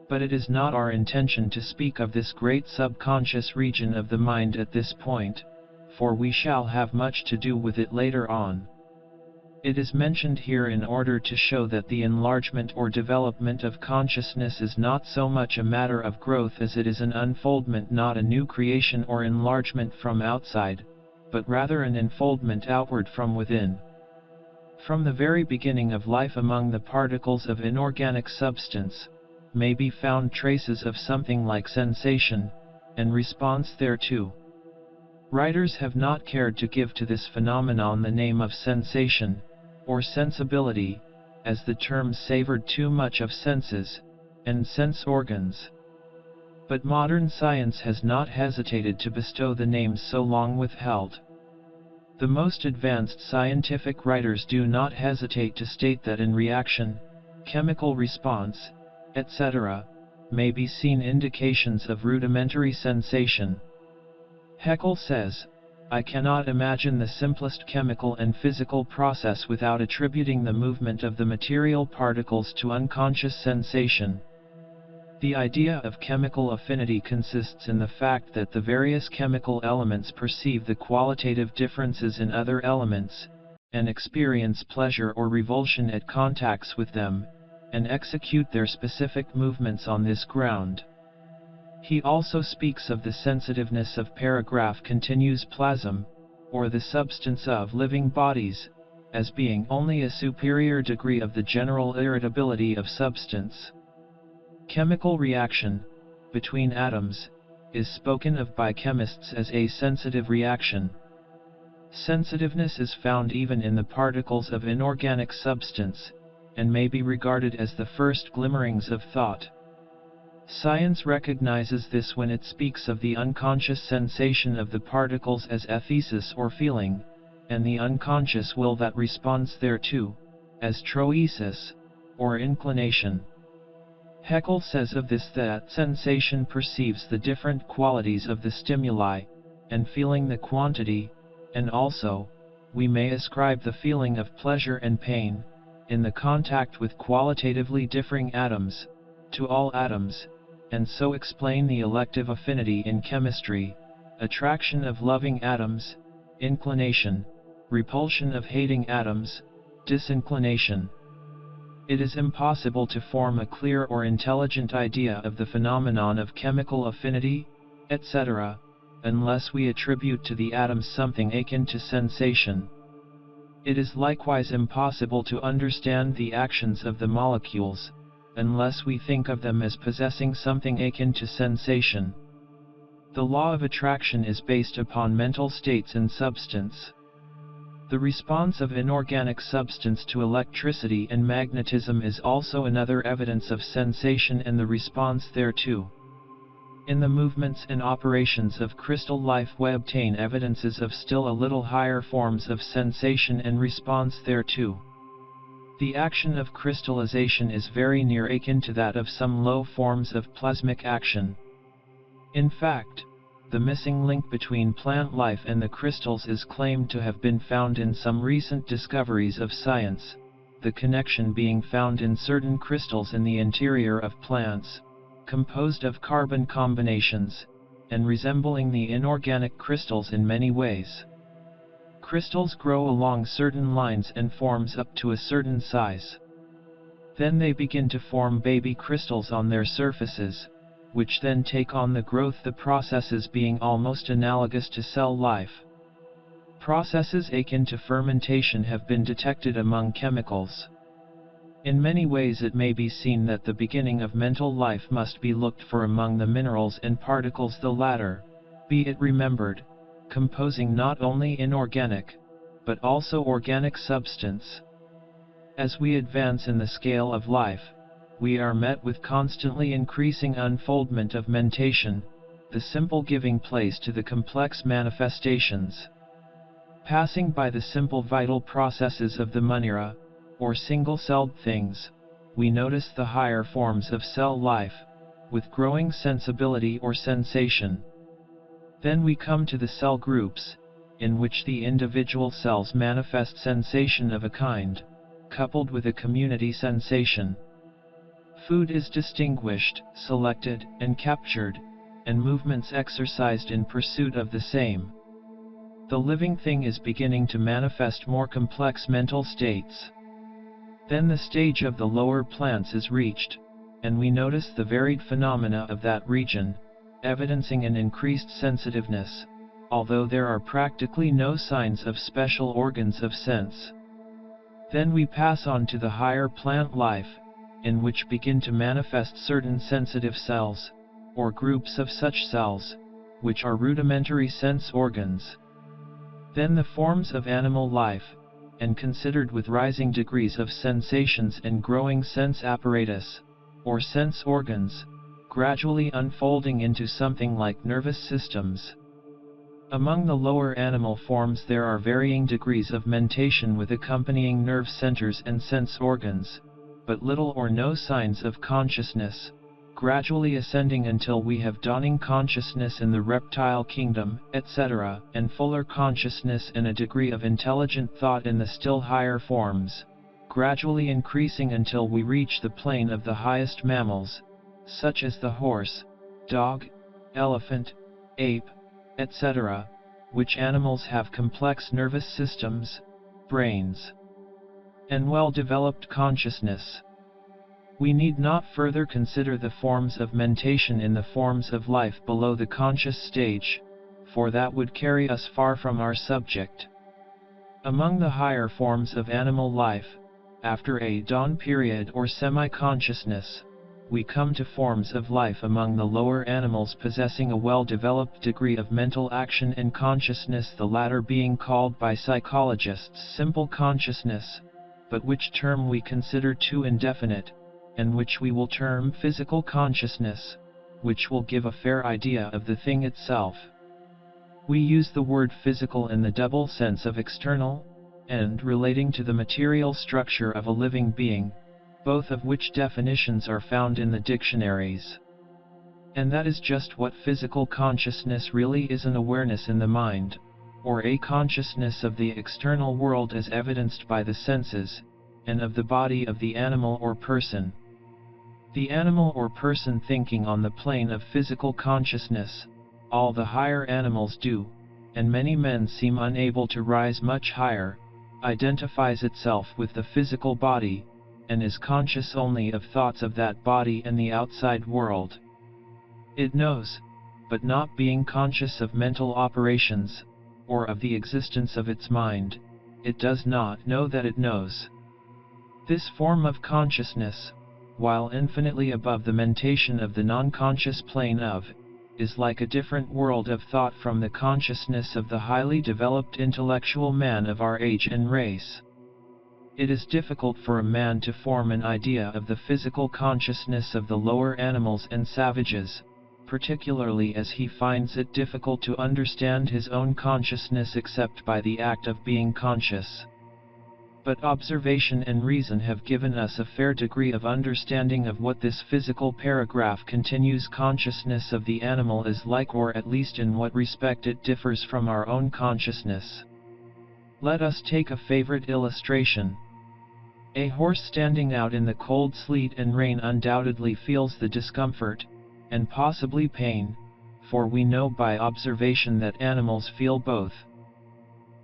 But it is not our intention to speak of this great subconscious region of the mind at this point, for we shall have much to do with it later on. It is mentioned here in order to show that the enlargement or development of consciousness is not so much a matter of growth as it is an unfoldment, not a new creation or enlargement from outside, but rather an enfoldment outward from within. From the very beginning of life among the particles of inorganic substance, may be found traces of something like sensation, and response thereto. Writers have not cared to give to this phenomenon the name of sensation, or sensibility, as the terms savored too much of senses, and sense organs. But modern science has not hesitated to bestow the names so long withheld. The most advanced scientific writers do not hesitate to state that in reaction, chemical response, etc., may be seen indications of rudimentary sensation. Haeckel says, I cannot imagine the simplest chemical and physical process without attributing the movement of the material particles to unconscious sensation. The idea of chemical affinity consists in the fact that the various chemical elements perceive the qualitative differences in other elements, and experience pleasure or revulsion at contacts with them, and execute their specific movements on this ground. He also speaks of the sensitiveness of paragraph continues plasm, or the substance of living bodies, as being only a superior degree of the general irritability of substance. Chemical reaction, between atoms, is spoken of by chemists as a sensitive reaction. Sensitiveness is found even in the particles of inorganic substance, and may be regarded as the first glimmerings of thought. Science recognizes this when it speaks of the unconscious sensation of the particles as athesis or feeling, and the unconscious will that responds thereto, as troesis, or inclination. Haeckel says of this that sensation perceives the different qualities of the stimuli, and feeling the quantity, and also, we may ascribe the feeling of pleasure and pain, in the contact with qualitatively differing atoms, to all atoms, and so explain the elective affinity in chemistry, attraction of loving atoms, inclination, repulsion of hating atoms, disinclination. It is impossible to form a clear or intelligent idea of the phenomenon of chemical affinity, etc., unless we attribute to the atoms something akin to sensation. It is likewise impossible to understand the actions of the molecules, unless we think of them as possessing something akin to sensation. The law of attraction is based upon mental states and substance. The response of inorganic substance to electricity and magnetism is also another evidence of sensation and the response thereto. In the movements and operations of crystal life we obtain evidences of still a little higher forms of sensation and response thereto. The action of crystallization is very near akin to that of some low forms of plasmic action. In fact, the missing link between plant life and the crystals is claimed to have been found in some recent discoveries of science, the connection being found in certain crystals in the interior of plants, composed of carbon combinations, and resembling the inorganic crystals in many ways. Crystals grow along certain lines and forms up to a certain size. Then they begin to form baby crystals on their surfaces, which then take on the growth, the processes being almost analogous to cell life. Processes akin to fermentation have been detected among chemicals. In many ways it may be seen that the beginning of mental life must be looked for among the minerals and particles, the latter, be it remembered, composing not only inorganic, but also organic substance. As we advance in the scale of life, we are met with constantly increasing unfoldment of mentation, the simple giving place to the complex manifestations. Passing by the simple vital processes of the manera, or single-celled things, we notice the higher forms of cell life, with growing sensibility or sensation. Then we come to the cell groups, in which the individual cells manifest sensation of a kind, coupled with a community sensation. Food is distinguished, selected, and captured, and movements exercised in pursuit of the same. The living thing is beginning to manifest more complex mental states. Then the stage of the lower plants is reached, and we notice the varied phenomena of that region, evidencing an increased sensitiveness, although there are practically no signs of special organs of sense. Then we pass on to the higher plant life, in which begin to manifest certain sensitive cells, or groups of such cells, which are rudimentary sense organs. Then the forms of animal life, and considered with rising degrees of sensations and growing sense apparatus, or sense organs, gradually unfolding into something like nervous systems. Among the lower animal forms there are varying degrees of mentation with accompanying nerve centers and sense organs, but little or no signs of consciousness, gradually ascending until we have dawning consciousness in the reptile kingdom, etc., and fuller consciousness and a degree of intelligent thought in the still higher forms, gradually increasing until we reach the plane of the highest mammals, such as the horse, dog, elephant, ape, etc., which animals have complex nervous systems, brains, and well-developed consciousness. We need not further consider the forms of mentation in the forms of life below the conscious stage, for that would carry us far from our subject. Among the higher forms of animal life, after a dawn period or semi-consciousness, we come to forms of life among the lower animals possessing a well-developed degree of mental action and consciousness, the latter being called by psychologists simple consciousness, but which term we consider too indefinite, and which we will term physical consciousness, which will give a fair idea of the thing itself. We use the word physical in the double sense of external, and relating to the material structure of a living being, both of which definitions are found in the dictionaries. And that is just what physical consciousness really is, an awareness in the mind, or a consciousness of the external world as evidenced by the senses, and of the body of the animal or person. The animal or person thinking on the plane of physical consciousness, all the higher animals do, and many men seem unable to rise much higher, identifies itself with the physical body, and is conscious only of thoughts of that body and the outside world. It knows, but not being conscious of mental operations, or of the existence of its mind, it does not know that it knows. This form of consciousness, while infinitely above the mentation of the non-conscious plane of, is like a different world of thought from the consciousness of the highly developed intellectual man of our age and race. It is difficult for a man to form an idea of the physical consciousness of the lower animals and savages, particularly as he finds it difficult to understand his own consciousness except by the act of being conscious. But observation and reason have given us a fair degree of understanding of what this physical paragraph continues consciousness of the animal is like, or at least in what respect it differs from our own consciousness. Let us take a favorite illustration. A horse standing out in the cold sleet and rain undoubtedly feels the discomfort, and possibly pain, for we know by observation that animals feel both.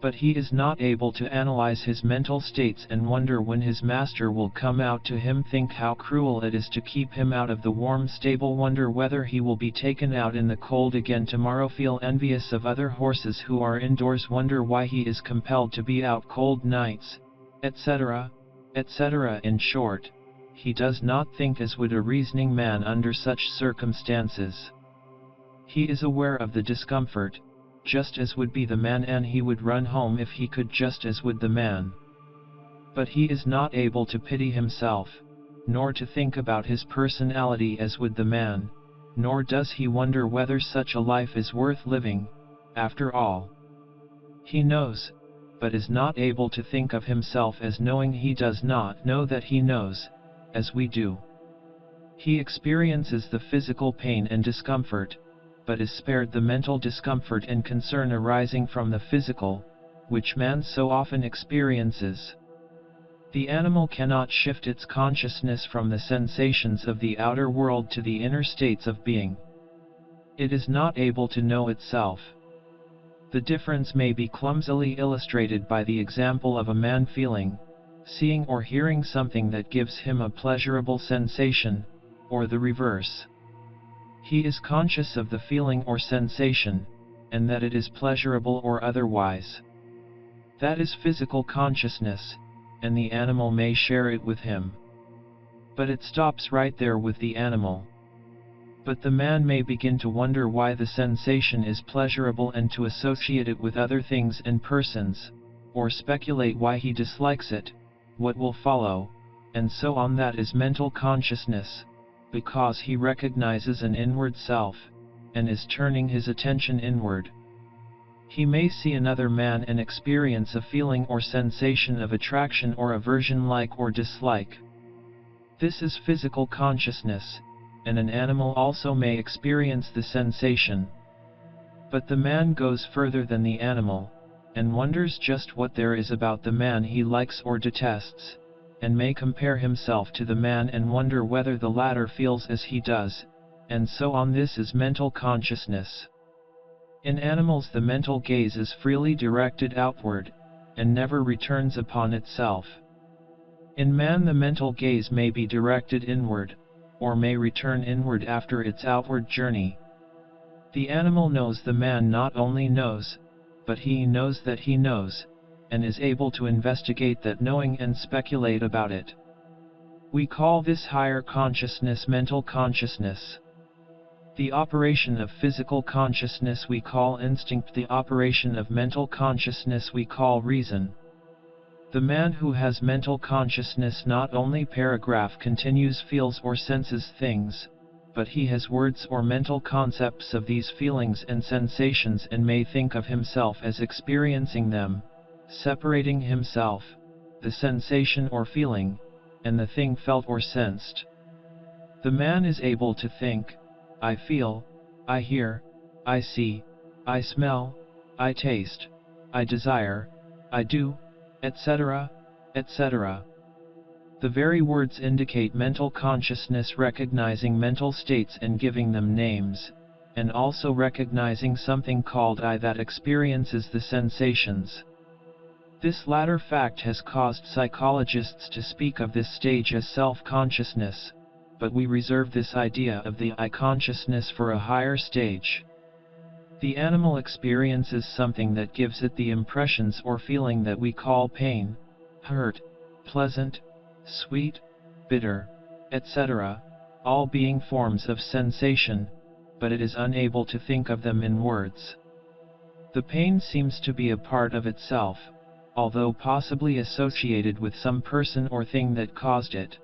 But he is not able to analyze his mental states and wonder when his master will come out to him, think how cruel it is to keep him out of the warm stable, wonder whether he will be taken out in the cold again tomorrow, feel envious of other horses who are indoors, wonder why he is compelled to be out cold nights, etc., etc. In short, he does not think as would a reasoning man under such circumstances. He is aware of the discomfort, just as would be the man, and he would run home if he could, just as would the man. But he is not able to pity himself, nor to think about his personality as would the man, nor does he wonder whether such a life is worth living, after all. He knows, but is not able to think of himself as knowing. He does not know that he knows, as we do. He experiences the physical pain and discomfort, but is spared the mental discomfort and concern arising from the physical, which man so often experiences. The animal cannot shift its consciousness from the sensations of the outer world to the inner states of being. It is not able to know itself. The difference may be clumsily illustrated by the example of a man feeling, seeing or hearing something that gives him a pleasurable sensation, or the reverse. He is conscious of the feeling or sensation, and that it is pleasurable or otherwise. That is physical consciousness, and the animal may share it with him. But it stops right there with the animal. But the man may begin to wonder why the sensation is pleasurable and to associate it with other things and persons, or speculate why he dislikes it, what will follow, and so on. That is mental consciousness, because he recognizes an inward self, and is turning his attention inward. He may see another man and experience a feeling or sensation of attraction or aversion, like or dislike. This is physical consciousness, and an animal also may experience the sensation. But the man goes further than the animal, and wonders just what there is about the man he likes or detests, and may compare himself to the man and wonder whether the latter feels as he does, and so on. This is mental consciousness. In animals the mental gaze is freely directed outward, and never returns upon itself. In man the mental gaze may be directed inward, or may return inward after its outward journey. The animal knows the man not only knows, but he knows that he knows, and is able to investigate that knowing and speculate about it. We call this higher consciousness mental consciousness. The operation of physical consciousness we call instinct, the operation of mental consciousness we call reason. The man who has mental consciousness not only continues feels or senses things, but he has words or mental concepts of these feelings and sensations and may think of himself as experiencing them, separating himself, the sensation or feeling, and the thing felt or sensed. The man is able to think, I feel, I hear, I see, I smell, I taste, I desire, I do, etc., etc. The very words indicate mental consciousness, recognizing mental states and giving them names, and also recognizing something called I that experiences the sensations. This latter fact has caused psychologists to speak of this stage as self-consciousness, but we reserve this idea of the I consciousness for a higher stage. The animal experiences something that gives it the impressions or feeling that we call pain, hurt, pleasant, sweet, bitter, etc., all being forms of sensation, but it is unable to think of them in words. The pain seems to be a part of itself, although possibly associated with some person or thing that caused it.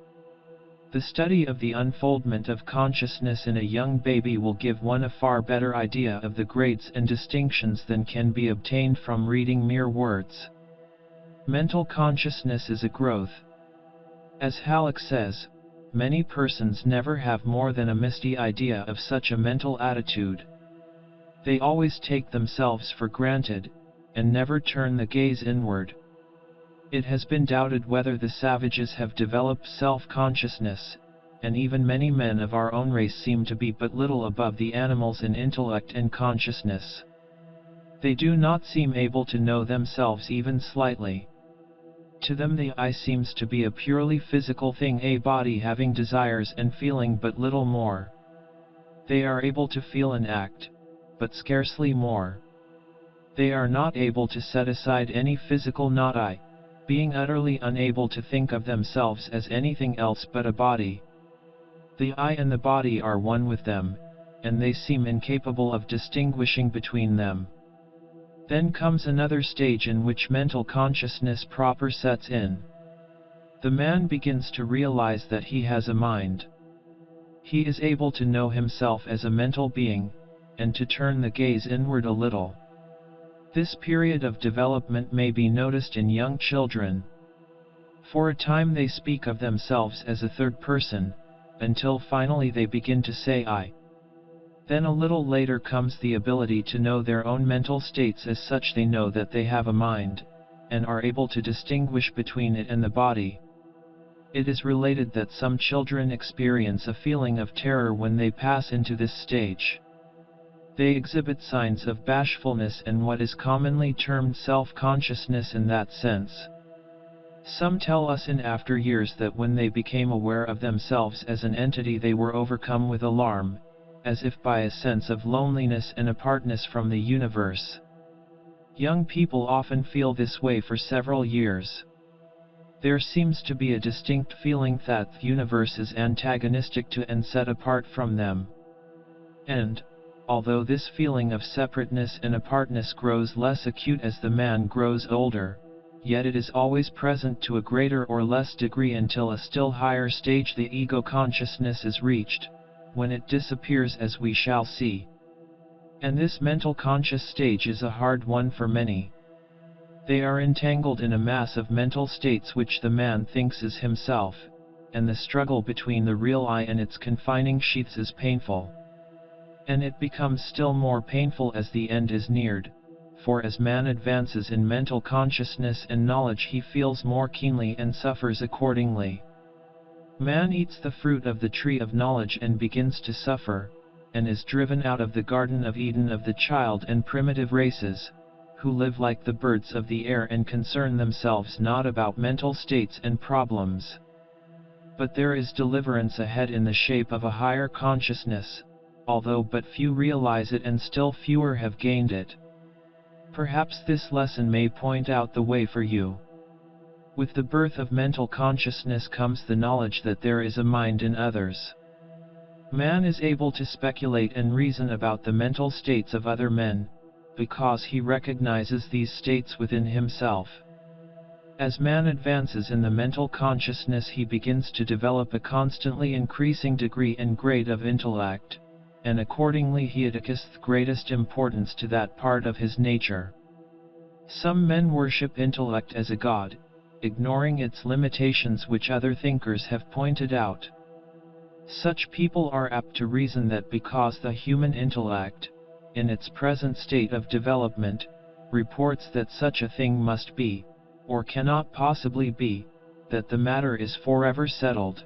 The study of the unfoldment of consciousness in a young baby will give one a far better idea of the grades and distinctions than can be obtained from reading mere words. Mental consciousness is a growth. As Halleck says, many persons never have more than a misty idea of such a mental attitude. They always take themselves for granted, and never turn the gaze inward. It has been doubted whether the savages have developed self-consciousness, and even many men of our own race seem to be but little above the animals in intellect and consciousness. They do not seem able to know themselves even slightly. To them the I seems to be a purely physical thing, a body having desires and feeling but little more. They are able to feel and act, but scarcely more. They are not able to set aside any physical not I, being utterly unable to think of themselves as anything else but a body. The I and the body are one with them, and they seem incapable of distinguishing between them. Then comes another stage in which mental consciousness proper sets in. The man begins to realize that he has a mind. He is able to know himself as a mental being, and to turn the gaze inward a little. This period of development may be noticed in young children. For a time they speak of themselves as a third person, until finally they begin to say I. Then a little later comes the ability to know their own mental states as such. They know that they have a mind, and are able to distinguish between it and the body. It is related that some children experience a feeling of terror when they pass into this stage. They exhibit signs of bashfulness and what is commonly termed self-consciousness in that sense. Some tell us in after years that when they became aware of themselves as an entity they were overcome with alarm, as if by a sense of loneliness and apartness from the universe. Young people often feel this way for several years. There seems to be a distinct feeling that the universe is antagonistic to and set apart from them. And, although this feeling of separateness and apartness grows less acute as the man grows older, yet it is always present to a greater or less degree until a still higher stage, the ego consciousness, is reached, when it disappears, as we shall see. And this mental conscious stage is a hard one for many. They are entangled in a mass of mental states which the man thinks is himself, and the struggle between the real I and its confining sheaths is painful. And it becomes still more painful as the end is neared, for as man advances in mental consciousness and knowledge he feels more keenly and suffers accordingly. Man eats the fruit of the tree of knowledge and begins to suffer, and is driven out of the Garden of Eden of the child and primitive races, who live like the birds of the air and concern themselves not about mental states and problems. But there is deliverance ahead in the shape of a higher consciousness, although but few realize it and still fewer have gained it. Perhaps this lesson may point out the way for you. With the birth of mental consciousness comes the knowledge that there is a mind in others. Man is able to speculate and reason about the mental states of other men, because he recognizes these states within himself. As man advances in the mental consciousness he begins to develop a constantly increasing degree and grade of intellect, and accordingly he attaches the greatest importance to that part of his nature. Some men worship intellect as a god, ignoring its limitations which other thinkers have pointed out. Such people are apt to reason that because the human intellect, in its present state of development, reports that such a thing must be, or cannot possibly be, that the matter is forever settled.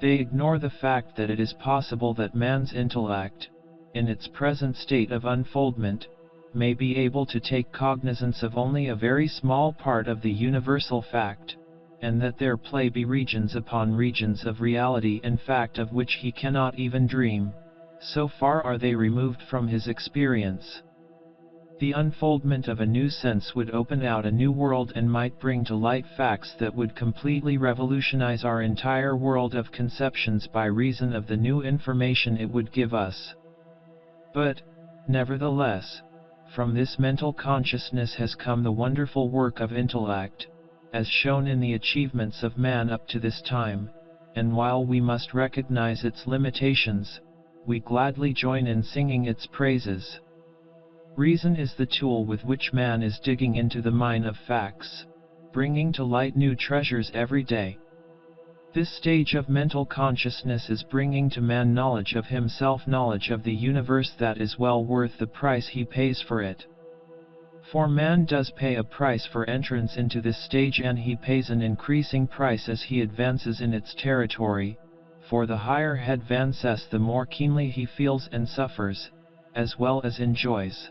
They ignore the fact that it is possible that man's intellect, in its present state of unfoldment, may be able to take cognizance of only a very small part of the universal fact, and that there be regions upon regions of reality and fact of which he cannot even dream, so far are they removed from his experience. The unfoldment of a new sense would open out a new world and might bring to light facts that would completely revolutionize our entire world of conceptions by reason of the new information it would give us. But, nevertheless, from this mental consciousness has come the wonderful work of intellect, as shown in the achievements of man up to this time, and while we must recognize its limitations, we gladly join in singing its praises. Reason is the tool with which man is digging into the mine of facts, bringing to light new treasures every day. This stage of mental consciousness is bringing to man knowledge of himself, knowledge of the universe that is well worth the price he pays for it. For man does pay a price for entrance into this stage, and he pays an increasing price as he advances in its territory, for the higher he advances the more keenly he feels and suffers, as well as enjoys.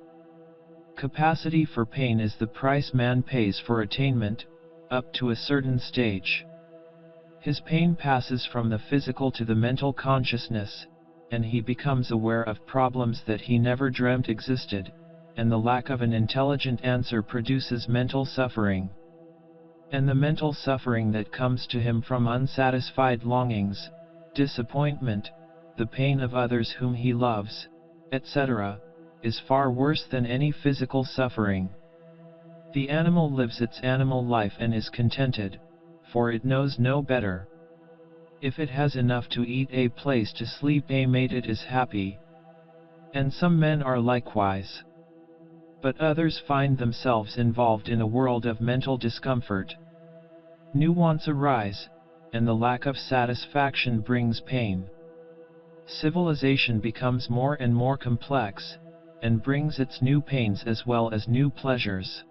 Capacity for pain is the price man pays for attainment, up to a certain stage. His pain passes from the physical to the mental consciousness, and he becomes aware of problems that he never dreamt existed, and the lack of an intelligent answer produces mental suffering. And the mental suffering that comes to him from unsatisfied longings, disappointment, the pain of others whom he loves, etc., is far worse than any physical suffering. The animal lives its animal life and is contented, for it knows no better. If it has enough to eat, a place to sleep, a mate, it is happy. And some men are likewise. But others find themselves involved in a world of mental discomfort. New wants arise, and the lack of satisfaction brings pain. Civilization becomes more and more complex, and brings its new pains as well as new pleasures.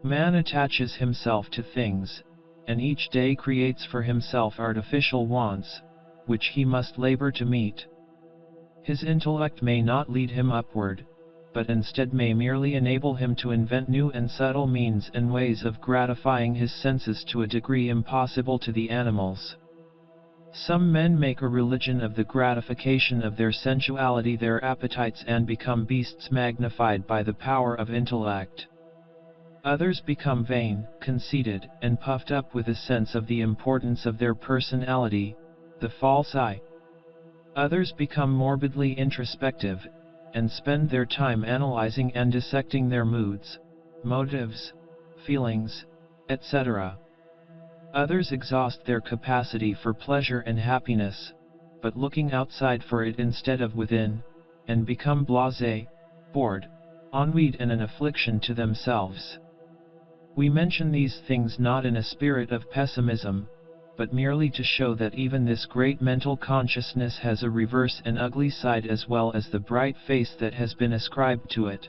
Man attaches himself to things, and each day creates for himself artificial wants, which he must labor to meet. His intellect may not lead him upward, but instead may merely enable him to invent new and subtle means and ways of gratifying his senses to a degree impossible to the animals. Some men make a religion of the gratification of their sensuality, their appetites, and become beasts magnified by the power of intellect. Others become vain, conceited, and puffed up with a sense of the importance of their personality, the false I. Others become morbidly introspective, and spend their time analyzing and dissecting their moods, motives, feelings, etc. Others exhaust their capacity for pleasure and happiness, but looking outside for it instead of within, and become blasé, bored, ennuyed, and an affliction to themselves. We mention these things not in a spirit of pessimism, but merely to show that even this great mental consciousness has a reverse and ugly side as well as the bright face that has been ascribed to it.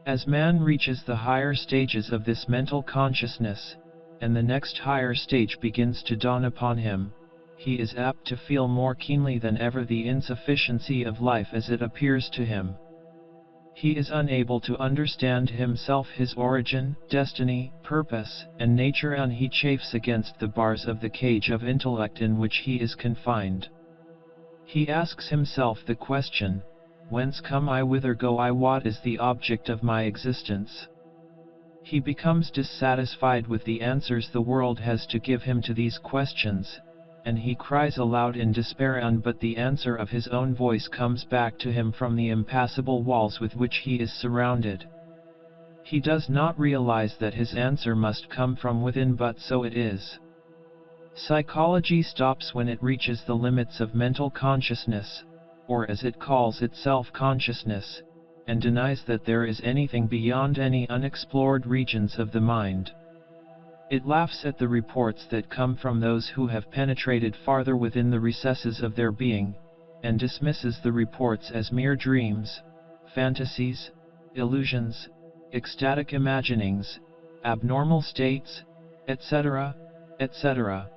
As man reaches the higher stages of this mental consciousness, and the next higher stage begins to dawn upon him, he is apt to feel more keenly than ever the insufficiency of life as it appears to him. He is unable to understand himself, his origin, destiny, purpose, and nature, and he chafes against the bars of the cage of intellect in which he is confined. He asks himself the question, whence come I, whither go I, what is the object of my existence? He becomes dissatisfied with the answers the world has to give him to these questions, and he cries aloud in despair, but the answer of his own voice comes back to him from the impassable walls with which he is surrounded. He does not realize that his answer must come from within, but so it is. Psychology stops when it reaches the limits of mental consciousness, or as it calls it, self-consciousness, and denies that there is anything beyond any unexplored regions of the mind. It laughs at the reports that come from those who have penetrated farther within the recesses of their being, and dismisses the reports as mere dreams, fantasies, illusions, ecstatic imaginings, abnormal states, etc., etc.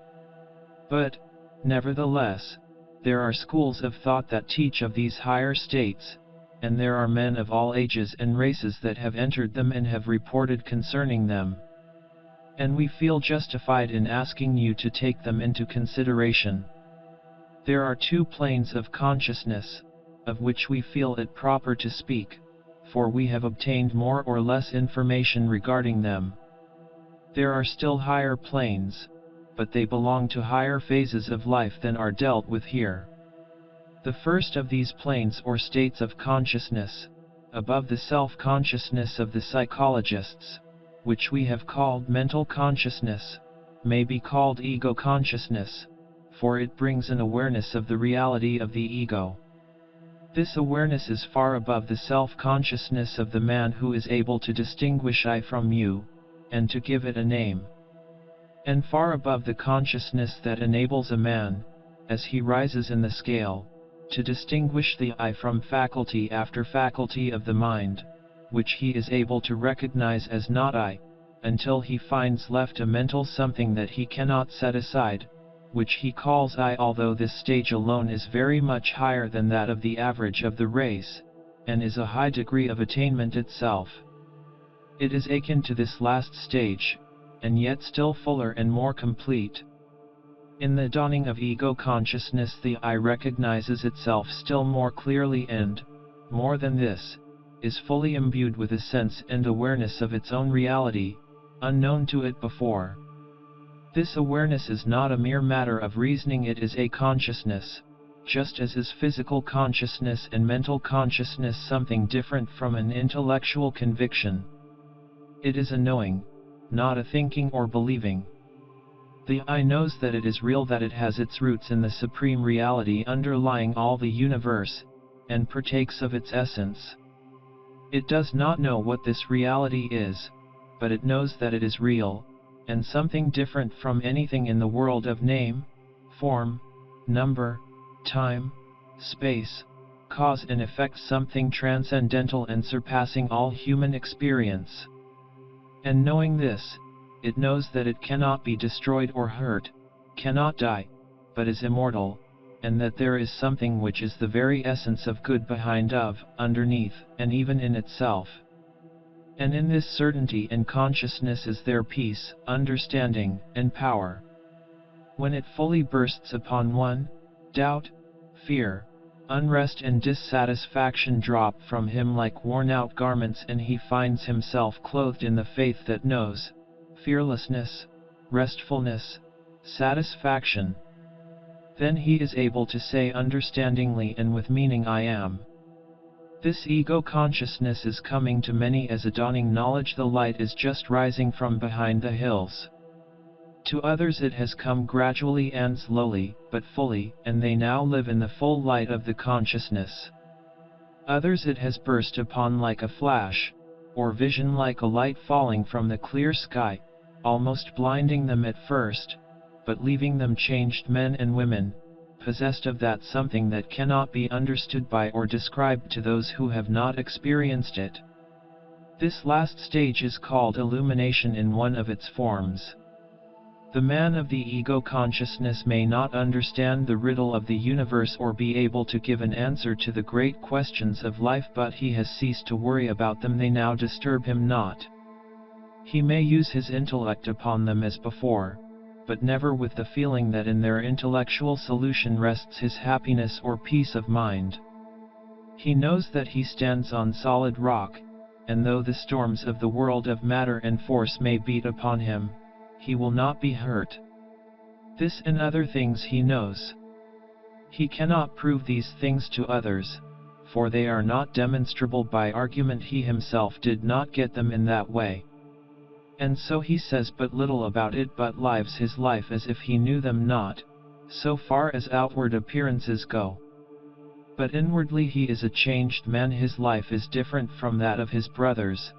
But, nevertheless, there are schools of thought that teach of these higher states, and there are men of all ages and races that have entered them and have reported concerning them. And we feel justified in asking you to take them into consideration. There are two planes of consciousness, of which we feel it proper to speak, for we have obtained more or less information regarding them. There are still higher planes, but they belong to higher phases of life than are dealt with here. The first of these planes or states of consciousness, above the self-consciousness of the psychologists, which we have called mental consciousness, may be called ego consciousness, for it brings an awareness of the reality of the ego. This awareness is far above the self-consciousness of the man who is able to distinguish I from you, and to give it a name. And far above the consciousness that enables a man, as he rises in the scale, to distinguish the I from faculty after faculty of the mind, which he is able to recognize as not I, until he finds left a mental something that he cannot set aside, which he calls I, although this stage alone is very much higher than that of the average of the race, and is a high degree of attainment itself. It is akin to this last stage, and yet still fuller and more complete. In the dawning of ego consciousness, the I recognizes itself still more clearly and, more than this, is fully imbued with a sense and awareness of its own reality, unknown to it before. This awareness is not a mere matter of reasoning, it is a consciousness, just as is physical consciousness and mental consciousness something different from an intellectual conviction. It is a knowing, not a thinking or believing. The I knows that it is real, that it has its roots in the supreme reality underlying all the universe, and partakes of its essence. It does not know what this reality is, but it knows that it is real, and something different from anything in the world of name, form, number, time, space, cause and effect, something transcendental and surpassing all human experience. And knowing this, it knows that it cannot be destroyed or hurt, cannot die, but is immortal, and that there is something which is the very essence of good behind, of, underneath, and even in itself. And in this certainty and consciousness is there peace, understanding, and power. When it fully bursts upon one, doubt, fear, unrest and dissatisfaction drop from him like worn-out garments, and he finds himself clothed in the faith that knows, fearlessness, restfulness, satisfaction. Then he is able to say understandingly and with meaning, I am. This ego consciousness is coming to many as a dawning knowledge. The light is just rising from behind the hills. To others it has come gradually and slowly, but fully, and they now live in the full light of the consciousness. Others it has burst upon like a flash, or vision, like a light falling from the clear sky, almost blinding them at first, but leaving them changed men and women, possessed of that something that cannot be understood by or described to those who have not experienced it. This last stage is called illumination in one of its forms. The man of the ego consciousness may not understand the riddle of the universe or be able to give an answer to the great questions of life, but he has ceased to worry about them. They now disturb him not. He may use his intellect upon them as before, but never with the feeling that in their intellectual solution rests his happiness or peace of mind. He knows that he stands on solid rock, and though the storms of the world of matter and force may beat upon him, he will not be hurt. This and other things he knows. He cannot prove these things to others, for they are not demonstrable by argument. He himself did not get them in that way. And so he says but little about it, but lives his life as if he knew them not, so far as outward appearances go. But inwardly he is a changed man. His life is different from that of his brothers,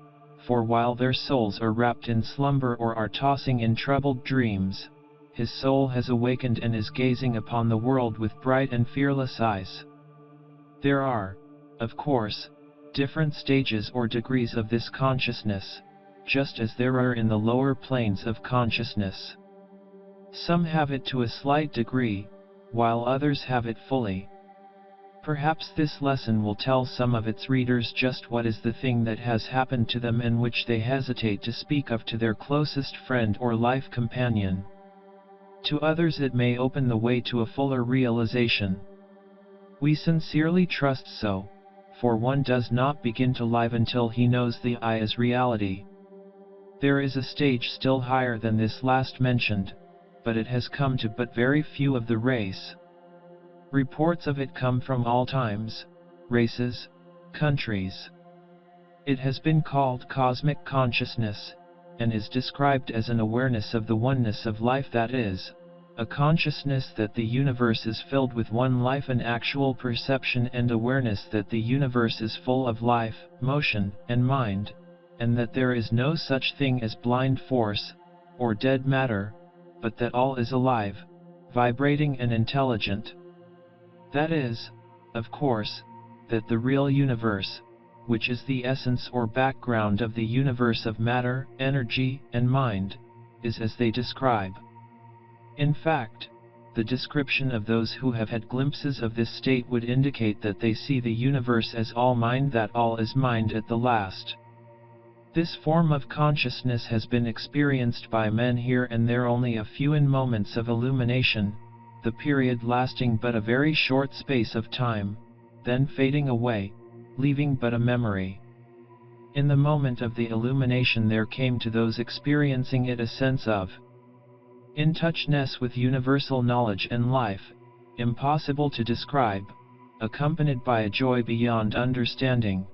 for while their souls are wrapped in slumber or are tossing in troubled dreams, his soul has awakened and is gazing upon the world with bright and fearless eyes. There are, of course, different stages or degrees of this consciousness, just as there are in the lower planes of consciousness. Some have it to a slight degree, while others have it fully. Perhaps this lesson will tell some of its readers just what is the thing that has happened to them and which they hesitate to speak of to their closest friend or life companion. To others it may open the way to a fuller realization. We sincerely trust so, for one does not begin to live until he knows the I is reality. There is a stage still higher than this last mentioned, but it has come to but very few of the race. Reports of it come from all times, races, countries. It has been called cosmic consciousness, and is described as an awareness of the oneness of life, that is, a consciousness that the universe is filled with one life, an actual perception and awareness that the universe is full of life, motion, and mind, and that there is no such thing as blind force, or dead matter, but that all is alive, vibrating and intelligent. That is, of course, that the real universe, which is the essence or background of the universe of matter, energy, and mind, is as they describe. In fact, the description of those who have had glimpses of this state would indicate that they see the universe as all mind, that all is mind at the last. This form of consciousness has been experienced by men here and there only a few in moments of illumination, the period lasting but a very short space of time, then fading away, leaving but a memory. In the moment of the illumination there came to those experiencing it a sense of in-touchness with universal knowledge and life, impossible to describe, accompanied by a joy beyond understanding.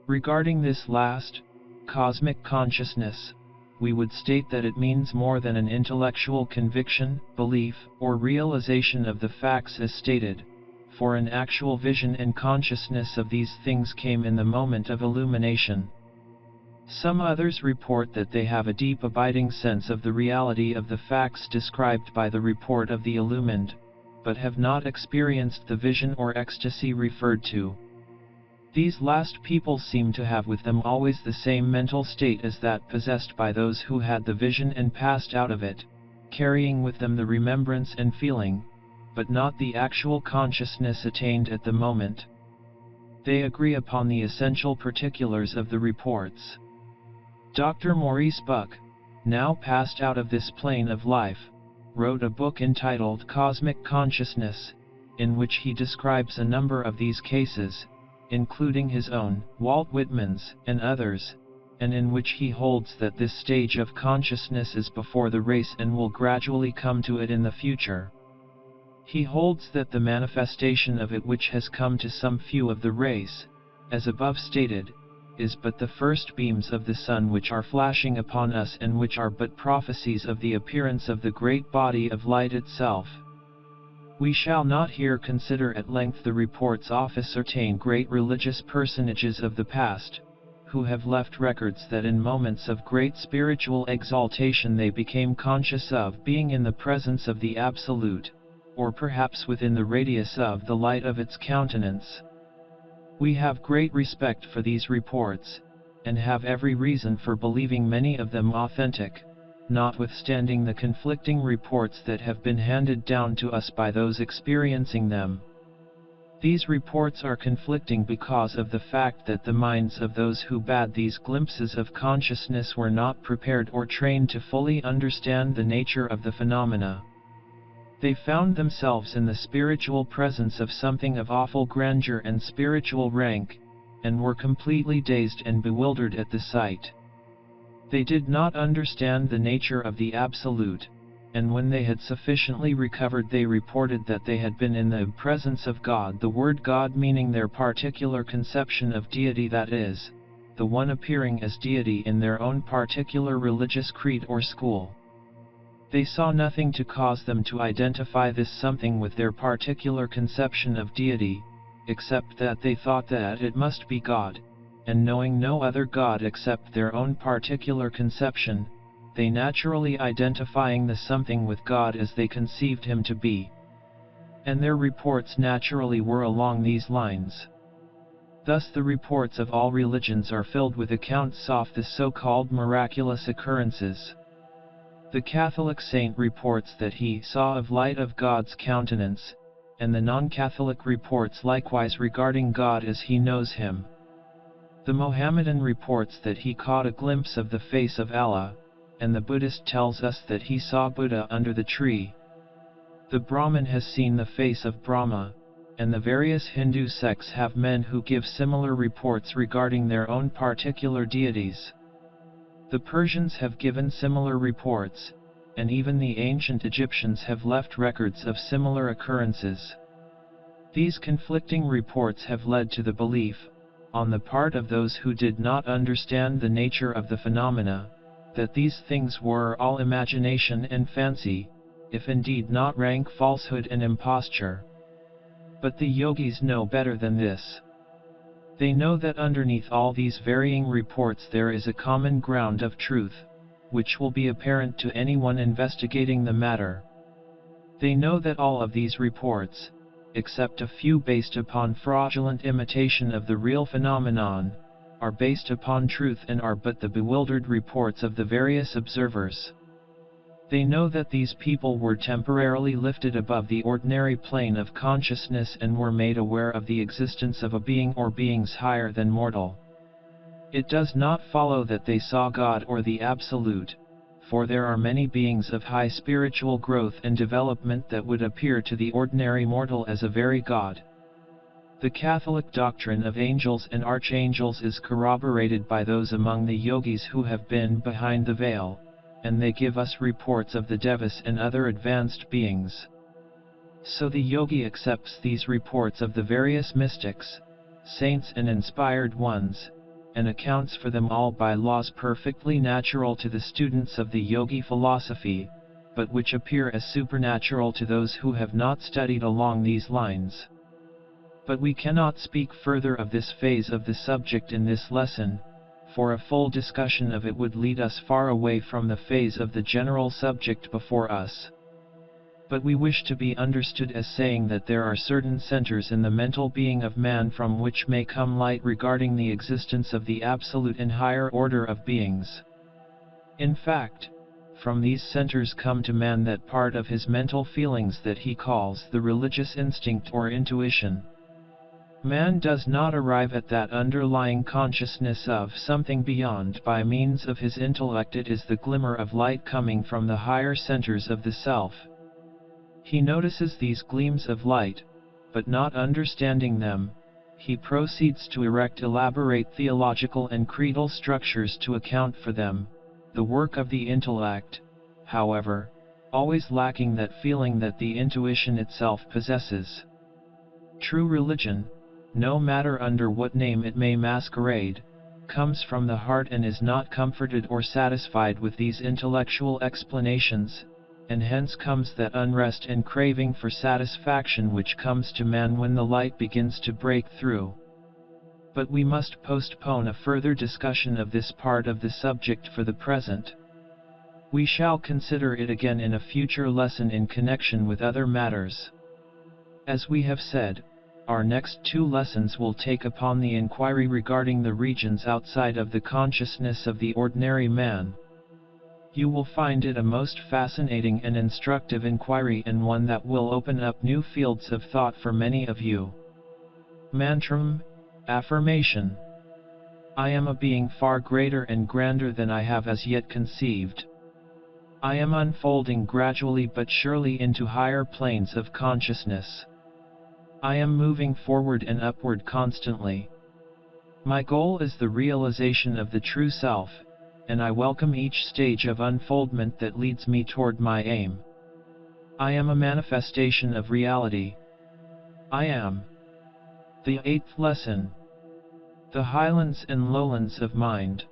Regarding this last, cosmic consciousness, we would state that it means more than an intellectual conviction, belief, or realization of the facts as stated, for an actual vision and consciousness of these things came in the moment of illumination. Some others report that they have a deep abiding sense of the reality of the facts described by the report of the illumined, but have not experienced the vision or ecstasy referred to. These last people seem to have with them always the same mental state as that possessed by those who had the vision and passed out of it, carrying with them the remembrance and feeling, but not the actual consciousness attained at the moment. They agree upon the essential particulars of the reports. Dr. Maurice Bucke, now passed out of this plane of life, wrote a book entitled Cosmic Consciousness, in which he describes a number of these cases, including his own, Walt Whitman's, and others, and in which he holds that this stage of consciousness is before the race and will gradually come to it in the future. He holds that the manifestation of it which has come to some few of the race, as above stated, is but the first beams of the sun which are flashing upon us and which are but prophecies of the appearance of the great body of light itself. We shall not here consider at length the reports of certain great religious personages of the past, who have left records that in moments of great spiritual exaltation they became conscious of being in the presence of the Absolute, or perhaps within the radius of the light of its countenance. We have great respect for these reports, and have every reason for believing many of them authentic, notwithstanding the conflicting reports that have been handed down to us by those experiencing them. These reports are conflicting because of the fact that the minds of those who had these glimpses of consciousness were not prepared or trained to fully understand the nature of the phenomena. They found themselves in the spiritual presence of something of awful grandeur and spiritual rank, and were completely dazed and bewildered at the sight. They did not understand the nature of the Absolute, and when they had sufficiently recovered they reported that they had been in the presence of God, the word God meaning their particular conception of deity, that is, the one appearing as deity in their own particular religious creed or school. They saw nothing to cause them to identify this something with their particular conception of deity, except that they thought that it must be God, and knowing no other God except their own particular conception, they naturally identifying the something with God as they conceived him to be. And their reports naturally were along these lines. Thus the reports of all religions are filled with accounts of the so-called miraculous occurrences. The Catholic saint reports that he saw of light of God's countenance, and the non-Catholic reports likewise regarding God as he knows him. The Mohammedan reports that he caught a glimpse of the face of Allah, and the Buddhist tells us that he saw Buddha under the tree. The Brahmin has seen the face of Brahma, and the various Hindu sects have men who give similar reports regarding their own particular deities. The Persians have given similar reports, and even the ancient Egyptians have left records of similar occurrences. These conflicting reports have led to the belief, on the part of those who did not understand the nature of the phenomena, that these things were all imagination and fancy, if indeed not rank falsehood and imposture. But the yogis know better than this. They know that underneath all these varying reports there is a common ground of truth, which will be apparent to anyone investigating the matter. They know that all of these reports, except a few based upon fraudulent imitation of the real phenomenon, are based upon truth and are but the bewildered reports of the various observers. They know that these people were temporarily lifted above the ordinary plane of consciousness and were made aware of the existence of a being or beings higher than mortal. It does not follow that they saw God or the Absolute, for there are many beings of high spiritual growth and development that would appear to the ordinary mortal as a very God. The Catholic doctrine of angels and archangels is corroborated by those among the yogis who have been behind the veil, and they give us reports of the devas and other advanced beings. So the yogi accepts these reports of the various mystics, saints and inspired ones, and accounts for them all by laws perfectly natural to the students of the yogi philosophy, but which appear as supernatural to those who have not studied along these lines. But we cannot speak further of this phase of the subject in this lesson, for a full discussion of it would lead us far away from the phase of the general subject before us. But we wish to be understood as saying that there are certain centers in the mental being of man from which may come light regarding the existence of the absolute and higher order of beings. In fact, from these centers come to man that part of his mental feelings that he calls the religious instinct or intuition. Man does not arrive at that underlying consciousness of something beyond by means of his intellect. It is the glimmer of light coming from the higher centers of the self. He notices these gleams of light, but not understanding them, he proceeds to erect elaborate theological and creedal structures to account for them, the work of the intellect, however, always lacking that feeling that the intuition itself possesses. True religion, no matter under what name it may masquerade, comes from the heart and is not comforted or satisfied with these intellectual explanations, and hence comes that unrest and craving for satisfaction which comes to man when the light begins to break through. But we must postpone a further discussion of this part of the subject for the present. We shall consider it again in a future lesson in connection with other matters. As we have said, our next 2 lessons will take upon the inquiry regarding the regions outside of the consciousness of the ordinary man. You will find it a most fascinating and instructive inquiry, and one that will open up new fields of thought for many of you. Mantram, affirmation. I am a being far greater and grander than I have as yet conceived. I am unfolding gradually but surely into higher planes of consciousness. I am moving forward and upward constantly. My goal is the realization of the true self, and I welcome each stage of unfoldment that leads me toward my aim. I am a manifestation of reality. I am. The 8th lesson. The highlands and lowlands of mind.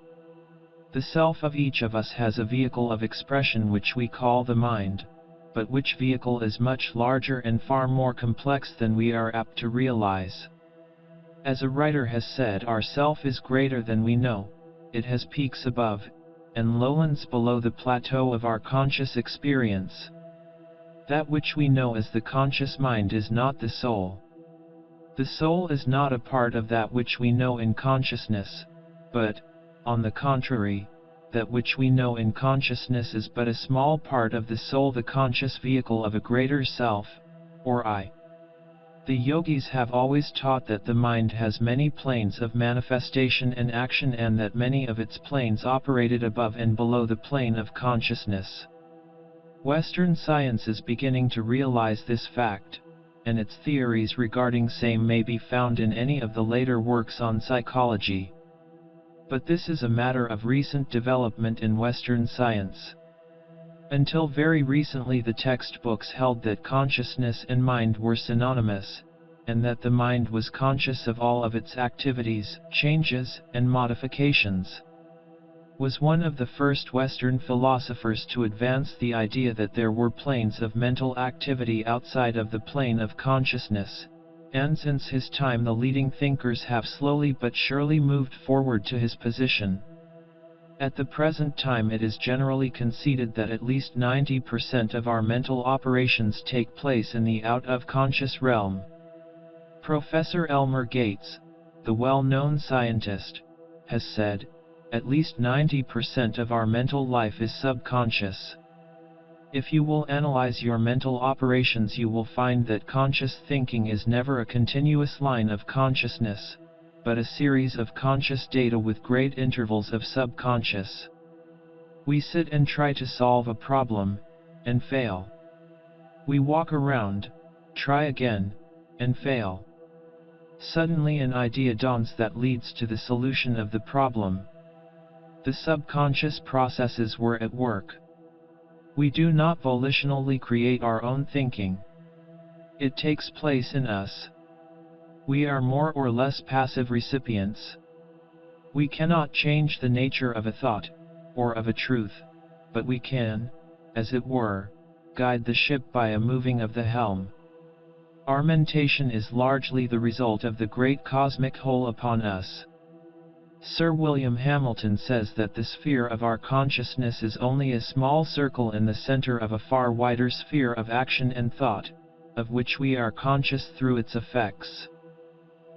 The self of each of us has a vehicle of expression which we call the mind, but which vehicle is much larger and far more complex than we are apt to realize. As a writer has said, our self is greater than we know, it has peaks above, and lowlands below the plateau of our conscious experience. That which we know as the conscious mind is not the soul. The soul is not a part of that which we know in consciousness, but, on the contrary, that which we know in consciousness is but a small part of the soul, the conscious vehicle of a greater self, or I. The yogis have always taught that the mind has many planes of manifestation and action, and that many of its planes operated above and below the plane of consciousness. Western science is beginning to realize this fact, and its theories regarding same may be found in any of the later works on psychology. But this is a matter of recent development in Western science. Until very recently, the textbooks held that consciousness and mind were synonymous, and that the mind was conscious of all of its activities, changes, and modifications. Was one of the first Western philosophers to advance the idea that there were planes of mental activity outside of the plane of consciousness, and since his time the leading thinkers have slowly but surely moved forward to his position. At the present time, it is generally conceded that at least 90% of our mental operations take place in the out-of-conscious realm. Professor Elmer Gates, the well-known scientist, has said, at least 90% of our mental life is subconscious. If you will analyze your mental operations, you will find that conscious thinking is never a continuous line of consciousness, but a series of conscious data with great intervals of subconscious. We sit and try to solve a problem, and fail. We walk around, try again, and fail. Suddenly an idea dawns that leads to the solution of the problem. The subconscious processes were at work. We do not volitionally create our own thinking. It takes place in us. We are more or less passive recipients. We cannot change the nature of a thought, or of a truth, but we can, as it were, guide the ship by a moving of the helm. Our mentation is largely the result of the great cosmic whole upon us. Sir William Hamilton says that the sphere of our consciousness is only a small circle in the center of a far wider sphere of action and thought, of which we are conscious through its effects.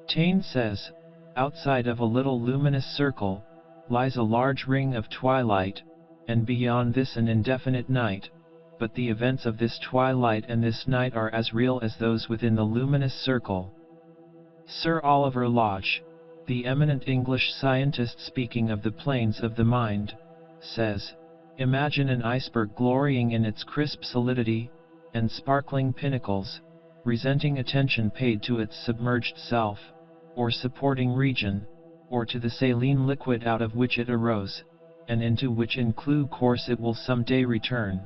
Taine says, outside of a little luminous circle, lies a large ring of twilight, and beyond this an indefinite night, but the events of this twilight and this night are as real as those within the luminous circle. Sir Oliver Lodge, the eminent English scientist, speaking of the planes of the mind, says, imagine an iceberg glorying in its crisp solidity, and sparkling pinnacles, resenting attention paid to its submerged self, or supporting region, or to the saline liquid out of which it arose, and into which in due course it will someday return.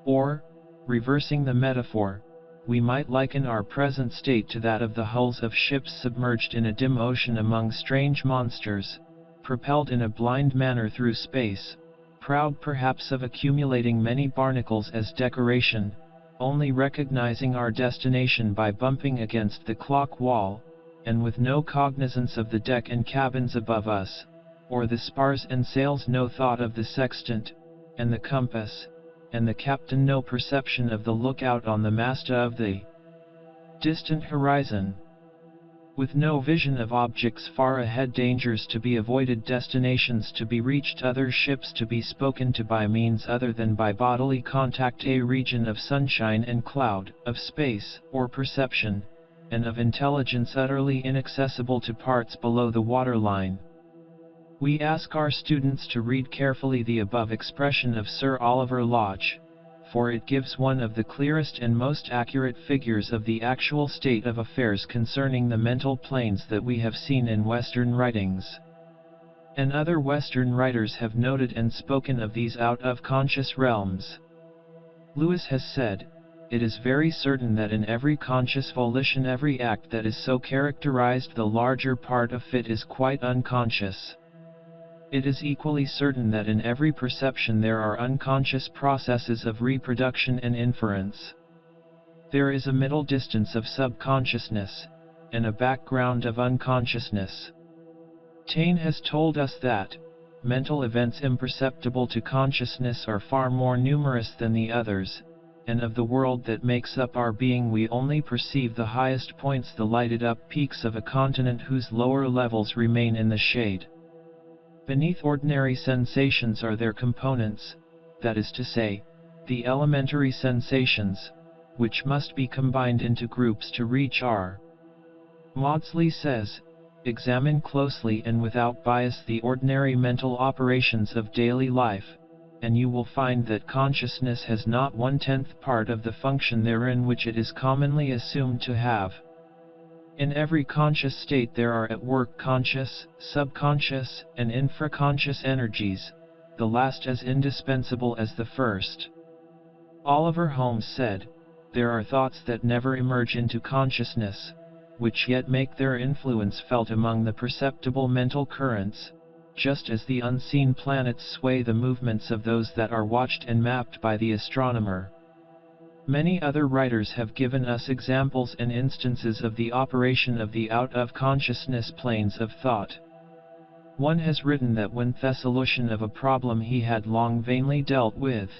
Or, reversing the metaphor, we might liken our present state to that of the hulls of ships submerged in a dim ocean among strange monsters, propelled in a blind manner through space, proud perhaps of accumulating many barnacles as decoration, only recognizing our destination by bumping against the clock wall, and with no cognizance of the deck and cabins above us, or the spars and sails, no thought of the sextant, and the compass, and the captain, no perception of the lookout on the mast of the distant horizon. With no vision of objects far ahead, dangers to be avoided, destinations to be reached, other ships to be spoken to by means other than by bodily contact, a region of sunshine and cloud, of space, or perception, and of intelligence utterly inaccessible to parts below the waterline. We ask our students to read carefully the above expression of Sir Oliver Lodge, for it gives one of the clearest and most accurate figures of the actual state of affairs concerning the mental planes that we have seen in Western writings. And other Western writers have noted and spoken of these out-of-conscious realms. Lewis has said, "It is very certain that in every conscious volition, every act that is so characterized, the larger part of it is quite unconscious. It is equally certain that in every perception there are unconscious processes of reproduction and inference. There is a middle distance of subconsciousness, and a background of unconsciousness." Taine has told us that mental events imperceptible to consciousness are far more numerous than the others, and of the world that makes up our being we only perceive the highest points, the lighted up peaks of a continent whose lower levels remain in the shade. Beneath ordinary sensations are their components, that is to say, the elementary sensations, which must be combined into groups to reach our. Maudsley says, "Examine closely and without bias the ordinary mental operations of daily life, and you will find that consciousness has not 1/10 part of the function therein which it is commonly assumed to have. In every conscious state there are at work conscious, subconscious, and infraconscious energies, the last as indispensable as the first." Oliver Holmes said, "There are thoughts that never emerge into consciousness, which yet make their influence felt among the perceptible mental currents, just as the unseen planets sway the movements of those that are watched and mapped by the astronomer." Many other writers have given us examples and instances of the operation of the out-of-consciousness planes of thought. One has written that when the solution of a problem he had long vainly dealt with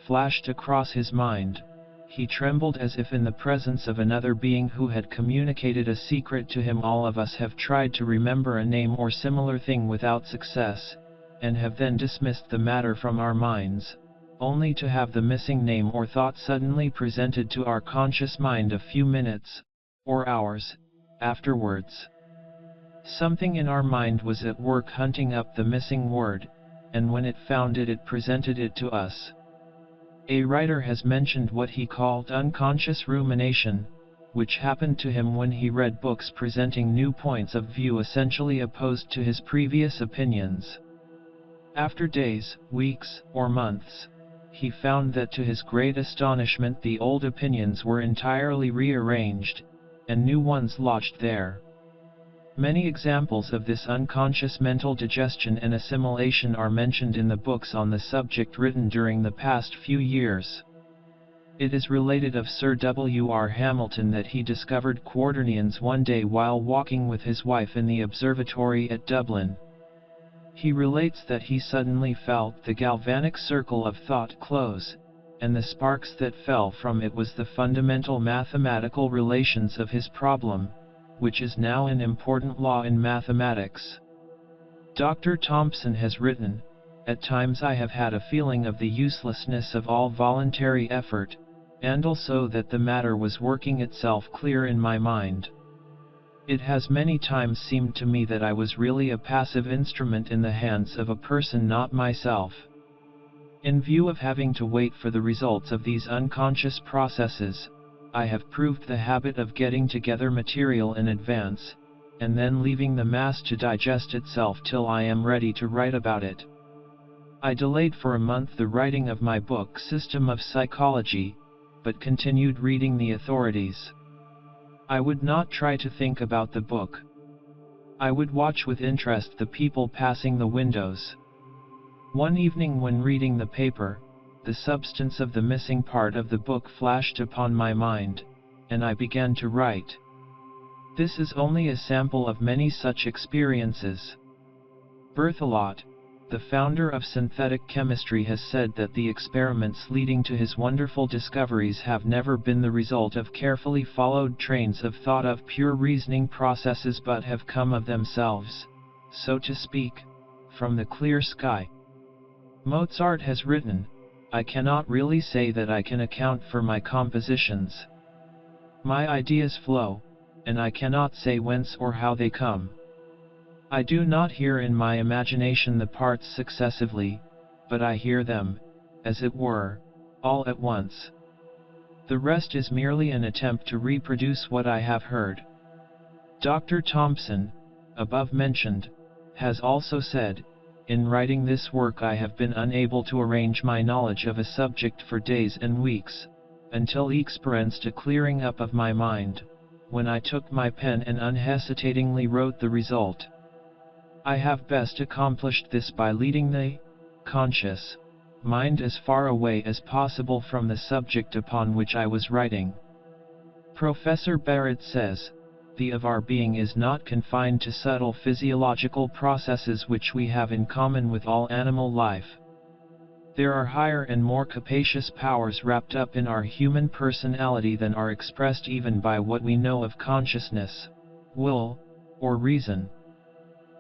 flashed across his mind, he trembled as if in the presence of another being who had communicated a secret to him. All of us have tried to remember a name or similar thing without success, and have then dismissed the matter from our minds, only to have the missing name or thought suddenly presented to our conscious mind a few minutes, or hours, afterwards. Something in our mind was at work hunting up the missing word, and when it found it, it presented it to us. A writer has mentioned what he called unconscious rumination, which happened to him when he read books presenting new points of view essentially opposed to his previous opinions. After days, weeks, or months, he found that to his great astonishment the old opinions were entirely rearranged, and new ones lodged there. Many examples of this unconscious mental digestion and assimilation are mentioned in the books on the subject written during the past few years. It is related of Sir W. R. Hamilton that he discovered quaternions one day while walking with his wife in the observatory at Dublin. He relates that he suddenly felt the galvanic circle of thought close, and the sparks that fell from it was the fundamental mathematical relations of his problem, which is now an important law in mathematics. Dr. Thompson has written, "At times I have had a feeling of the uselessness of all voluntary effort, and also that the matter was working itself clear in my mind. It has many times seemed to me that I was really a passive instrument in the hands of a person not myself." In view of having to wait for the results of these unconscious processes, I have proved the habit of getting together material in advance, and then leaving the mass to digest itself till I am ready to write about it. I delayed for a month the writing of my book System of Psychology, but continued reading the authorities. I would not try to think about the book. I would watch with interest the people passing the windows. One evening when reading the paper, the substance of the missing part of the book flashed upon my mind, and I began to write. This is only a sample of many such experiences. Berthelot, the founder of synthetic chemistry, has said that the experiments leading to his wonderful discoveries have never been the result of carefully followed trains of thought of pure reasoning processes, but have come of themselves, so to speak, from the clear sky. Mozart has written, "I cannot really say that I can account for my compositions. My ideas flow, and I cannot say whence or how they come. I do not hear in my imagination the parts successively, but I hear them, as it were, all at once. The rest is merely an attempt to reproduce what I have heard." Dr. Thompson, above mentioned, has also said, "In writing this work I have been unable to arrange my knowledge of a subject for days and weeks, until experienced a clearing up of my mind, when I took my pen and unhesitatingly wrote the result. I have best accomplished this by leading the conscious mind as far away as possible from the subject upon which I was writing." Professor Barrett says, "The of our being is not confined to subtle physiological processes which we have in common with all animal life. There are higher and more capacious powers wrapped up in our human personality than are expressed even by what we know of consciousness, will, or reason.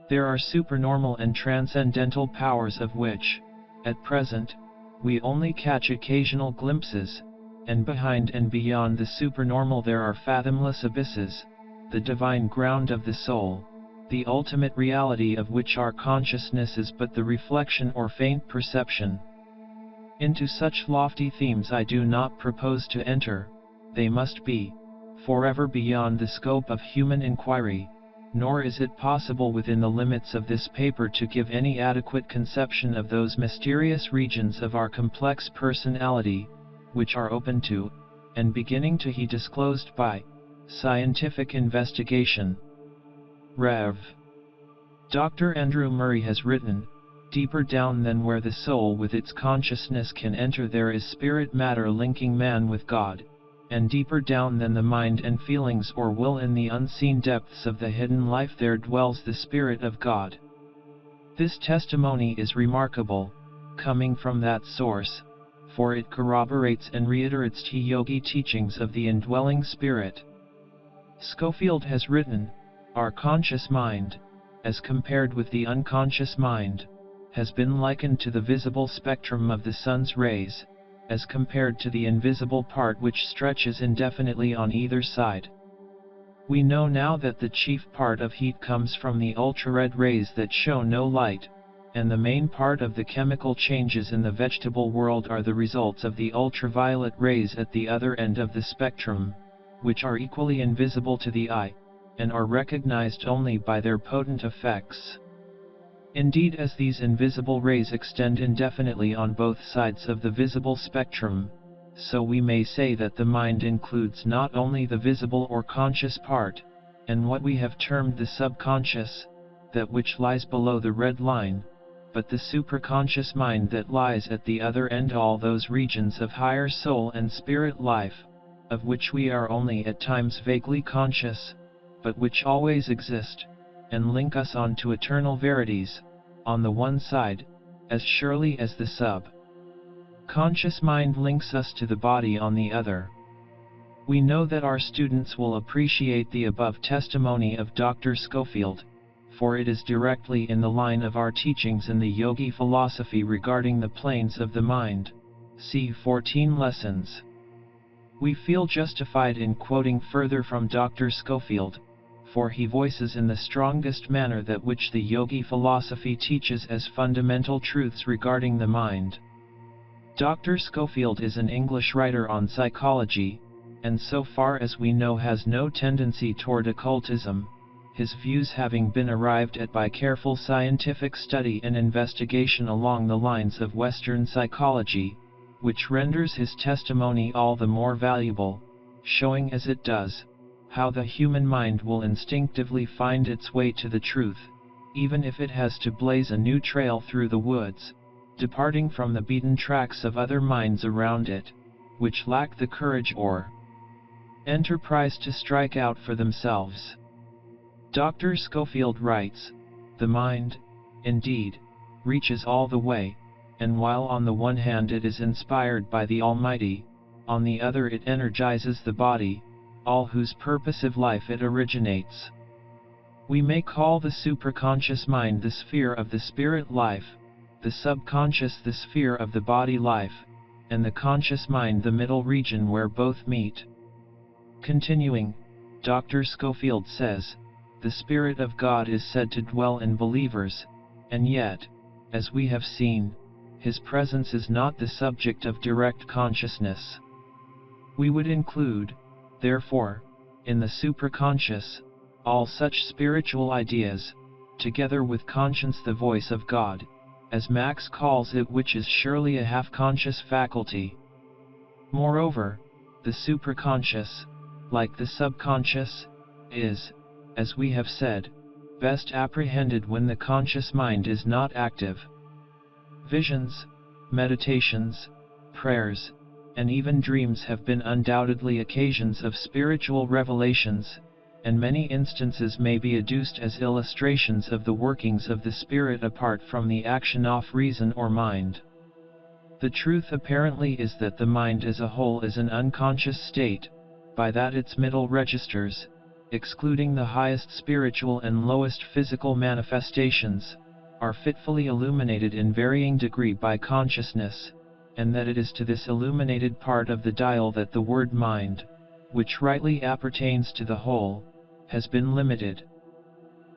There are supernormal and transcendental powers of which, at present, we only catch occasional glimpses, and behind and beyond the supernormal there are fathomless abysses, the divine ground of the soul, the ultimate reality of which our consciousness is but the reflection or faint perception. Into such lofty themes I do not propose to enter, they must be forever beyond the scope of human inquiry, nor is it possible within the limits of this paper to give any adequate conception of those mysterious regions of our complex personality, which are open to, and beginning to be disclosed by, scientific investigation." Rev. Dr. Andrew Murray has written, "Deeper down than where the soul with its consciousness can enter there is spirit matter linking man with God, and deeper down than the mind and feelings or will in the unseen depths of the hidden life there dwells the Spirit of God." This testimony is remarkable, coming from that source, for it corroborates and reiterates the yogi teachings of the indwelling Spirit. Schofield has written, "Our conscious mind, as compared with the unconscious mind, has been likened to the visible spectrum of the sun's rays, as compared to the invisible part which stretches indefinitely on either side. We know now that the chief part of heat comes from the ultra-red rays that show no light, and the main part of the chemical changes in the vegetable world are the results of the ultraviolet rays at the other end of the spectrum, which are equally invisible to the eye, and are recognized only by their potent effects. Indeed, as these invisible rays extend indefinitely on both sides of the visible spectrum, so we may say that the mind includes not only the visible or conscious part, and what we have termed the subconscious, that which lies below the red line, but the supraconscious mind that lies at the other end, all those regions of higher soul and spirit life, of which we are only at times vaguely conscious, but which always exist, and link us on to eternal verities, on the one side, as surely as the sub-conscious mind links us to the body on the other." We know that our students will appreciate the above testimony of Dr. Schofield, for it is directly in the line of our teachings in the yogi philosophy regarding the planes of the mind. See 14 lessons. We feel justified in quoting further from Dr. Schofield, for he voices in the strongest manner that which the yogi philosophy teaches as fundamental truths regarding the mind. Dr. Schofield is an English writer on psychology, and so far as we know has no tendency toward occultism, his views having been arrived at by careful scientific study and investigation along the lines of Western psychology, which renders his testimony all the more valuable, showing as it does, how the human mind will instinctively find its way to the truth, even if it has to blaze a new trail through the woods, departing from the beaten tracks of other minds around it, which lack the courage or enterprise to strike out for themselves. Dr. Schofield writes, "The mind, indeed, reaches all the way, and while on the one hand it is inspired by the Almighty, on the other it energizes the body, all whose purposive life it originates." We may call the superconscious mind the sphere of the spirit life, the subconscious the sphere of the body life, and the conscious mind the middle region where both meet. Continuing, Dr. Schofield says, "The Spirit of God is said to dwell in believers, and yet, as we have seen, His presence is not the subject of direct consciousness. We would include, therefore, in the superconscious, all such spiritual ideas, together with conscience, the voice of God, as Max calls it, which is surely a half-conscious faculty. Moreover, the superconscious, like the subconscious, is, as we have said, best apprehended when the conscious mind is not active. Visions, meditations, prayers, and even dreams have been undoubtedly occasions of spiritual revelations, and many instances may be adduced as illustrations of the workings of the spirit apart from the action of reason or mind. The truth apparently is that the mind as a whole is an unconscious state, by that its middle registers, excluding the highest spiritual and lowest physical manifestations, are fitfully illuminated in varying degree by consciousness, and that it is to this illuminated part of the dial that the word mind, which rightly appertains to the whole, has been limited.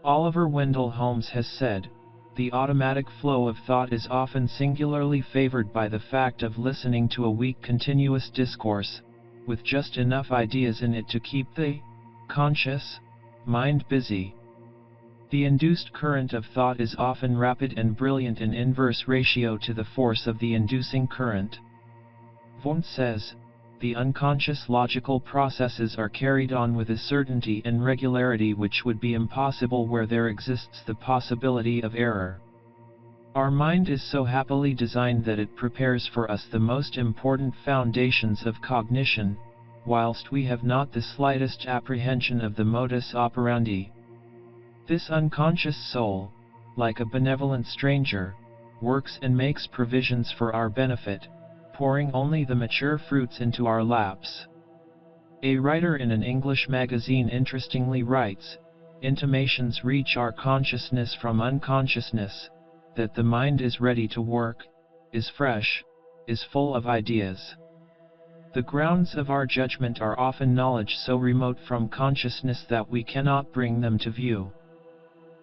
Oliver Wendell Holmes has said, "The automatic flow of thought is often singularly favored by the fact of listening to a weak continuous discourse, with just enough ideas in it to keep the conscious mind busy." The induced current of thought is often rapid and brilliant in inverse ratio to the force of the inducing current. Wundt says, "The unconscious logical processes are carried on with a certainty and regularity which would be impossible where there exists the possibility of error." Our mind is so happily designed that it prepares for us the most important foundations of cognition, whilst we have not the slightest apprehension of the modus operandi. This unconscious soul, like a benevolent stranger, works and makes provisions for our benefit, pouring only the mature fruits into our laps. A writer in an English magazine interestingly writes, "Intimations reach our consciousness from unconsciousness, that the mind is ready to work, is fresh, is full of ideas. The grounds of our judgment are often knowledge so remote from consciousness that we cannot bring them to view.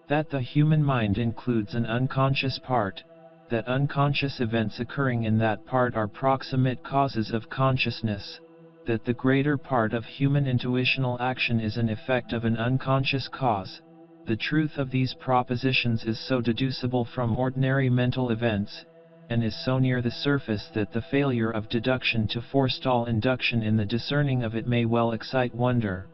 That the human mind includes an unconscious part, that unconscious events occurring in that part are proximate causes of consciousness, that the greater part of human intuitional action is an effect of an unconscious cause. The truth of these propositions is so deducible from ordinary mental events, and is so near the surface that the failure of deduction to forestall induction in the discerning of it may well excite wonder.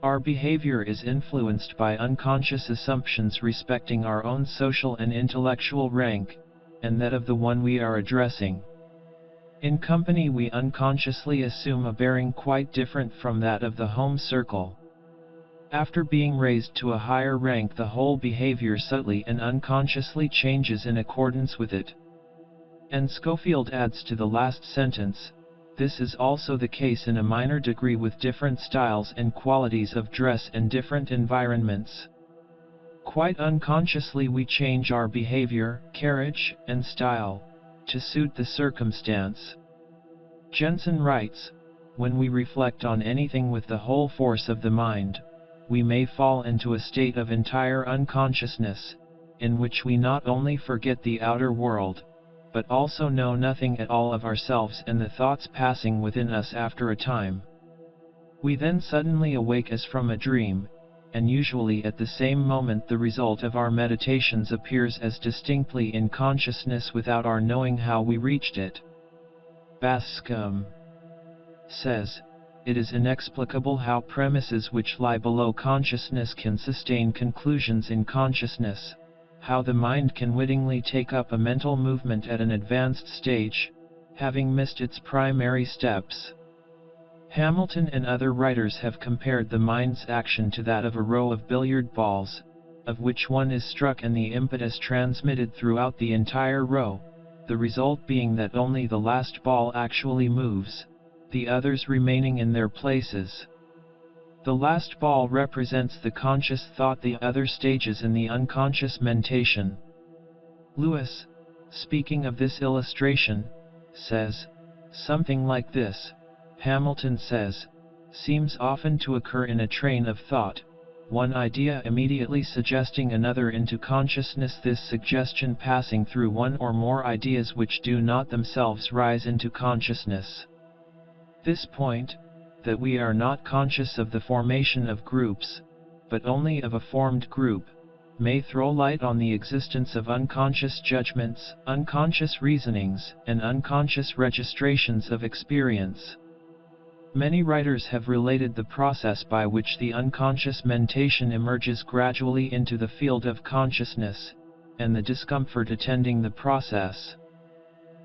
Our behavior is influenced by unconscious assumptions respecting our own social and intellectual rank, and that of the one we are addressing. In company we unconsciously assume a bearing quite different from that of the home circle. After being raised to a higher rank, the whole behavior subtly and unconsciously changes in accordance with it." And Schofield adds to the last sentence, "This is also the case in a minor degree with different styles and qualities of dress and different environments. Quite unconsciously we change our behavior, carriage, and style, to suit the circumstance." Jensen writes, "When we reflect on anything with the whole force of the mind, we may fall into a state of entire unconsciousness, in which we not only forget the outer world, but also know nothing at all of ourselves and the thoughts passing within us after a time. We then suddenly awake as from a dream, and usually at the same moment the result of our meditations appears as distinctly in consciousness without our knowing how we reached it." Bascom says, "It is inexplicable how premises which lie below consciousness can sustain conclusions in consciousness, how the mind can wittingly take up a mental movement at an advanced stage, having missed its primary steps. Hamilton and other writers have compared the mind's action to that of a row of billiard balls, of which one is struck and the impetus transmitted throughout the entire row, the result being that only the last ball actually moves, the others remaining in their places. The last ball represents the conscious thought, the other stages in the unconscious mentation. Lewis, speaking of this illustration, says, something like this: Hamilton says, seems often to occur in a train of thought, one idea immediately suggesting another into consciousness, this suggestion passing through one or more ideas which do not themselves rise into consciousness. This point, that we are not conscious of the formation of groups, but only of a formed group, may throw light on the existence of unconscious judgments, unconscious reasonings, and unconscious registrations of experience. Many writers have related the process by which the unconscious mentation emerges gradually into the field of consciousness, and the discomfort attending the process.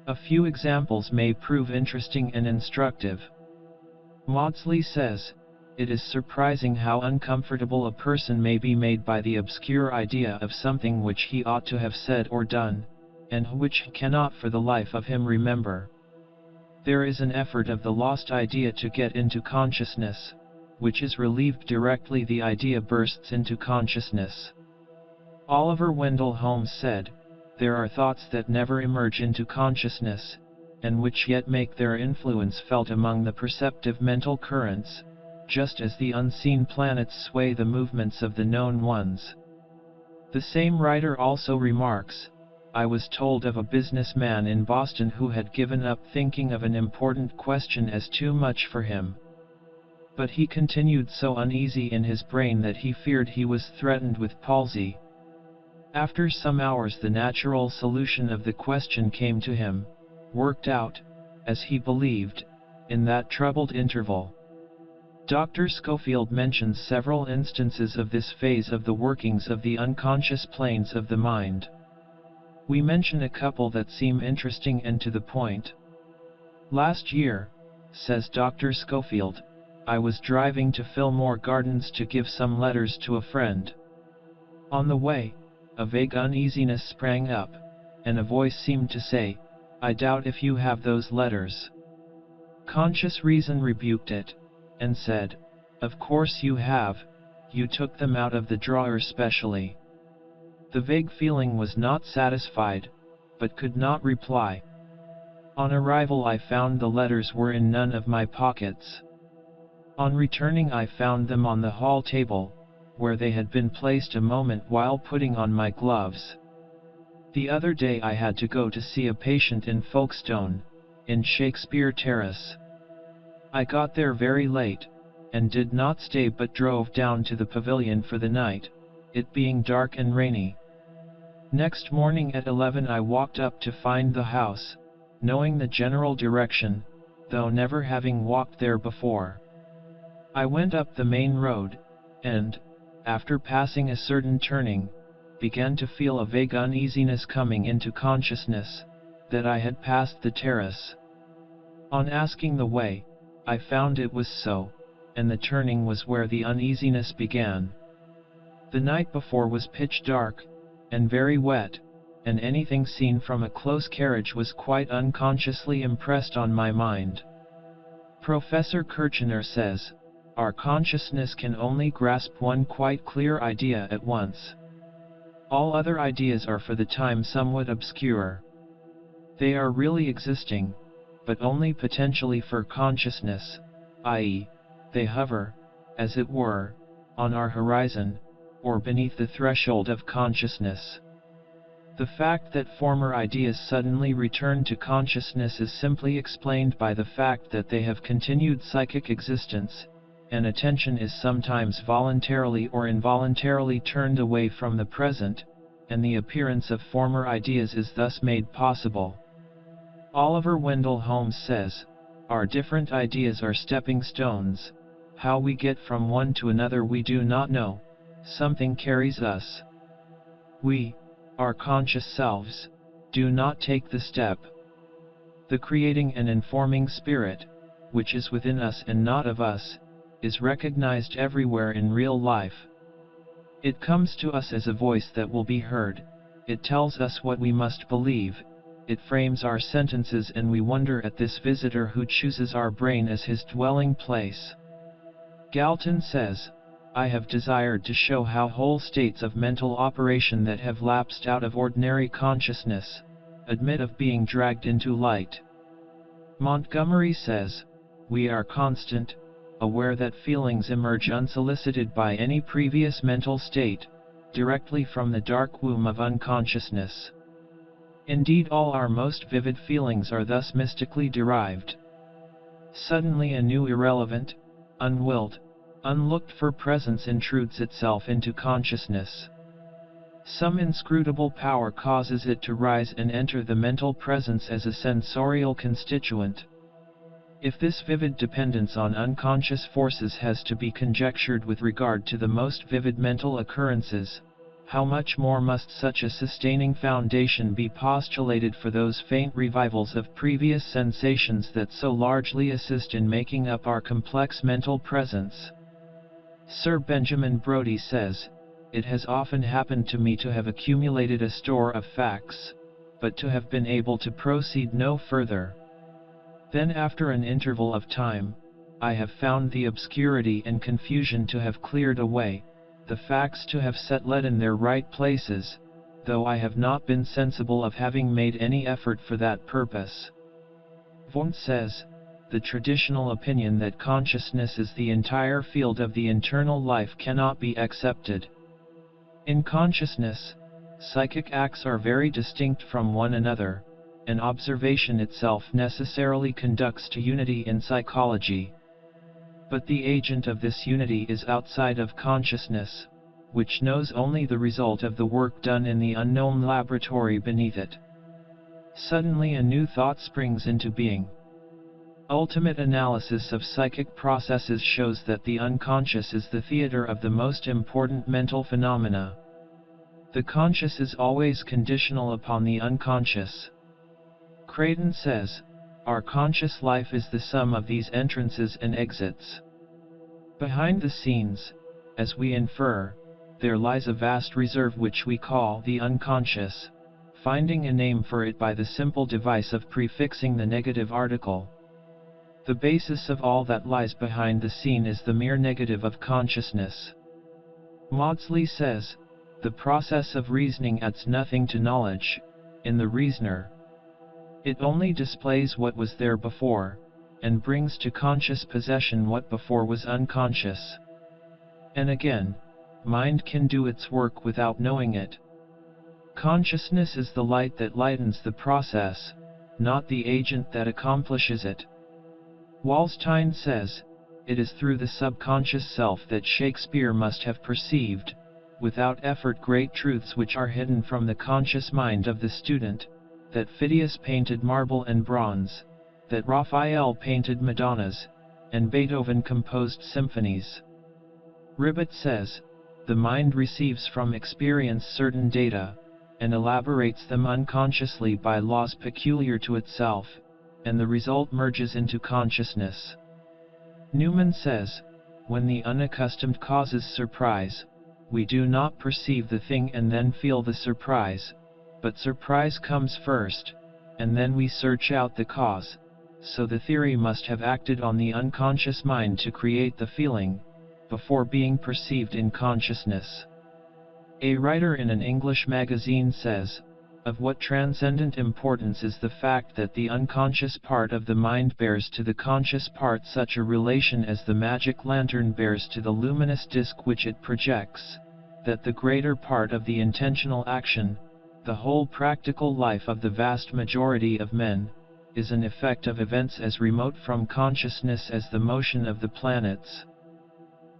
A few examples may prove interesting and instructive. Maudsley says, "It is surprising how uncomfortable a person may be made by the obscure idea of something which he ought to have said or done, and which he cannot for the life of him remember. There is an effort of the lost idea to get into consciousness, which is relieved directly the idea bursts into consciousness." Oliver Wendell Holmes said, "There are thoughts that never emerge into consciousness, and which yet make their influence felt among the perceptive mental currents, just as the unseen planets sway the movements of the known ones." The same writer also remarks, "I was told of a businessman in Boston who had given up thinking of an important question as too much for him. But he continued so uneasy in his brain that he feared he was threatened with palsy. After some hours the natural solution of the question came to him, worked out, as he believed, in that troubled interval." Dr. Schofield mentions several instances of this phase of the workings of the unconscious planes of the mind. We mention a couple that seem interesting and to the point. "Last year," says Dr. Schofield, "I was driving to Fillmore Gardens to give some letters to a friend. On the way, a vague uneasiness sprang up, and a voice seemed to say, 'I doubt if you have those letters.' Conscious reason rebuked it, and said, 'Of course you have, you took them out of the drawer specially.' The vague feeling was not satisfied, but could not reply. On arrival I found the letters were in none of my pockets. On returning I found them on the hall table, where they had been placed a moment while putting on my gloves. The other day I had to go to see a patient in Folkestone, in Shakespeare Terrace. I got there very late, and did not stay but drove down to the pavilion for the night, it being dark and rainy. Next morning at 11 I walked up to find the house, knowing the general direction, though never having walked there before. I went up the main road, and, after passing a certain turning, began to feel a vague uneasiness coming into consciousness, that I had passed the terrace. On asking the way, I found it was so, and the turning was where the uneasiness began. The night before was pitch dark, and very wet, and anything seen from a close carriage was quite unconsciously impressed on my mind." Professor Kirchner says, "Our consciousness can only grasp one quite clear idea at once. All other ideas are for the time somewhat obscure. They are really existing, but only potentially for consciousness, i.e., they hover, as it were, on our horizon, or beneath the threshold of consciousness. The fact that former ideas suddenly return to consciousness is simply explained by the fact that they have continued psychic existence, and attention is sometimes voluntarily or involuntarily turned away from the present, and the appearance of former ideas is thus made possible." Oliver Wendell Holmes says, "Our different ideas are stepping stones. How we get from one to another we do not know. Something carries us. We, our conscious selves, do not take the step. The creating and informing spirit, which is within us and not of us, is recognized everywhere in real life. It comes to us as a voice that will be heard, it tells us what we must believe, it frames our sentences, and we wonder at this visitor who chooses our brain as his dwelling place. Galton says, I have desired to show how whole states of mental operation that have lapsed out of ordinary consciousness admit of being dragged into light. Montgomery says, we are constant, aware that feelings emerge unsolicited by any previous mental state, directly from the dark womb of unconsciousness. Indeed, all our most vivid feelings are thus mystically derived. Suddenly a new irrelevant, unwilled, unlooked-for presence intrudes itself into consciousness. Some inscrutable power causes it to rise and enter the mental presence as a sensorial constituent. If this vivid dependence on unconscious forces has to be conjectured with regard to the most vivid mental occurrences, how much more must such a sustaining foundation be postulated for those faint revivals of previous sensations that so largely assist in making up our complex mental presence? Sir Benjamin Brodie says, it has often happened to me to have accumulated a store of facts, but to have been able to proceed no further. Then after an interval of time, I have found the obscurity and confusion to have cleared away, the facts to have settled in their right places, though I have not been sensible of having made any effort for that purpose. Wundt says, the traditional opinion that consciousness is the entire field of the internal life cannot be accepted. In consciousness, psychic acts are very distinct from one another, and observation itself necessarily conducts to unity in psychology. But the agent of this unity is outside of consciousness, which knows only the result of the work done in the unknown laboratory beneath it. Suddenly a new thought springs into being. Ultimate analysis of psychic processes shows that the unconscious is the theater of the most important mental phenomena. The conscious is always conditional upon the unconscious. Creighton says, our conscious life is the sum of these entrances and exits. Behind the scenes, as we infer, there lies a vast reserve which we call the unconscious, finding a name for it by the simple device of prefixing the negative article. The basis of all that lies behind the scene is the mere negative of consciousness. Maudsley says, the process of reasoning adds nothing to knowledge, in the reasoner. It only displays what was there before, and brings to conscious possession what before was unconscious. And again, mind can do its work without knowing it. Consciousness is the light that lightens the process, not the agent that accomplishes it. Wallstein says, it is through the subconscious self that Shakespeare must have perceived, without effort, great truths which are hidden from the conscious mind of the student, that Phidias painted marble and bronze, that Raphael painted Madonnas, and Beethoven composed symphonies. Ribbett says, the mind receives from experience certain data, and elaborates them unconsciously by laws peculiar to itself, and the result merges into consciousness. Newman says, when the unaccustomed causes surprise, we do not perceive the thing and then feel the surprise, but surprise comes first, and then we search out the cause, so the theory must have acted on the unconscious mind to create the feeling, before being perceived in consciousness. A writer in an English magazine says, of what transcendent importance is the fact that the unconscious part of the mind bears to the conscious part such a relation as the magic lantern bears to the luminous disk which it projects, that the greater part of the intentional action, the whole practical life of the vast majority of men, is an effect of events as remote from consciousness as the motion of the planets.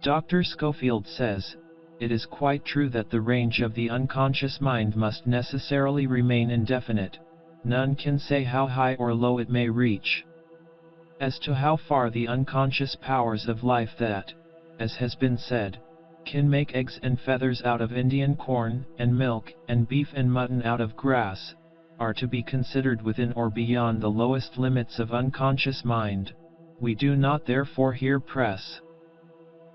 Dr. Schofield says, it is quite true that the range of the unconscious mind must necessarily remain indefinite, none can say how high or low it may reach. As to how far the unconscious powers of life that, as has been said, can make eggs and feathers out of Indian corn, and milk, and beef and mutton out of grass, are to be considered within or beyond the lowest limits of unconscious mind, we do not therefore here press.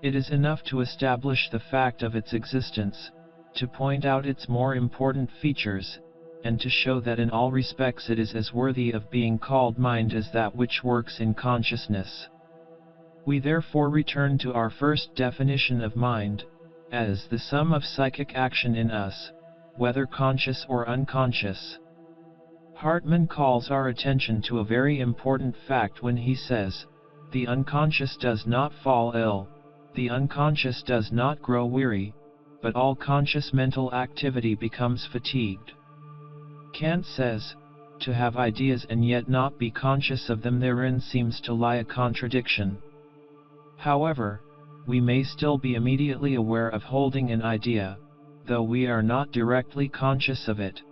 It is enough to establish the fact of its existence, to point out its more important features, and to show that in all respects it is as worthy of being called mind as that which works in consciousness. We therefore return to our first definition of mind, as the sum of psychic action in us, whether conscious or unconscious. Hartman calls our attention to a very important fact when he says, "The unconscious does not fall ill, the unconscious does not grow weary, but all conscious mental activity becomes fatigued." Kant says, "To have ideas and yet not be conscious of them, therein seems to lie a contradiction." However, we may still be immediately aware of holding an idea, though we are not directly conscious of it.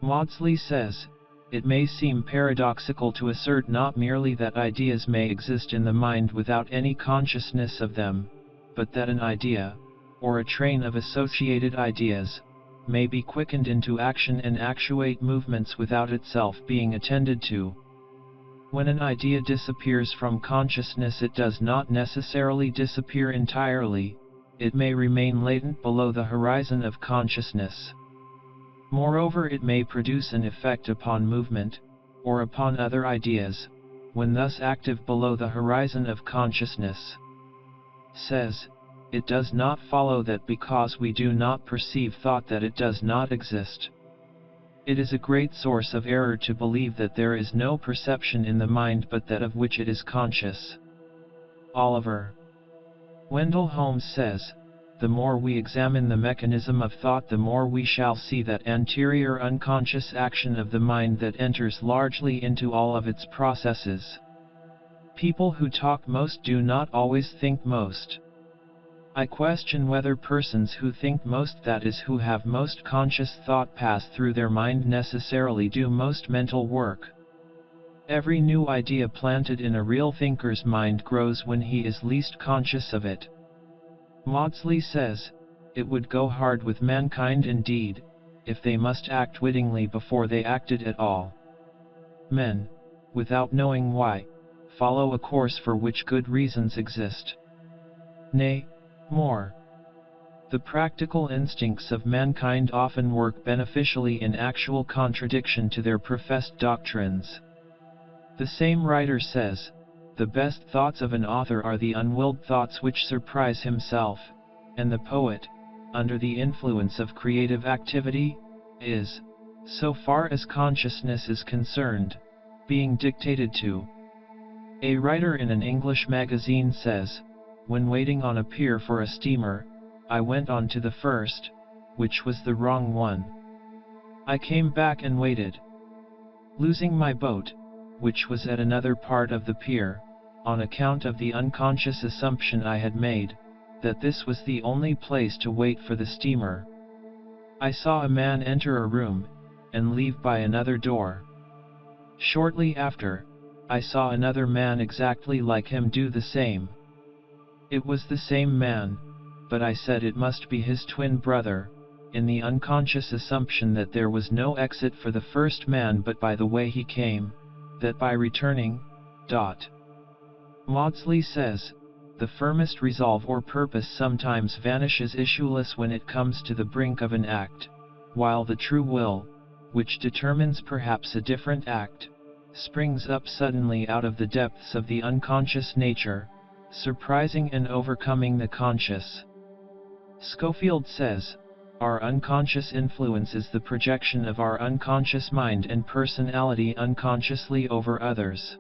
Maudsley says, "It may seem paradoxical to assert not merely that ideas may exist in the mind without any consciousness of them, but that an idea, or a train of associated ideas, may be quickened into action and actuate movements without itself being attended to. When an idea disappears from consciousness, it does not necessarily disappear entirely, it may remain latent below the horizon of consciousness. Moreover, it may produce an effect upon movement, or upon other ideas, when thus active below the horizon of consciousness." Says, "It does not follow that because we do not perceive thought that it does not exist. It is a great source of error to believe that there is no perception in the mind but that of which it is conscious." Oliver Wendell Holmes says, "The more we examine the mechanism of thought, the more we shall see that anterior unconscious action of the mind that enters largely into all of its processes. People who talk most do not always think most. I question whether persons who think most, that is, who have most conscious thought pass through their mind, necessarily do most mental work. Every new idea planted in a real thinker's mind grows when he is least conscious of it." Maudsley says, "It would go hard with mankind indeed, if they must act wittingly before they acted at all. Men, without knowing why, follow a course for which good reasons exist. Nay, more. The practical instincts of mankind often work beneficially in actual contradiction to their professed doctrines." The same writer says, "The best thoughts of an author are the unwilled thoughts which surprise himself, and the poet, under the influence of creative activity, is, so far as consciousness is concerned, being dictated to." A writer in an English magazine says, "When waiting on a pier for a steamer, I went on to the first, which was the wrong one. I came back and waited, losing my boat, which was at another part of the pier, on account of the unconscious assumption I had made, that this was the only place to wait for the steamer. I saw a man enter a room, and leave by another door. Shortly after, I saw another man exactly like him do the same. It was the same man, but I said it must be his twin brother, in the unconscious assumption that there was no exit for the first man but by the way he came, that by returning, ... Maudsley says, "The firmest resolve or purpose sometimes vanishes issueless when it comes to the brink of an act, while the true will, which determines perhaps a different act, springs up suddenly out of the depths of the unconscious nature, surprising and overcoming the conscious." Schofield says, "Our unconscious influence is the projection of our unconscious mind and personality unconsciously over others.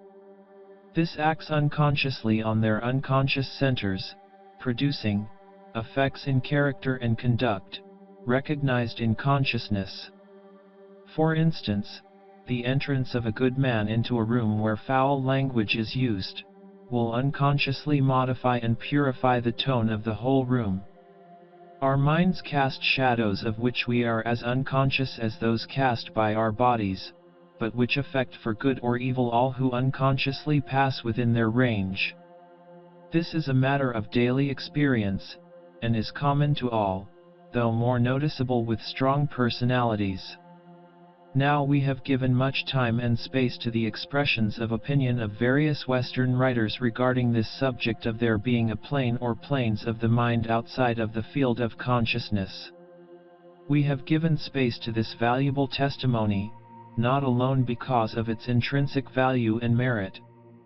This acts unconsciously on their unconscious centers, producing effects in character and conduct, recognized in consciousness. For instance, the entrance of a good man into a room where foul language is used, will unconsciously modify and purify the tone of the whole room. Our minds cast shadows of which we are as unconscious as those cast by our bodies, but which affect for good or evil all who unconsciously pass within their range. This is a matter of daily experience, and is common to all, though more noticeable with strong personalities. Now we have given much time and space to the expressions of opinion of various Western writers regarding this subject of there being a plane or planes of the mind outside of the field of consciousness. We have given space to this valuable testimony, not alone because of its intrinsic value and merit,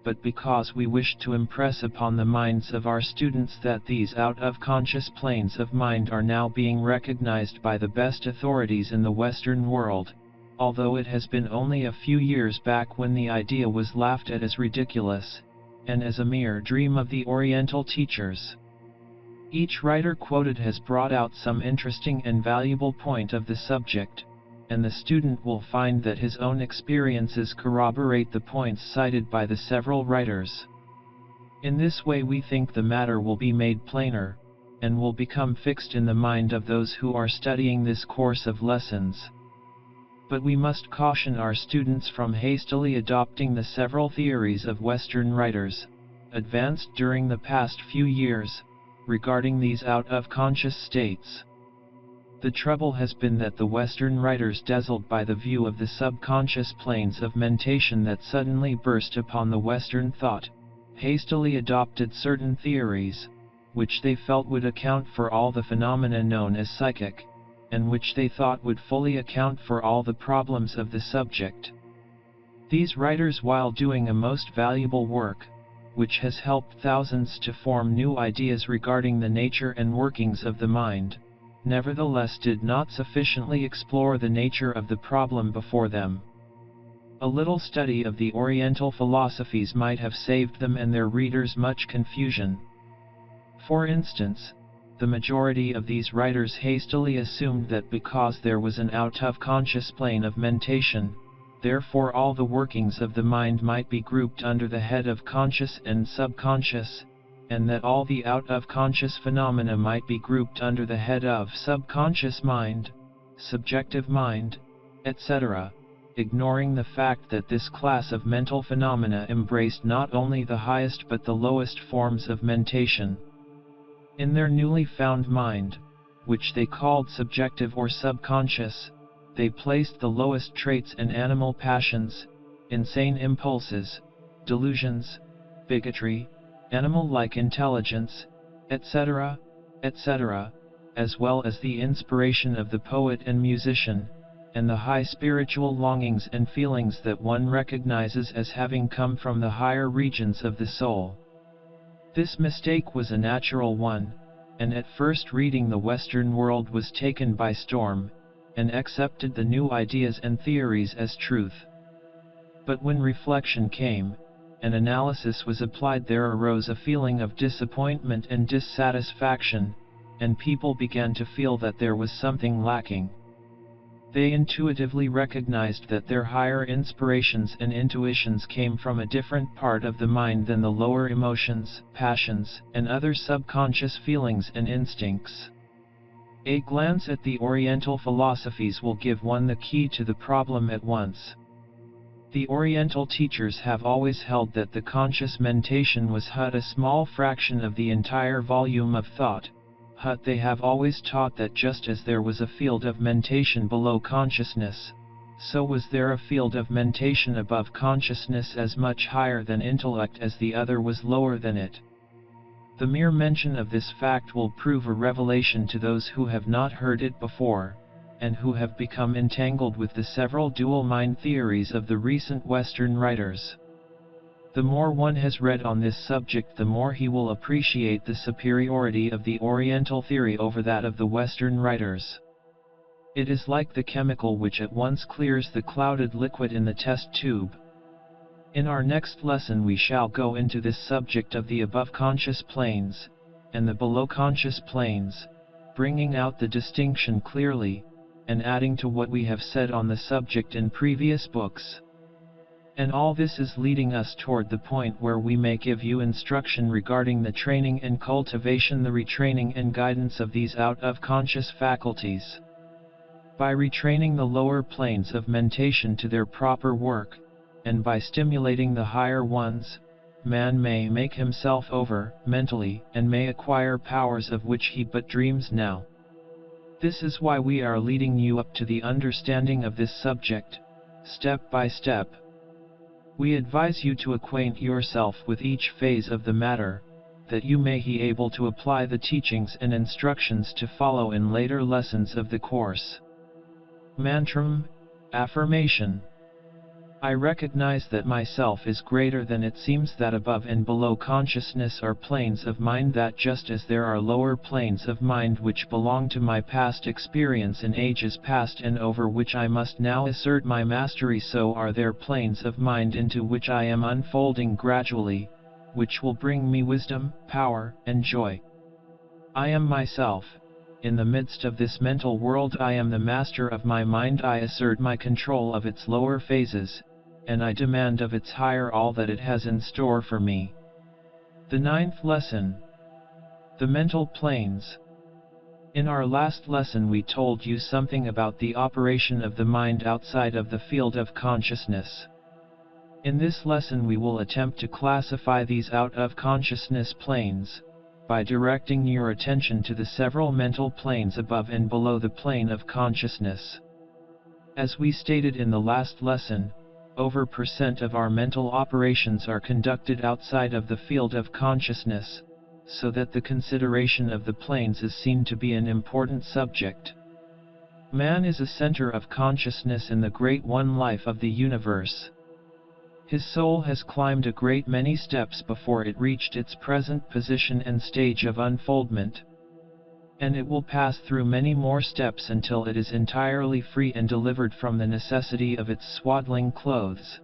but because we wish to impress upon the minds of our students that these out-of-conscious planes of mind are now being recognized by the best authorities in the Western world, although it has been only a few years back when the idea was laughed at as ridiculous, and as a mere dream of the Oriental teachers. Each writer quoted has brought out some interesting and valuable point of the subject, and the student will find that his own experiences corroborate the points cited by the several writers. In this way we think the matter will be made plainer, and will become fixed in the mind of those who are studying this course of lessons. But we must caution our students from hastily adopting the several theories of Western writers, advanced during the past few years, regarding these out-of-conscious states. The trouble has been that the Western writers, dazzled by the view of the subconscious planes of mentation that suddenly burst upon the Western thought, hastily adopted certain theories, which they felt would account for all the phenomena known as psychic, and which they thought would fully account for all the problems of the subject. These writers, while doing a most valuable work, which has helped thousands to form new ideas regarding the nature and workings of the mind, nevertheless did not sufficiently explore the nature of the problem before them. A little study of the Oriental philosophies might have saved them and their readers much confusion. For instance, the majority of these writers hastily assumed that because there was an out-of-conscious plane of mentation, therefore all the workings of the mind might be grouped under the head of conscious and subconscious, and that all the out-of-conscious phenomena might be grouped under the head of subconscious mind, subjective mind, etc., ignoring the fact that this class of mental phenomena embraced not only the highest but the lowest forms of mentation. In their newly found mind, which they called subjective or subconscious, they placed the lowest traits and animal passions, insane impulses, delusions, bigotry, animal-like intelligence, etc., etc., as well as the inspiration of the poet and musician, and the high spiritual longings and feelings that one recognizes as having come from the higher regions of the soul. This mistake was a natural one, and at first reading the Western world was taken by storm, and accepted the new ideas and theories as truth. But when reflection came, and analysis was applied, there arose a feeling of disappointment and dissatisfaction, and people began to feel that there was something lacking. They intuitively recognized that their higher inspirations and intuitions came from a different part of the mind than the lower emotions, passions, and other subconscious feelings and instincts. A glance at the Oriental philosophies will give one the key to the problem at once. The Oriental teachers have always held that the conscious mentation was a small fraction of the entire volume of thought. They have always taught that just as there was a field of mentation below consciousness, so was there a field of mentation above consciousness as much higher than intellect as the other was lower than it. The mere mention of this fact will prove a revelation to those who have not heard it before, and who have become entangled with the several dual mind theories of the recent Western writers. The more one has read on this subject, the more he will appreciate the superiority of the Oriental theory over that of the Western writers. It is like the chemical which at once clears the clouded liquid in the test tube. In our next lesson we shall go into this subject of the above conscious planes, and the below conscious planes, bringing out the distinction clearly, and adding to what we have said on the subject in previous books. And all this is leading us toward the point where we may give you instruction regarding the training and cultivation, the retraining and guidance of these out-of-conscious faculties. By retraining the lower planes of mentation to their proper work, and by stimulating the higher ones, man may make himself over, mentally, and may acquire powers of which he but dreams now. This is why we are leading you up to the understanding of this subject, step by step. We advise you to acquaint yourself with each phase of the matter, that you may be able to apply the teachings and instructions to follow in later lessons of the course. Mantram, affirmation. I recognize that myself is greater than it seems, that above and below consciousness are planes of mind, that just as there are lower planes of mind which belong to my past experience in ages past and over which I must now assert my mastery, so are there planes of mind into which I am unfolding gradually, which will bring me wisdom, power, and joy. I am myself. In the midst of this mental world I am the master of my mind. I assert my control of its lower phases, and I demand of its higher all that it has in store for me. The ninth lesson. The mental planes. In our last lesson we told you something about the operation of the mind outside of the field of consciousness. In this lesson we will attempt to classify these out-of-consciousness planes, by directing your attention to the several mental planes above and below the plane of consciousness. As we stated in the last lesson, over % of our mental operations are conducted outside of the field of consciousness, so that the consideration of the planes is seen to be an important subject. Man is a center of consciousness in the great one life of the universe. His soul has climbed a great many steps before it reached its present position and stage of unfoldment. And it will pass through many more steps until it is entirely free and delivered from the necessity of its swaddling clothes.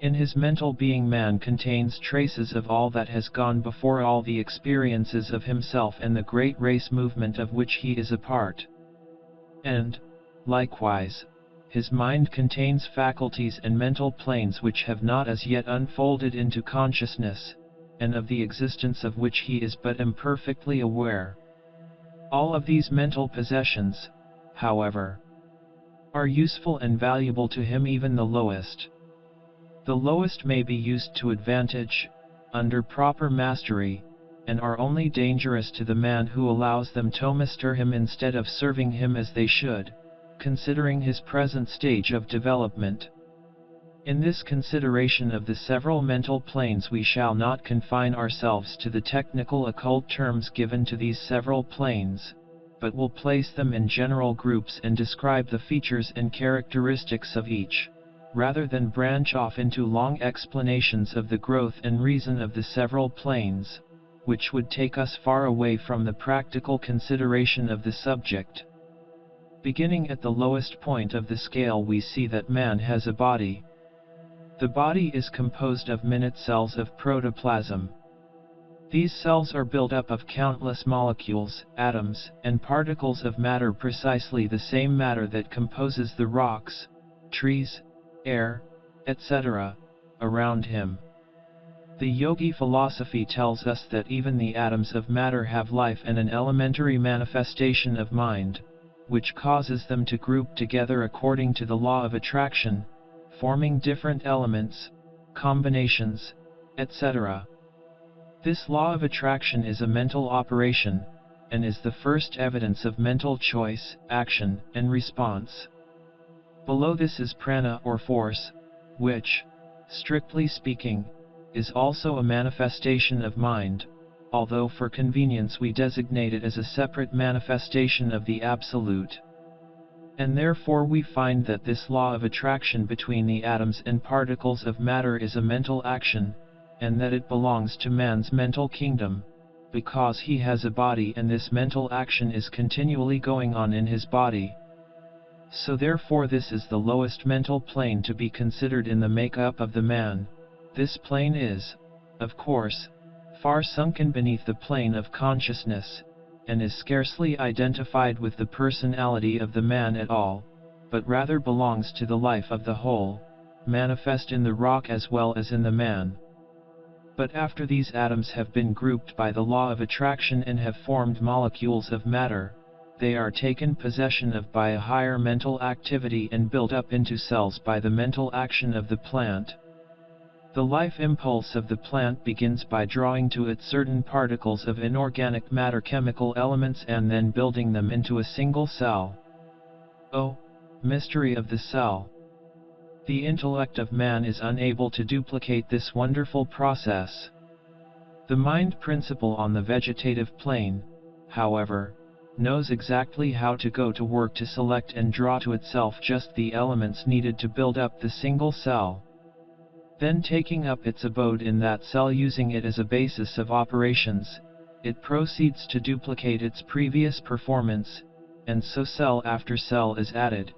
In his mental being man contains traces of all that has gone before, all the experiences of himself and the great race movement of which he is a part. And, likewise, his mind contains faculties and mental planes which have not as yet unfolded into consciousness, and of the existence of which he is but imperfectly aware. All of these mental possessions, however, are useful and valuable to him, even the lowest. The lowest may be used to advantage, under proper mastery, and are only dangerous to the man who allows them to master him instead of serving him as they should, considering his present stage of development. In this consideration of the several mental planes we shall not confine ourselves to the technical occult terms given to these several planes, but will place them in general groups and describe the features and characteristics of each, rather than branch off into long explanations of the growth and reason of the several planes, which would take us far away from the practical consideration of the subject. Beginning at the lowest point of the scale, we see that man has a body. The body is composed of minute cells of protoplasm. These cells are built up of countless molecules, atoms, and particles of matter, precisely the same matter that composes the rocks, trees, air, etc., around him. The yogi philosophy tells us that even the atoms of matter have life and an elementary manifestation of mind, which causes them to group together according to the law of attraction, forming different elements, combinations, etc. This law of attraction is a mental operation, and is the first evidence of mental choice, action, and response. Below this is prana or force, which, strictly speaking, is also a manifestation of mind, although for convenience we designate it as a separate manifestation of the Absolute. And therefore we find that this law of attraction between the atoms and particles of matter is a mental action, and that it belongs to man's mental kingdom, because he has a body and this mental action is continually going on in his body. So therefore this is the lowest mental plane to be considered in the make-up of the man. This plane is, of course, far sunken beneath the plane of consciousness, and is scarcely identified with the personality of the man at all, but rather belongs to the life of the whole, manifest in the rock as well as in the man. But after these atoms have been grouped by the law of attraction and have formed molecules of matter, they are taken possession of by a higher mental activity and built up into cells by the mental action of the plant. The life impulse of the plant begins by drawing to it certain particles of inorganic matter, chemical elements, and then building them into a single cell. Oh, mystery of the cell! The intellect of man is unable to duplicate this wonderful process. The mind principle on the vegetative plane, however, knows exactly how to go to work to select and draw to itself just the elements needed to build up the single cell. Then, taking up its abode in that cell, using it as a basis of operations, it proceeds to duplicate its previous performance, and so cell after cell is added,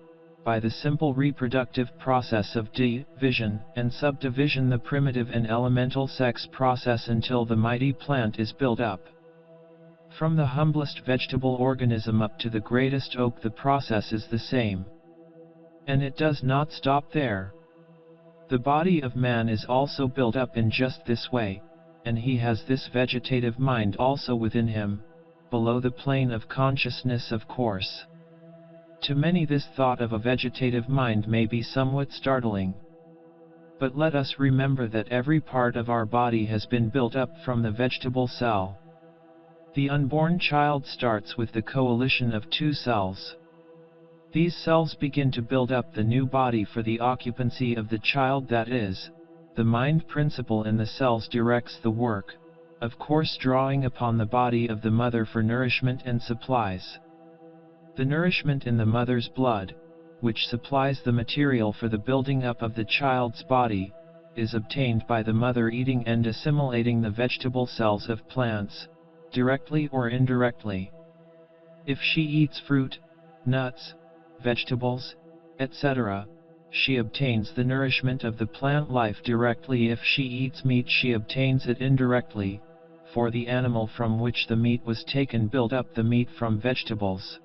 by the simple reproductive process of division and subdivision, the primitive and elemental sex process, until the mighty plant is built up. From the humblest vegetable organism up to the greatest oak, the process is the same. And it does not stop there. The body of man is also built up in just this way, and he has this vegetative mind also within him, below the plane of consciousness, of course. To many this thought of a vegetative mind may be somewhat startling. But let us remember that every part of our body has been built up from the vegetable cell. The unborn child starts with the coalition of two cells. These cells begin to build up the new body for the occupancy of the child, that is, the mind principle in the cells directs the work, of course drawing upon the body of the mother for nourishment and supplies. The nourishment in the mother's blood, which supplies the material for the building up of the child's body, is obtained by the mother eating and assimilating the vegetable cells of plants, directly or indirectly. If she eats fruit, nuts, vegetables, etc., she obtains the nourishment of the plant life directly. If she eats meat, she obtains it indirectly, for the animal from which the meat was taken built up the meat from vegetables.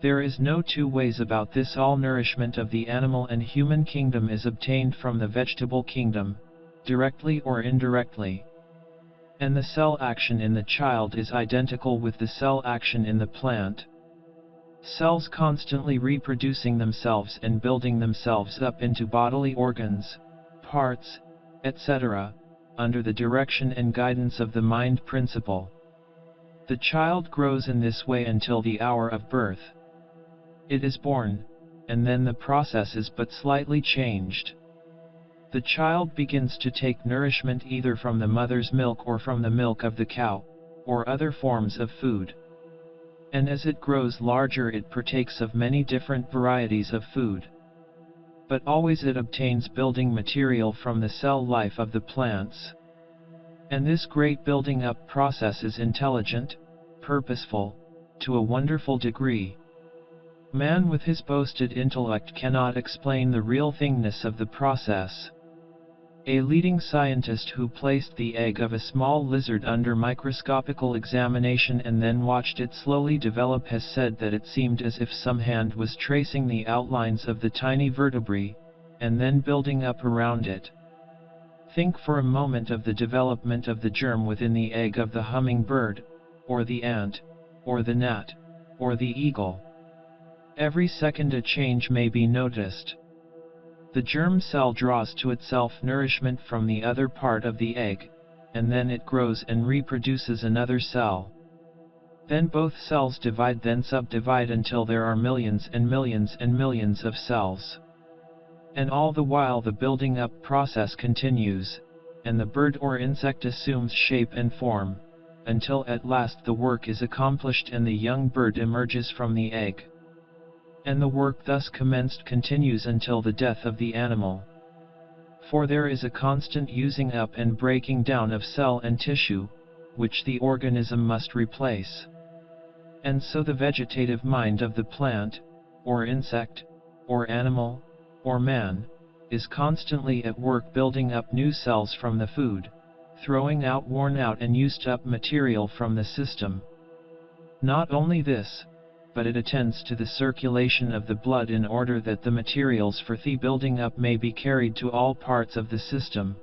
There is no two ways about this. All nourishment of the animal and human kingdom is obtained from the vegetable kingdom, directly or indirectly. And the cell action in the child is identical with the cell action in the plant. Cells constantly reproducing themselves and building themselves up into bodily organs, parts, etc., under the direction and guidance of the mind principle. The child grows in this way until the hour of birth. It is born, and then the process is but slightly changed. The child begins to take nourishment either from the mother's milk or from the milk of the cow, or other forms of food. And as it grows larger, it partakes of many different varieties of food. But always it obtains building material from the cell life of the plants. And this great building up process is intelligent, purposeful, to a wonderful degree. Man with his boasted intellect cannot explain the real thingness of the process. A leading scientist who placed the egg of a small lizard under microscopical examination and then watched it slowly develop has said that it seemed as if some hand was tracing the outlines of the tiny vertebrae, and then building up around it. Think for a moment of the development of the germ within the egg of the hummingbird, or the ant, or the gnat, or the eagle. Every second a change may be noticed. The germ cell draws to itself nourishment from the other part of the egg, and then it grows and reproduces another cell. Then both cells divide, then subdivide until there are millions and millions and millions of cells. And all the while the building up process continues, and the bird or insect assumes shape and form, until at last the work is accomplished and the young bird emerges from the egg. And the work thus commenced continues until the death of the animal. For there is a constant using up and breaking down of cell and tissue, which the organism must replace. And so the vegetative mind of the plant, or insect, or animal, or man, is constantly at work building up new cells from the food, throwing out worn out and used up material from the system. Not only this, but it attends to the circulation of the blood in order that the materials for the building up may be carried to all parts of the system.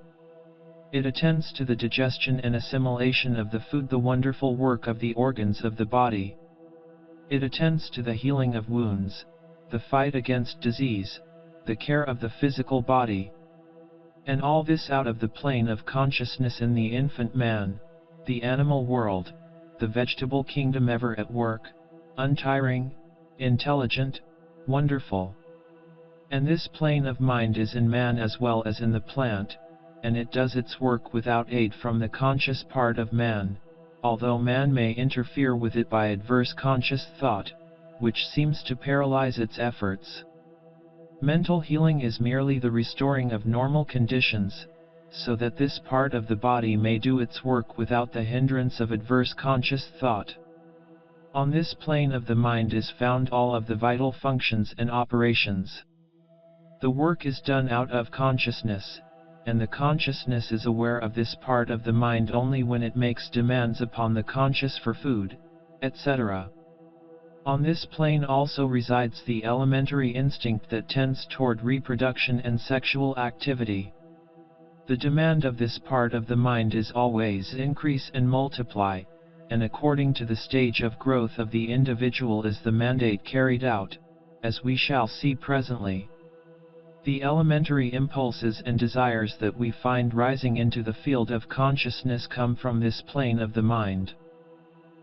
It attends to the digestion and assimilation of the food, the wonderful work of the organs of the body. It attends to the healing of wounds, the fight against disease, the care of the physical body. And all this out of the plane of consciousness in the infant man, the animal world, the vegetable kingdom ever at work, untiring, intelligent, wonderful. And this plane of mind is in man as well as in the plant, and it does its work without aid from the conscious part of man, although man may interfere with it by adverse conscious thought, which seems to paralyze its efforts. Mental healing is merely the restoring of normal conditions, so that this part of the body may do its work without the hindrance of adverse conscious thought. On this plane of the mind is found all of the vital functions and operations. The work is done out of consciousness, and the consciousness is aware of this part of the mind only when it makes demands upon the conscious for food, etc. On this plane also resides the elementary instinct that tends toward reproduction and sexual activity. The demand of this part of the mind is always increase and multiply, and according to the stage of growth of the individual is the mandate carried out, as we shall see presently. The elementary impulses and desires that we find rising into the field of consciousness come from this plane of the mind.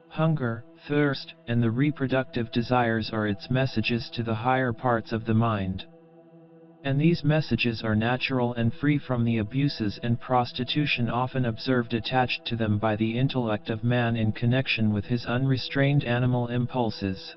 Hunger, thirst, and the reproductive desires are its messages to the higher parts of the mind. And these messages are natural and free from the abuses and prostitution often observed attached to them by the intellect of man in connection with his unrestrained animal impulses.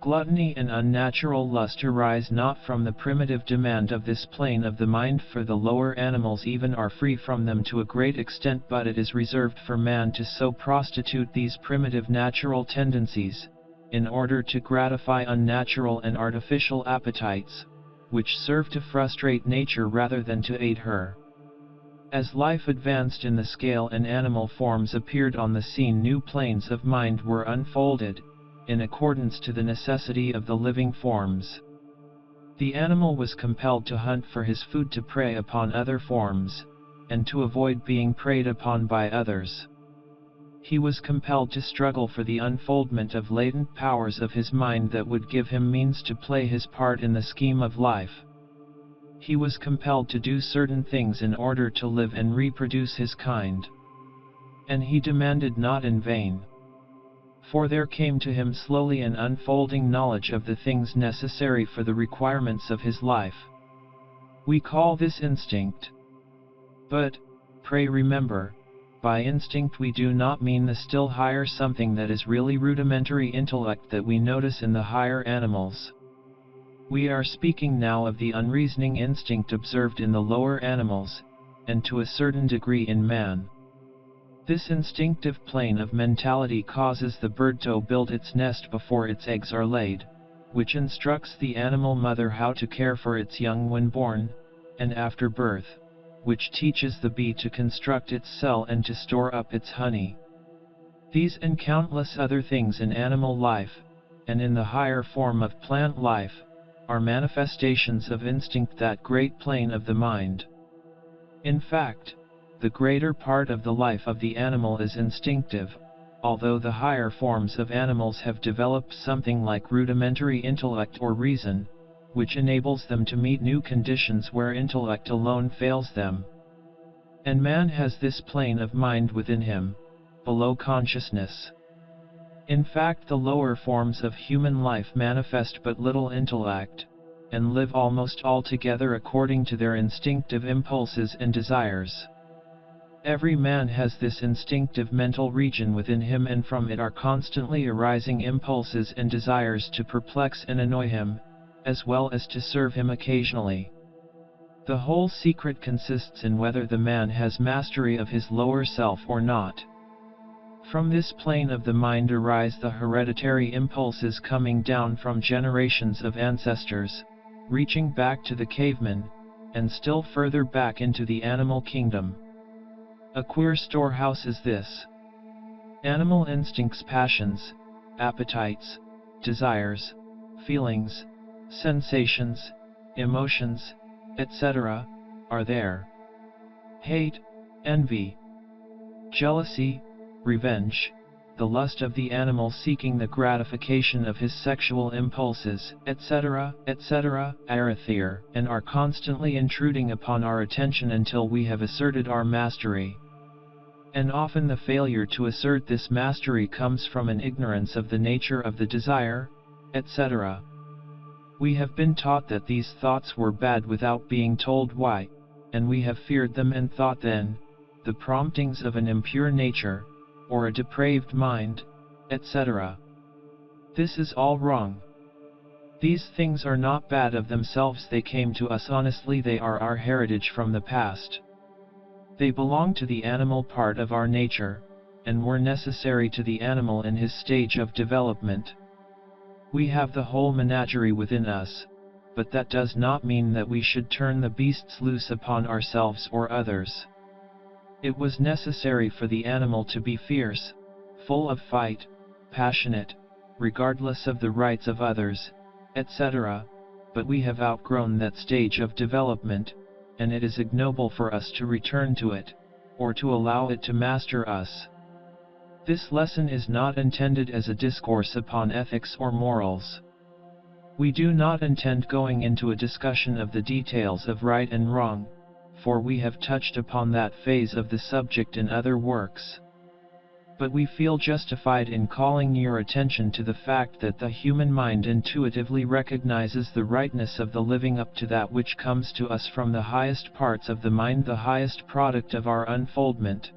Gluttony and unnatural lust arise not from the primitive demand of this plane of the mind, for the lower animals even are free from them to a great extent, but it is reserved for man to so prostitute these primitive natural tendencies, in order to gratify unnatural and artificial appetites, which serve to frustrate nature rather than to aid her. As life advanced in the scale and animal forms appeared on the scene, new planes of mind were unfolded, in accordance to the necessity of the living forms. The animal was compelled to hunt for his food, to prey upon other forms, and to avoid being preyed upon by others. He was compelled to struggle for the unfoldment of latent powers of his mind that would give him means to play his part in the scheme of life. He was compelled to do certain things in order to live and reproduce his kind. And he demanded not in vain. For there came to him slowly an unfolding knowledge of the things necessary for the requirements of his life. We call this instinct. But, pray remember, by instinct we do not mean the still higher something that is really rudimentary intellect that we notice in the higher animals. We are speaking now of the unreasoning instinct observed in the lower animals, and to a certain degree in man. This instinctive plane of mentality causes the bird to build its nest before its eggs are laid, which instructs the animal mother how to care for its young when born, and after birth, which teaches the bee to construct its cell and to store up its honey. These and countless other things in animal life, and in the higher form of plant life, are manifestations of instinct, that great plane of the mind. In fact, the greater part of the life of the animal is instinctive, although the higher forms of animals have developed something like rudimentary intellect or reason, which enables them to meet new conditions where intellect alone fails them. And man has this plane of mind within him, below consciousness. In fact, the lower forms of human life manifest but little intellect, and live almost altogether according to their instinctive impulses and desires. Every man has this instinctive mental region within him, and from it are constantly arising impulses and desires to perplex and annoy him, as well as to serve him occasionally. The whole secret consists in whether the man has mastery of his lower self or not. From this plane of the mind arise the hereditary impulses coming down from generations of ancestors, reaching back to the caveman, and still further back into the animal kingdom. A queer storehouse is this. Animal instincts, passions, appetites, desires, feelings, sensations, emotions, etc., are there. Hate, envy, jealousy, revenge, the lust of the animal seeking the gratification of his sexual impulses, etc., etc., there, and are constantly intruding upon our attention until we have asserted our mastery. And often the failure to assert this mastery comes from an ignorance of the nature of the desire, etc. We have been taught that these thoughts were bad without being told why, and we have feared them and thought then, the promptings of an impure nature, or a depraved mind, etc. This is all wrong. These things are not bad of themselves, they came to us honestly, they are our heritage from the past. They belong to the animal part of our nature, and were necessary to the animal in his stage of development. We have the whole menagerie within us, but that does not mean that we should turn the beasts loose upon ourselves or others. It was necessary for the animal to be fierce, full of fight, passionate, regardless of the rights of others, etc., but we have outgrown that stage of development, and it is ignoble for us to return to it, or to allow it to master us. This lesson is not intended as a discourse upon ethics or morals. We do not intend going into a discussion of the details of right and wrong, for we have touched upon that phase of the subject in other works. But we feel justified in calling your attention to the fact that the human mind intuitively recognizes the rightness of the living up to that which comes to us from the highest parts of the mind, the highest product of our unfoldment.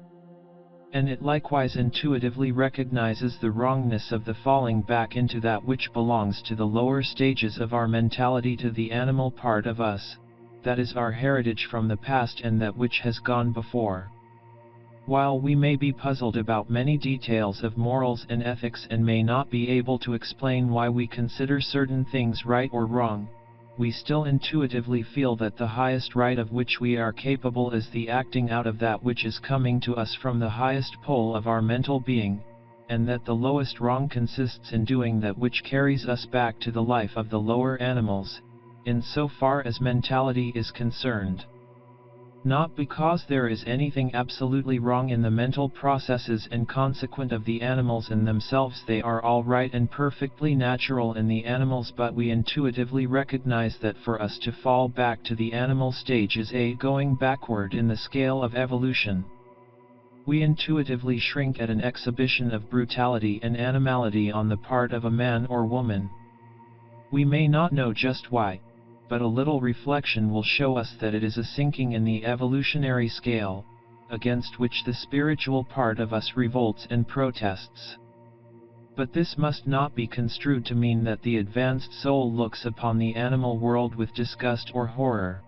And it likewise intuitively recognizes the wrongness of the falling back into that which belongs to the lower stages of our mentality, to the animal part of us, that is our heritage from the past and that which has gone before. While we may be puzzled about many details of morals and ethics and may not be able to explain why we consider certain things right or wrong, we still intuitively feel that the highest right of which we are capable is the acting out of that which is coming to us from the highest pole of our mental being, and that the lowest wrong consists in doing that which carries us back to the life of the lower animals, in so far as mentality is concerned. Not because there is anything absolutely wrong in the mental processes and consequent of the animals in themselves, they are all right and perfectly natural in the animals, but we intuitively recognize that for us to fall back to the animal stage is a going backward in the scale of evolution. We intuitively shrink at an exhibition of brutality and animality on the part of a man or woman. We may not know just why, but a little reflection will show us that it is a sinking in the evolutionary scale, against which the spiritual part of us revolts and protests. But this must not be construed to mean that the advanced soul looks upon the animal world with disgust or horror.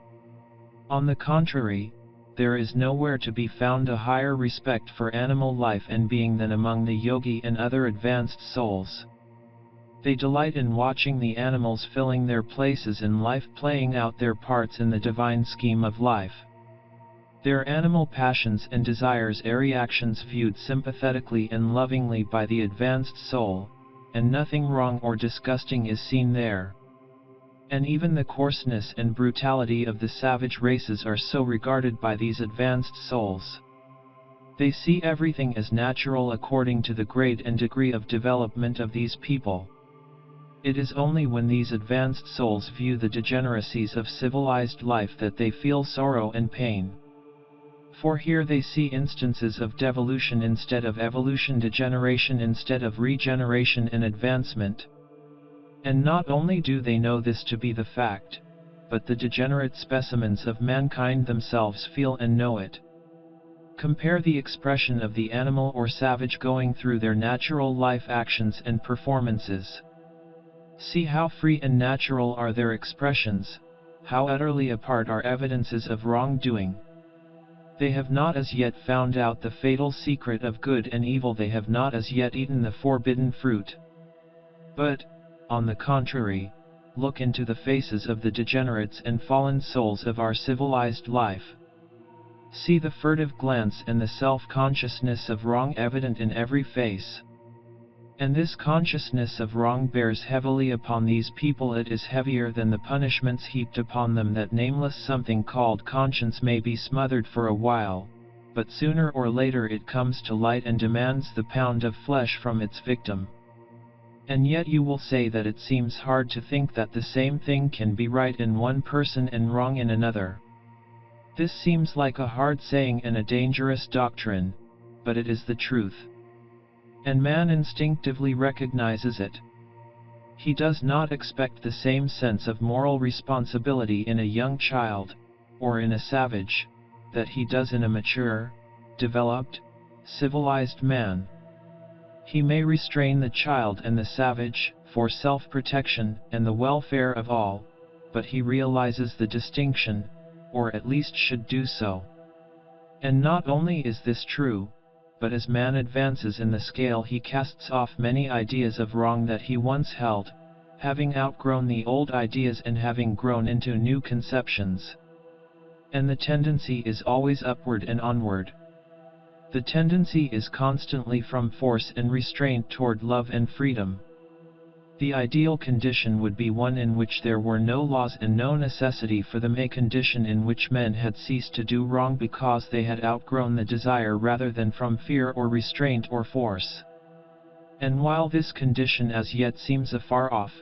On the contrary, there is nowhere to be found a higher respect for animal life and being than among the yogi and other advanced souls. They delight in watching the animals filling their places in life, playing out their parts in the divine scheme of life. Their animal passions and desires are reactions viewed sympathetically and lovingly by the advanced soul, and nothing wrong or disgusting is seen there. And even the coarseness and brutality of the savage races are so regarded by these advanced souls. They see everything as natural according to the grade and degree of development of these people. It is only when these advanced souls view the degeneracies of civilized life that they feel sorrow and pain. For here they see instances of devolution instead of evolution, degeneration instead of regeneration and advancement. And not only do they know this to be the fact, but the degenerate specimens of mankind themselves feel and know it. Compare the expression of the animal or savage going through their natural life actions and performances. See how free and natural are their expressions, how utterly apart are evidences of wrongdoing. They have not as yet found out the fatal secret of good and evil, they have not as yet eaten the forbidden fruit. But, on the contrary, look into the faces of the degenerates and fallen souls of our civilized life. See the furtive glance and the self-consciousness of wrong evident in every face. And this consciousness of wrong bears heavily upon these people. It is heavier than the punishments heaped upon them. That nameless something called conscience may be smothered for a while, but sooner or later it comes to light and demands the pound of flesh from its victim. And yet you will say that it seems hard to think that the same thing can be right in one person and wrong in another. This seems like a hard saying and a dangerous doctrine, but it is the truth. And man instinctively recognizes it. He does not expect the same sense of moral responsibility in a young child, or in a savage, that he does in a mature, developed, civilized man. He may restrain the child and the savage, for self-protection and the welfare of all, but he realizes the distinction, or at least should do so. And not only is this true, but as man advances in the scale he casts off many ideas of wrong that he once held, having outgrown the old ideas and having grown into new conceptions. And the tendency is always upward and onward. The tendency is constantly from force and restraint toward love and freedom. The ideal condition would be one in which there were no laws and no necessity for them, a condition in which men had ceased to do wrong because they had outgrown the desire rather than from fear or restraint or force. And while this condition as yet seems afar off,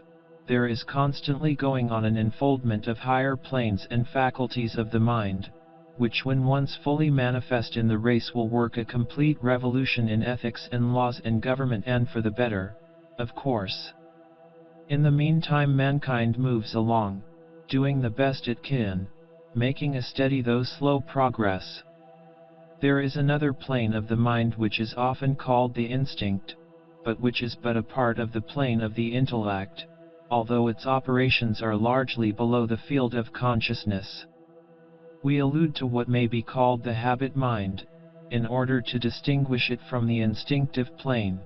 there is constantly going on an unfoldment of higher planes and faculties of the mind, which when once fully manifest in the race will work a complete revolution in ethics and laws and government, and for the better, of course. In the meantime mankind moves along, doing the best it can, making a steady though slow progress. There is another plane of the mind which is often called the instinct, but which is but a part of the plane of the intellect, although its operations are largely below the field of consciousness. We allude to what may be called the habit mind, in order to distinguish it from the instinctive plane.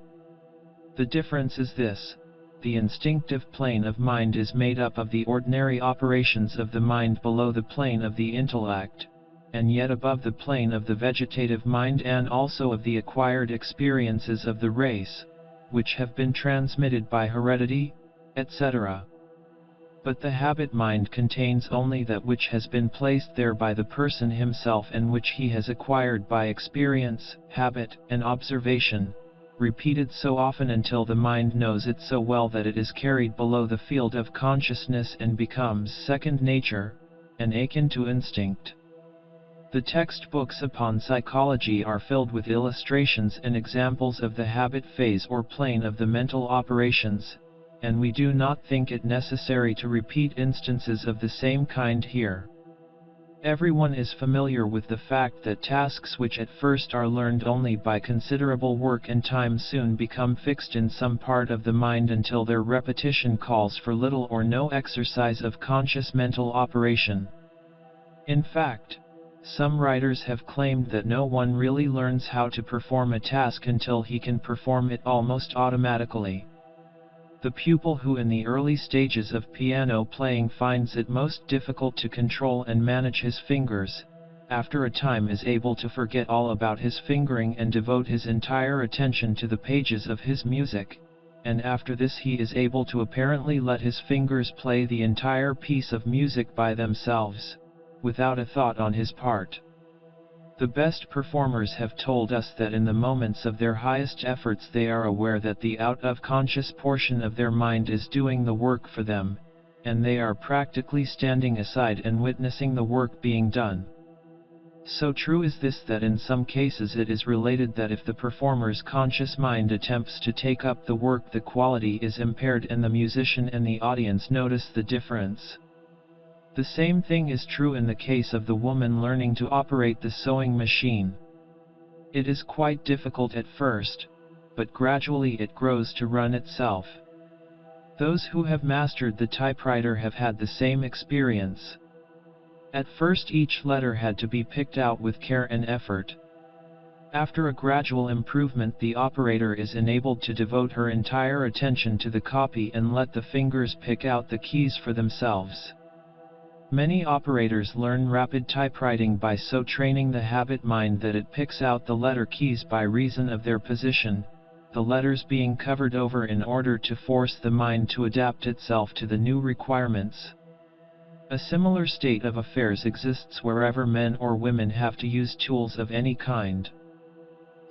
The difference is this: the instinctive plane of mind is made up of the ordinary operations of the mind below the plane of the intellect, and yet above the plane of the vegetative mind, and also of the acquired experiences of the race, which have been transmitted by heredity, etc. But the habit mind contains only that which has been placed there by the person himself and which he has acquired by experience, habit, and observation, repeated so often until the mind knows it so well that it is carried below the field of consciousness and becomes second nature, and akin to instinct. The textbooks upon psychology are filled with illustrations and examples of the habit phase or plane of the mental operations, and we do not think it necessary to repeat instances of the same kind here. Everyone is familiar with the fact that tasks which at first are learned only by considerable work and time soon become fixed in some part of the mind until their repetition calls for little or no exercise of conscious mental operation. In fact, some writers have claimed that no one really learns how to perform a task until he can perform it almost automatically. The pupil who in the early stages of piano playing finds it most difficult to control and manage his fingers, after a time is able to forget all about his fingering and devote his entire attention to the pages of his music, and after this he is able to apparently let his fingers play the entire piece of music by themselves, without a thought on his part. The best performers have told us that in the moments of their highest efforts they are aware that the out-of-conscious portion of their mind is doing the work for them, and they are practically standing aside and witnessing the work being done. So true is this that in some cases it is related that if the performer's conscious mind attempts to take up the work, the quality is impaired and the musician and the audience notice the difference. The same thing is true in the case of the woman learning to operate the sewing machine. It is quite difficult at first, but gradually it grows to run itself. Those who have mastered the typewriter have had the same experience. At first each letter had to be picked out with care and effort. After a gradual improvement, the operator is enabled to devote her entire attention to the copy and let the fingers pick out the keys for themselves. Many operators learn rapid typewriting by so training the habit mind that it picks out the letter keys by reason of their position, the letters being covered over in order to force the mind to adapt itself to the new requirements. A similar state of affairs exists wherever men or women have to use tools of any kind.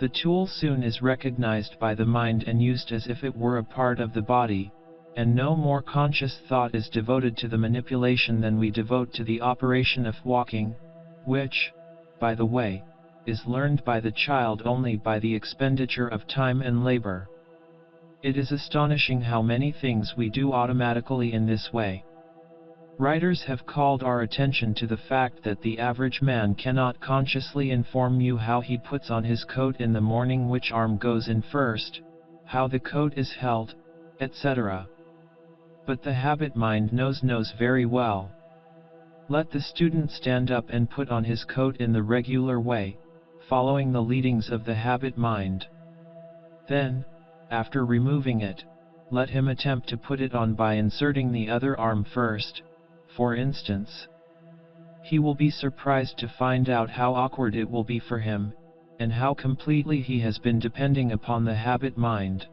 The tool soon is recognized by the mind and used as if it were a part of the body, and no more conscious thought is devoted to the manipulation than we devote to the operation of walking, which, by the way, is learned by the child only by the expenditure of time and labor. It is astonishing how many things we do automatically in this way. Writers have called our attention to the fact that the average man cannot consciously inform you how he puts on his coat in the morning, which arm goes in first, how the coat is held, etc. But the habit mind knows very well. Let the student stand up and put on his coat in the regular way, following the leadings of the habit mind. Then, after removing it, let him attempt to put it on by inserting the other arm first, for instance. He will be surprised to find out how awkward it will be for him, and how completely he has been depending upon the habit mind.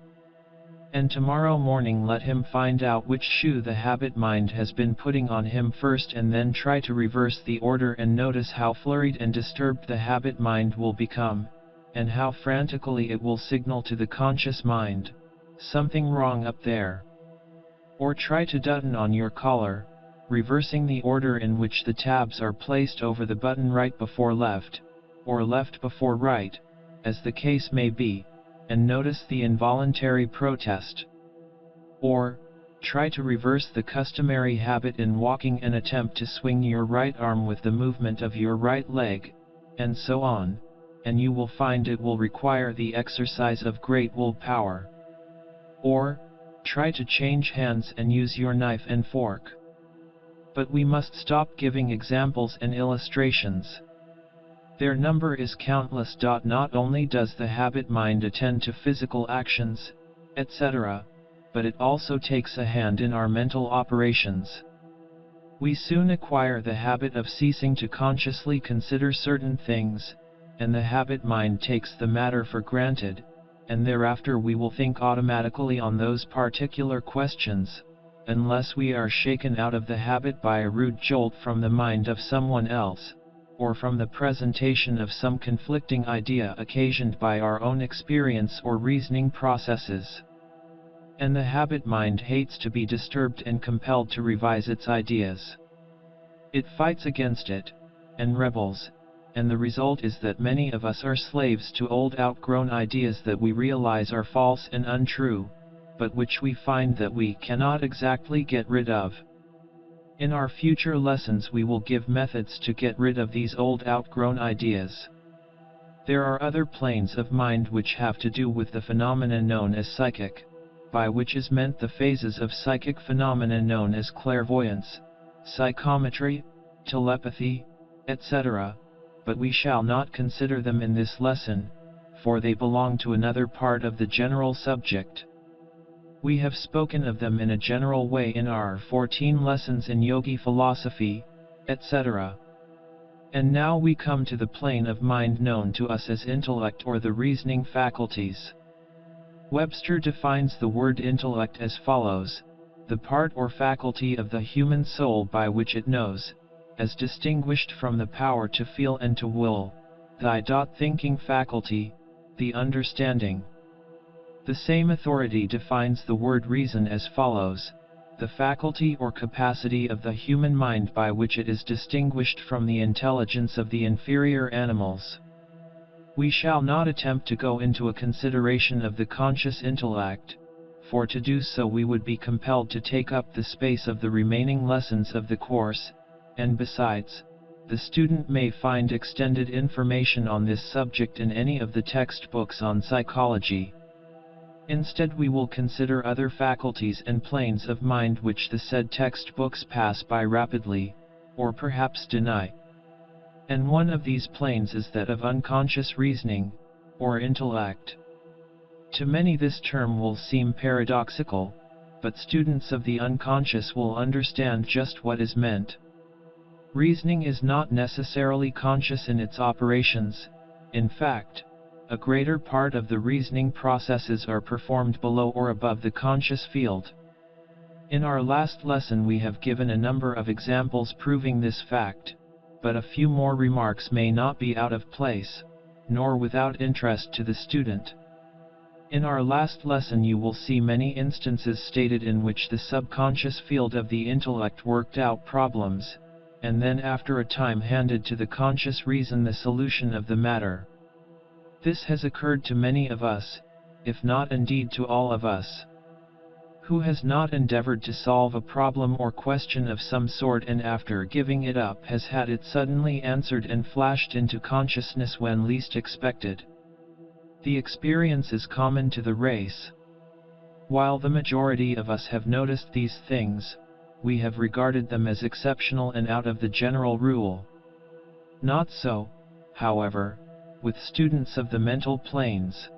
And tomorrow morning let him find out which shoe the habit mind has been putting on him first, and then try to reverse the order and notice how flurried and disturbed the habit mind will become, and how frantically it will signal to the conscious mind, something wrong up there. Or try to button on your collar, reversing the order in which the tabs are placed over the button right before left, or left before right, as the case may be, and notice the involuntary protest. Or, try to reverse the customary habit in walking and attempt to swing your right arm with the movement of your right leg, and so on, and you will find it will require the exercise of great willpower. Or, try to change hands and use your knife and fork. But we must stop giving examples and illustrations. Their number is countless. Not only does the habit mind attend to physical actions, etc., but it also takes a hand in our mental operations. We soon acquire the habit of ceasing to consciously consider certain things, and the habit mind takes the matter for granted, and thereafter we will think automatically on those particular questions, unless we are shaken out of the habit by a rude jolt from the mind of someone else, or from the presentation of some conflicting idea occasioned by our own experience or reasoning processes. And the habit mind hates to be disturbed and compelled to revise its ideas. It fights against it, and rebels, and the result is that many of us are slaves to old outgrown ideas that we realize are false and untrue, but which we find that we cannot exactly get rid of. In our future lessons we will give methods to get rid of these old outgrown ideas. There are other planes of mind which have to do with the phenomena known as psychic, by which is meant the phases of psychic phenomena known as clairvoyance, psychometry, telepathy, etc., but we shall not consider them in this lesson, for they belong to another part of the general subject. We have spoken of them in a general way in our 14 lessons in yogi philosophy, etc. And now we come to the plane of mind known to us as intellect or the reasoning faculties. Webster defines the word intellect as follows: the part or faculty of the human soul by which it knows, as distinguished from the power to feel and to will, the thinking faculty, the understanding. The same authority defines the word reason as follows: the faculty or capacity of the human mind by which it is distinguished from the intelligence of the inferior animals. We shall not attempt to go into a consideration of the conscious intellect, for to do so we would be compelled to take up the space of the remaining lessons of the course, and besides, the student may find extended information on this subject in any of the textbooks on psychology. Instead we will consider other faculties and planes of mind which the said textbooks pass by rapidly, or perhaps deny. And one of these planes is that of unconscious reasoning, or intellect. To many this term will seem paradoxical, but students of the unconscious will understand just what is meant. Reasoning is not necessarily conscious in its operations. In fact, a greater part of the reasoning processes are performed below or above the conscious field. In our last lesson we have given a number of examples proving this fact, but a few more remarks may not be out of place, nor without interest to the student. In our last lesson you will see many instances stated in which the subconscious field of the intellect worked out problems, and then after a time handed to the conscious reason the solution of the matter. This has occurred to many of us, if not indeed to all of us. Who has not endeavored to solve a problem or question of some sort and after giving it up has had it suddenly answered and flashed into consciousness when least expected? The experience is common to the race. While the majority of us have noticed these things, we have regarded them as exceptional and out of the general rule. Not so, however, with students of the mental planes.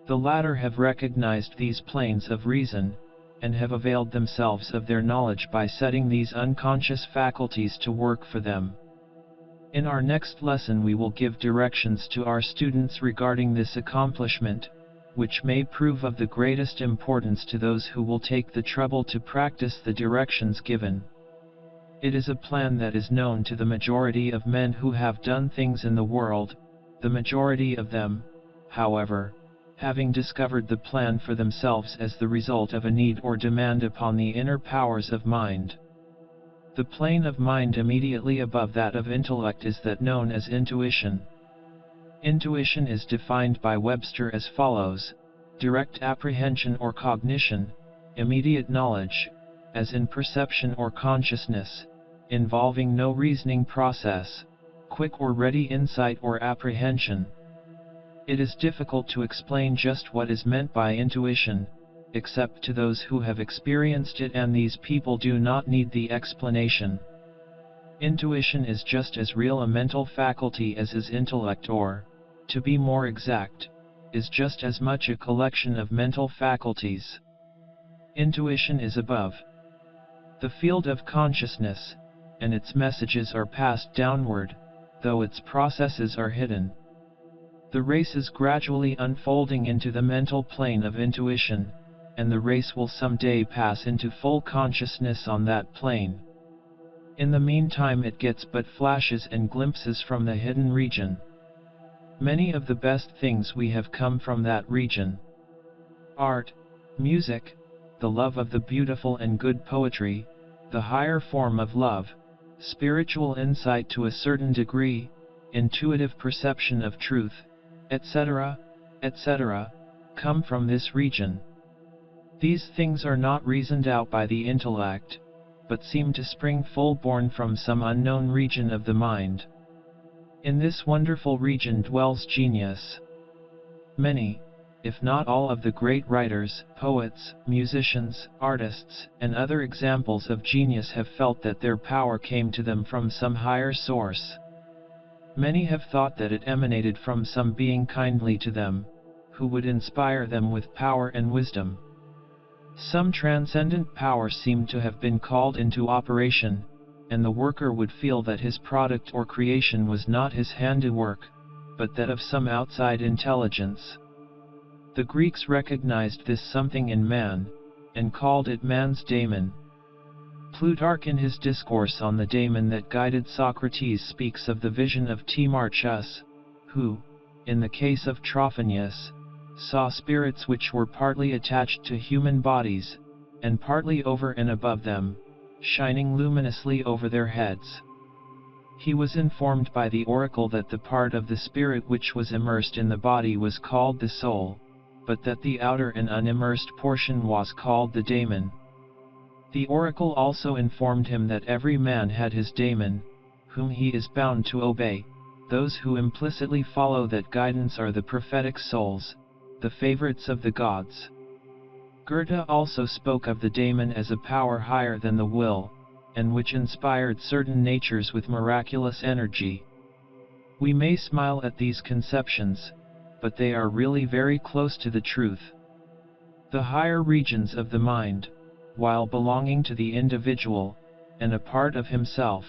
The latter have recognized these planes of reason, and have availed themselves of their knowledge by setting these unconscious faculties to work for them. In our next lesson we will give directions to our students regarding this accomplishment, which may prove of the greatest importance to those who will take the trouble to practice the directions given. It is a plan that is known to the majority of men who have done things in the world, the majority of them, however, having discovered the plan for themselves as the result of a need or demand upon the inner powers of mind. The plane of mind immediately above that of intellect is that known as intuition. Intuition is defined by Webster as follows: direct apprehension or cognition, immediate knowledge, as in perception or consciousness, involving no reasoning process, quick or ready insight or apprehension. It is difficult to explain just what is meant by intuition, except to those who have experienced it, and these people do not need the explanation. Intuition is just as real a mental faculty as is intellect, or, to be more exact, is just as much a collection of mental faculties. Intuition is above the field of consciousness, and its messages are passed downward, though its processes are hidden. The race is gradually unfolding into the mental plane of intuition, and the race will someday pass into full consciousness on that plane. In the meantime it gets but flashes and glimpses from the hidden region. Many of the best things we have come from that region. Art, music, the love of the beautiful and good poetry, the higher form of love, spiritual insight to a certain degree, intuitive perception of truth, etc., etc., come from this region. These things are not reasoned out by the intellect, but seem to spring full-born from some unknown region of the mind. In this wonderful region dwells genius. Many, if not all of the great writers, poets, musicians, artists, and other examples of genius have felt that their power came to them from some higher source. Many have thought that it emanated from some being kindly to them, who would inspire them with power and wisdom. Some transcendent power seemed to have been called into operation, and the worker would feel that his product or creation was not his handiwork, but that of some outside intelligence. The Greeks recognized this something in man, and called it man's daemon. Plutarch in his discourse on the daemon that guided Socrates speaks of the vision of Timarchus, who, in the case of Trophonius, saw spirits which were partly attached to human bodies, and partly over and above them, shining luminously over their heads. He was informed by the oracle that the part of the spirit which was immersed in the body was called the soul, but that the outer and unimmersed portion was called the daemon. The oracle also informed him that every man had his daemon, whom he is bound to obey. Those who implicitly follow that guidance are the prophetic souls, the favorites of the gods. Goethe also spoke of the daemon as a power higher than the will, and which inspired certain natures with miraculous energy. We may smile at these conceptions, but they are really very close to the truth. The higher regions of the mind, while belonging to the individual, and a part of himself,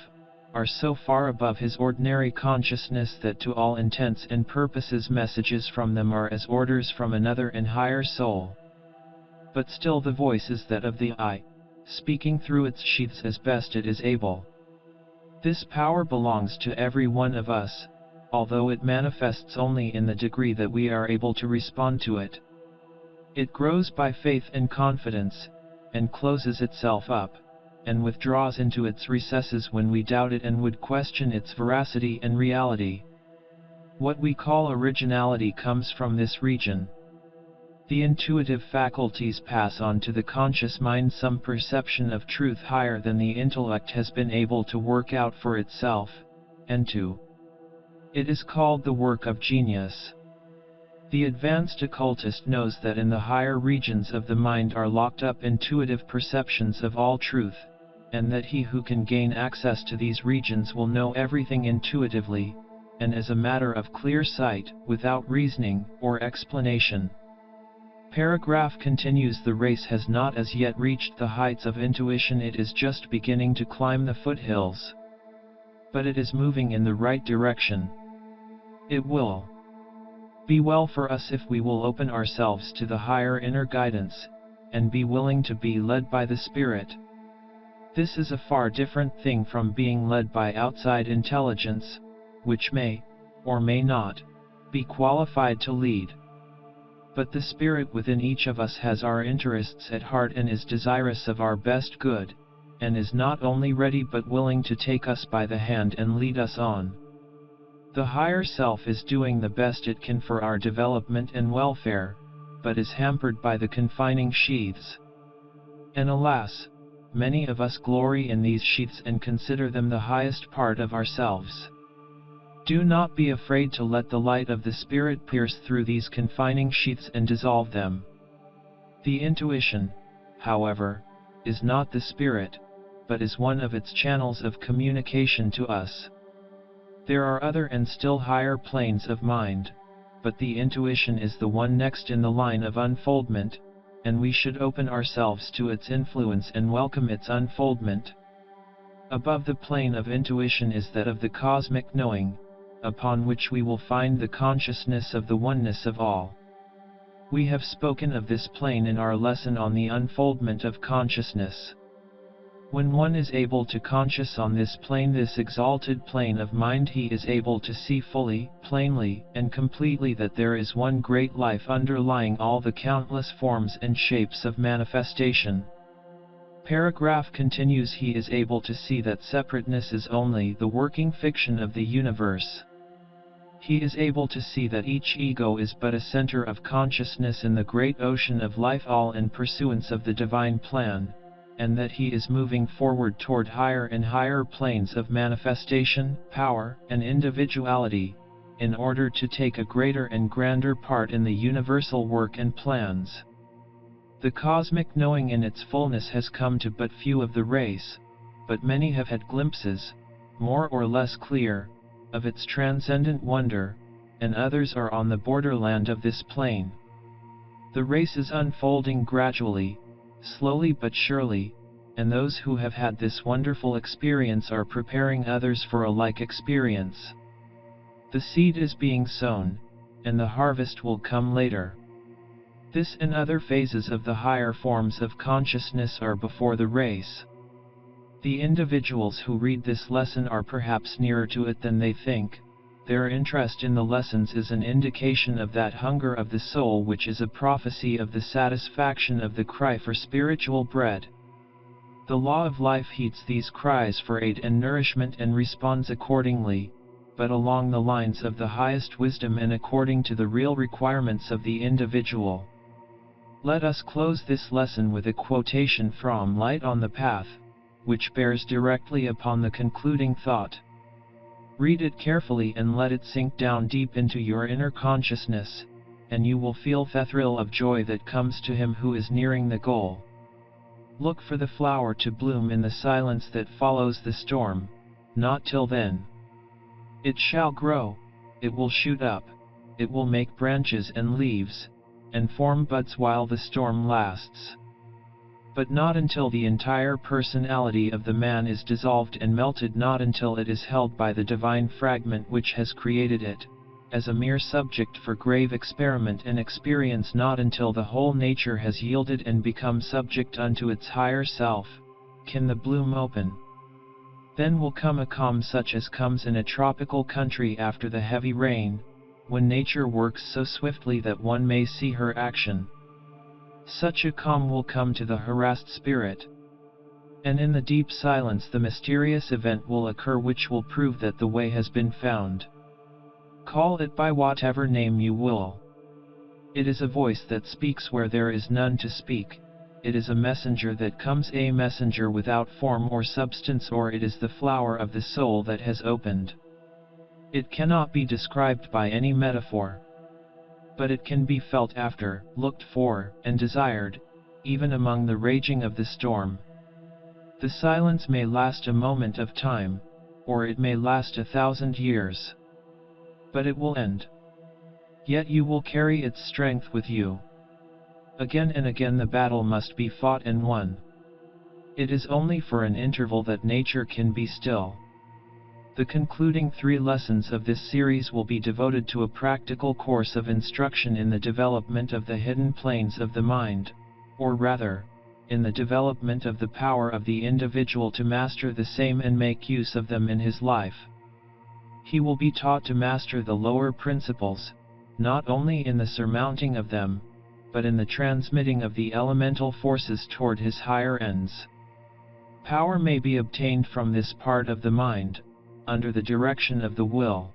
are so far above his ordinary consciousness that to all intents and purposes messages from them are as orders from another and higher soul. But still the voice is that of the I, speaking through its sheaths as best it is able. This power belongs to every one of us, although it manifests only in the degree that we are able to respond to it. It grows by faith and confidence, and closes itself up, and withdraws into its recesses when we doubt it and would question its veracity and reality. What we call originality comes from this region. The intuitive faculties pass on to the conscious mind some perception of truth higher than the intellect has been able to work out for itself, and it is called the work of genius. The advanced occultist knows that in the higher regions of the mind are locked up intuitive perceptions of all truth, and that he who can gain access to these regions will know everything intuitively, and as a matter of clear sight, without reasoning or explanation. Paragraph continues. The race has not as yet reached the heights of intuition, it is just beginning to climb the foothills. But it is moving in the right direction. It will be well for us if we will open ourselves to the higher inner guidance, and be willing to be led by the Spirit. This is a far different thing from being led by outside intelligence, which may, or may not, be qualified to lead. But the Spirit within each of us has our interests at heart and is desirous of our best good, and is not only ready but willing to take us by the hand and lead us on. The higher self is doing the best it can for our development and welfare, but is hampered by the confining sheaths. And alas, many of us glory in these sheaths and consider them the highest part of ourselves. Do not be afraid to let the light of the Spirit pierce through these confining sheaths and dissolve them. The intuition, however, is not the Spirit, but is one of its channels of communication to us. There are other and still higher planes of mind, but the intuition is the one next in the line of unfoldment, and we should open ourselves to its influence and welcome its unfoldment. Above the plane of intuition is that of the cosmic knowing, upon which we will find the consciousness of the oneness of all. We have spoken of this plane in our lesson on the unfoldment of consciousness. When one is able to conscious on this plane, this exalted plane of mind, he is able to see fully, plainly, and completely that there is one great life underlying all the countless forms and shapes of manifestation. Paragraph continues. He is able to see that separateness is only the working fiction of the universe. He is able to see that each ego is but a center of consciousness in the great ocean of life, all in pursuance of the divine plan, and that he is moving forward toward higher and higher planes of manifestation, power, and individuality, in order to take a greater and grander part in the universal work and plans. The cosmic knowing in its fullness has come to but few of the race, but many have had glimpses, more or less clear, of its transcendent wonder, and others are on the borderland of this plane. The race is unfolding gradually, slowly but surely, and those who have had this wonderful experience are preparing others for a like experience. The seed is being sown, and the harvest will come later. This and other phases of the higher forms of consciousness are before the race. The individuals who read this lesson are perhaps nearer to it than they think. Their interest in the lessons is an indication of that hunger of the soul which is a prophecy of the satisfaction of the cry for spiritual bread. The law of life heeds these cries for aid and nourishment and responds accordingly, but along the lines of the highest wisdom and according to the real requirements of the individual. Let us close this lesson with a quotation from Light on the Path, which bears directly upon the concluding thought. Read it carefully and let it sink down deep into your inner consciousness, and you will feel the thrill of joy that comes to him who is nearing the goal. Look for the flower to bloom in the silence that follows the storm, not till then. It shall grow, it will shoot up, it will make branches and leaves, and form buds while the storm lasts. But not until the entire personality of the man is dissolved and melted, not until it is held by the divine fragment which has created it, as a mere subject for grave experiment and experience, not until the whole nature has yielded and become subject unto its higher self, can the bloom open. Then will come a calm such as comes in a tropical country after the heavy rain, when nature works so swiftly that one may see her action. Such a calm will come to the harassed spirit. And in the deep silence the mysterious event will occur which will prove that the way has been found. Call it by whatever name you will. It is a voice that speaks where there is none to speak. It is a messenger that comes, a messenger without form or substance, or it is the flower of the soul that has opened. It cannot be described by any metaphor. But it can be felt after, looked for, and desired, even among the raging of the storm. The silence may last a moment of time, or it may last 1,000 years. But it will end. Yet you will carry its strength with you. Again and again the battle must be fought and won. It is only for an interval that nature can be still. The concluding 3 lessons of this series will be devoted to a practical course of instruction in the development of the hidden planes of the mind, or rather, in the development of the power of the individual to master the same and make use of them in his life. He will be taught to master the lower principles, not only in the surmounting of them, but in the transmitting of the elemental forces toward his higher ends. Power may be obtained from this part of the mind, under the direction of the will.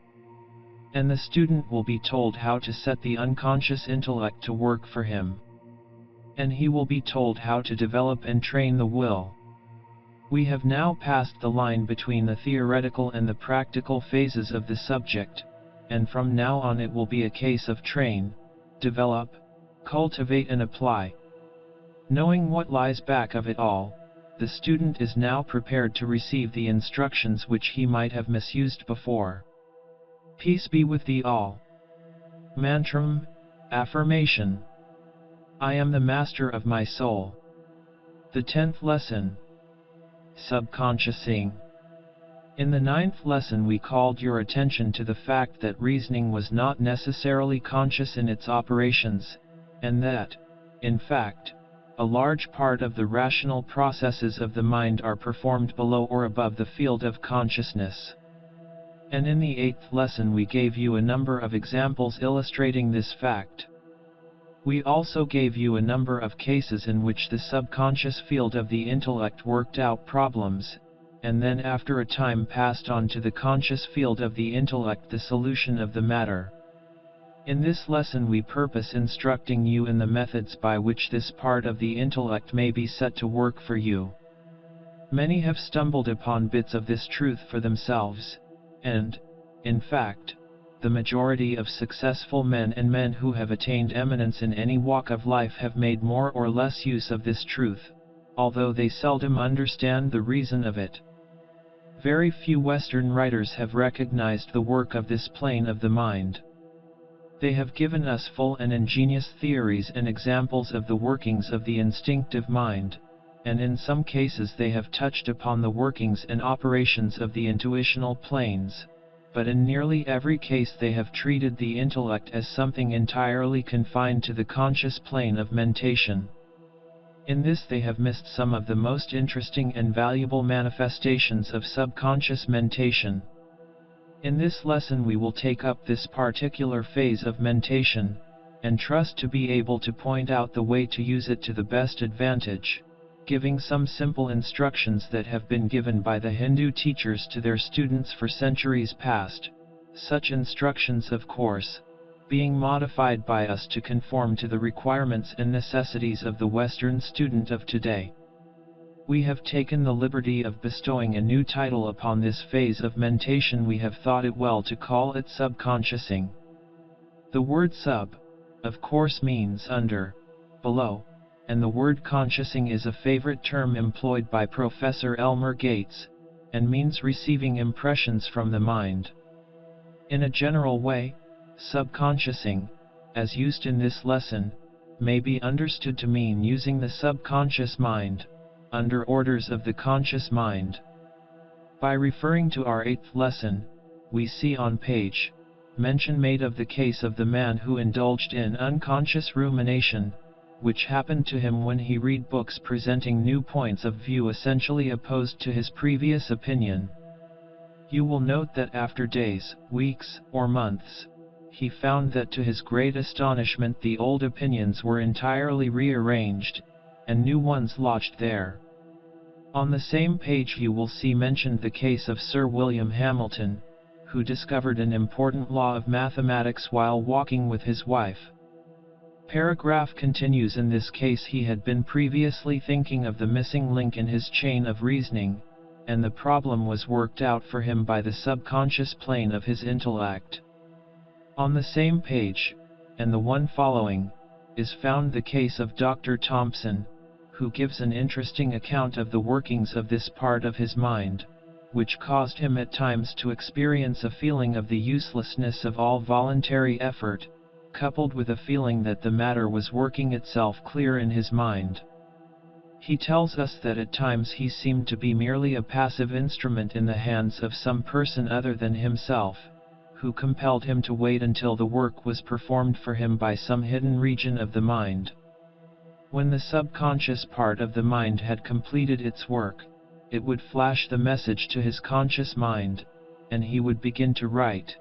And the student will be told how to set the unconscious intellect to work for him. And he will be told how to develop and train the will. We have now passed the line between the theoretical and the practical phases of the subject, and from now on it will be a case of train, develop, cultivate and apply. Knowing what lies back of it all, the student is now prepared to receive the instructions which he might have misused before. Peace be with thee all. Mantram, affirmation. I am the master of my soul. The 10th lesson. Subconsciousing. In the 9th lesson we called your attention to the fact that reasoning was not necessarily conscious in its operations, and that, in fact, a large part of the rational processes of the mind are performed below or above the field of consciousness. And in the 8th lesson we gave you a number of examples illustrating this fact. We also gave you a number of cases in which the subconscious field of the intellect worked out problems, and then after a time passed on to the conscious field of the intellect the solution of the matter. In this lesson we purpose instructing you in the methods by which this part of the intellect may be set to work for you. Many have stumbled upon bits of this truth for themselves, and, in fact, the majority of successful men and men who have attained eminence in any walk of life have made more or less use of this truth, although they seldom understand the reason of it. Very few Western writers have recognized the work of this plane of the mind. They have given us full and ingenious theories and examples of the workings of the instinctive mind, and in some cases they have touched upon the workings and operations of the intuitional planes, but in nearly every case they have treated the intellect as something entirely confined to the conscious plane of mentation. In this they have missed some of the most interesting and valuable manifestations of subconscious mentation. In this lesson we will take up this particular phase of mentation, and trust to be able to point out the way to use it to the best advantage, giving some simple instructions that have been given by the Hindu teachers to their students for centuries past, such instructions of course, being modified by us to conform to the requirements and necessities of the Western student of today. We have taken the liberty of bestowing a new title upon this phase of mentation. We have thought it well to call it subconsciousing. The word sub, of course, means under, below, and the word consciousing is a favorite term employed by Professor Elmer Gates, and means receiving impressions from the mind. In a general way, subconsciousing, as used in this lesson, may be understood to mean using the subconscious mind, under orders of the conscious mind. By referring to our 8th lesson, we see on page mention made of the case of the man who indulged in unconscious rumination, which happened to him when he read books presenting new points of view essentially opposed to his previous opinion. You will note that after days, weeks, or months, he found that to his great astonishment the old opinions were entirely rearranged, and new ones lodged there. On the same page you will see mentioned the case of Sir William Hamilton, who discovered an important law of mathematics while walking with his wife. Paragraph continues. In this case he had been previously thinking of the missing link in his chain of reasoning, and the problem was worked out for him by the subconscious plane of his intellect. On the same page, and the one following, is found the case of Dr. Thompson, who gives an interesting account of the workings of this part of his mind, which caused him at times to experience a feeling of the uselessness of all voluntary effort, coupled with a feeling that the matter was working itself clear in his mind. He tells us that at times he seemed to be merely a passive instrument in the hands of some person other than himself, who compelled him to wait until the work was performed for him by some hidden region of the mind. When the subconscious part of the mind had completed its work, it would flash the message to his conscious mind, and he would begin to write.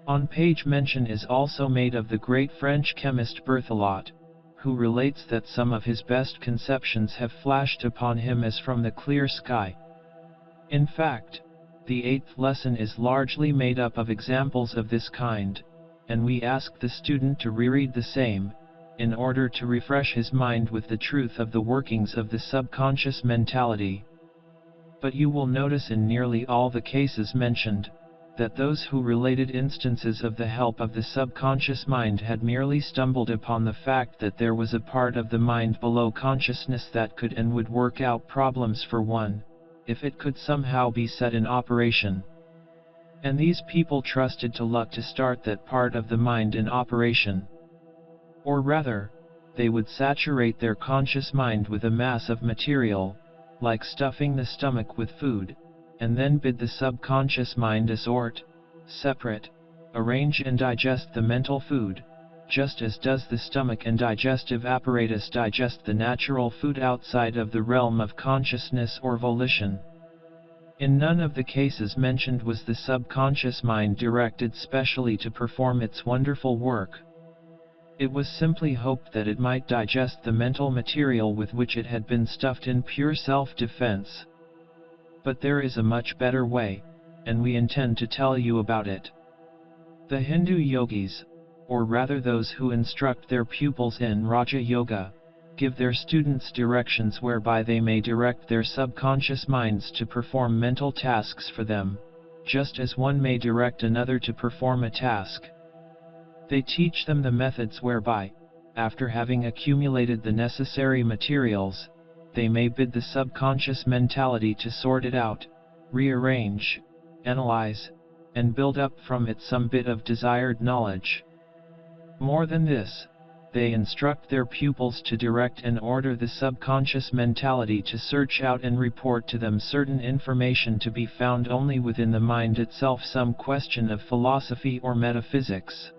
On page mention is also made of the great French chemist Berthelot, who relates that some of his best conceptions have flashed upon him as from the clear sky. In fact, the 8th lesson is largely made up of examples of this kind, and we ask the student to reread the same, in order to refresh his mind with the truth of the workings of the subconscious mentality. But you will notice in nearly all the cases mentioned, that those who related instances of the help of the subconscious mind had merely stumbled upon the fact that there was a part of the mind below consciousness that could and would work out problems for one, if it could somehow be set in operation. And these people trusted to luck to start that part of the mind in operation. Or rather, they would saturate their conscious mind with a mass of material, like stuffing the stomach with food, and then bid the subconscious mind assort, separate, arrange and digest the mental food, just as does the stomach and digestive apparatus digest the natural food outside of the realm of consciousness or volition. In none of the cases mentioned was the subconscious mind directed specially to perform its wonderful work. It was simply hoped that it might digest the mental material with which it had been stuffed in pure self-defense. But there is a much better way, and we intend to tell you about it. The Hindu yogis, or rather those who instruct their pupils in Raja Yoga, give their students directions whereby they may direct their subconscious minds to perform mental tasks for them, just as one may direct another to perform a task. They teach them the methods whereby, after having accumulated the necessary materials, they may bid the subconscious mentality to sort it out, rearrange, analyze, and build up from it some bit of desired knowledge. More than this, they instruct their pupils to direct and order the subconscious mentality to search out and report to them certain information to be found only within the mind itself, some question of philosophy or metaphysics.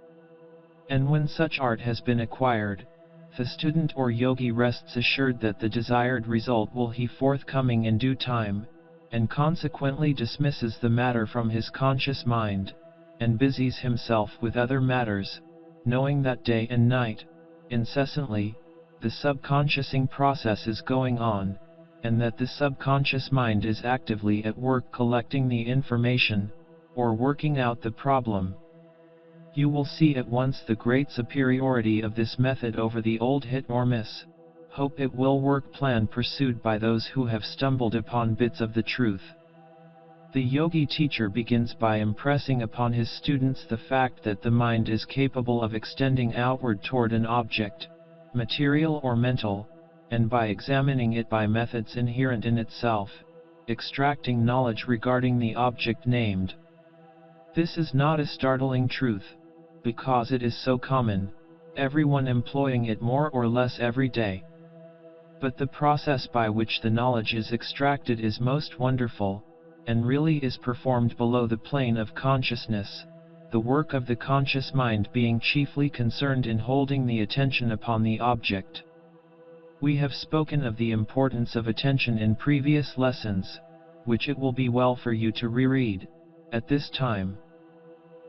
And when such art has been acquired, the student or yogi rests assured that the desired result will be forthcoming in due time, and consequently dismisses the matter from his conscious mind, and busies himself with other matters, knowing that day and night, incessantly, the subconsciousing process is going on, and that the subconscious mind is actively at work collecting the information, or working out the problem. You will see at once the great superiority of this method over the old hit or miss, hope it will work plan pursued by those who have stumbled upon bits of the truth. The yogi teacher begins by impressing upon his students the fact that the mind is capable of extending outward toward an object, material or mental, and by examining it by methods inherent in itself, extracting knowledge regarding the object named. This is not a startling truth, because it is so common, everyone employing it more or less every day. But the process by which the knowledge is extracted is most wonderful, and really is performed below the plane of consciousness, the work of the conscious mind being chiefly concerned in holding the attention upon the object. We have spoken of the importance of attention in previous lessons, which it will be well for you to reread at this time.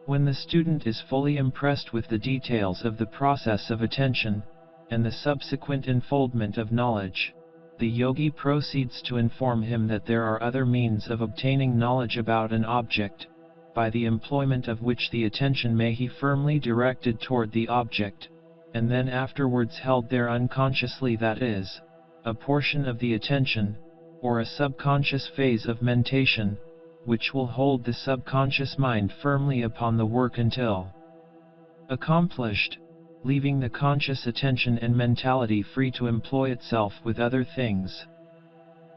When the student is fully impressed with the details of the process of attention, and the subsequent unfoldment of knowledge, the yogi proceeds to inform him that there are other means of obtaining knowledge about an object, by the employment of which the attention may be firmly directed toward the object, and then afterwards held there unconsciously, that is, a portion of the attention, or a subconscious phase of mentation, which will hold the subconscious mind firmly upon the work until accomplished, leaving the conscious attention and mentality free to employ itself with other things.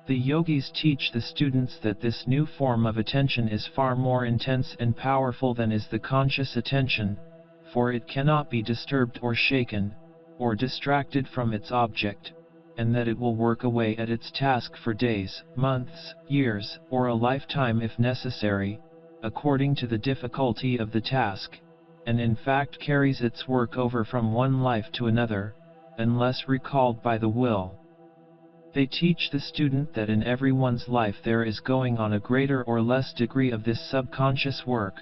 The yogis teach the students that this new form of attention is far more intense and powerful than is the conscious attention, for it cannot be disturbed or shaken, or distracted from its object, and that it will work away at its task for days, months, years, or a lifetime if necessary, according to the difficulty of the task, and in fact carries its work over from one life to another, unless recalled by the will. They teach the student that in everyone's life there is going on a greater or less degree of this subconscious work,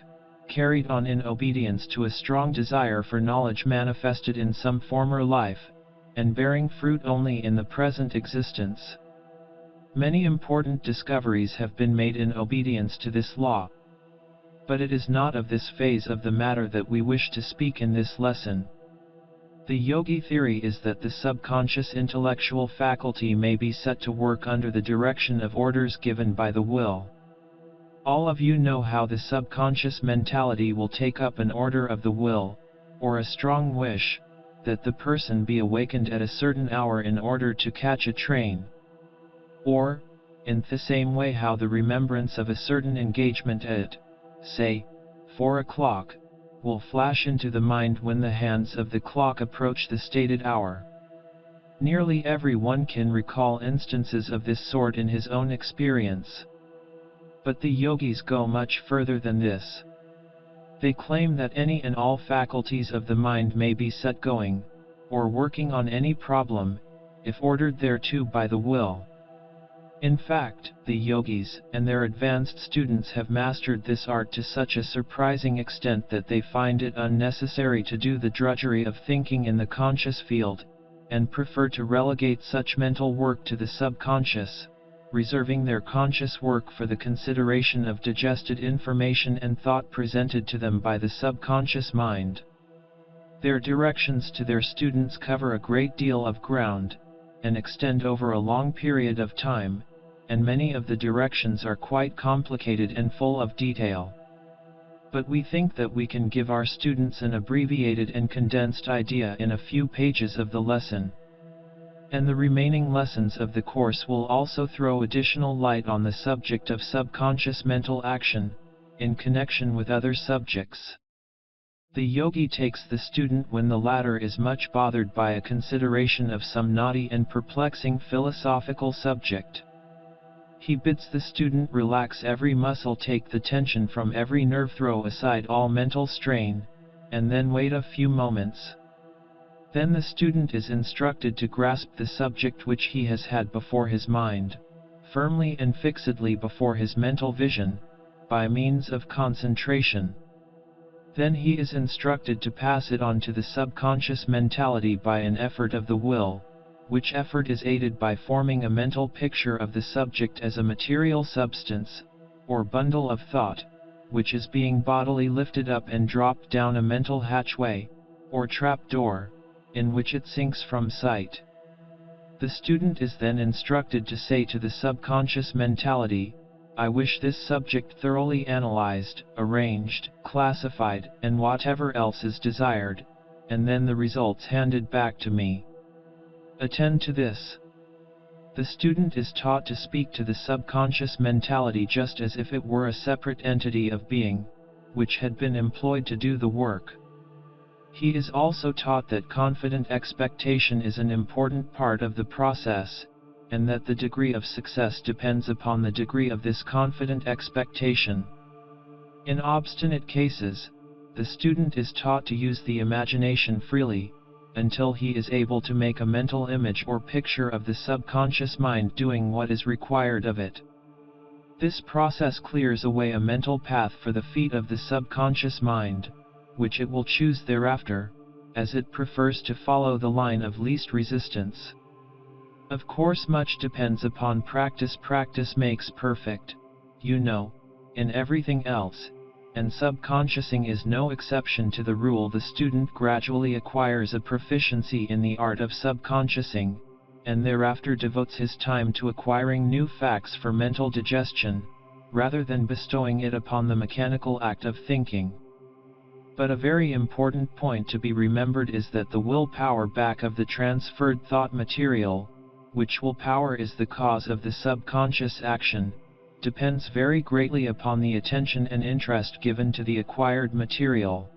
carried on in obedience to a strong desire for knowledge manifested in some former life, and bearing fruit only in the present existence. Many important discoveries have been made in obedience to this law. But it is not of this phase of the matter that we wish to speak in this lesson. The yogi theory is that the subconscious intellectual faculty may be set to work under the direction of orders given by the will. All of you know how the subconscious mentality will take up an order of the will, or a strong wish, that the person be awakened at a certain hour in order to catch a train. Or, in the same way how the remembrance of a certain engagement at, say, 4 o'clock, will flash into the mind when the hands of the clock approach the stated hour. Nearly everyone can recall instances of this sort in his own experience. But the yogis go much further than this. They claim that any and all faculties of the mind may be set going, or working on any problem, if ordered thereto by the will. In fact, the yogis and their advanced students have mastered this art to such a surprising extent that they find it unnecessary to do the drudgery of thinking in the conscious field, and prefer to relegate such mental work to the subconscious, reserving their conscious work for the consideration of digested information and thought presented to them by the subconscious mind. Their directions to their students cover a great deal of ground, and extend over a long period of time, and many of the directions are quite complicated and full of detail. But we think that we can give our students an abbreviated and condensed idea in a few pages of the lesson. And the remaining lessons of the course will also throw additional light on the subject of subconscious mental action, in connection with other subjects. The yogi takes the student when the latter is much bothered by a consideration of some knotty and perplexing philosophical subject. He bids the student relax every muscle, take the tension from every nerve, throw aside all mental strain, and then wait a few moments. Then the student is instructed to grasp the subject which he has had before his mind, firmly and fixedly before his mental vision, by means of concentration. Then he is instructed to pass it on to the subconscious mentality by an effort of the will, which effort is aided by forming a mental picture of the subject as a material substance, or bundle of thought, which is being bodily lifted up and dropped down a mental hatchway, or trap door, in which it sinks from sight. The student is then instructed to say to the subconscious mentality, "I wish this subject thoroughly analyzed, arranged, classified, and whatever else is desired, and then the results handed back to me. Attend to this." The student is taught to speak to the subconscious mentality just as if it were a separate entity of being, which had been employed to do the work. He is also taught that confident expectation is an important part of the process, and that the degree of success depends upon the degree of this confident expectation. In obstinate cases, the student is taught to use the imagination freely, until he is able to make a mental image or picture of the subconscious mind doing what is required of it. This process clears away a mental path for the feet of the subconscious mind, which it will choose thereafter, as it prefers to follow the line of least resistance. Of course, much depends upon practice. Practice makes perfect, in everything else, and subconsciousing is no exception to the rule. The student gradually acquires a proficiency in the art of subconsciousing, and thereafter devotes his time to acquiring new facts for mental digestion, rather than bestowing it upon the mechanical act of thinking. But a very important point to be remembered is that the willpower back of the transferred thought material, which willpower is the cause of the subconscious action, depends very greatly upon the attention and interest given to the acquired material.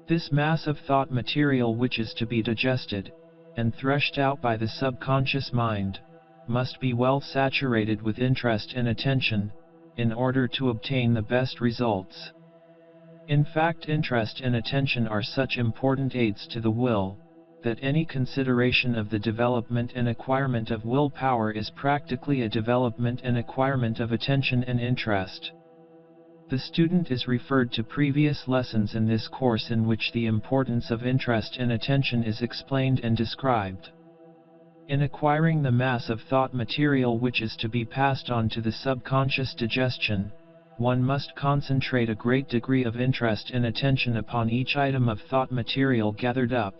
This mass of thought material, which is to be digested and threshed out by the subconscious mind, must be well saturated with interest and attention, in order to obtain the best results. In fact, interest and attention are such important aids to the will, that any consideration of the development and acquirement of willpower is practically a development and acquirement of attention and interest. The student is referred to previous lessons in this course in which the importance of interest and attention is explained and described. In acquiring the mass of thought material which is to be passed on to the subconscious digestion, one must concentrate a great degree of interest and attention upon each item of thought material gathered up.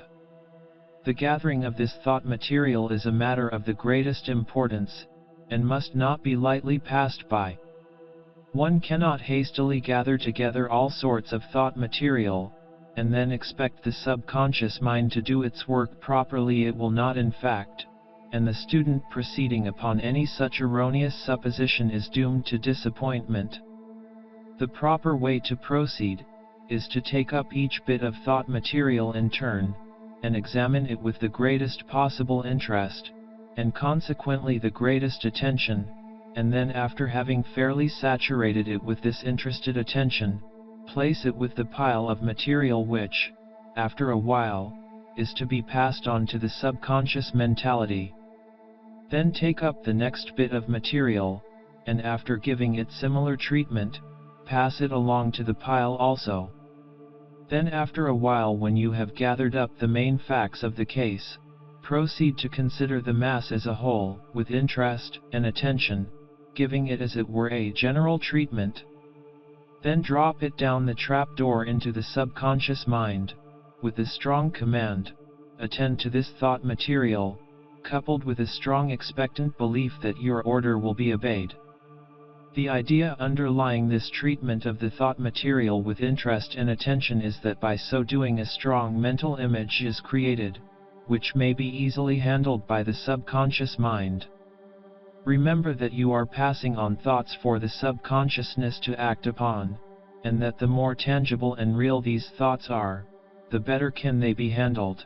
The gathering of this thought material is a matter of the greatest importance, and must not be lightly passed by. One cannot hastily gather together all sorts of thought material, and then expect the subconscious mind to do its work properly. It will not, in fact, and the student proceeding upon any such erroneous supposition is doomed to disappointment. The proper way to proceed is to take up each bit of thought material in turn, and examine it with the greatest possible interest, and consequently the greatest attention, and then, after having fairly saturated it with this interested attention, place it with the pile of material which, after a while, is to be passed on to the subconscious mentality. Then take up the next bit of material, and after giving it similar treatment, pass it along to the pile also. Then, after a while, when you have gathered up the main facts of the case, proceed to consider the mass as a whole, with interest and attention, giving it as it were a general treatment. Then drop it down the trapdoor into the subconscious mind, with the strong command, attend to this thought material, coupled with a strong expectant belief that your order will be obeyed. The idea underlying this treatment of the thought material with interest and attention is that by so doing a strong mental image is created, which may be easily handled by the subconscious mind. Remember that you are passing on thoughts for the subconsciousness to act upon, and that the more tangible and real these thoughts are, the better can they be handled.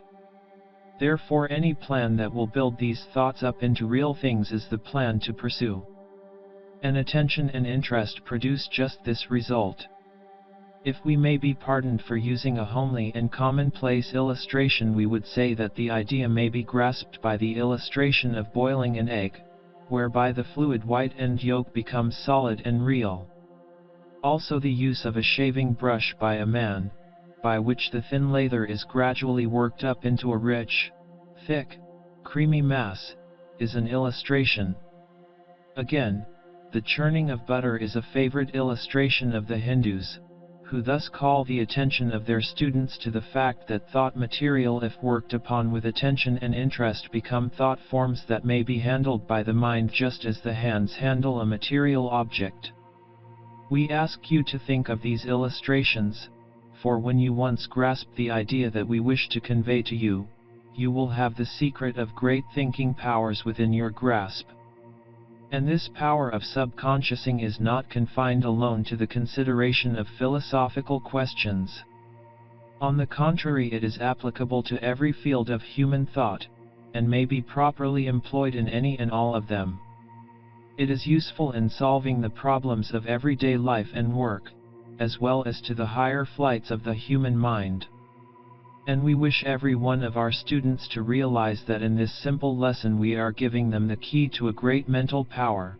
Therefore, any plan that will build these thoughts up into real things is the plan to pursue. And attention and interest produce just this result. If we may be pardoned for using a homely and commonplace illustration, we would say that the idea may be grasped by the illustration of boiling an egg, whereby the fluid white and yolk becomes solid and real. Also the use of a shaving brush by a man, by which the thin lather is gradually worked up into a rich, thick, creamy mass, is an illustration. Again, the churning of butter is a favorite illustration of the Hindus, who thus call the attention of their students to the fact that thought material, if worked upon with attention and interest, become thought forms that may be handled by the mind just as the hands handle a material object. We ask you to think of these illustrations, for when you once grasp the idea that we wish to convey to you, you will have the secret of great thinking powers within your grasp. And this power of subconsciousing is not confined alone to the consideration of philosophical questions. On the contrary, it is applicable to every field of human thought, and may be properly employed in any and all of them. It is useful in solving the problems of everyday life and work, as well as to the higher flights of the human mind. And we wish every one of our students to realize that in this simple lesson we are giving them the key to a great mental power.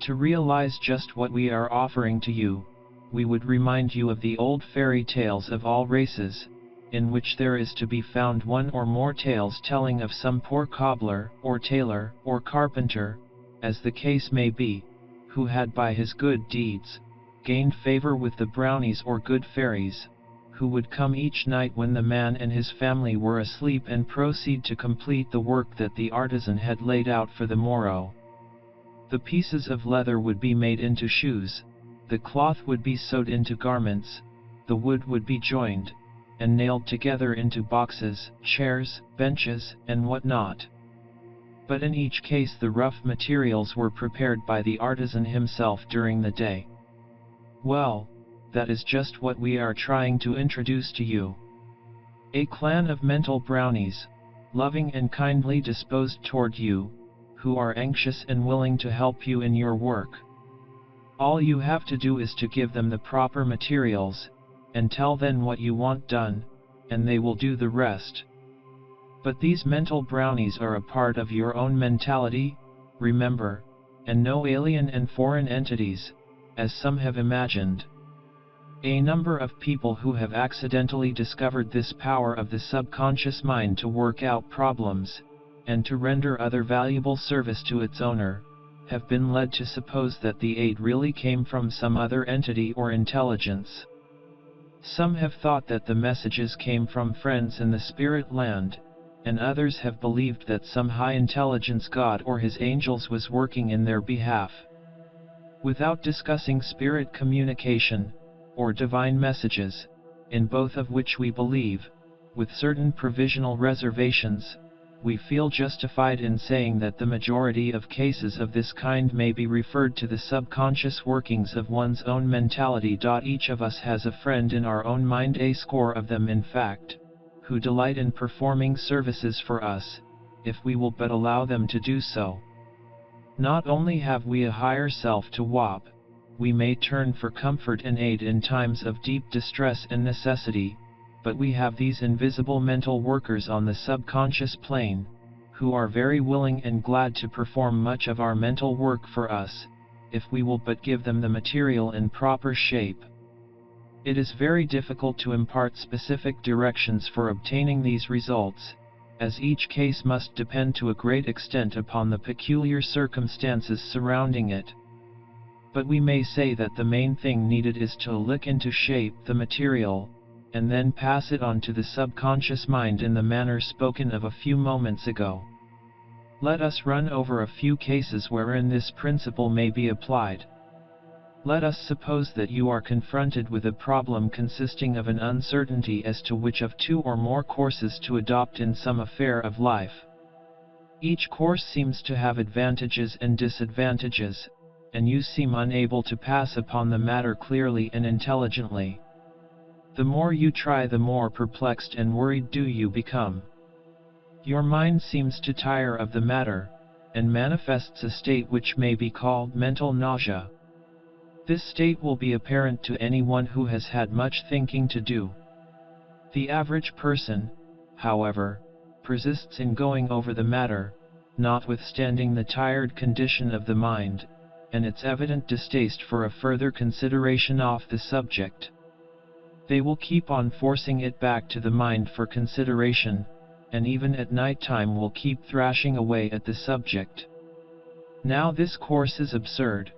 To realize just what we are offering to you, we would remind you of the old fairy tales of all races, in which there is to be found one or more tales telling of some poor cobbler, or tailor, or carpenter, as the case may be, who had by his good deeds gained favor with the brownies or good fairies, who would come each night when the man and his family were asleep and proceed to complete the work that the artisan had laid out for the morrow. The pieces of leather would be made into shoes, the cloth would be sewed into garments, the wood would be joined and nailed together into boxes, chairs, benches, and what not. But in each case the rough materials were prepared by the artisan himself during the day. Well, that is just what we are trying to introduce to you. A clan of mental brownies, loving and kindly disposed toward you, who are anxious and willing to help you in your work. All you have to do is to give them the proper materials, and tell them what you want done, and they will do the rest. But these mental brownies are a part of your own mentality, remember, and no alien and foreign entities, as some have imagined. A number of people who have accidentally discovered this power of the subconscious mind to work out problems, and to render other valuable service to its owner, have been led to suppose that the aid really came from some other entity or intelligence. Some have thought that the messages came from friends in the spirit land, and others have believed that some high intelligence God or his angels was working in their behalf. Without discussing spirit communication, or divine messages, in both of which we believe, with certain provisional reservations, we feel justified in saying that the majority of cases of this kind may be referred to the subconscious workings of one's own mentality. Each of us has a friend in our own mind, a score of them in fact, who delight in performing services for us, if we will but allow them to do so. Not only have we a higher self to whop, we may turn for comfort and aid in times of deep distress and necessity, but we have these invisible mental workers on the subconscious plane, who are very willing and glad to perform much of our mental work for us, if we will but give them the material in proper shape. It is very difficult to impart specific directions for obtaining these results, as each case must depend to a great extent upon the peculiar circumstances surrounding it. But we may say that the main thing needed is to lick into shape the material, and then pass it on to the subconscious mind in the manner spoken of a few moments ago. Let us run over a few cases wherein this principle may be applied. Let us suppose that you are confronted with a problem consisting of an uncertainty as to which of two or more courses to adopt in some affair of life. Each course seems to have advantages and disadvantages, and you seem unable to pass upon the matter clearly and intelligently. The more you try, the more perplexed and worried do you become. Your mind seems to tire of the matter, and manifests a state which may be called mental nausea. This state will be apparent to anyone who has had much thinking to do. The average person, however, persists in going over the matter, notwithstanding the tired condition of the mind, and its evident distaste for a further consideration of the subject. They will keep on forcing it back to the mind for consideration, and even at night time will keep thrashing away at the subject. Now this course is absurd.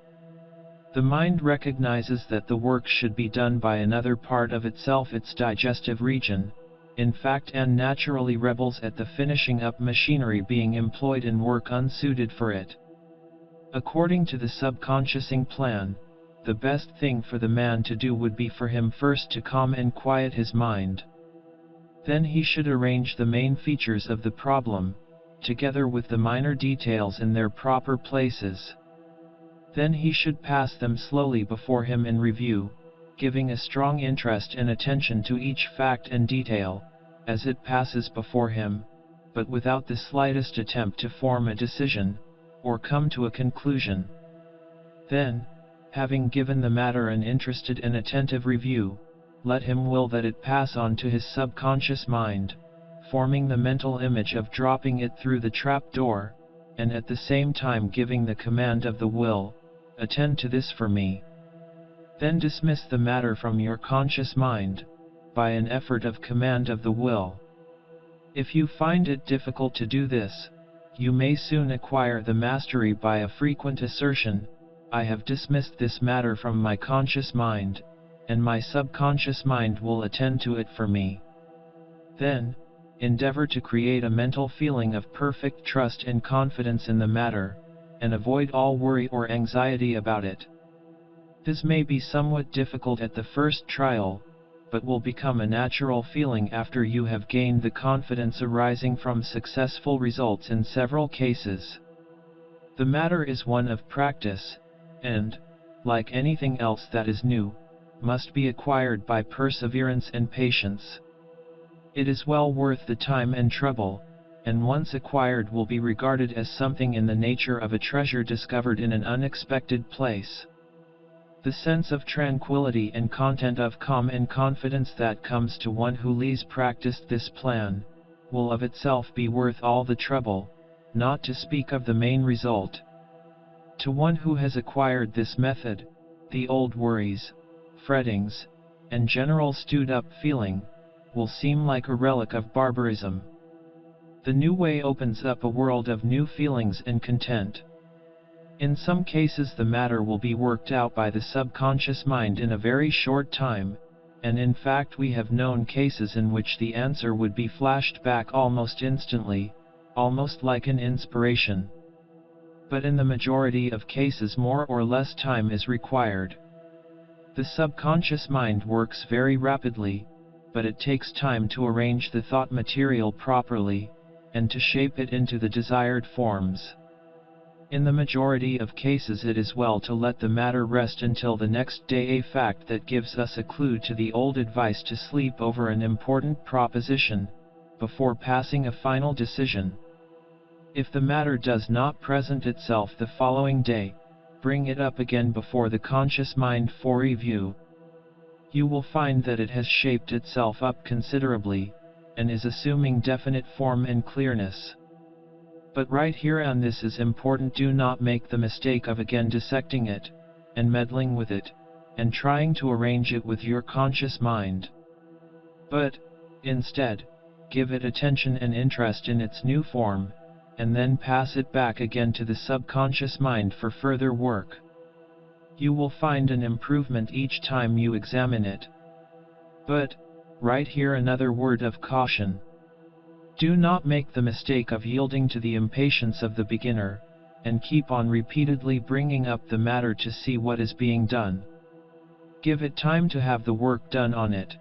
The mind recognizes that the work should be done by another part of itself, its digestive region, in fact, and naturally rebels at the finishing up machinery being employed in work unsuited for it. According to the subconsciousing plan, the best thing for the man to do would be for him first to calm and quiet his mind. Then he should arrange the main features of the problem, together with the minor details in their proper places. Then he should pass them slowly before him in review, giving a strong interest and attention to each fact and detail, as it passes before him, but without the slightest attempt to form a decision, or come to a conclusion. Then, Having given the matter an interested and attentive review, let him will that it pass on to his subconscious mind, forming the mental image of dropping it through the trap door, and at the same time giving the command of the will, "Attend to this for me." Then dismiss the matter from your conscious mind, by an effort of command of the will. If you find it difficult to do this, you may soon acquire the mastery by a frequent assertion, "I have dismissed this matter from my conscious mind, and my subconscious mind will attend to it for me." Then, endeavor to create a mental feeling of perfect trust and confidence in the matter, and avoid all worry or anxiety about it. This may be somewhat difficult at the first trial, but will become a natural feeling after you have gained the confidence arising from successful results in several cases. The matter is one of practice, and, like anything else that is new, must be acquired by perseverance and patience. It is well worth the time and trouble, and once acquired will be regarded as something in the nature of a treasure discovered in an unexpected place. The sense of tranquility and content of calm and confidence that comes to one who least practiced this plan, will of itself be worth all the trouble, not to speak of the main result. To one who has acquired this method, the old worries, frettings, and general stewed-up feeling, will seem like a relic of barbarism. The new way opens up a world of new feelings and content. In some cases the matter will be worked out by the subconscious mind in a very short time, and in fact we have known cases in which the answer would be flashed back almost instantly, almost like an inspiration. But in the majority of cases more or less time is required. The subconscious mind works very rapidly, but it takes time to arrange the thought material properly, and to shape it into the desired forms. In the majority of cases it is well to let the matter rest until the next day, a fact that gives us a clue to the old advice to sleep over an important proposition, before passing a final decision. If the matter does not present itself the following day, bring it up again before the conscious mind for review. You will find that it has shaped itself up considerably, and is assuming definite form and clearness. But right here on this is important: do not make the mistake of again dissecting it, and meddling with it, and trying to arrange it with your conscious mind. But, instead, give it attention and interest in its new form, and then pass it back again to the subconscious mind for further work. You will find an improvement each time you examine it. But, right here another word of caution. Do not make the mistake of yielding to the impatience of the beginner, and keep on repeatedly bringing up the matter to see what is being done. Give it time to have the work done on it.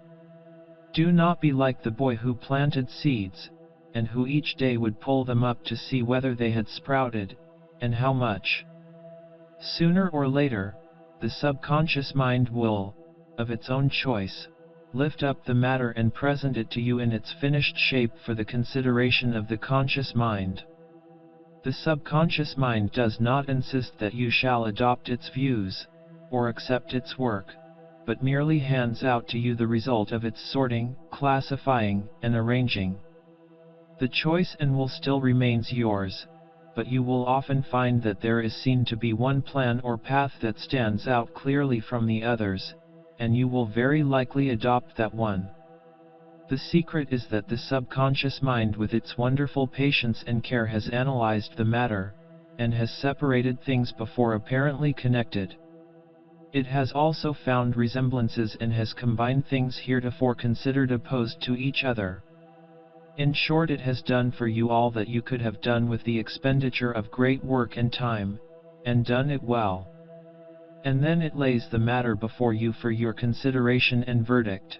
Do not be like the boy who planted seeds, and who each day would pull them up to see whether they had sprouted, and how much. Sooner or later, the subconscious mind will, of its own choice, lift up the matter and present it to you in its finished shape for the consideration of the conscious mind. The subconscious mind does not insist that you shall adopt its views, or accept its work, but merely hands out to you the result of its sorting, classifying, and arranging. The choice and will still remains yours, but you will often find that there is seen to be one plan or path that stands out clearly from the others, and you will very likely adopt that one. The secret is that the subconscious mind with its wonderful patience and care has analyzed the matter, and has separated things before apparently connected. It has also found resemblances and has combined things heretofore considered opposed to each other. In short, it has done for you all that you could have done with the expenditure of great work and time, and done it well. And then it lays the matter before you for your consideration and verdict.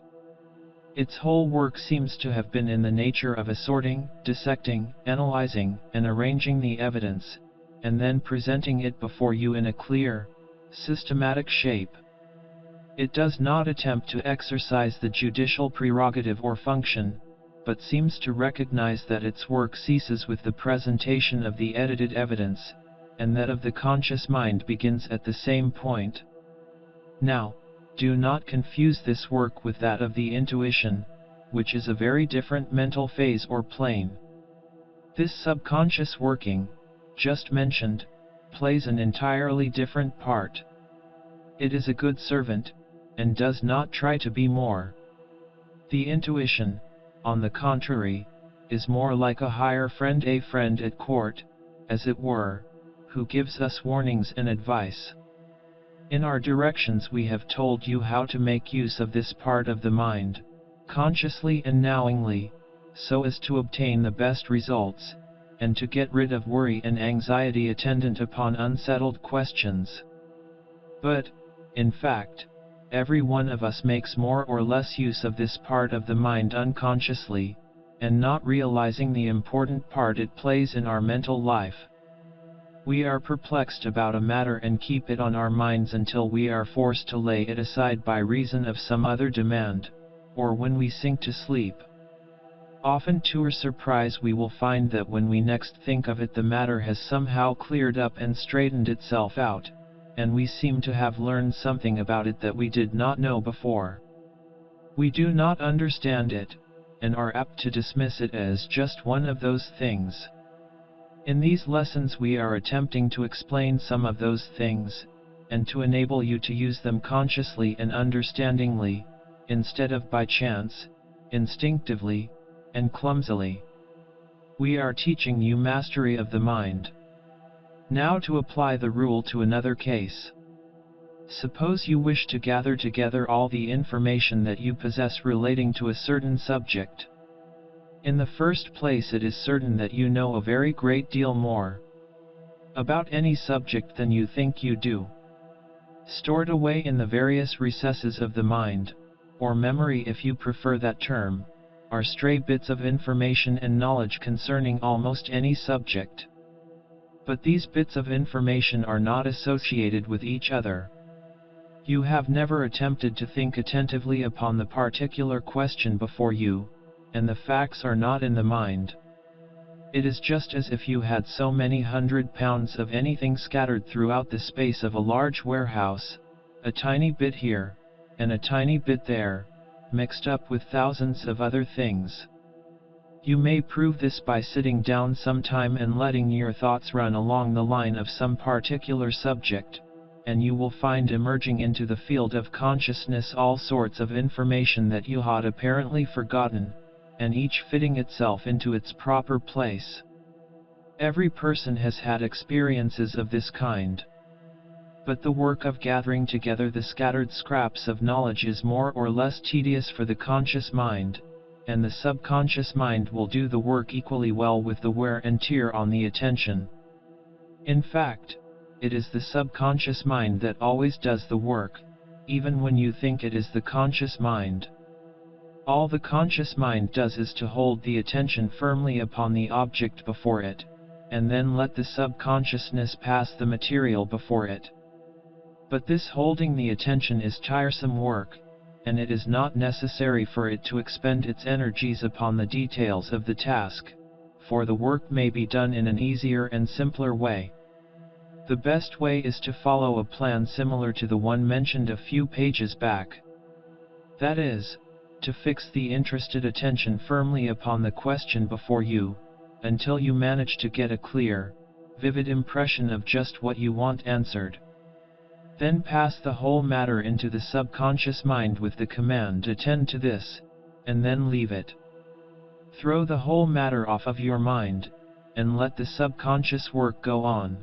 Its whole work seems to have been in the nature of assorting, dissecting, analyzing, and arranging the evidence, and then presenting it before you in a clear, systematic shape. It does not attempt to exercise the judicial prerogative or function, but seems to recognize that its work ceases with the presentation of the edited evidence, and that of the conscious mind begins at the same point, Now, do not confuse this work with that of the intuition, which is a very different mental phase or plane. This subconscious working, just mentioned, plays an entirely different part. It is a good servant, and does not try to be more. The intuition, on the contrary, is more like a higher friend, a friend at court, as it were, who gives us warnings and advice. In our directions we have told you how to make use of this part of the mind, consciously and knowingly, so as to obtain the best results, and to get rid of worry and anxiety attendant upon unsettled questions. But, in fact, every one of us makes more or less use of this part of the mind unconsciously, and not realizing the important part it plays in our mental life. We are perplexed about a matter and keep it on our minds until we are forced to lay it aside by reason of some other demand, or when we sink to sleep. Often to our surprise we will find that when we next think of it the matter has somehow cleared up and straightened itself out, and we seem to have learned something about it that we did not know before. We do not understand it, and are apt to dismiss it as just one of those things. In these lessons we are attempting to explain some of those things, and to enable you to use them consciously and understandingly, instead of by chance, instinctively, and clumsily. We are teaching you mastery of the mind. Now to apply the rule to another case. Suppose you wish to gather together all the information that you possess relating to a certain subject. In the first place, it is certain that you know a very great deal more about any subject than you think you do. Stored away in the various recesses of the mind, or memory if you prefer that term, are stray bits of information and knowledge concerning almost any subject. But these bits of information are not associated with each other. You have never attempted to think attentively upon the particular question before you, and the facts are not in the mind. It is just as if you had so many 100 pounds of anything scattered throughout the space of a large warehouse, a tiny bit here, and a tiny bit there, mixed up with thousands of other things. You may prove this by sitting down sometime and letting your thoughts run along the line of some particular subject, and you will find emerging into the field of consciousness all sorts of information that you had apparently forgotten, and each fitting itself into its proper place. Every person has had experiences of this kind. But the work of gathering together the scattered scraps of knowledge is more or less tedious for the conscious mind, and the subconscious mind will do the work equally well with the wear and tear on the attention. In fact, it is the subconscious mind that always does the work, even when you think it is the conscious mind. All the conscious mind does is to hold the attention firmly upon the object before it, and then let the subconsciousness pass the material before it. But this holding the attention is tiresome work, and it is not necessary for it to expend its energies upon the details of the task, for the work may be done in an easier and simpler way. The best way is to follow a plan similar to the one mentioned a few pages back. That is, to fix the interested attention firmly upon the question before you, until you manage to get a clear, vivid impression of just what you want answered. Then pass the whole matter into the subconscious mind with the command "attend to this," and then leave it. Throw the whole matter off of your mind, and let the subconscious work go on.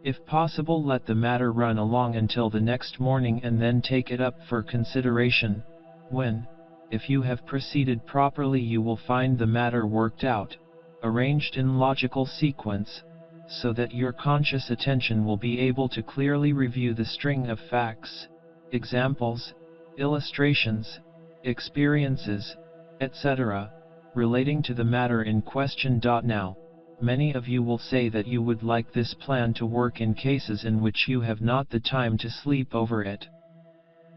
If possible, let the matter run along until the next morning and then take it up for consideration, when, if you have proceeded properly, you will find the matter worked out, arranged in logical sequence, so that your conscious attention will be able to clearly review the string of facts, examples, illustrations, experiences, etc., relating to the matter in question. Now, many of you will say that you would like this plan to work in cases in which you have not the time to sleep over it.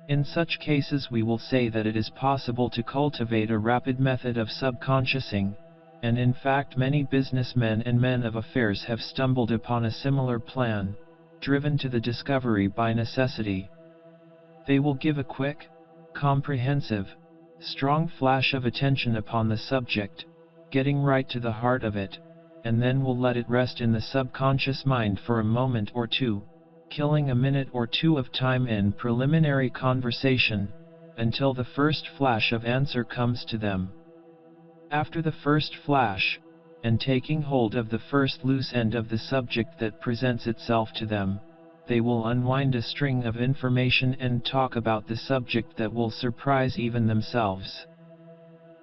In such cases we will say that it is possible to cultivate a rapid method of subconsciousing, and in fact many businessmen and men of affairs have stumbled upon a similar plan, driven to the discovery by necessity. They will give a quick, comprehensive, strong flash of attention upon the subject, getting right to the heart of it, and then will let it rest in the subconscious mind for a moment or two, killing a minute or two of time in preliminary conversation, until the first flash of answer comes to them. After the first flash, and taking hold of the first loose end of the subject that presents itself to them, they will unwind a string of information and talk about the subject that will surprise even themselves.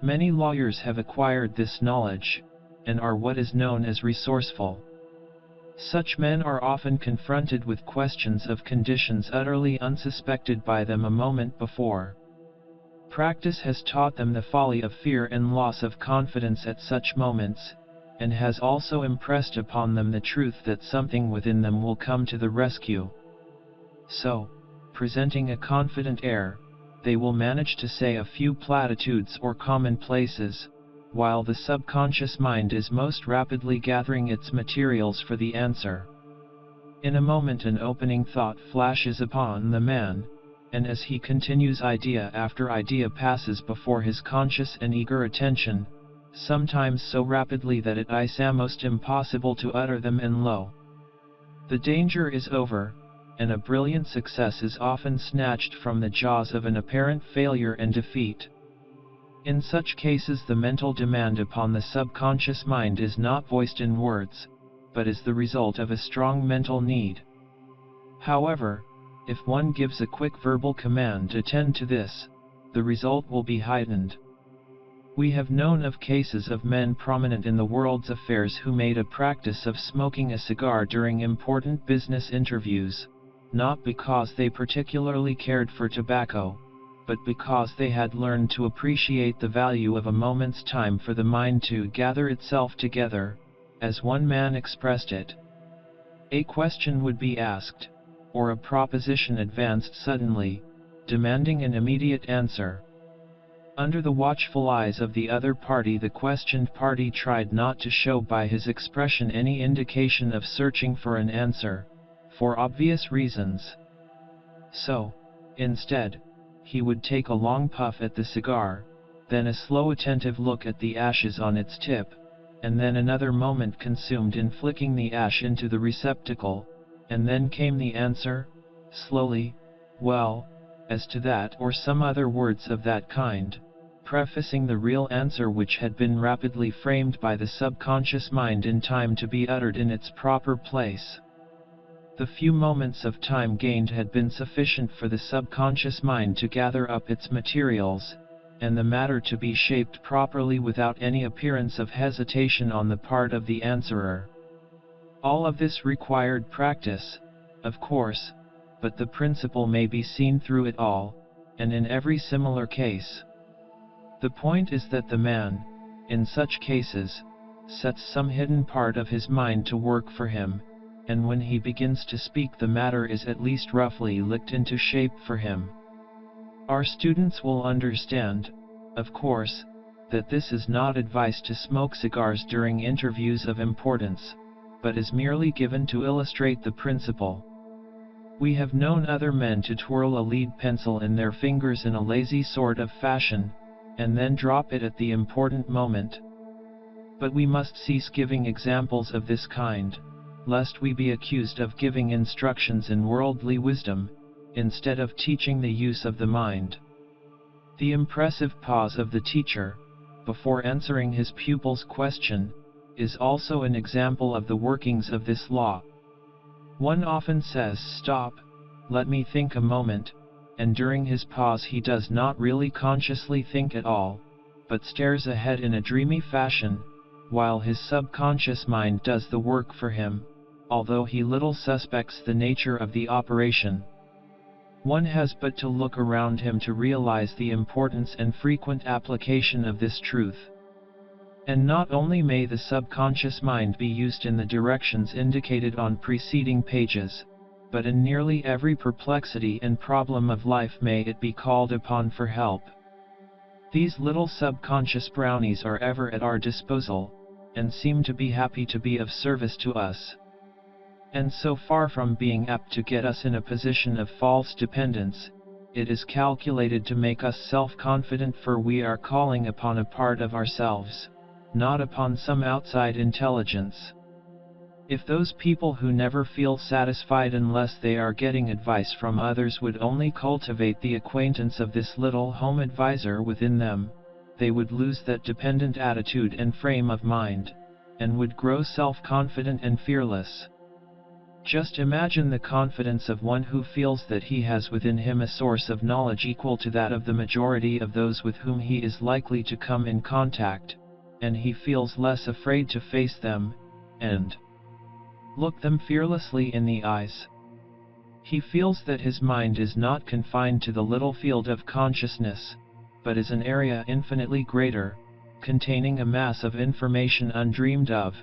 Many lawyers have acquired this knowledge, and are what is known as resourceful. Such men are often confronted with questions of conditions utterly unsuspected by them a moment before. Practice has taught them the folly of fear and loss of confidence at such moments, and has also impressed upon them the truth that something within them will come to the rescue. So, presenting a confident air, they will manage to say a few platitudes or commonplaces, while the subconscious mind is most rapidly gathering its materials for the answer. In a moment an opening thought flashes upon the man, and as he continues idea after idea passes before his conscious and eager attention, sometimes so rapidly that it is almost impossible to utter them, and lo! The danger is over, and a brilliant success is often snatched from the jaws of an apparent failure and defeat. In such cases the mental demand upon the subconscious mind is not voiced in words, but is the result of a strong mental need. However, if one gives a quick verbal command to attend to this, the result will be heightened. We have known of cases of men prominent in the world's affairs who made a practice of smoking a cigar during important business interviews, not because they particularly cared for tobacco, but because they had learned to appreciate the value of a moment's time for the mind to gather itself together, as one man expressed it. A question would be asked, or a proposition advanced suddenly, demanding an immediate answer. Under the watchful eyes of the other party, the questioned party tried not to show by his expression any indication of searching for an answer, for obvious reasons. So, instead, he would take a long puff at the cigar, then a slow attentive look at the ashes on its tip, and then another moment consumed in flicking the ash into the receptacle, and then came the answer, slowly, "Well, as to that," or some other words of that kind, prefacing the real answer which had been rapidly framed by the subconscious mind in time to be uttered in its proper place. The few moments of time gained had been sufficient for the subconscious mind to gather up its materials, and the matter to be shaped properly without any appearance of hesitation on the part of the answerer. All of this required practice, of course, but the principle may be seen through it all, and in every similar case. The point is that the man, in such cases, sets some hidden part of his mind to work for him, and when he begins to speak the matter is at least roughly licked into shape for him. Our students will understand, of course, that this is not advice to smoke cigars during interviews of importance, but is merely given to illustrate the principle. We have known other men to twirl a lead pencil in their fingers in a lazy sort of fashion, and then drop it at the important moment. But we must cease giving examples of this kind, lest we be accused of giving instructions in worldly wisdom, instead of teaching the use of the mind. The impressive pause of the teacher, before answering his pupil's question, is also an example of the workings of this law. One often says, "Stop, let me think a moment," and during his pause he does not really consciously think at all, but stares ahead in a dreamy fashion, while his subconscious mind does the work for him, although he little suspects the nature of the operation. One has but to look around him to realize the importance and frequent application of this truth. And not only may the subconscious mind be used in the directions indicated on preceding pages, but in nearly every perplexity and problem of life may it be called upon for help. These little subconscious brownies are ever at our disposal, and seem to be happy to be of service to us. And so far from being apt to get us in a position of false dependence, it is calculated to make us self-confident, for we are calling upon a part of ourselves, not upon some outside intelligence. If those people who never feel satisfied unless they are getting advice from others would only cultivate the acquaintance of this little home advisor within them, they would lose that dependent attitude and frame of mind, and would grow self-confident and fearless. Just imagine the confidence of one who feels that he has within him a source of knowledge equal to that of the majority of those with whom he is likely to come in contact, and he feels less afraid to face them, and look them fearlessly in the eyes. He feels that his mind is not confined to the little field of consciousness, but is an area infinitely greater, containing a mass of information undreamed of.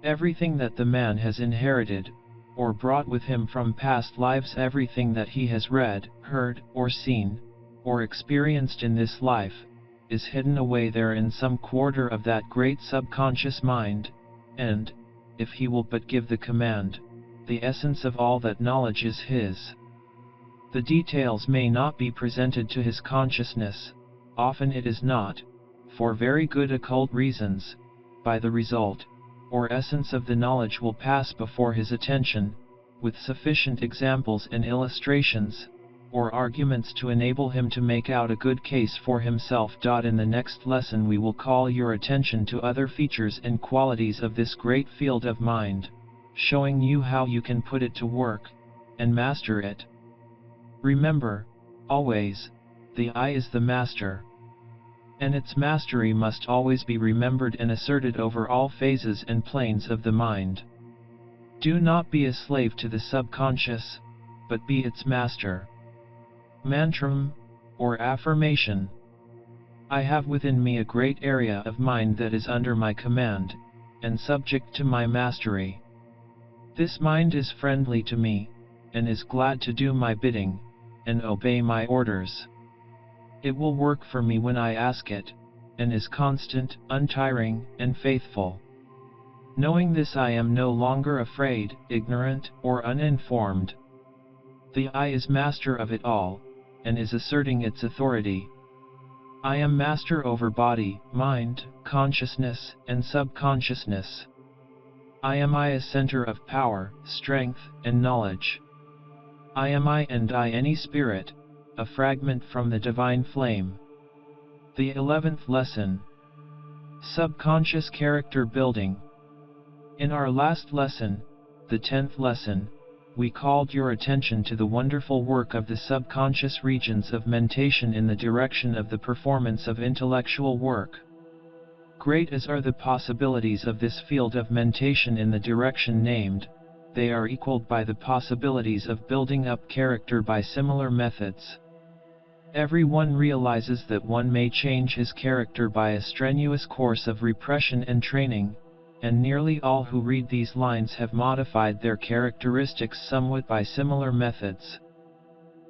Everything that the man has inherited, or brought with him from past lives, everything that he has read, heard, or seen, or experienced in this life, is hidden away there in some quarter of that great subconscious mind, and, if he will but give the command, the essence of all that knowledge is his. The details may not be presented to his consciousness, often it is not, for very good occult reasons, by the result, or essence of the knowledge will pass before his attention, with sufficient examples and illustrations, or arguments to enable him to make out a good case for himself. In the next lesson we will call your attention to other features and qualities of this great field of mind, showing you how you can put it to work, and master it. Remember, always, the I is the master, and its mastery must always be remembered and asserted over all phases and planes of the mind. Do not be a slave to the subconscious, but be its master. Mantram, or affirmation. I have within me a great area of mind that is under my command, and subject to my mastery. This mind is friendly to me, and is glad to do my bidding, and obey my orders. It will work for me when I ask it, and is constant, untiring, and faithful. Knowing this, I am no longer afraid, ignorant, or uninformed. The I is master of it all, and is asserting its authority. I am master over body, mind, consciousness, and subconsciousness. I am a center of power, strength, and knowledge. I am and any spirit, a fragment from the divine flame. The 11th lesson. Subconscious character building. In our last lesson, the 10th lesson, we called your attention to the wonderful work of the subconscious regions of mentation in the direction of the performance of intellectual work. Great as are the possibilities of this field of mentation in the direction named, they are equaled by the possibilities of building up character by similar methods. Everyone realizes that one may change his character by a strenuous course of repression and training, and nearly all who read these lines have modified their characteristics somewhat by similar methods.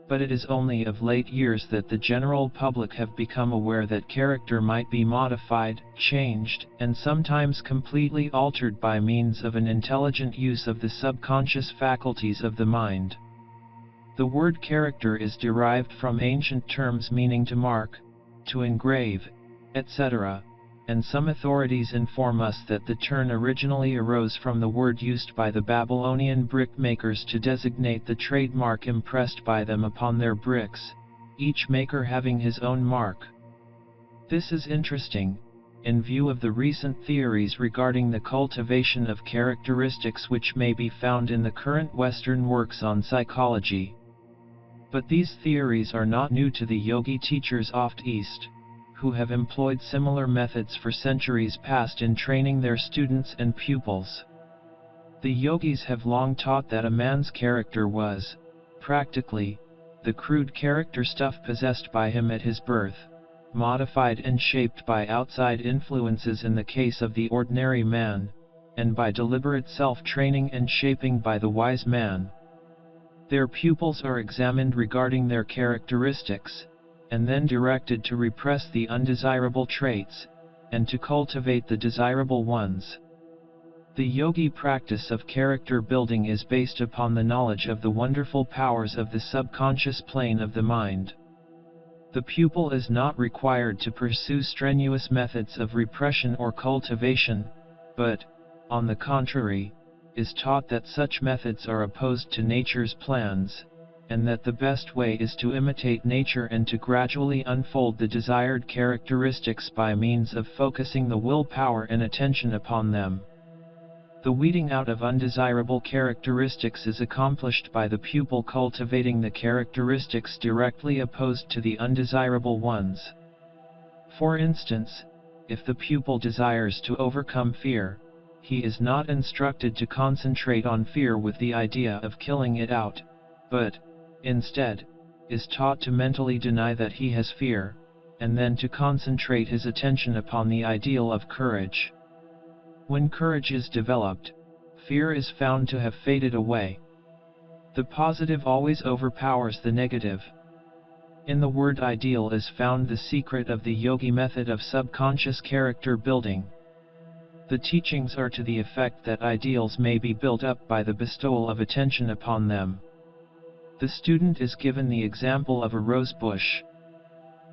But it is only of late years that the general public have become aware that character might be modified, changed, and sometimes completely altered by means of an intelligent use of the subconscious faculties of the mind. The word character is derived from ancient terms meaning to mark, to engrave, etc., and some authorities inform us that the term originally arose from the word used by the Babylonian brickmakers to designate the trademark impressed by them upon their bricks, each maker having his own mark. This is interesting, in view of the recent theories regarding the cultivation of characteristics which may be found in the current Western works on psychology. But these theories are not new to the yogi teachers of the East, who have employed similar methods for centuries past in training their students and pupils. The yogis have long taught that a man's character was, practically, the crude character stuff possessed by him at his birth, modified and shaped by outside influences in the case of the ordinary man, and by deliberate self-training and shaping by the wise man. Their pupils are examined regarding their characteristics, and then directed to repress the undesirable traits, and to cultivate the desirable ones. The yogi practice of character building is based upon the knowledge of the wonderful powers of the subconscious plane of the mind. The pupil is not required to pursue strenuous methods of repression or cultivation, but, on the contrary, is taught that such methods are opposed to nature's plans, and that the best way is to imitate nature and to gradually unfold the desired characteristics by means of focusing the willpower and attention upon them. The weeding out of undesirable characteristics is accomplished by the pupil cultivating the characteristics directly opposed to the undesirable ones. For instance, if the pupil desires to overcome fear, he is not instructed to concentrate on fear with the idea of killing it out, but, instead, is taught to mentally deny that he has fear, and then to concentrate his attention upon the ideal of courage. When courage is developed, fear is found to have faded away. The positive always overpowers the negative. In the word ideal is found the secret of the yogi method of subconscious character building. The teachings are to the effect that ideals may be built up by the bestowal of attention upon them. The student is given the example of a rose bush.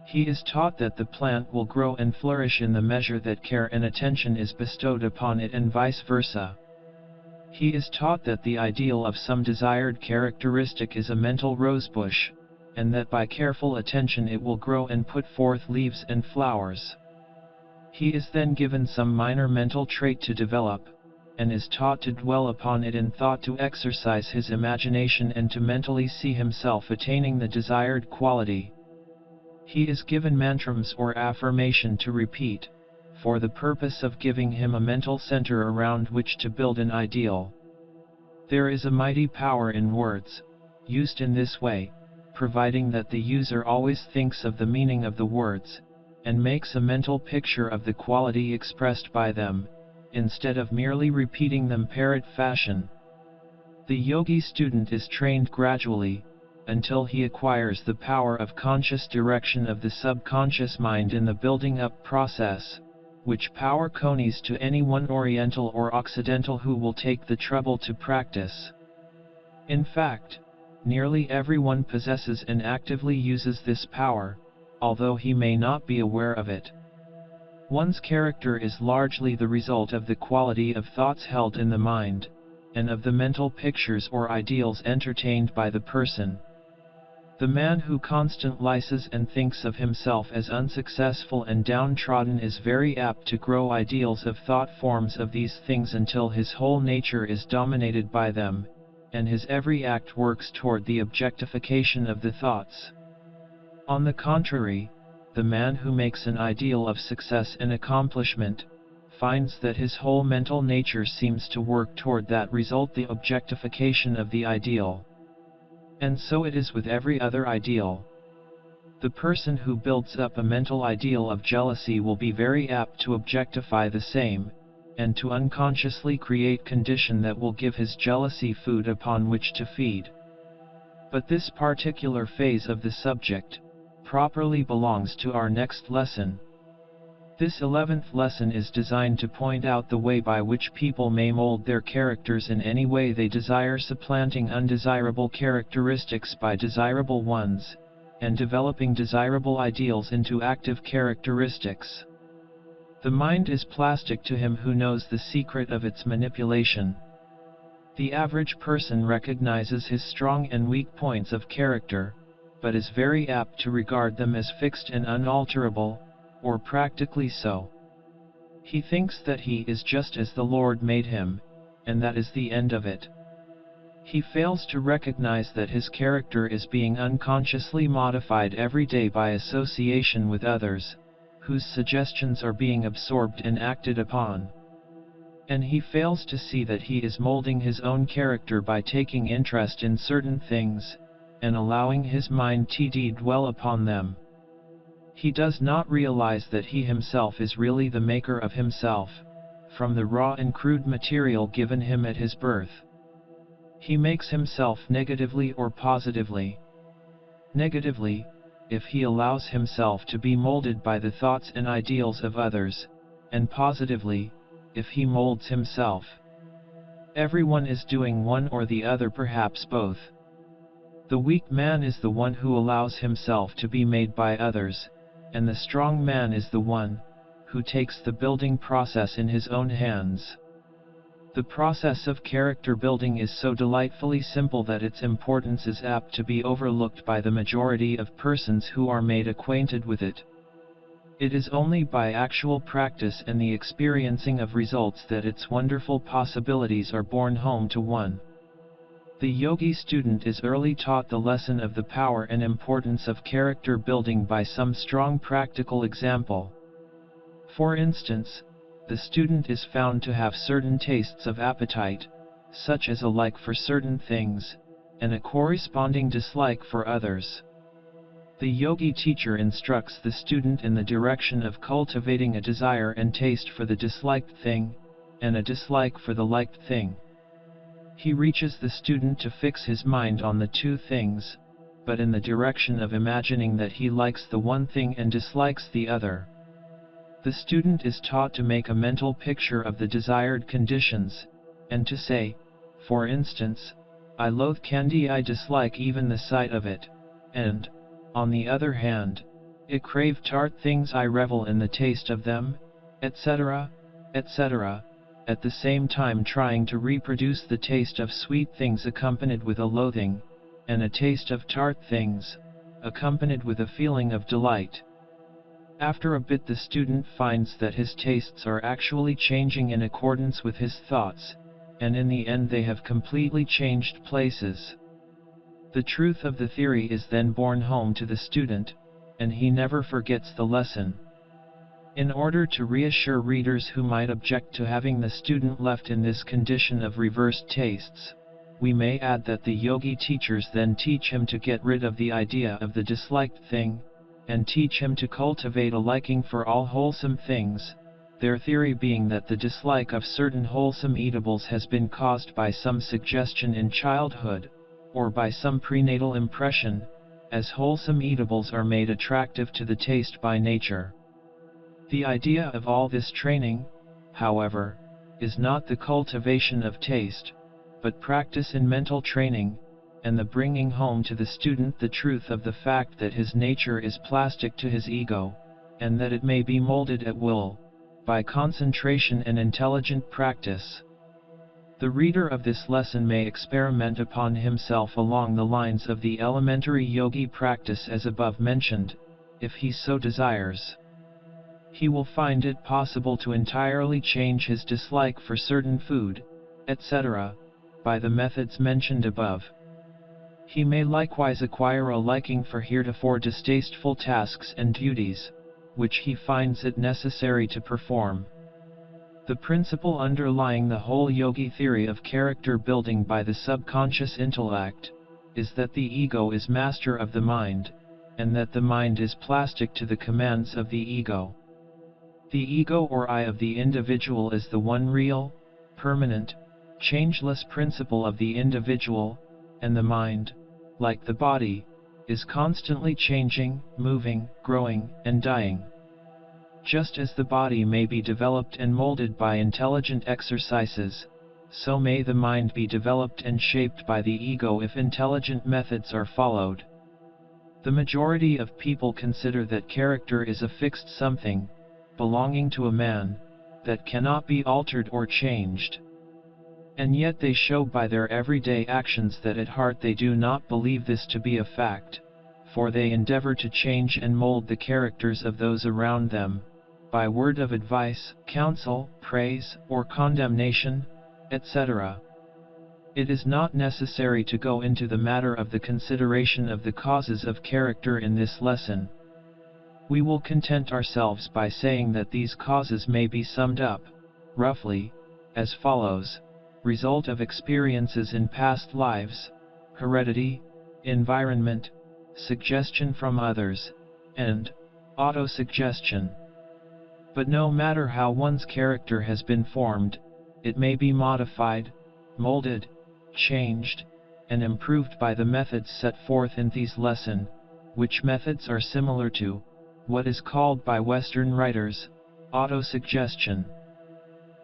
He is taught that the plant will grow and flourish in the measure that care and attention is bestowed upon it and vice versa. He is taught that the ideal of some desired characteristic is a mental rosebush, and that by careful attention it will grow and put forth leaves and flowers. He is then given some minor mental trait to develop, and is taught to dwell upon it in thought, to exercise his imagination and to mentally see himself attaining the desired quality. He is given mantras or affirmation to repeat, for the purpose of giving him a mental center around which to build an ideal. There is a mighty power in words, used in this way, providing that the user always thinks of the meaning of the words, and makes a mental picture of the quality expressed by them, instead of merely repeating them parrot fashion. The yogi student is trained gradually, until he acquires the power of conscious direction of the subconscious mind in the building up process, which power conies to anyone Oriental or Occidental who will take the trouble to practice. In fact, nearly everyone possesses and actively uses this power, although he may not be aware of it. One's character is largely the result of the quality of thoughts held in the mind, and of the mental pictures or ideals entertained by the person. The man who constantly lies and thinks of himself as unsuccessful and downtrodden is very apt to grow ideals of thought forms of these things until his whole nature is dominated by them, and his every act works toward the objectification of the thoughts. On the contrary, the man who makes an ideal of success and accomplishment, finds that his whole mental nature seems to work toward that result, the objectification of the ideal. And so it is with every other ideal. The person who builds up a mental ideal of jealousy will be very apt to objectify the same, and to unconsciously create condition that will give his jealousy food upon which to feed. But this particular phase of the subject properly belongs to our next lesson. This 11th lesson is designed to point out the way by which people may mold their characters in any way they desire, supplanting undesirable characteristics by desirable ones, and developing desirable ideals into active characteristics. The mind is plastic to him who knows the secret of its manipulation. The average person recognizes his strong and weak points of character, but is very apt to regard them as fixed and unalterable, or practically so. He thinks that he is just as the Lord made him, and that is the end of it. He fails to recognize that his character is being unconsciously modified every day by association with others, whose suggestions are being absorbed and acted upon. And he fails to see that he is molding his own character by taking interest in certain things, and allowing his mind to dwell upon them. He does not realize that he himself is really the maker of himself, from the raw and crude material given him at his birth. He makes himself negatively or positively. Negatively, if he allows himself to be molded by the thoughts and ideals of others, and positively, if he molds himself, Everyone is doing one or the other, perhaps both. The weak man is the one who allows himself to be made by others, and the strong man is the one who takes the building process in his own hands. The process of character building is so delightfully simple that its importance is apt to be overlooked by the majority of persons who are made acquainted with it. It is only by actual practice and the experiencing of results that its wonderful possibilities are borne home to one. The yogi student is early taught the lesson of the power and importance of character building by some strong practical example. For instance, the student is found to have certain tastes of appetite, such as a like for certain things, and a corresponding dislike for others. The yogi teacher instructs the student in the direction of cultivating a desire and taste for the disliked thing, and a dislike for the liked thing. He reaches the student to fix his mind on the two things, but in the direction of imagining that he likes the one thing and dislikes the other. The student is taught to make a mental picture of the desired conditions, and to say, for instance, I loathe candy, I dislike even the sight of it, and, on the other hand, I crave tart things, I revel in the taste of them, etc., etc., at the same time trying to reproduce the taste of sweet things accompanied with a loathing, and a taste of tart things, accompanied with a feeling of delight. After a bit the student finds that his tastes are actually changing in accordance with his thoughts, and in the end they have completely changed places. The truth of the theory is then borne home to the student, and he never forgets the lesson. In order to reassure readers who might object to having the student left in this condition of reversed tastes, we may add that the yogi teachers then teach him to get rid of the idea of the disliked thing, and teach him to cultivate a liking for all wholesome things, their theory being that the dislike of certain wholesome eatables has been caused by some suggestion in childhood, or by some prenatal impression, as wholesome eatables are made attractive to the taste by nature. The idea of all this training, however, is not the cultivation of taste, but practice in mental training, and the bringing home to the student the truth of the fact that his nature is plastic to his ego, and that it may be molded at will, by concentration and intelligent practice. The reader of this lesson may experiment upon himself along the lines of the elementary yogi practice as above mentioned, if he so desires. He will find it possible to entirely change his dislike for certain food, etc., by the methods mentioned above. He may likewise acquire a liking for heretofore distasteful tasks and duties, which he finds it necessary to perform. The principle underlying the whole yogi theory of character building by the subconscious intellect is that the ego is master of the mind, and that the mind is plastic to the commands of the ego. The ego or I of the individual is the one real, permanent, changeless principle of the individual, and the mind, like the body, is constantly changing, moving, growing, and dying. Just as the body may be developed and molded by intelligent exercises, so may the mind be developed and shaped by the ego if intelligent methods are followed. The majority of people consider that character is a fixed something, belonging to a man, that cannot be altered or changed. And yet they show by their everyday actions that at heart they do not believe this to be a fact, for they endeavor to change and mold the characters of those around them, by word of advice, counsel, praise, or condemnation, etc. It is not necessary to go into the matter of the consideration of the causes of character in this lesson. We will content ourselves by saying that these causes may be summed up, roughly, as follows: result of experiences in past lives, heredity, environment, suggestion from others, and autosuggestion. But no matter how one's character has been formed, it may be modified, molded, changed, and improved by the methods set forth in this lesson, which methods are similar to what is called by Western writers autosuggestion.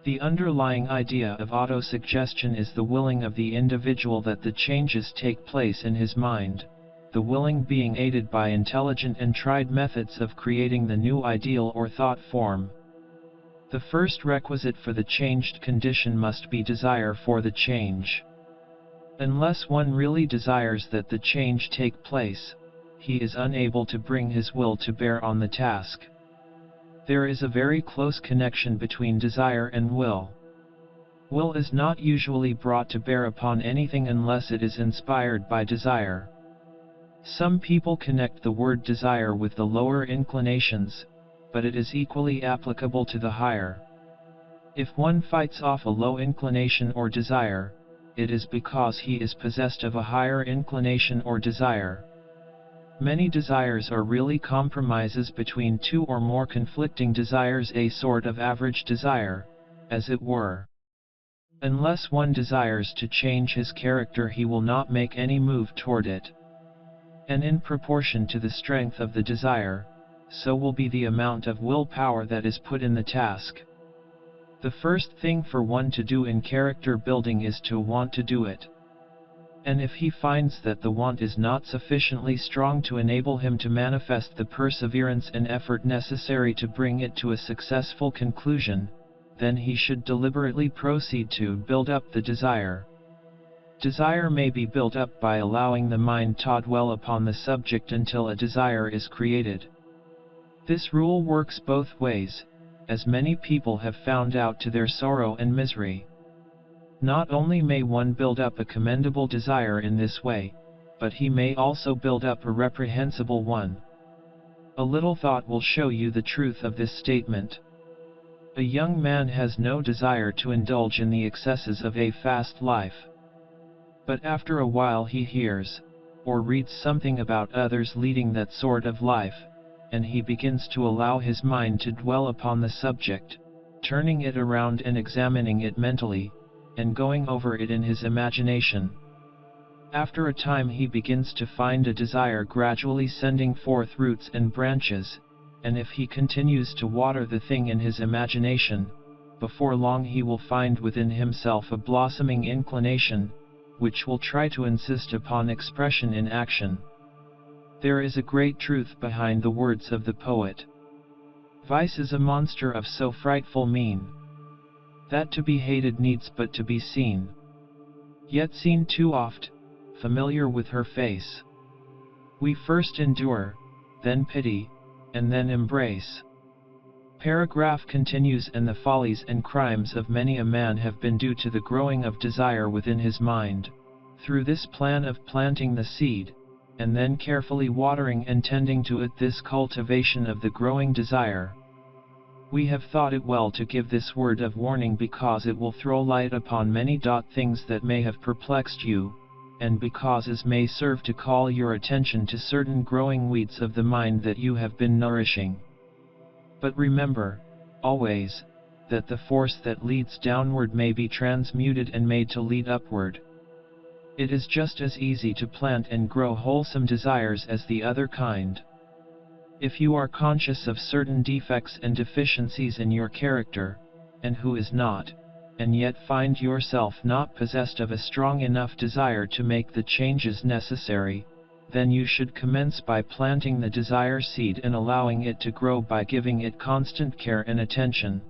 The underlying idea of autosuggestion is the willing of the individual that the changes take place in his mind, the willing being aided by intelligent and tried methods of creating the new ideal or thought form. The first requisite for the changed condition must be desire for the change. Unless one really desires that the change take place, he is unable to bring his will to bear on the task. There is a very close connection between desire and will. Will is not usually brought to bear upon anything unless it is inspired by desire. Some people connect the word desire with the lower inclinations, but it is equally applicable to the higher. If one fights off a low inclination or desire, it is because he is possessed of a higher inclination or desire. Many desires are really compromises between two or more conflicting desires, a sort of average desire, as it were. Unless one desires to change his character, he will not make any move toward it. And in proportion to the strength of the desire, so will be the amount of willpower that is put in the task. The first thing for one to do in character building is to want to do it. And if he finds that the want is not sufficiently strong to enable him to manifest the perseverance and effort necessary to bring it to a successful conclusion, then he should deliberately proceed to build up the desire. Desire may be built up by allowing the mind to dwell upon the subject until a desire is created. This rule works both ways, as many people have found out to their sorrow and misery. Not only may one build up a commendable desire in this way, but he may also build up a reprehensible one. A little thought will show you the truth of this statement. A young man has no desire to indulge in the excesses of a fast life. But after a while he hears, or reads something about others leading that sort of life, and he begins to allow his mind to dwell upon the subject, turning it around and examining it mentally, and going over it in his imagination. After a time he begins to find a desire gradually sending forth roots and branches, and if he continues to water the thing in his imagination, before long he will find within himself a blossoming inclination, which will try to insist upon expression in action. There is a great truth behind the words of the poet. Vice is a monster of so frightful mien, that to be hated needs but to be seen. Yet seen too oft, familiar with her face, we first endure, then pity, and then embrace. Paragraph continues, and the follies and crimes of many a man have been due to the growing of desire within his mind, through this plan of planting the seed, and then carefully watering and tending to it, this cultivation of the growing desire. We have thought it well to give this word of warning because it will throw light upon many things that may have perplexed you, and because it may serve to call your attention to certain growing weeds of the mind that you have been nourishing. But remember, always, that the force that leads downward may be transmuted and made to lead upward. It is just as easy to plant and grow wholesome desires as the other kind. If you are conscious of certain defects and deficiencies in your character, and who is not, and yet find yourself not possessed of a strong enough desire to make the changes necessary, then you should commence by planting the desire seed and allowing it to grow by giving it constant care and attention.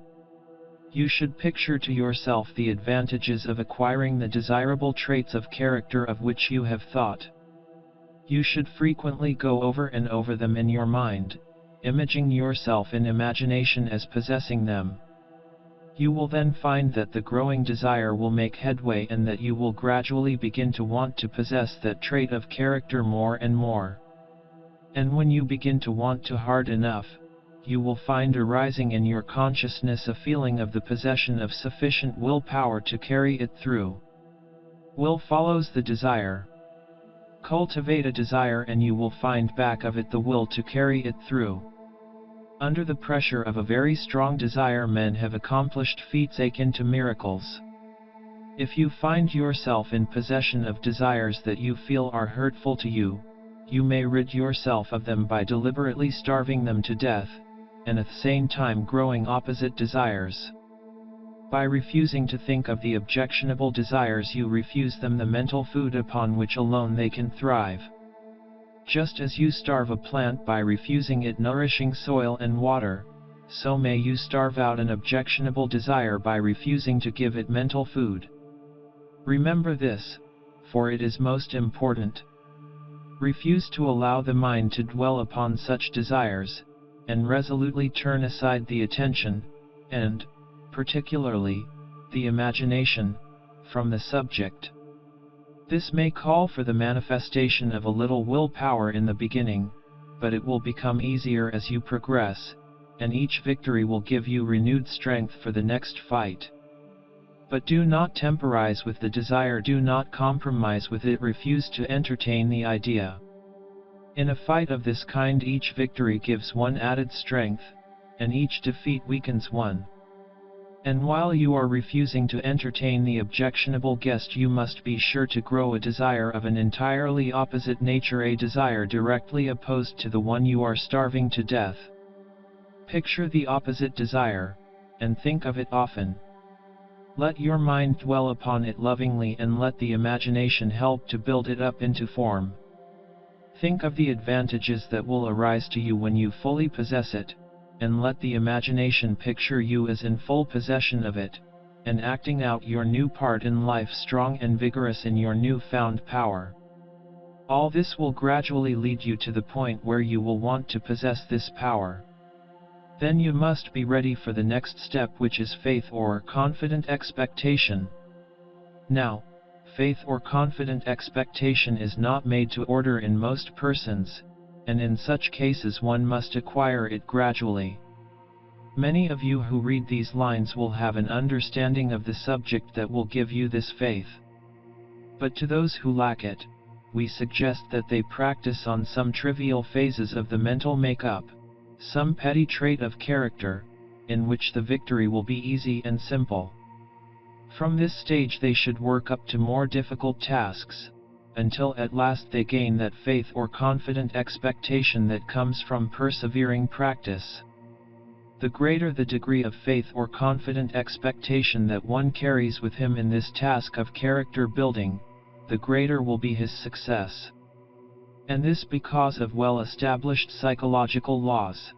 You should picture to yourself the advantages of acquiring the desirable traits of character of which you have thought. You should frequently go over and over them in your mind, imaging yourself in imagination as possessing them. You will then find that the growing desire will make headway and that you will gradually begin to want to possess that trait of character more and more. And when you begin to want to hard enough, you will find arising in your consciousness a feeling of the possession of sufficient willpower to carry it through. Will follows the desire. Cultivate a desire and you will find back of it the will to carry it through. Under the pressure of a very strong desire, men have accomplished feats akin to miracles. If you find yourself in possession of desires that you feel are hurtful to you, you may rid yourself of them by deliberately starving them to death, and at the same time growing opposite desires. By refusing to think of the objectionable desires, you refuse them the mental food upon which alone they can thrive. Just as you starve a plant by refusing it nourishing soil and water, so may you starve out an objectionable desire by refusing to give it mental food. Remember this, for it is most important. Refuse to allow the mind to dwell upon such desires, and resolutely turn aside the attention, and, particularly, the imagination, from the subject. This may call for the manifestation of a little willpower in the beginning, but it will become easier as you progress, and each victory will give you renewed strength for the next fight. But do not temporize with the desire, do not compromise with it, refuse to entertain the idea. In a fight of this kind, each victory gives one added strength, and each defeat weakens one. And while you are refusing to entertain the objectionable guest, you must be sure to grow a desire of an entirely opposite nature, a desire directly opposed to the one you are starving to death. Picture the opposite desire, and think of it often. Let your mind dwell upon it lovingly, and let the imagination help to build it up into form. Think of the advantages that will arise to you when you fully possess it, and let the imagination picture you as in full possession of it, and acting out your new part in life, strong and vigorous in your new-found power. All this will gradually lead you to the point where you will want to possess this power. Then you must be ready for the next step, which is faith or confident expectation. Now, faith or confident expectation is not made to order in most persons, and in such cases one must acquire it gradually. Many of you who read these lines will have an understanding of the subject that will give you this faith. But to those who lack it, we suggest that they practice on some trivial phases of the mental makeup, some petty trait of character, in which the victory will be easy and simple. From this stage they should work up to more difficult tasks, until at last they gain that faith or confident expectation that comes from persevering practice. The greater the degree of faith or confident expectation that one carries with him in this task of character building, the greater will be his success. And this because of well-established psychological laws.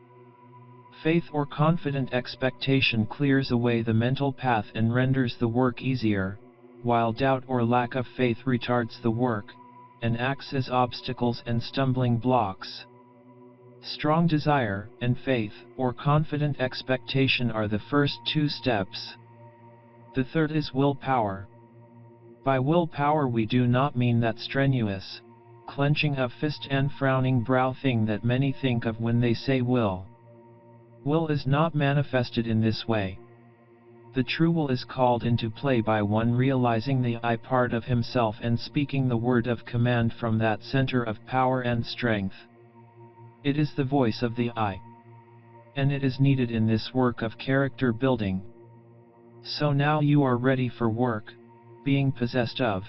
Faith or confident expectation clears away the mental path and renders the work easier, while doubt or lack of faith retards the work, and acts as obstacles and stumbling blocks. Strong desire and faith or confident expectation are the first two steps. The third is willpower. By willpower we do not mean that strenuous, clenching of fist and frowning brow thing that many think of when they say will. Will is not manifested in this way. The true will is called into play by one realizing the I part of himself and speaking the word of command from that center of power and strength. It is the voice of the I. And it is needed in this work of character building. So now you are ready for work, being possessed of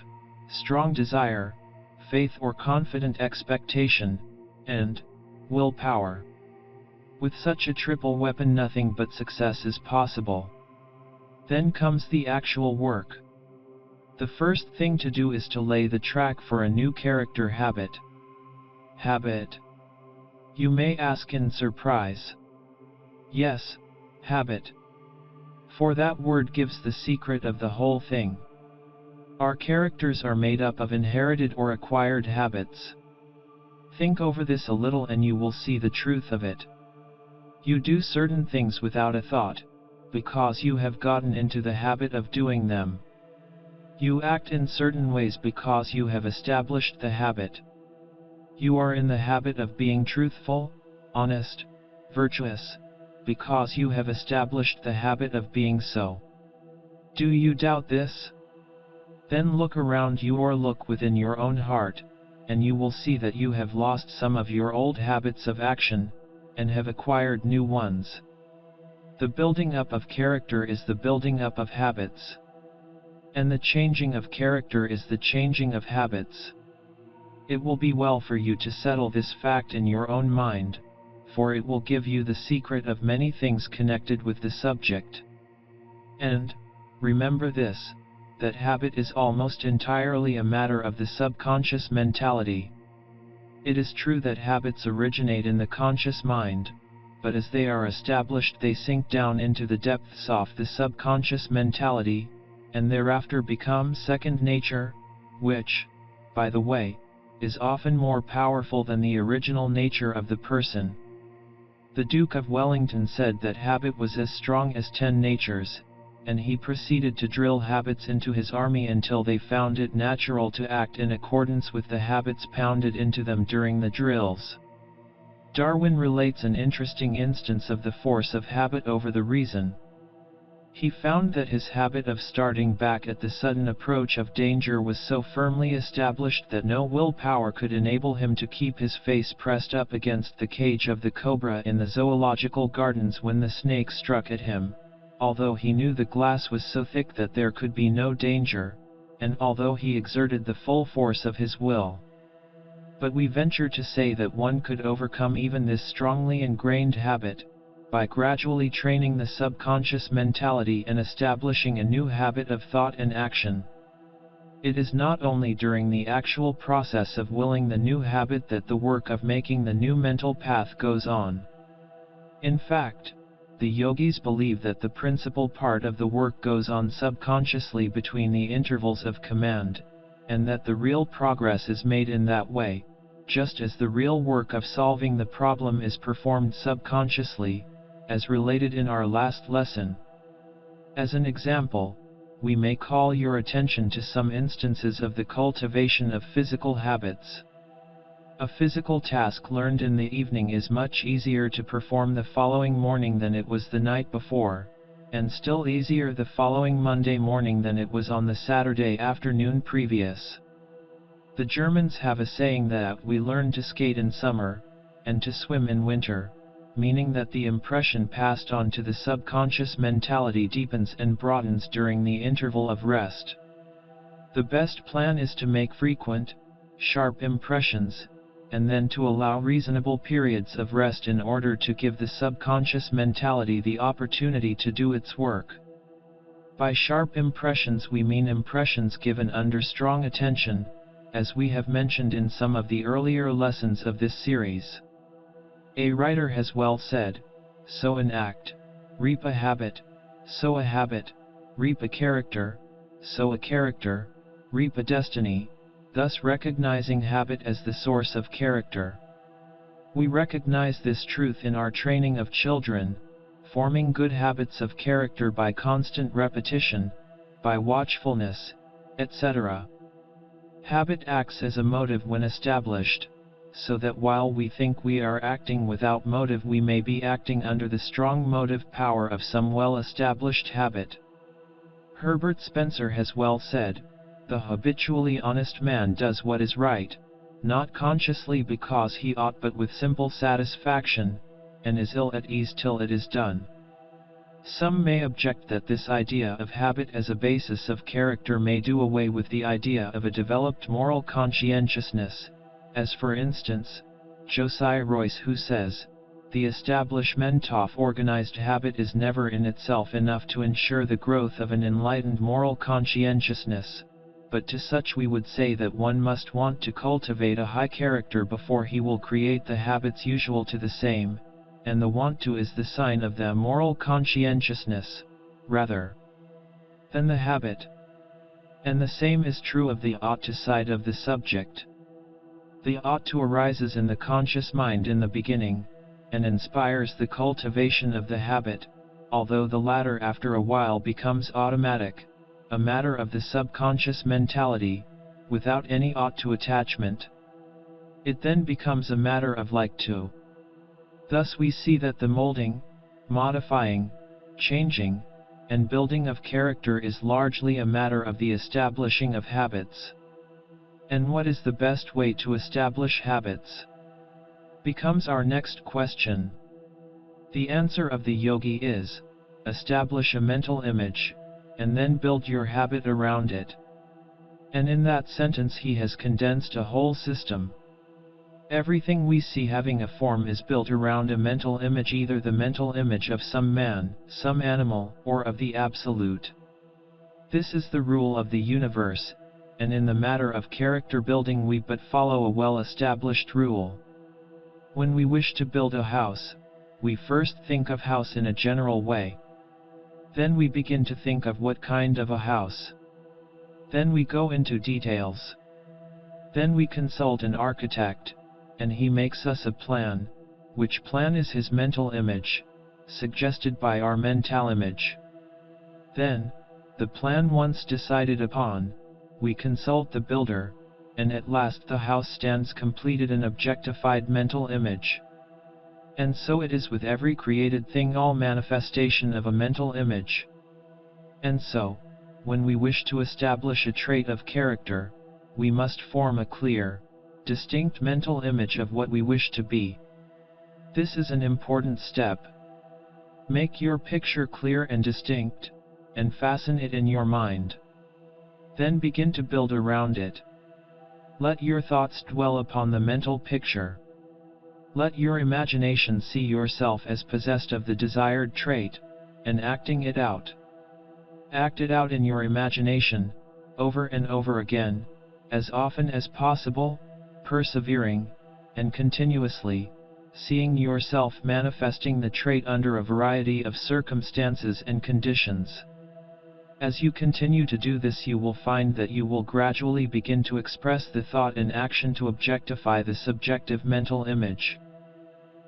strong desire, faith or confident expectation, and willpower. With such a triple weapon nothing but success is possible. Then comes the actual work. The first thing to do is to lay the track for a new character habit. Habit. You may ask in surprise. Yes, habit. For that word gives the secret of the whole thing. Our characters are made up of inherited or acquired habits. Think over this a little and you will see the truth of it. You do certain things without a thought, because you have gotten into the habit of doing them. You act in certain ways because you have established the habit. You are in the habit of being truthful, honest, virtuous, because you have established the habit of being so. Do you doubt this? Then look around you or look within your own heart, and you will see that you have lost some of your old habits of action, and have acquired new ones. The building up of character is the building up of habits. And the changing of character is the changing of habits. It will be well for you to settle this fact in your own mind, for it will give you the secret of many things connected with the subject. And, Remember this, that habit is almost entirely a matter of the subconscious mentality. It is true that habits originate in the conscious mind, but as they are established they sink down into the depths of the subconscious mentality, and thereafter become second nature, which, by the way, is often more powerful than the original nature of the person. The Duke of Wellington said that habit was as strong as 10 natures, and he proceeded to drill habits into his army until they found it natural to act in accordance with the habits pounded into them during the drills. Darwin relates an interesting instance of the force of habit over the reason. He found that his habit of starting back at the sudden approach of danger was so firmly established that no willpower could enable him to keep his face pressed up against the cage of the cobra in the zoological gardens when the snake struck at him, although he knew the glass was so thick that there could be no danger, and although he exerted the full force of his will. But we venture to say that one could overcome even this strongly ingrained habit, by gradually training the subconscious mentality and establishing a new habit of thought and action. It is not only during the actual process of willing the new habit that the work of making the new mental path goes on. In fact, the yogis believe that the principal part of the work goes on subconsciously between the intervals of command, and that the real progress is made in that way, just as the real work of solving the problem is performed subconsciously, as related in our last lesson. As an example, we may call your attention to some instances of the cultivation of physical habits. A physical task learned in the evening is much easier to perform the following morning than it was the night before, and still easier the following Monday morning than it was on the Saturday afternoon previous. The Germans have a saying that we learn to skate in summer, and to swim in winter, meaning that the impression passed on to the subconscious mentality deepens and broadens during the interval of rest. The best plan is to make frequent, sharp impressions, and then to allow reasonable periods of rest in order to give the subconscious mentality the opportunity to do its work. By sharp impressions we mean impressions given under strong attention, as we have mentioned in some of the earlier lessons of this series. A writer has well said, "Sow an act, reap a habit, sow a habit, reap a character, sow a character, reap a destiny," thus recognizing habit as the source of character. We recognize this truth in our training of children, forming good habits of character by constant repetition, by watchfulness, etc. Habit acts as a motive when established, so that while we think we are acting without motive we may be acting under the strong motive power of some well-established habit. Herbert Spencer has well said, "The habitually honest man does what is right, not consciously because he ought but with simple satisfaction, and is ill at ease till it is done." Some may object that this idea of habit as a basis of character may do away with the idea of a developed moral conscientiousness, as for instance, Josiah Royce, who says, "The establishment of organized habit is never in itself enough to ensure the growth of an enlightened moral conscientiousness, but to such we would say that one must want to cultivate a high character before he will create the habits usual to the same, and the want to is the sign of the moral conscientiousness, rather than the habit." And the same is true of the ought to side of the subject. The ought to arises in the conscious mind in the beginning, and inspires the cultivation of the habit, although the latter after a while becomes automatic, a matter of the subconscious mentality, without any ought to attachment. It then becomes a matter of like to. Thus we see that the molding, modifying, changing, and building of character is largely a matter of the establishing of habits. And what is the best way to establish habits? Becomes our next question. The answer of the yogi is, establish a mental image, and then build your habit around it. And in that sentence he has condensed a whole system. Everything we see having a form is built around a mental image, either the mental image of some man, some animal, or of the Absolute. This is the rule of the universe, and in the matter of character building we but follow a well-established rule. When we wish to build a house, we first think of house in a general way. Then we begin to think of what kind of a house. Then we go into details. Then we consult an architect, and he makes us a plan, which plan is his mental image, suggested by our mental image. Then, the plan once decided upon, we consult the builder, and at last the house stands completed an objectified mental image. And so it is with every created thing, all manifestation of a mental image. And so, when we wish to establish a trait of character, we must form a clear, distinct mental image of what we wish to be. This is an important step. Make your picture clear and distinct, and fasten it in your mind. Then begin to build around it. Let your thoughts dwell upon the mental picture. Let your imagination see yourself as possessed of the desired trait, and acting it out. Act it out in your imagination, over and over again, as often as possible, persevering, and continuously, seeing yourself manifesting the trait under a variety of circumstances and conditions. As you continue to do this, you will find that you will gradually begin to express the thought and action to objectify the subjective mental image.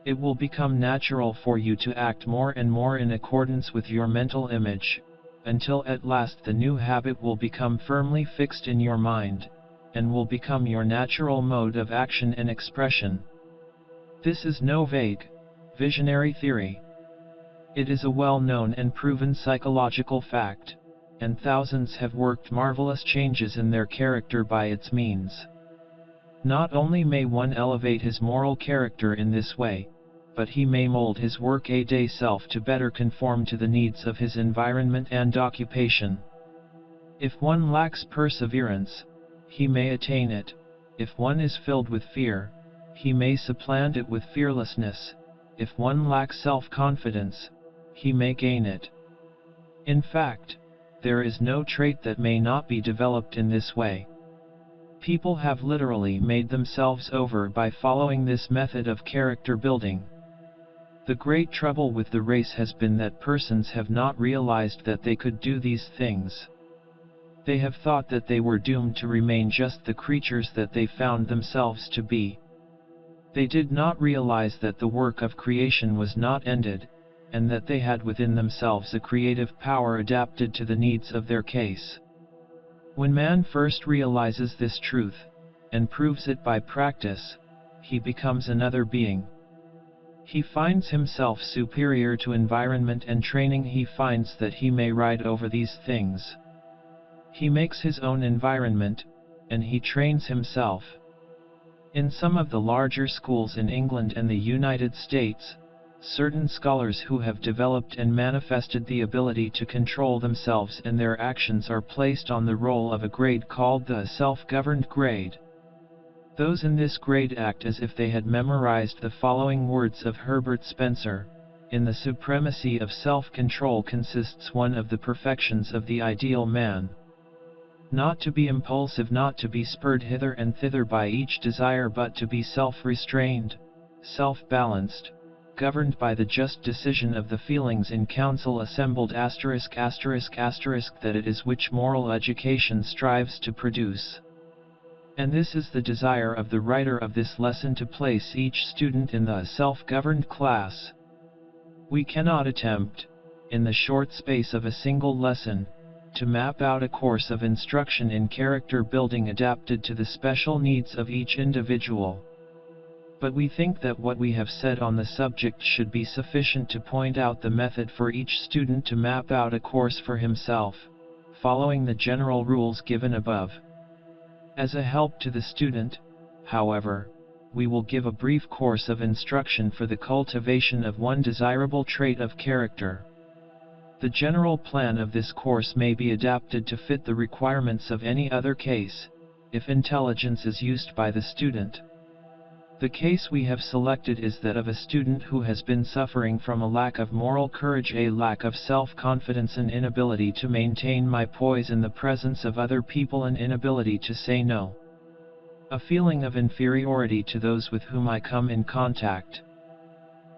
It will become natural for you to act more and more in accordance with your mental image, until at last the new habit will become firmly fixed in your mind, and will become your natural mode of action and expression. This is no vague, visionary theory. It is a well-known and proven psychological fact, and thousands have worked marvelous changes in their character by its means. Not only may one elevate his moral character in this way, but he may mold his work-a-day self to better conform to the needs of his environment and occupation. If one lacks perseverance, he may attain it. If one is filled with fear, he may supplant it with fearlessness. If one lacks self-confidence, he may gain it. In fact, there is no trait that may not be developed in this way. People have literally made themselves over by following this method of character building. The great trouble with the race has been that persons have not realized that they could do these things. They have thought that they were doomed to remain just the creatures that they found themselves to be. They did not realize that the work of creation was not ended, and that they had within themselves a creative power adapted to the needs of their case. When man first realizes this truth, and proves it by practice, he becomes another being. He finds himself superior to environment and training. He finds that he may ride over these things. He makes his own environment, and he trains himself. In some of the larger schools in England and the United States, certain scholars who have developed and manifested the ability to control themselves and their actions are placed on the roll of a grade called the self-governed grade. Those in this grade act as if they had memorized the following words of Herbert Spencer: "In the supremacy of self-control consists one of the perfections of the ideal man. Not to be impulsive, not to be spurred hither and thither by each desire, but to be self-restrained, self-balanced, governed by the just decision of the feelings in council assembled *******, that it is which moral education strives to produce." And this is the desire of the writer of this lesson, to place each student in the self-governed class. We cannot attempt, in the short space of a single lesson, to map out a course of instruction in character building adapted to the special needs of each individual. But we think that what we have said on the subject should be sufficient to point out the method for each student to map out a course for himself, following the general rules given above. As a help to the student, however, we will give a brief course of instruction for the cultivation of one desirable trait of character. The general plan of this course may be adapted to fit the requirements of any other case, if intelligence is used by the student. The case we have selected is that of a student who has been suffering from a lack of moral courage, a lack of self-confidence, and inability to maintain my poise in the presence of other people, and inability to say no. A feeling of inferiority to those with whom I come in contact.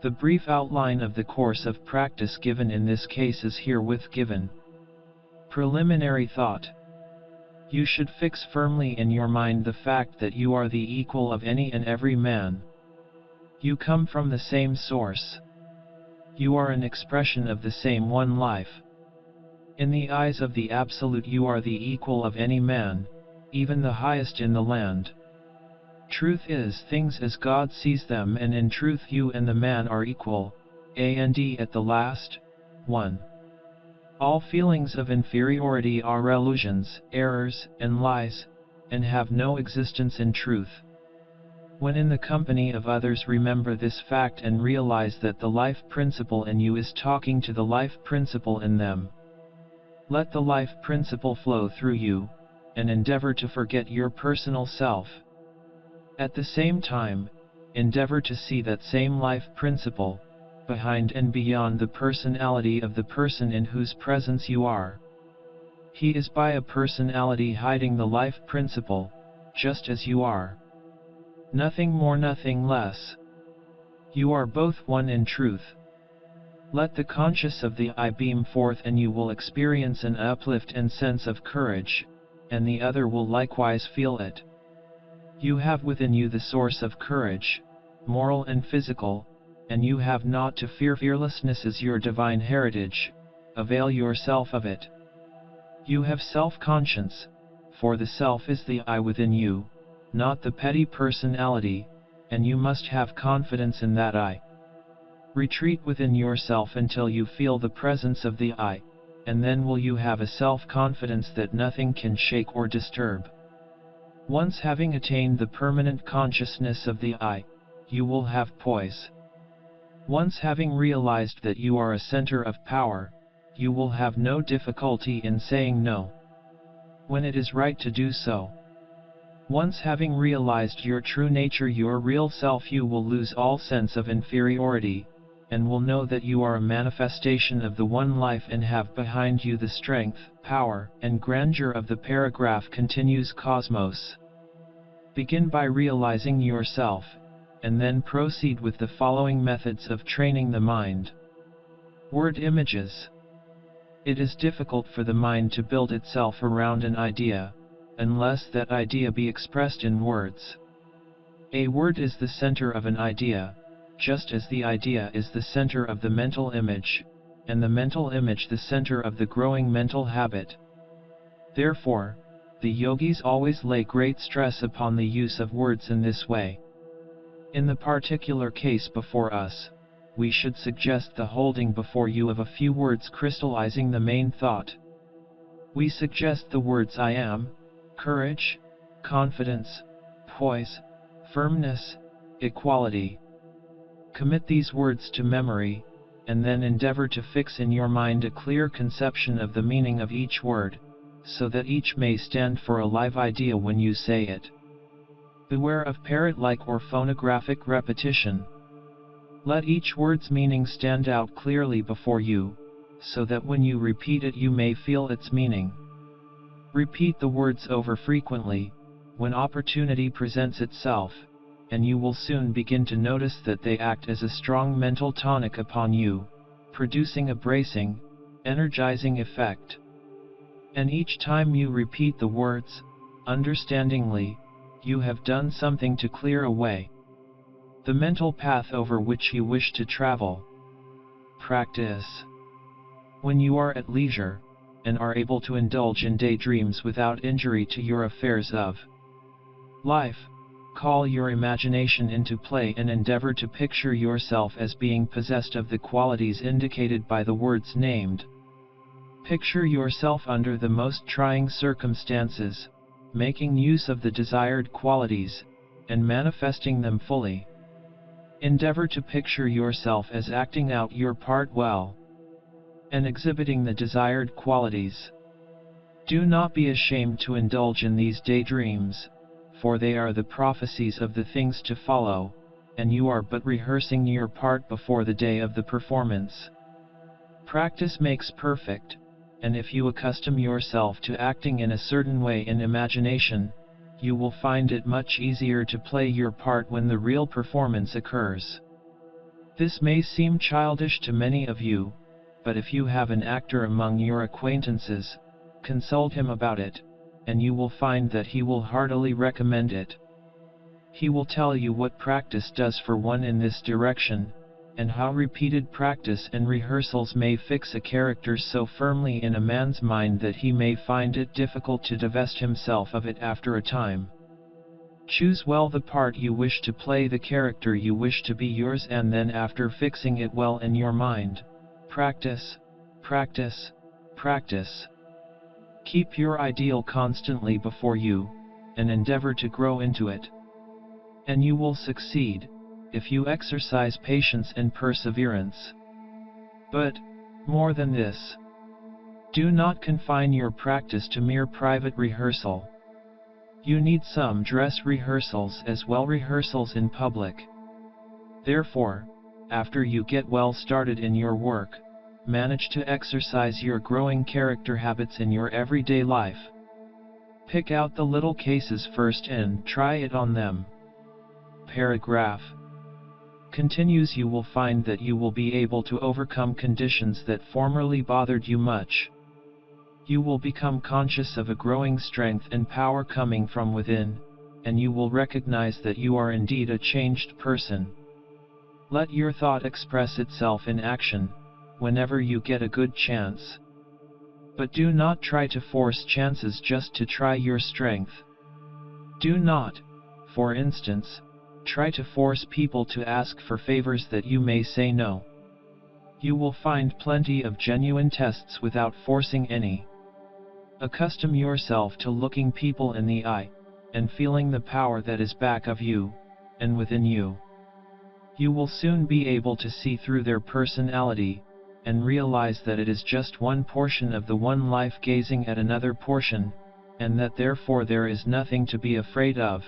The brief outline of the course of practice given in this case is herewith given. Preliminary thought. You should fix firmly in your mind the fact that you are the equal of any and every man. You come from the same source. You are an expression of the same one life. In the eyes of the Absolute, you are the equal of any man, even the highest in the land. Truth is things as God sees them, and in truth you and the man are equal, and at the last, one. All feelings of inferiority are illusions, errors, and lies, and have no existence in truth. When in the company of others, remember this fact and realize that the life principle in you is talking to the life principle in them. Let the life principle flow through you, and endeavor to forget your personal self. At the same time, endeavor to see that same life principle, behind and beyond the personality of the person in whose presence you are. He is by a personality hiding the life principle, just as you are. Nothing more, nothing less. You are both one in truth. Let the conscious of the I beam forth, and you will experience an uplift and sense of courage, and the other will likewise feel it. You have within you the source of courage, moral and physical, and you have naught to fear. Fearlessness is your divine heritage. Avail yourself of it. You have self-conscience, for the self is the I within you, not the petty personality, and you must have confidence in that I. Retreat within yourself until you feel the presence of the I, and then will you have a self-confidence that nothing can shake or disturb. Once having attained the permanent consciousness of the I, you will have poise. Once having realized that you are a center of power, you will have no difficulty in saying no, when it is right to do so. Once having realized your true nature, your real self, you will lose all sense of inferiority, and will know that you are a manifestation of the one life and have behind you the strength, power, and grandeur of the paragraph continues cosmos. Begin by realizing yourself, and then proceed with the following methods of training the mind. Word images. It is difficult for the mind to build itself around an idea, unless that idea be expressed in words. A word is the center of an idea, just as the idea is the center of the mental image, and the mental image the center of the growing mental habit. Therefore, the yogis always lay great stress upon the use of words in this way. In the particular case before us, we should suggest the holding before you of a few words crystallizing the main thought. We suggest the words I am, courage, confidence, poise, firmness, equality. Commit these words to memory, and then endeavor to fix in your mind a clear conception of the meaning of each word, so that each may stand for a live idea when you say it. Beware of parrot-like or phonographic repetition. Let each word's meaning stand out clearly before you, so that when you repeat it you may feel its meaning. Repeat the words over frequently, when opportunity presents itself, and you will soon begin to notice that they act as a strong mental tonic upon you, producing a bracing, energizing effect. And each time you repeat the words, understandingly, you have done something to clear away the mental path over which you wish to travel. Practice. When you are at leisure, and are able to indulge in daydreams without injury to your affairs of life, call your imagination into play and endeavor to picture yourself as being possessed of the qualities indicated by the words named. Picture yourself under the most trying circumstances, making use of the desired qualities, and manifesting them fully. Endeavor to picture yourself as acting out your part well, and exhibiting the desired qualities. Do not be ashamed to indulge in these daydreams, for they are the prophecies of the things to follow, and you are but rehearsing your part before the day of the performance. Practice makes perfect, and if you accustom yourself to acting in a certain way in imagination, you will find it much easier to play your part when the real performance occurs. This may seem childish to many of you, but if you have an actor among your acquaintances, consult him about it, and you will find that he will heartily recommend it. He will tell you what practice does for one in this direction, and how repeated practice and rehearsals may fix a character so firmly in a man's mind that he may find it difficult to divest himself of it after a time. Choose well the part you wish to play, the character you wish to be yours, and then after fixing it well in your mind, practice, practice, practice. Keep your ideal constantly before you, and endeavor to grow into it. And you will succeed, if you exercise patience and perseverance. But, more than this, do not confine your practice to mere private rehearsal. You need some dress rehearsals as well, rehearsals in public. Therefore, after you get well started in your work, manage to exercise your growing character habits in your everyday life. Pick out the little cases first and try it on them. Paragraph continues. You will find that you will be able to overcome conditions that formerly bothered you much. You will become conscious of a growing strength and power coming from within, and you will recognize that you are indeed a changed person. Let your thought express itself in action, whenever you get a good chance. But do not try to force chances just to try your strength. Do not, for instance, try to force people to ask for favors that you may say no. You will find plenty of genuine tests without forcing any. Accustom yourself to looking people in the eye, and feeling the power that is back of you, and within you. You will soon be able to see through their personality, and realize that it is just one portion of the one life gazing at another portion, and that therefore there is nothing to be afraid of.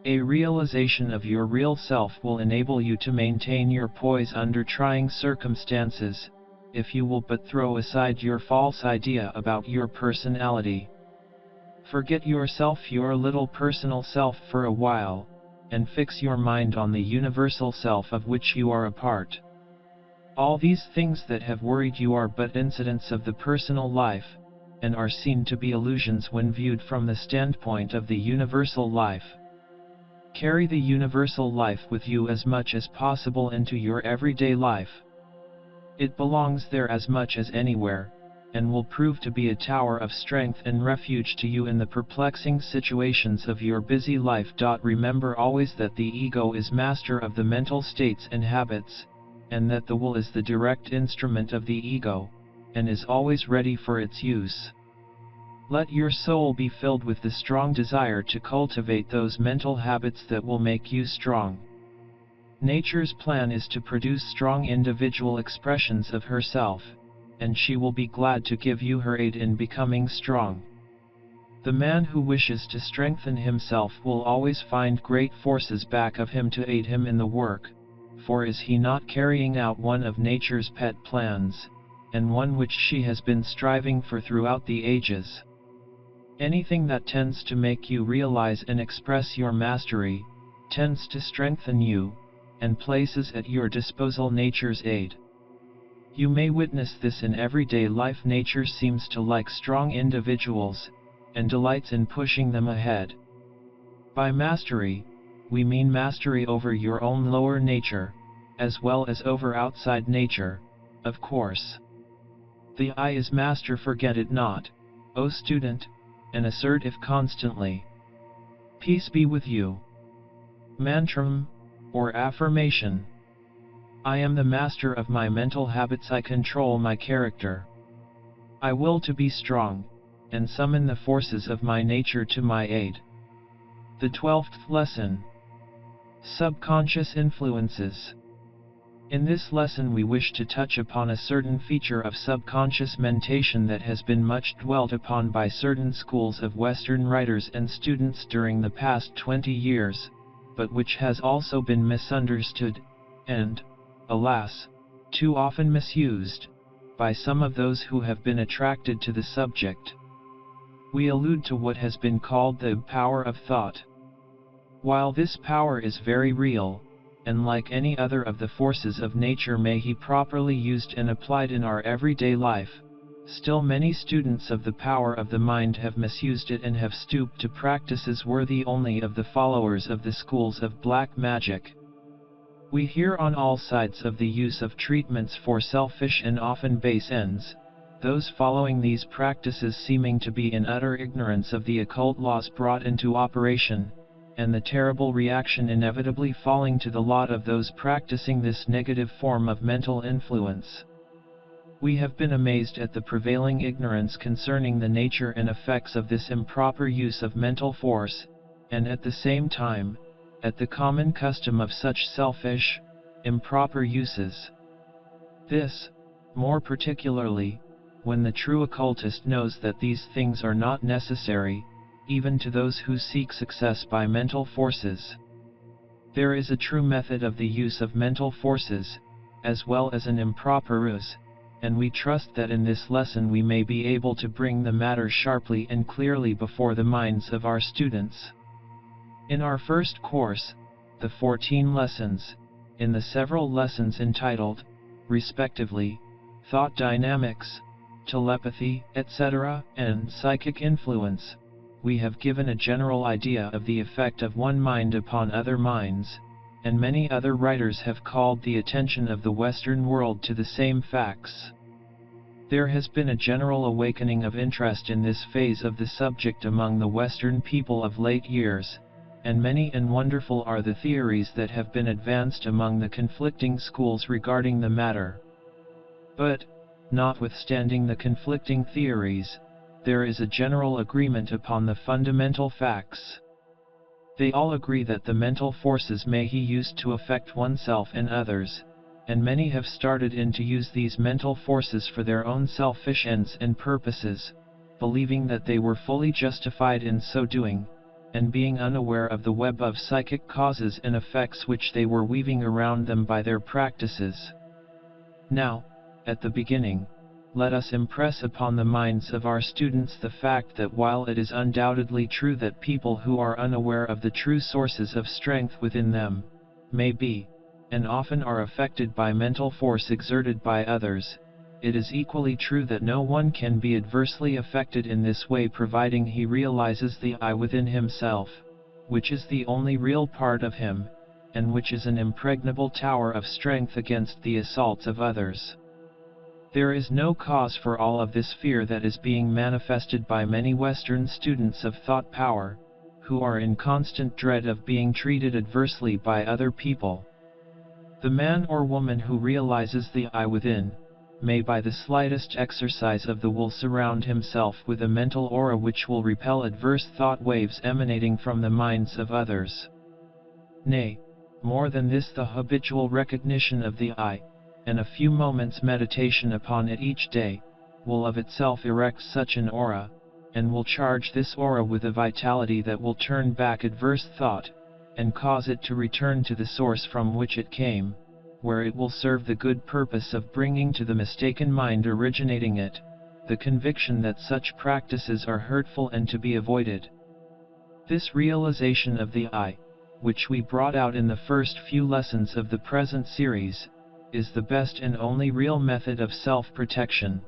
A realization of your real self will enable you to maintain your poise under trying circumstances, if you will but throw aside your false idea about your personality. Forget yourself, your little personal self, for a while, and fix your mind on the universal self of which you are a part. All these things that have worried you are but incidents of the personal life, and are seen to be illusions when viewed from the standpoint of the universal life. Carry the universal life with you as much as possible into your everyday life. It belongs there as much as anywhere, and will prove to be a tower of strength and refuge to you in the perplexing situations of your busy life. Remember always that the ego is master of the mental states and habits, and that the will is the direct instrument of the ego, and is always ready for its use. Let your soul be filled with the strong desire to cultivate those mental habits that will make you strong. Nature's plan is to produce strong individual expressions of herself, and she will be glad to give you her aid in becoming strong. The man who wishes to strengthen himself will always find great forces back of him to aid him in the work, for is he not carrying out one of nature's pet plans, and one which she has been striving for throughout the ages? Anything that tends to make you realize and express your mastery, tends to strengthen you, and places at your disposal nature's aid. You may witness this in everyday life. Nature seems to like strong individuals, and delights in pushing them ahead. By mastery, we mean mastery over your own lower nature, as well as over outside nature, of course. The I is master, forget it not, O student, and assert it constantly. Peace be with you. Mantram, or affirmation. I am the master of my mental habits. I control my character. I will to be strong, and summon the forces of my nature to my aid. The 12th lesson. Subconscious influences. In this lesson we wish to touch upon a certain feature of subconscious mentation that has been much dwelt upon by certain schools of Western writers and students during the past 20 years, but which has also been misunderstood, and, alas, too often misused, by some of those who have been attracted to the subject. We allude to what has been called the power of thought. While this power is very real, and like any other of the forces of nature may be properly used and applied in our everyday life, still many students of the power of the mind have misused it and have stooped to practices worthy only of the followers of the schools of black magic. We hear on all sides of the use of treatments for selfish and often base ends, those following these practices seeming to be in utter ignorance of the occult laws brought into operation, and the terrible reaction inevitably falling to the lot of those practicing this negative form of mental influence. We have been amazed at the prevailing ignorance concerning the nature and effects of this improper use of mental force, and at the same time, at the common custom of such selfish, improper uses. This, more particularly, when the true occultist knows that these things are not necessary, even to those who seek success by mental forces. There is a true method of the use of mental forces, as well as an improper use, and we trust that in this lesson we may be able to bring the matter sharply and clearly before the minds of our students. In our first course, the 14 lessons, in the several lessons entitled, respectively, Thought Dynamics, Telepathy, etc., and Psychic Influence, we have given a general idea of the effect of one mind upon other minds, and many other writers have called the attention of the Western world to the same facts. There has been a general awakening of interest in this phase of the subject among the Western people of late years, and many and wonderful are the theories that have been advanced among the conflicting schools regarding the matter. But, notwithstanding the conflicting theories, there is a general agreement upon the fundamental facts. They all agree that the mental forces may be used to affect oneself and others, and many have started in to use these mental forces for their own selfish ends and purposes, believing that they were fully justified in so doing, and being unaware of the web of psychic causes and effects which they were weaving around them by their practices. Now, at the beginning, let us impress upon the minds of our students the fact that while it is undoubtedly true that people who are unaware of the true sources of strength within them, may be, and often are affected by mental force exerted by others, it is equally true that no one can be adversely affected in this way providing he realizes the I within himself, which is the only real part of him, and which is an impregnable tower of strength against the assaults of others. There is no cause for all of this fear that is being manifested by many Western students of thought power, who are in constant dread of being treated adversely by other people. The man or woman who realizes the I within, may by the slightest exercise of the will surround himself with a mental aura which will repel adverse thought waves emanating from the minds of others. Nay, more than this, the habitual recognition of the I, and a few moments meditation upon it each day, will of itself erect such an aura, and will charge this aura with a vitality that will turn back adverse thought, and cause it to return to the source from which it came, where it will serve the good purpose of bringing to the mistaken mind originating it, the conviction that such practices are hurtful and to be avoided. This realization of the I, which we brought out in the first few lessons of the present series, is the best and only real method of self-protection.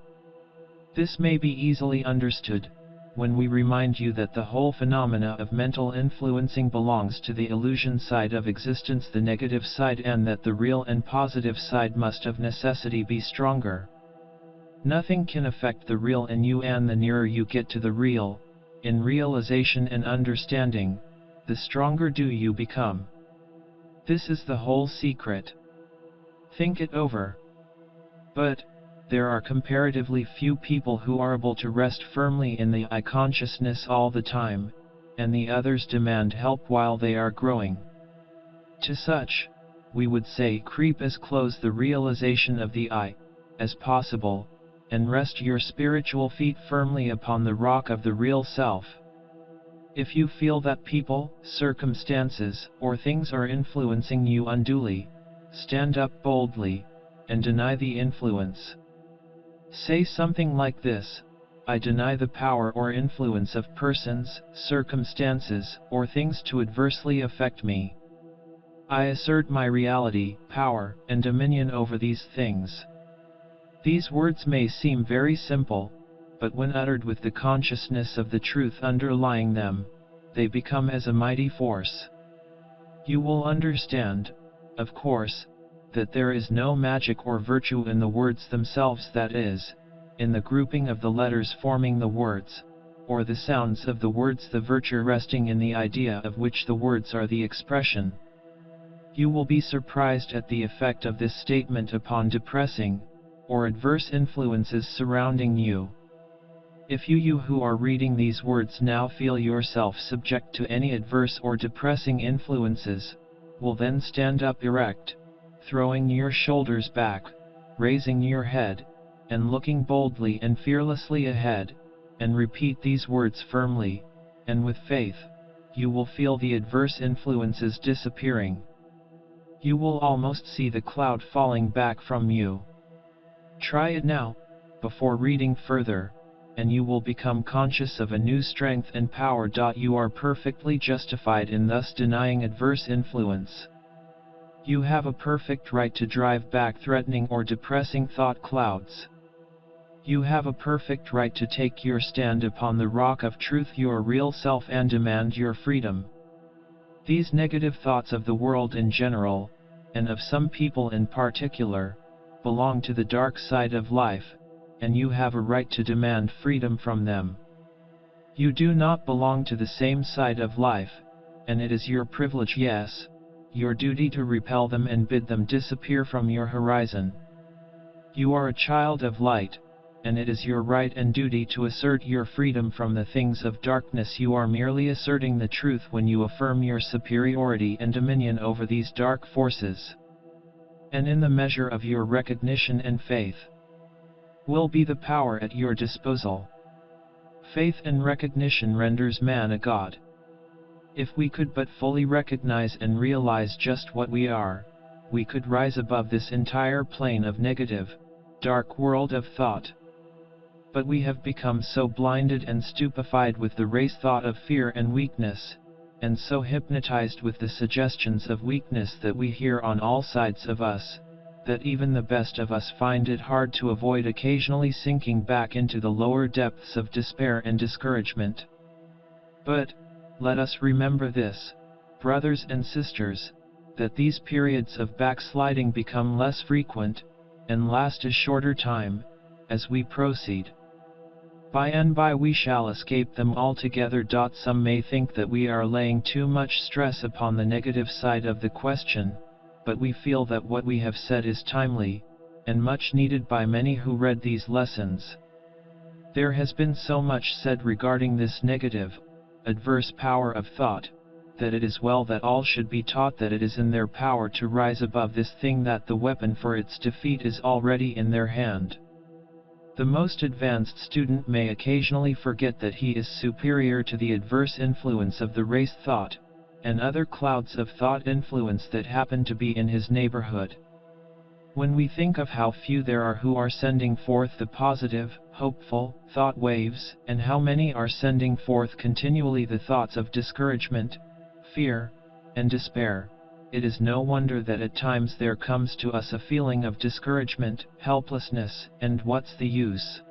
This may be easily understood, when we remind you that the whole phenomena of mental influencing belongs to the illusion side of existence, the negative side, and that the real and positive side must of necessity be stronger. Nothing can affect the real in you, and the nearer you get to the real, in realization and understanding, the stronger do you become. This is the whole secret. Think it over. But, there are comparatively few people who are able to rest firmly in the I consciousness all the time, and the others demand help while they are growing. To such, we would say creep as close the realization of the I as possible, and rest your spiritual feet firmly upon the rock of the real self. If you feel that people, circumstances, or things are influencing you unduly, stand up boldly, and deny the influence. Say something like this: I deny the power or influence of persons, circumstances, or things to adversely affect me. I assert my reality, power, and dominion over these things. These words may seem very simple, but when uttered with the consciousness of the truth underlying them, they become as a mighty force. You will understand, of course, that there is no magic or virtue in the words themselves, that is, in the grouping of the letters forming the words, or the sounds of the words, the virtue resting in the idea of which the words are the expression. You will be surprised at the effect of this statement upon depressing, or adverse influences surrounding you. If you who are reading these words now feel yourself subject to any adverse or depressing influences, will then stand up erect, throwing your shoulders back, raising your head, and looking boldly and fearlessly ahead, and repeat these words firmly, and with faith, you will feel the adverse influences disappearing. You will almost see the cloud falling back from you. Try it now, before reading further, and you will become conscious of a new strength and power. You are perfectly justified in thus denying adverse influence. You have a perfect right to drive back threatening or depressing thought clouds. You have a perfect right to take your stand upon the rock of truth, your real self, and demand your freedom. These negative thoughts of the world in general, and of some people in particular, belong to the dark side of life, and you have a right to demand freedom from them. You do not belong to the same side of life, and it is your privilege, yes, your duty, to repel them and bid them disappear from your horizon. You are a child of light, and it is your right and duty to assert your freedom from the things of darkness. You are merely asserting the truth when you affirm your superiority and dominion over these dark forces. And in the measure of your recognition and faith, will be the power at your disposal. Faith and recognition renders man a god. If we could but fully recognize and realize just what we are, we could rise above this entire plane of negative, dark world of thought. But we have become so blinded and stupefied with the race thought of fear and weakness, and so hypnotized with the suggestions of weakness that we hear on all sides of us, that even the best of us find it hard to avoid occasionally sinking back into the lower depths of despair and discouragement. But, let us remember this, brothers and sisters, that these periods of backsliding become less frequent, and last a shorter time, as we proceed. By and by we shall escape them altogether. Some may think that we are laying too much stress upon the negative side of the question, but we feel that what we have said is timely, and much needed by many who read these lessons. There has been so much said regarding this negative, adverse power of thought, that it is well that all should be taught that it is in their power to rise above this thing, that the weapon for its defeat is already in their hand. The most advanced student may occasionally forget that he is superior to the adverse influence of the race thought, and other clouds of thought influence that happen to be in his neighborhood. When we think of how few there are who are sending forth the positive, hopeful, thought waves, and how many are sending forth continually the thoughts of discouragement, fear, and despair, it is no wonder that at times there comes to us a feeling of discouragement, helplessness, and what's the use?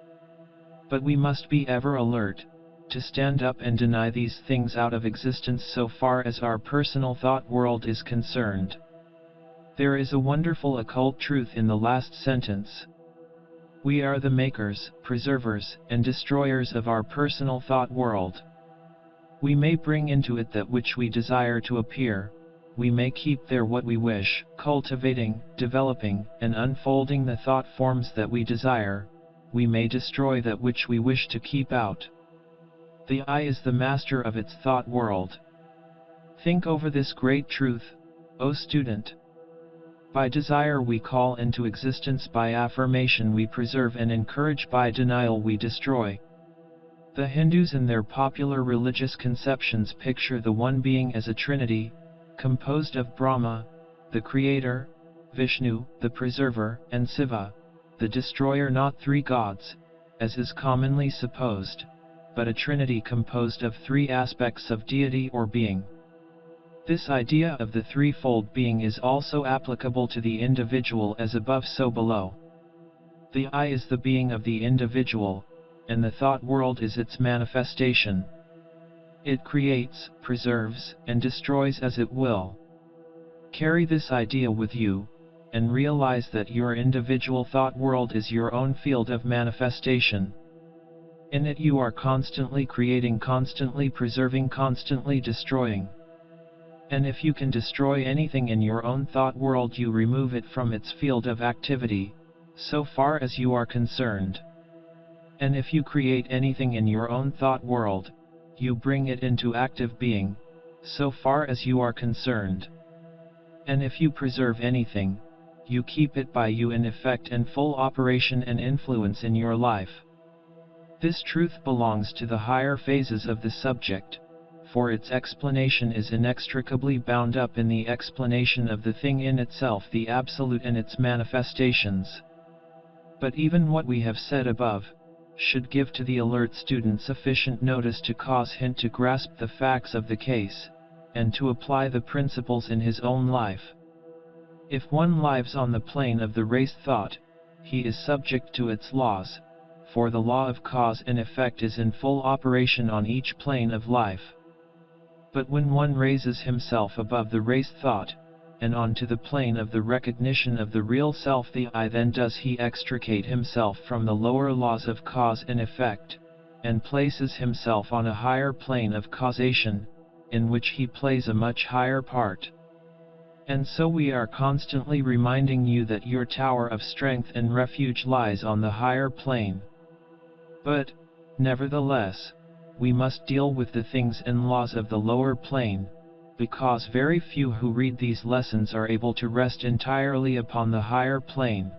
But we must be ever alert, to stand up and deny these things out of existence so far as our personal thought world is concerned. There is a wonderful occult truth in the last sentence. We are the makers, preservers, and destroyers of our personal thought world. We may bring into it that which we desire to appear, we may keep there what we wish, cultivating, developing, and unfolding the thought forms that we desire, we may destroy that which we wish to keep out. The I is the master of its thought world. Think over this great truth, O student. By desire we call into existence, by affirmation we preserve and encourage, by denial we destroy. The Hindus in their popular religious conceptions picture the one being as a trinity, composed of Brahma, the creator, Vishnu, the preserver, and Shiva, the destroyer, not three gods, as is commonly supposed, but a trinity composed of three aspects of deity or being. This idea of the threefold being is also applicable to the individual, as above so below. The I is the being of the individual, and the thought world is its manifestation. It creates, preserves, and destroys as it will. Carry this idea with you, and realize that your individual thought world is your own field of manifestation. In it you are constantly creating, constantly preserving, constantly destroying. And if you can destroy anything in your own thought world, you remove it from its field of activity, so far as you are concerned. And if you create anything in your own thought world, you bring it into active being, so far as you are concerned. And if you preserve anything, you keep it by you in effect and full operation and influence in your life. This truth belongs to the higher phases of the subject, for its explanation is inextricably bound up in the explanation of the thing in itself, the absolute and its manifestations. But even what we have said above should give to the alert student sufficient notice to cause him to grasp the facts of the case, and to apply the principles in his own life. If one lives on the plane of the race thought, he is subject to its laws, for the law of cause and effect is in full operation on each plane of life. But when one raises himself above the race thought, and onto the plane of the recognition of the real self, the I, then does he extricate himself from the lower laws of cause and effect, and places himself on a higher plane of causation, in which he plays a much higher part. And so we are constantly reminding you that your tower of strength and refuge lies on the higher plane. But, nevertheless, we must deal with the things and laws of the lower plane, because very few who read these lessons are able to rest entirely upon the higher plane.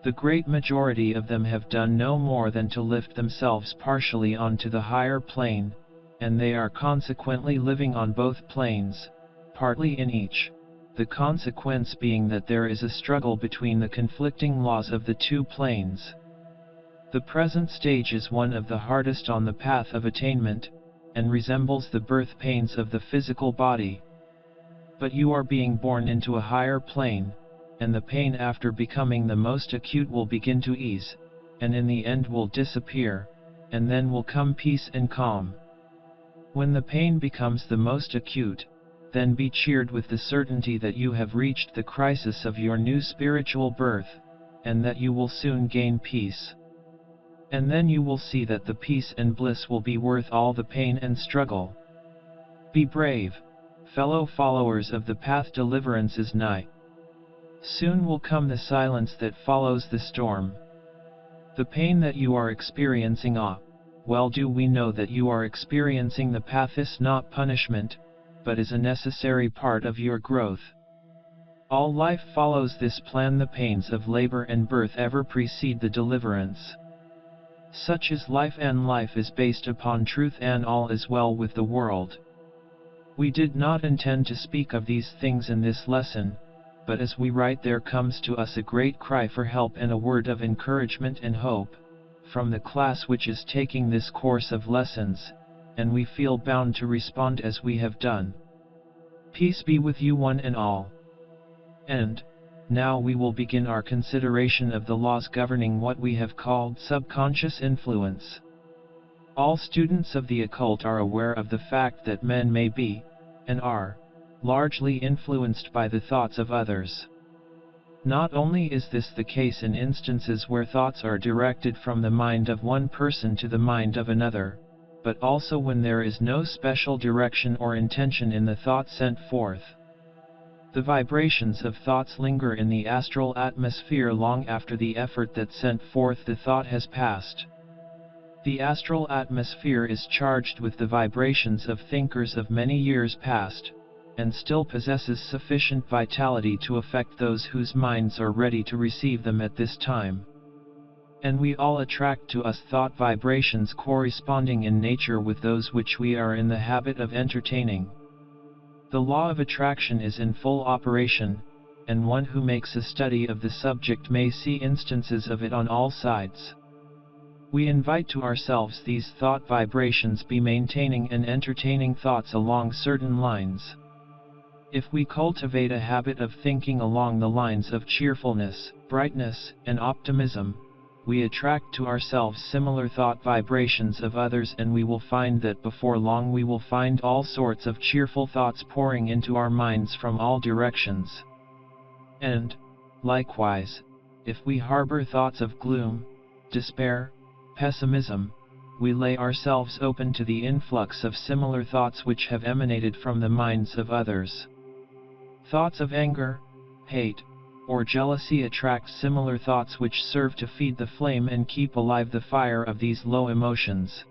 The great majority of them have done no more than to lift themselves partially onto the higher plane, and they are consequently living on both planes, partly in each, the consequence being that there is a struggle between the conflicting laws of the two planes. The present stage is one of the hardest on the path of attainment, and resembles the birth pains of the physical body. But you are being born into a higher plane, and the pain after becoming the most acute will begin to ease, and in the end will disappear, and then will come peace and calm. When the pain becomes the most acute, then be cheered with the certainty that you have reached the crisis of your new spiritual birth, and that you will soon gain peace. And then you will see that the peace and bliss will be worth all the pain and struggle. Be brave, fellow followers of the path. Deliverance is nigh. Soon will come the silence that follows the storm. The pain that you are experiencing, well do we know that you are experiencing the path is not punishment, but is a necessary part of your growth. All life follows this plan. The pains of labor and birth ever precede the deliverance. Such is life, and life is based upon truth, and all is well with the world. We did not intend to speak of these things in this lesson, but as we write there comes to us a great cry for help and a word of encouragement and hope, from the class which is taking this course of lessons, and we feel bound to respond as we have done. Peace be with you one and all. And, now we will begin our consideration of the laws governing what we have called subconscious influence. All students of the occult are aware of the fact that men may be, and are, largely influenced by the thoughts of others. Not only is this the case in instances where thoughts are directed from the mind of one person to the mind of another, but also when there is no special direction or intention in the thought sent forth. The vibrations of thoughts linger in the astral atmosphere long after the effort that sent forth the thought has passed. The astral atmosphere is charged with the vibrations of thinkers of many years past, and still possesses sufficient vitality to affect those whose minds are ready to receive them at this time. And we all attract to us thought vibrations corresponding in nature with those which we are in the habit of entertaining. The law of attraction is in full operation, and one who makes a study of the subject may see instances of it on all sides. We invite to ourselves these thought vibrations by maintaining and entertaining thoughts along certain lines. If we cultivate a habit of thinking along the lines of cheerfulness, brightness, and optimism, we attract to ourselves similar thought vibrations of others, and we will find that before long we will find all sorts of cheerful thoughts pouring into our minds from all directions. And, likewise, if we harbor thoughts of gloom, despair, pessimism, we lay ourselves open to the influx of similar thoughts which have emanated from the minds of others. Thoughts of anger, hate, or jealousy attract similar thoughts which serve to feed the flame and keep alive the fire of these low emotions.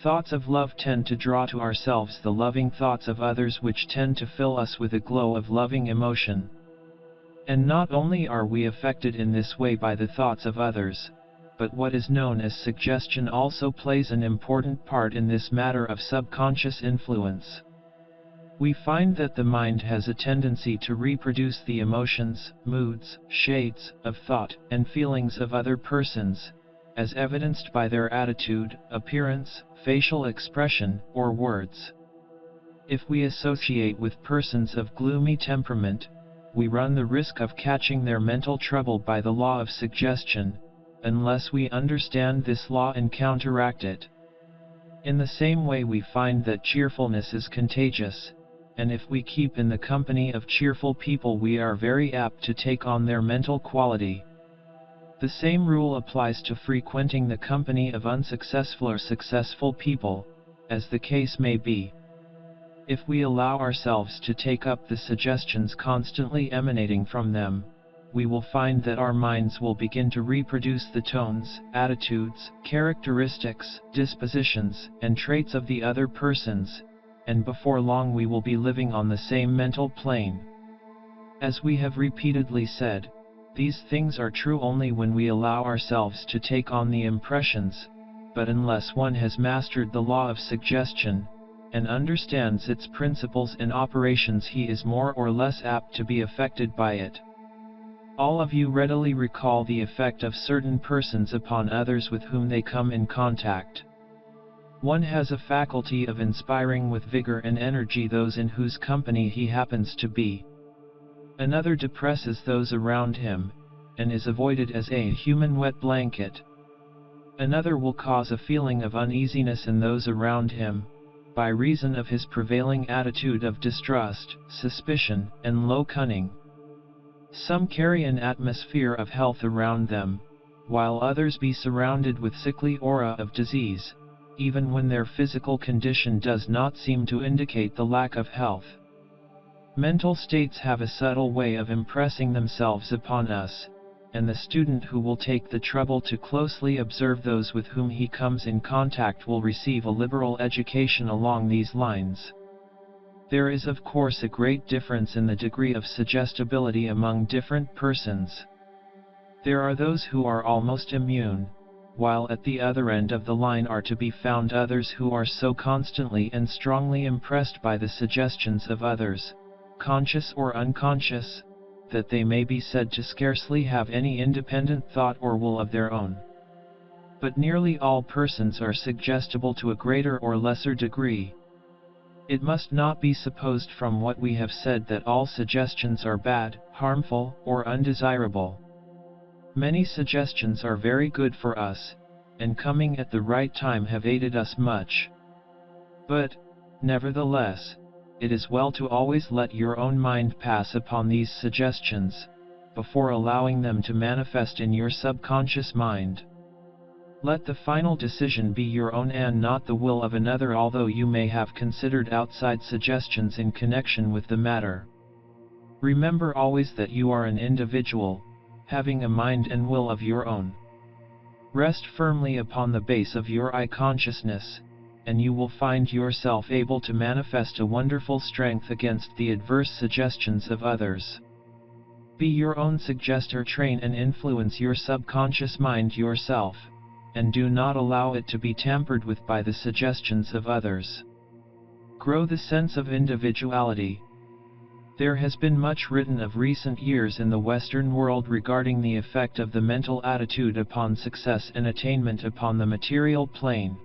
Thoughts of love tend to draw to ourselves the loving thoughts of others, which tend to fill us with a glow of loving emotion. And not only are we affected in this way by the thoughts of others, but what is known as suggestion also plays an important part in this matter of subconscious influence. We find that the mind has a tendency to reproduce the emotions, moods, shades of thought, and feelings of other persons, as evidenced by their attitude, appearance, facial expression, or words. If we associate with persons of gloomy temperament, we run the risk of catching their mental trouble by the law of suggestion, unless we understand this law and counteract it. In the same way, we find that cheerfulness is contagious, and if we keep in the company of cheerful people, we are very apt to take on their mental quality. The same rule applies to frequenting the company of unsuccessful or successful people, as the case may be. If we allow ourselves to take up the suggestions constantly emanating from them, we will find that our minds will begin to reproduce the tones, attitudes, characteristics, dispositions, and traits of the other persons, and before long we will be living on the same mental plane. As we have repeatedly said, these things are true only when we allow ourselves to take on the impressions, but unless one has mastered the law of suggestion, and understands its principles and operations, he is more or less apt to be affected by it. All of you readily recall the effect of certain persons upon others with whom they come in contact. One has a faculty of inspiring with vigor and energy those in whose company he happens to be. Another depresses those around him, and is avoided as a human wet blanket. Another will cause a feeling of uneasiness in those around him, by reason of his prevailing attitude of distrust, suspicion, and low cunning. Some carry an atmosphere of health around them, while others be surrounded with sickly aura of disease, even when their physical condition does not seem to indicate the lack of health. Mental states have a subtle way of impressing themselves upon us, and the student who will take the trouble to closely observe those with whom he comes in contact will receive a liberal education along these lines. There is of course a great difference in the degree of suggestibility among different persons. There are those who are almost immune, while at the other end of the line are to be found others who are so constantly and strongly impressed by the suggestions of others, conscious or unconscious, that they may be said to scarcely have any independent thought or will of their own. But nearly all persons are suggestible to a greater or lesser degree. It must not be supposed from what we have said that all suggestions are bad, harmful, or undesirable. Many suggestions are very good for us, and coming at the right time have aided us much. But, nevertheless, it is well to always let your own mind pass upon these suggestions, before allowing them to manifest in your subconscious mind. Let the final decision be your own and not the will of another, although you may have considered outside suggestions in connection with the matter. Remember always that you are an individual, having a mind and will of your own. Rest firmly upon the base of your I consciousness, and you will find yourself able to manifest a wonderful strength against the adverse suggestions of others. Be your own suggester, train and influence your subconscious mind yourself, and do not allow it to be tampered with by the suggestions of others. Grow the sense of individuality. There has been much written of recent years in the Western world regarding the effect of the mental attitude upon success and attainment upon the material plane.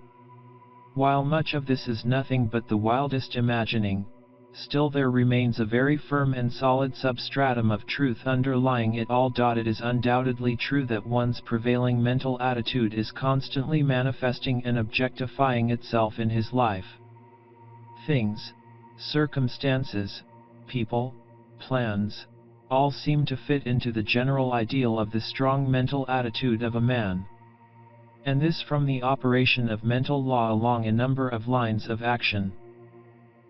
While much of this is nothing but the wildest imagining, still there remains a very firm and solid substratum of truth underlying it all. It is undoubtedly true that one's prevailing mental attitude is constantly manifesting and objectifying itself in his life. Things, circumstances, people, plans, all seem to fit into the general ideal of the strong mental attitude of a man. And this from the operation of mental law along a number of lines of action.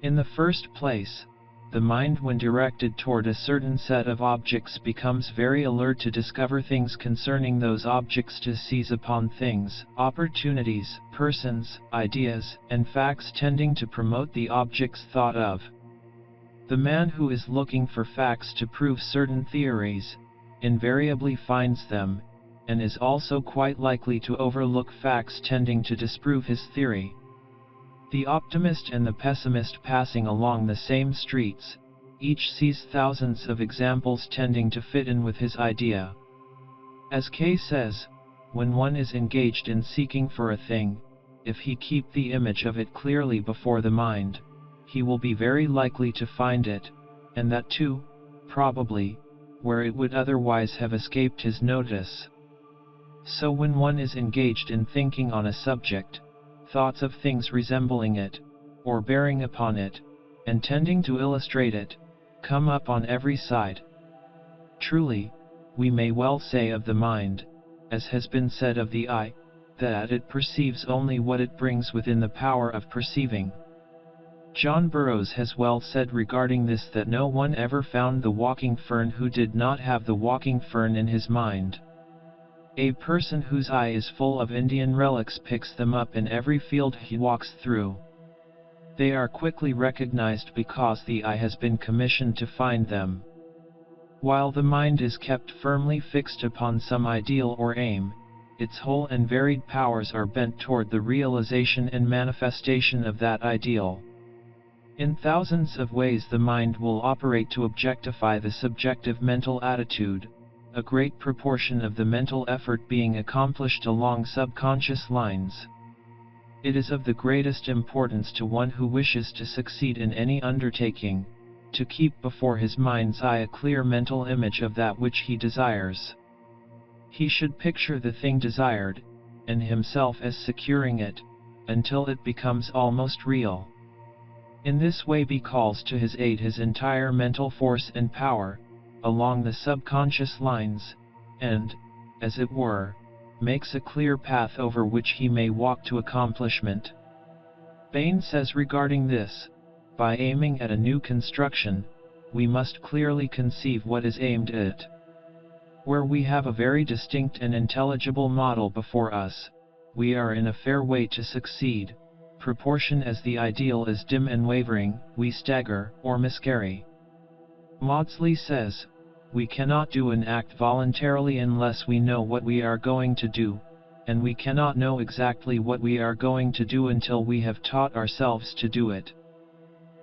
In the first place, the mind when directed toward a certain set of objects becomes very alert to discover things concerning those objects, to seize upon things, opportunities, persons, ideas, and facts tending to promote the objects thought of. The man who is looking for facts to prove certain theories, invariably finds them, and is also quite likely to overlook facts tending to disprove his theory. The optimist and the pessimist passing along the same streets, each sees thousands of examples tending to fit in with his idea. As Kay says, when one is engaged in seeking for a thing, if he keep the image of it clearly before the mind, he will be very likely to find it, and that too, probably, where it would otherwise have escaped his notice. So when one is engaged in thinking on a subject, thoughts of things resembling it, or bearing upon it, and tending to illustrate it, come up on every side. Truly, we may well say of the mind, as has been said of the eye, that it perceives only what it brings within the power of perceiving. John Burroughs has well said regarding this that no one ever found the walking fern who did not have the walking fern in his mind. A person whose eye is full of Indian relics picks them up in every field he walks through. They are quickly recognized because the eye has been commissioned to find them. While the mind is kept firmly fixed upon some ideal or aim, its whole and varied powers are bent toward the realization and manifestation of that ideal. In thousands of ways the mind will operate to objectify the subjective mental attitude, a great proportion of the mental effort being accomplished along subconscious lines. It is of the greatest importance to one who wishes to succeed in any undertaking, to keep before his mind's eye a clear mental image of that which he desires. He should picture the thing desired, and himself as securing it, until it becomes almost real. In this way he calls to his aid his entire mental force and power, along the subconscious lines, and, as it were, makes a clear path over which he may walk to accomplishment. Bain says regarding this, by aiming at a new construction, we must clearly conceive what is aimed at. Where we have a very distinct and intelligible model before us, we are in a fair way to succeed. Proportion as the ideal is dim and wavering, we stagger or miscarry. Maudsley says, we cannot do an act voluntarily unless we know what we are going to do, and we cannot know exactly what we are going to do until we have taught ourselves to do it.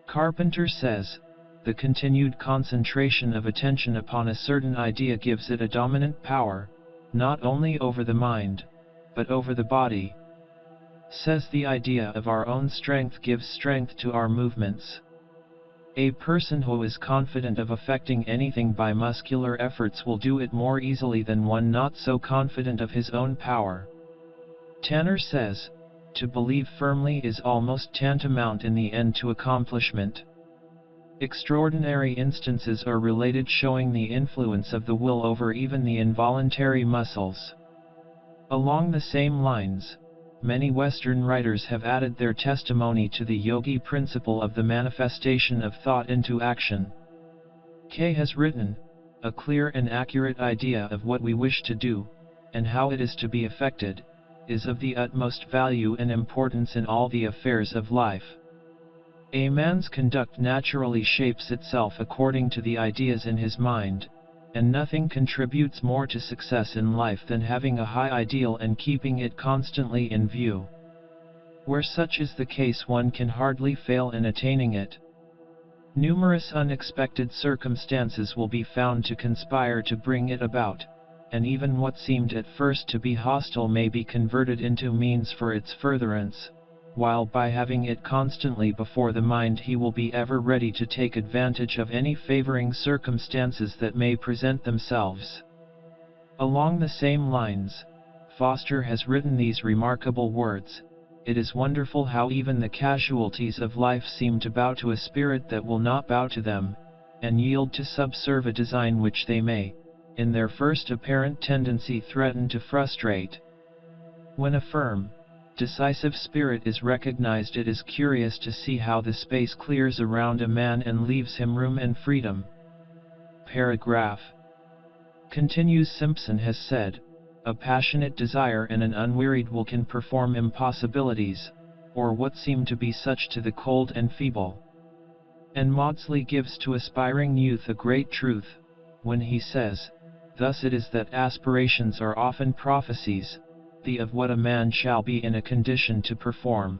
Carpenter says, the continued concentration of attention upon a certain idea gives it a dominant power, not only over the mind, but over the body. Says the idea of our own strength gives strength to our movements. A person who is confident of effecting anything by muscular efforts will do it more easily than one not so confident of his own power. Tanner says, to believe firmly is almost tantamount in the end to accomplishment. Extraordinary instances are related showing the influence of the will over even the involuntary muscles. Along the same lines, many Western writers have added their testimony to the yogi principle of the manifestation of thought into action. Kay has written, a clear and accurate idea of what we wish to do, and how it is to be effected, is of the utmost value and importance in all the affairs of life. A man's conduct naturally shapes itself according to the ideas in his mind, and nothing contributes more to success in life than having a high ideal and keeping it constantly in view. Where such is the case, one can hardly fail in attaining it. Numerous unexpected circumstances will be found to conspire to bring it about, and even what seemed at first to be hostile may be converted into means for its furtherance, while by having it constantly before the mind he will be ever ready to take advantage of any favoring circumstances that may present themselves. Along the same lines, Foster has written these remarkable words: "It is wonderful how even the casualties of life seem to bow to a spirit that will not bow to them, and yield to subserve a design which they may, in their first apparent tendency, threaten to frustrate." When a firm, decisive spirit is recognized, it is curious to see how the space clears around a man and leaves him room and freedom. Paragraph. Continues Simpson has said, "A passionate desire and an unwearied will can perform impossibilities, or what seem to be such to the cold and feeble." And Maudsley gives to aspiring youth a great truth, when he says, "Thus it is that aspirations are often prophecies, of what a man shall be in a condition to perform."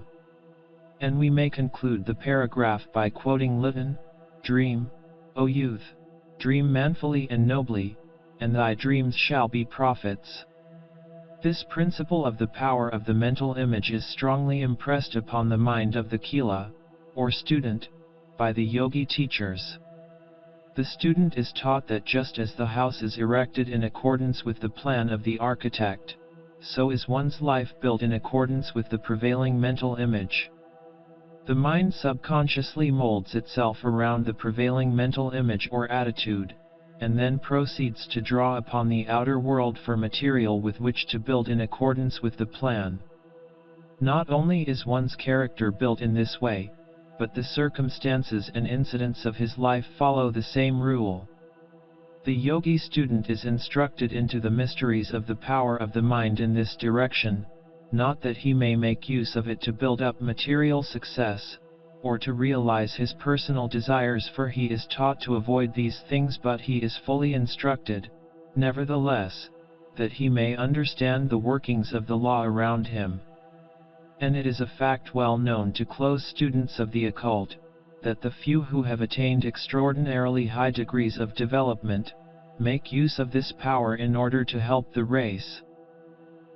And we may conclude the paragraph by quoting Lytton: "Dream, O youth, dream manfully and nobly, and thy dreams shall be prophets." This principle of the power of the mental image is strongly impressed upon the mind of the Kila, or student, by the yogi teachers. The student is taught that just as the house is erected in accordance with the plan of the architect, so is one's life built in accordance with the prevailing mental image. The mind subconsciously molds itself around the prevailing mental image or attitude, and then proceeds to draw upon the outer world for material with which to build in accordance with the plan. Not only is one's character built in this way, but the circumstances and incidents of his life follow the same rule. The yogi student is instructed into the mysteries of the power of the mind in this direction, not that he may make use of it to build up material success, or to realize his personal desires, for he is taught to avoid these things, but he is fully instructed, nevertheless, that he may understand the workings of the law around him. And it is a fact well known to close students of the occult, that the few who have attained extraordinarily high degrees of development, make use of this power in order to help the race.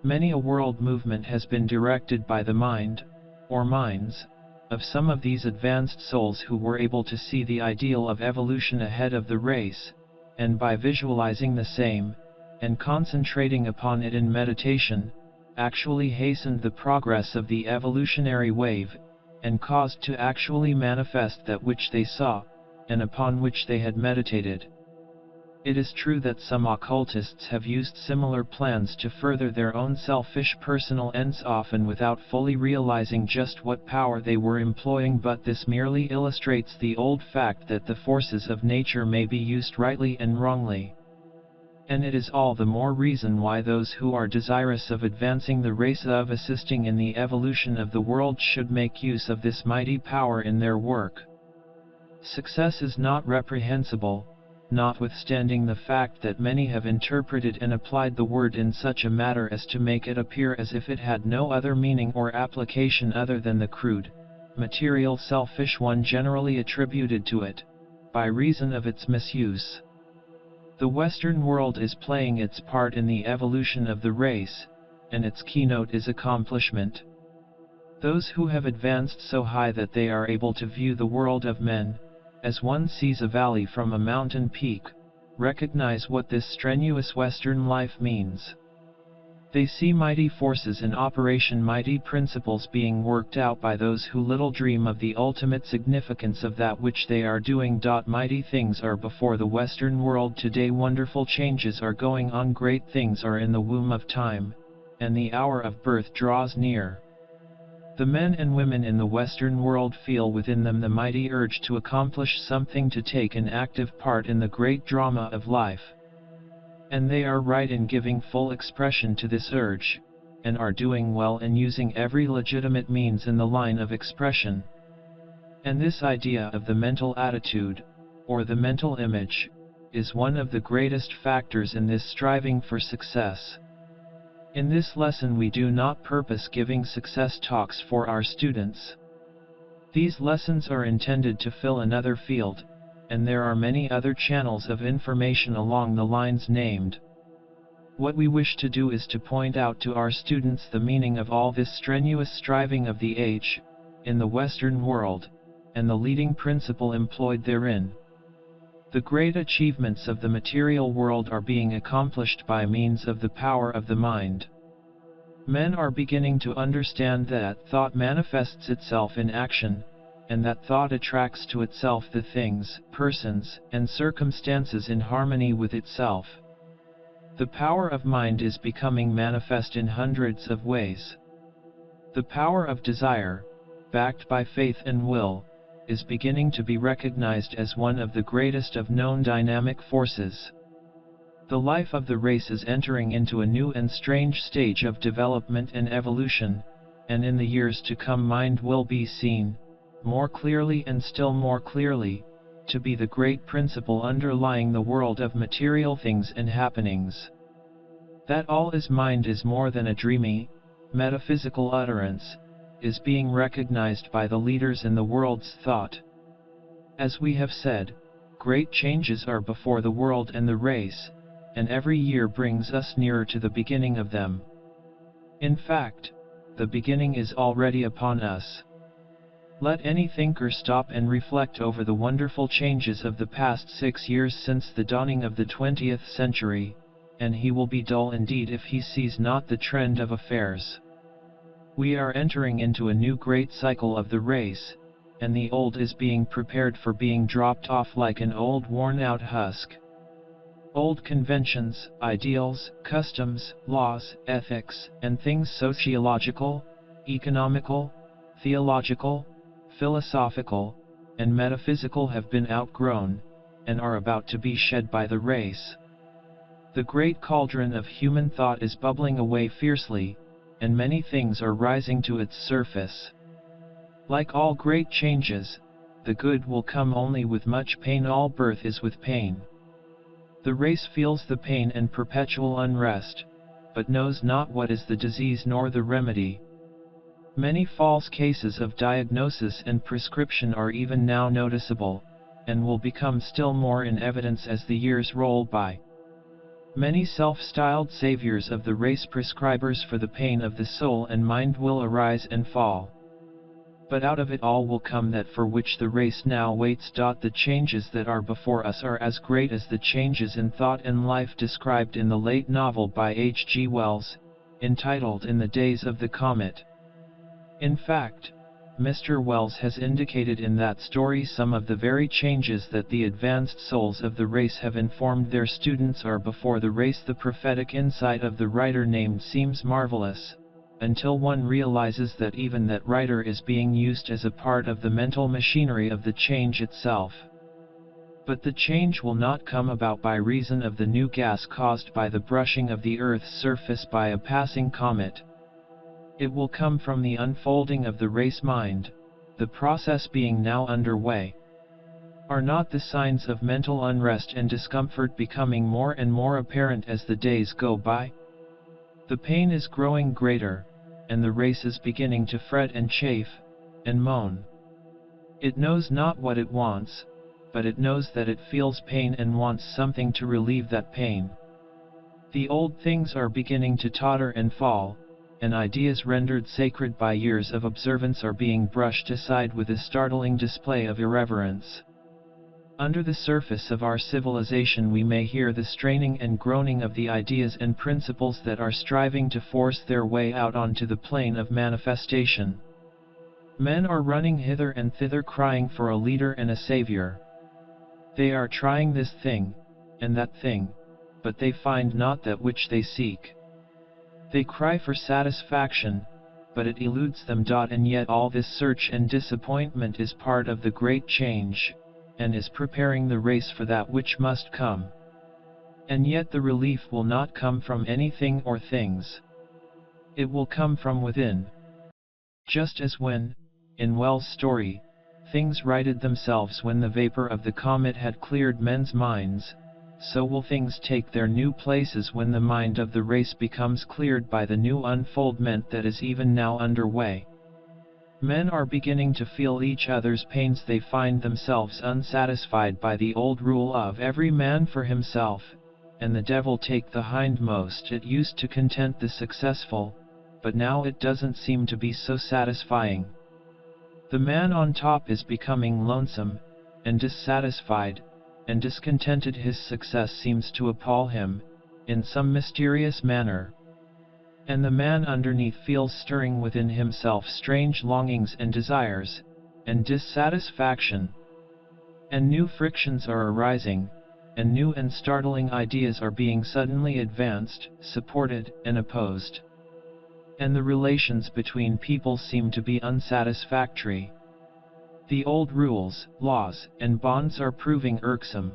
Many a world movement has been directed by the mind, or minds, of some of these advanced souls who were able to see the ideal of evolution ahead of the race, and by visualizing the same, and concentrating upon it in meditation, actually hastened the progress of the evolutionary wave, and caused to actually manifest that which they saw, and upon which they had meditated. It is true that some occultists have used similar plans to further their own selfish personal ends, often without fully realizing just what power they were employing, but this merely illustrates the old fact that the forces of nature may be used rightly and wrongly. And it is all the more reason why those who are desirous of advancing the race, of assisting in the evolution of the world, should make use of this mighty power in their work. Success is not reprehensible, notwithstanding the fact that many have interpreted and applied the word in such a manner as to make it appear as if it had no other meaning or application other than the crude, material selfish one generally attributed to it, by reason of its misuse. The Western world is playing its part in the evolution of the race, and its keynote is accomplishment. Those who have advanced so high that they are able to view the world of men, as one sees a valley from a mountain peak, recognize what this strenuous Western life means. They see mighty forces in operation, mighty principles being worked out by those who little dream of the ultimate significance of that which they are doing. Mighty things are before the Western world today, wonderful changes are going on, great things are in the womb of time, and the hour of birth draws near. The men and women in the Western world feel within them the mighty urge to accomplish something, to take an active part in the great drama of life. And they are right in giving full expression to this urge, and are doing well in using every legitimate means in the line of expression. And this idea of the mental attitude, or the mental image, is one of the greatest factors in this striving for success. In this lesson we do not purpose giving success talks for our students. These lessons are intended to fill another field, and there are many other channels of information along the lines named. What we wish to do is to point out to our students the meaning of all this strenuous striving of the age, in the Western world, and the leading principle employed therein. The great achievements of the material world are being accomplished by means of the power of the mind. Men are beginning to understand that thought manifests itself in action, and that thought attracts to itself the things, persons, and circumstances in harmony with itself. The power of mind is becoming manifest in hundreds of ways. The power of desire, backed by faith and will, is beginning to be recognized as one of the greatest of known dynamic forces. The life of the race is entering into a new and strange stage of development and evolution, and in the years to come mind will be seen, more clearly and still more clearly, to be the great principle underlying the world of material things and happenings. That all is mind is more than a dreamy, metaphysical utterance, is being recognized by the leaders in the world's thought. As we have said, great changes are before the world and the race, and every year brings us nearer to the beginning of them. In fact, the beginning is already upon us. Let any thinker stop and reflect over the wonderful changes of the past 6 years since the dawning of the 20th century, and he will be dull indeed if he sees not the trend of affairs. We are entering into a new great cycle of the race, and the old is being prepared for being dropped off like an old worn-out husk. Old conventions, ideals, customs, laws, ethics, and things sociological, economical, theological, philosophical, and metaphysical have been outgrown, and are about to be shed by the race. The great cauldron of human thought is bubbling away fiercely, and many things are rising to its surface. Like all great changes, the good will come only with much pain. All birth is with pain. The race feels the pain and perpetual unrest, but knows not what is the disease nor the remedy. Many false cases of diagnosis and prescription are even now noticeable, and will become still more in evidence as the years roll by. Many self-styled saviors of the race, prescribers for the pain of the soul and mind, will arise and fall. But out of it all will come that for which the race now waits. The changes that are before us are as great as the changes in thought and life described in the late novel by H. G. Wells, entitled In the Days of the Comet. In fact, Mr. Wells has indicated in that story some of the very changes that the advanced souls of the race have informed their students are before the race. The prophetic insight of the writer named seems marvelous, until one realizes that even that writer is being used as a part of the mental machinery of the change itself. But the change will not come about by reason of the new gas caused by the brushing of the Earth's surface by a passing comet. It will come from the unfolding of the race mind, the process being now underway. Are not the signs of mental unrest and discomfort becoming more and more apparent as the days go by? The pain is growing greater, and the race is beginning to fret and chafe, and moan. It knows not what it wants, but it knows that it feels pain and wants something to relieve that pain. The old things are beginning to totter and fall, and ideas rendered sacred by years of observance are being brushed aside with a startling display of irreverence. Under the surface of our civilization we may hear the straining and groaning of the ideas and principles that are striving to force their way out onto the plane of manifestation. Men are running hither and thither crying for a leader and a savior. They are trying this thing, and that thing, but they find not that which they seek. They cry for satisfaction, but it eludes them. And yet all this search and disappointment is part of the great change, and is preparing the race for that which must come. And yet the relief will not come from anything or things. It will come from within. Just as when, in Wells' story, things righted themselves when the vapor of the comet had cleared men's minds, so will things take their new places when the mind of the race becomes cleared by the new unfoldment that is even now underway. Men are beginning to feel each other's pains. They find themselves unsatisfied by the old rule of every man for himself, and the devil take the hindmost. It used to content the successful, but now it doesn't seem to be so satisfying. The man on top is becoming lonesome, and dissatisfied, and discontented. His success seems to appall him, in some mysterious manner. And the man underneath feels stirring within himself strange longings and desires, and dissatisfaction. And new frictions are arising, and new and startling ideas are being suddenly advanced, supported, and opposed. And the relations between people seem to be unsatisfactory. The old rules, laws, and bonds are proving irksome.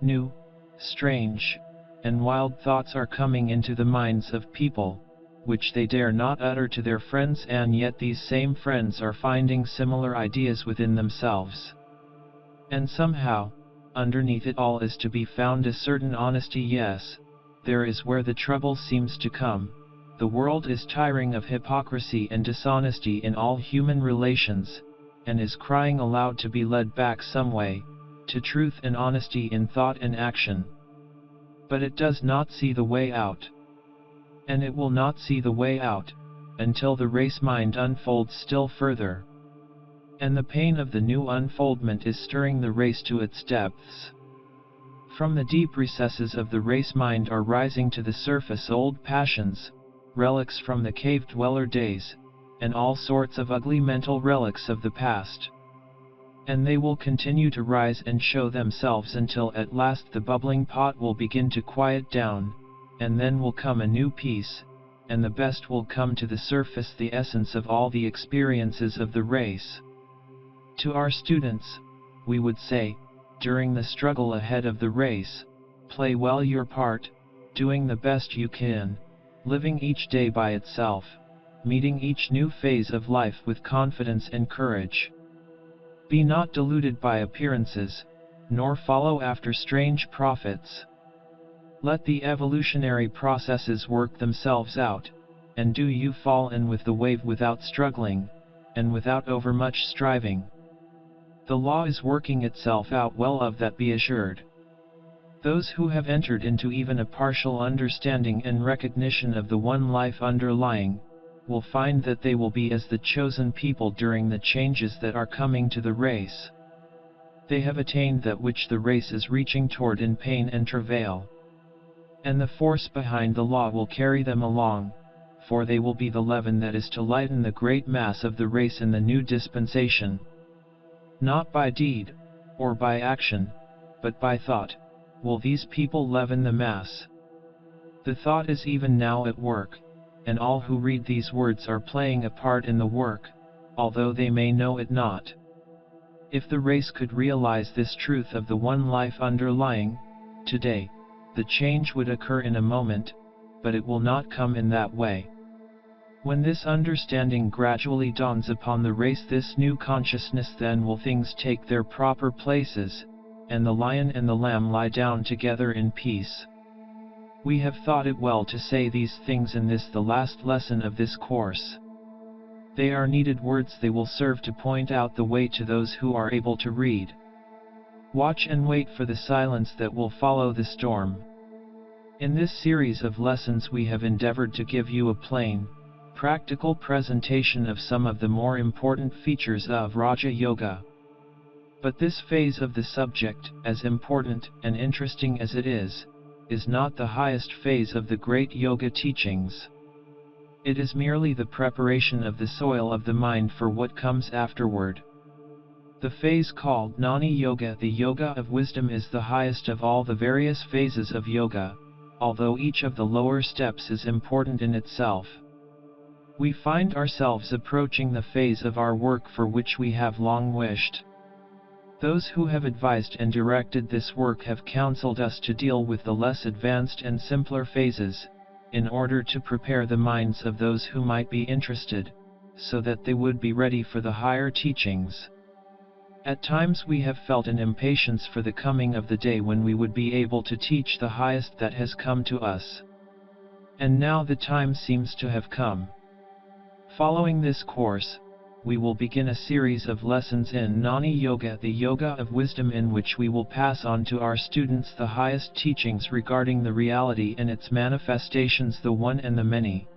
New, strange, and wild thoughts are coming into the minds of people, which they dare not utter to their friends, and yet these same friends are finding similar ideas within themselves. And somehow, underneath it all is to be found a certain honesty. Yes, there is where the trouble seems to come. The world is tiring of hypocrisy and dishonesty in all human relations, and is crying aloud to be led back some way, to truth and honesty in thought and action. But it does not see the way out. And it will not see the way out, until the race mind unfolds still further. And the pain of the new unfoldment is stirring the race to its depths. From the deep recesses of the race mind are rising to the surface old passions, relics from the cave dweller days, and all sorts of ugly mental relics of the past. And they will continue to rise and show themselves until at last the bubbling pot will begin to quiet down, and then will come a new peace, and the best will come to the surface, the essence of all the experiences of the race. To our students, we would say, during the struggle ahead of the race, play well your part, doing the best you can, living each day by itself, meeting each new phase of life with confidence and courage. Be not deluded by appearances, nor follow after strange prophets. Let the evolutionary processes work themselves out, and do you fall in with the wave without struggling, and without overmuch striving. The law is working itself out well, of that be assured. Those who have entered into even a partial understanding and recognition of the one life underlying, will find that they will be as the chosen people during the changes that are coming to the race. They have attained that which the race is reaching toward in pain and travail. And the force behind the law will carry them along, for they will be the leaven that is to lighten the great mass of the race in the new dispensation. Not by deed, or by action, but by thought, will these people leaven the mass. The thought is even now at work, and all who read these words are playing a part in the work, although they may know it not. If the race could realize this truth of the one life underlying, today, the change would occur in a moment, but it will not come in that way. When this understanding gradually dawns upon the race, this new consciousness, then will things take their proper places, and the lion and the lamb lie down together in peace. We have thought it well to say these things in this, the last lesson of this course. They are needed words. They will serve to point out the way to those who are able to read. Watch and wait for the silence that will follow the storm. In this series of lessons we have endeavored to give you a plain, practical presentation of some of the more important features of Raja Yoga. But this phase of the subject, as important and interesting as it is not the highest phase of the great yoga teachings. It is merely the preparation of the soil of the mind for what comes afterward. The phase called Gnani Yoga, the Yoga of Wisdom, is the highest of all the various phases of yoga, although each of the lower steps is important in itself. We find ourselves approaching the phase of our work for which we have long wished. Those who have advised and directed this work have counseled us to deal with the less advanced and simpler phases, in order to prepare the minds of those who might be interested, so that they would be ready for the higher teachings. At times we have felt an impatience for the coming of the day when we would be able to teach the highest that has come to us. And now the time seems to have come. Following this course, we will begin a series of lessons in Jnana Yoga, the Yoga of Wisdom, in which we will pass on to our students the highest teachings regarding the reality and its manifestations, the one and the many.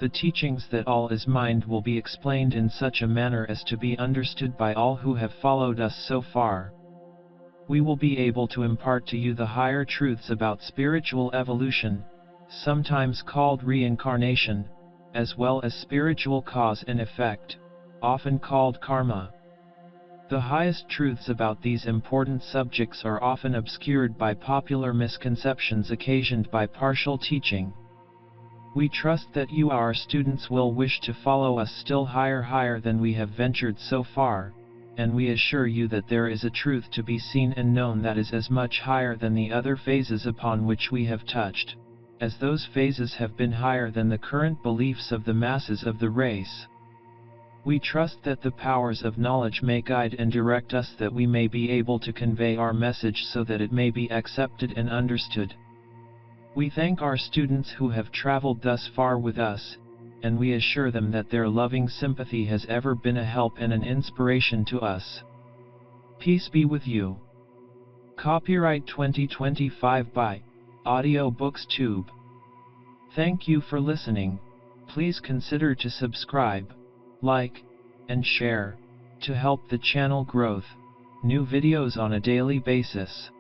The teachings that all is mind will be explained in such a manner as to be understood by all who have followed us so far. We will be able to impart to you the higher truths about spiritual evolution, sometimes called reincarnation, as well as spiritual cause and effect, often called karma. The highest truths about these important subjects are often obscured by popular misconceptions occasioned by partial teaching. We trust that you, our students, will wish to follow us still higher than we have ventured so far, and we assure you that there is a truth to be seen and known that is as much higher than the other phases upon which we have touched, as those phases have been higher than the current beliefs of the masses of the race. We trust that the powers of knowledge may guide and direct us, that we may be able to convey our message so that it may be accepted and understood. We thank our students who have traveled thus far with us, and we assure them that their loving sympathy has ever been a help and an inspiration to us. Peace be with you. Copyright 2025 by AudioBooksTube. Thank you for listening. Please consider to subscribe, like, and share, to help the channel growth. New videos on a daily basis.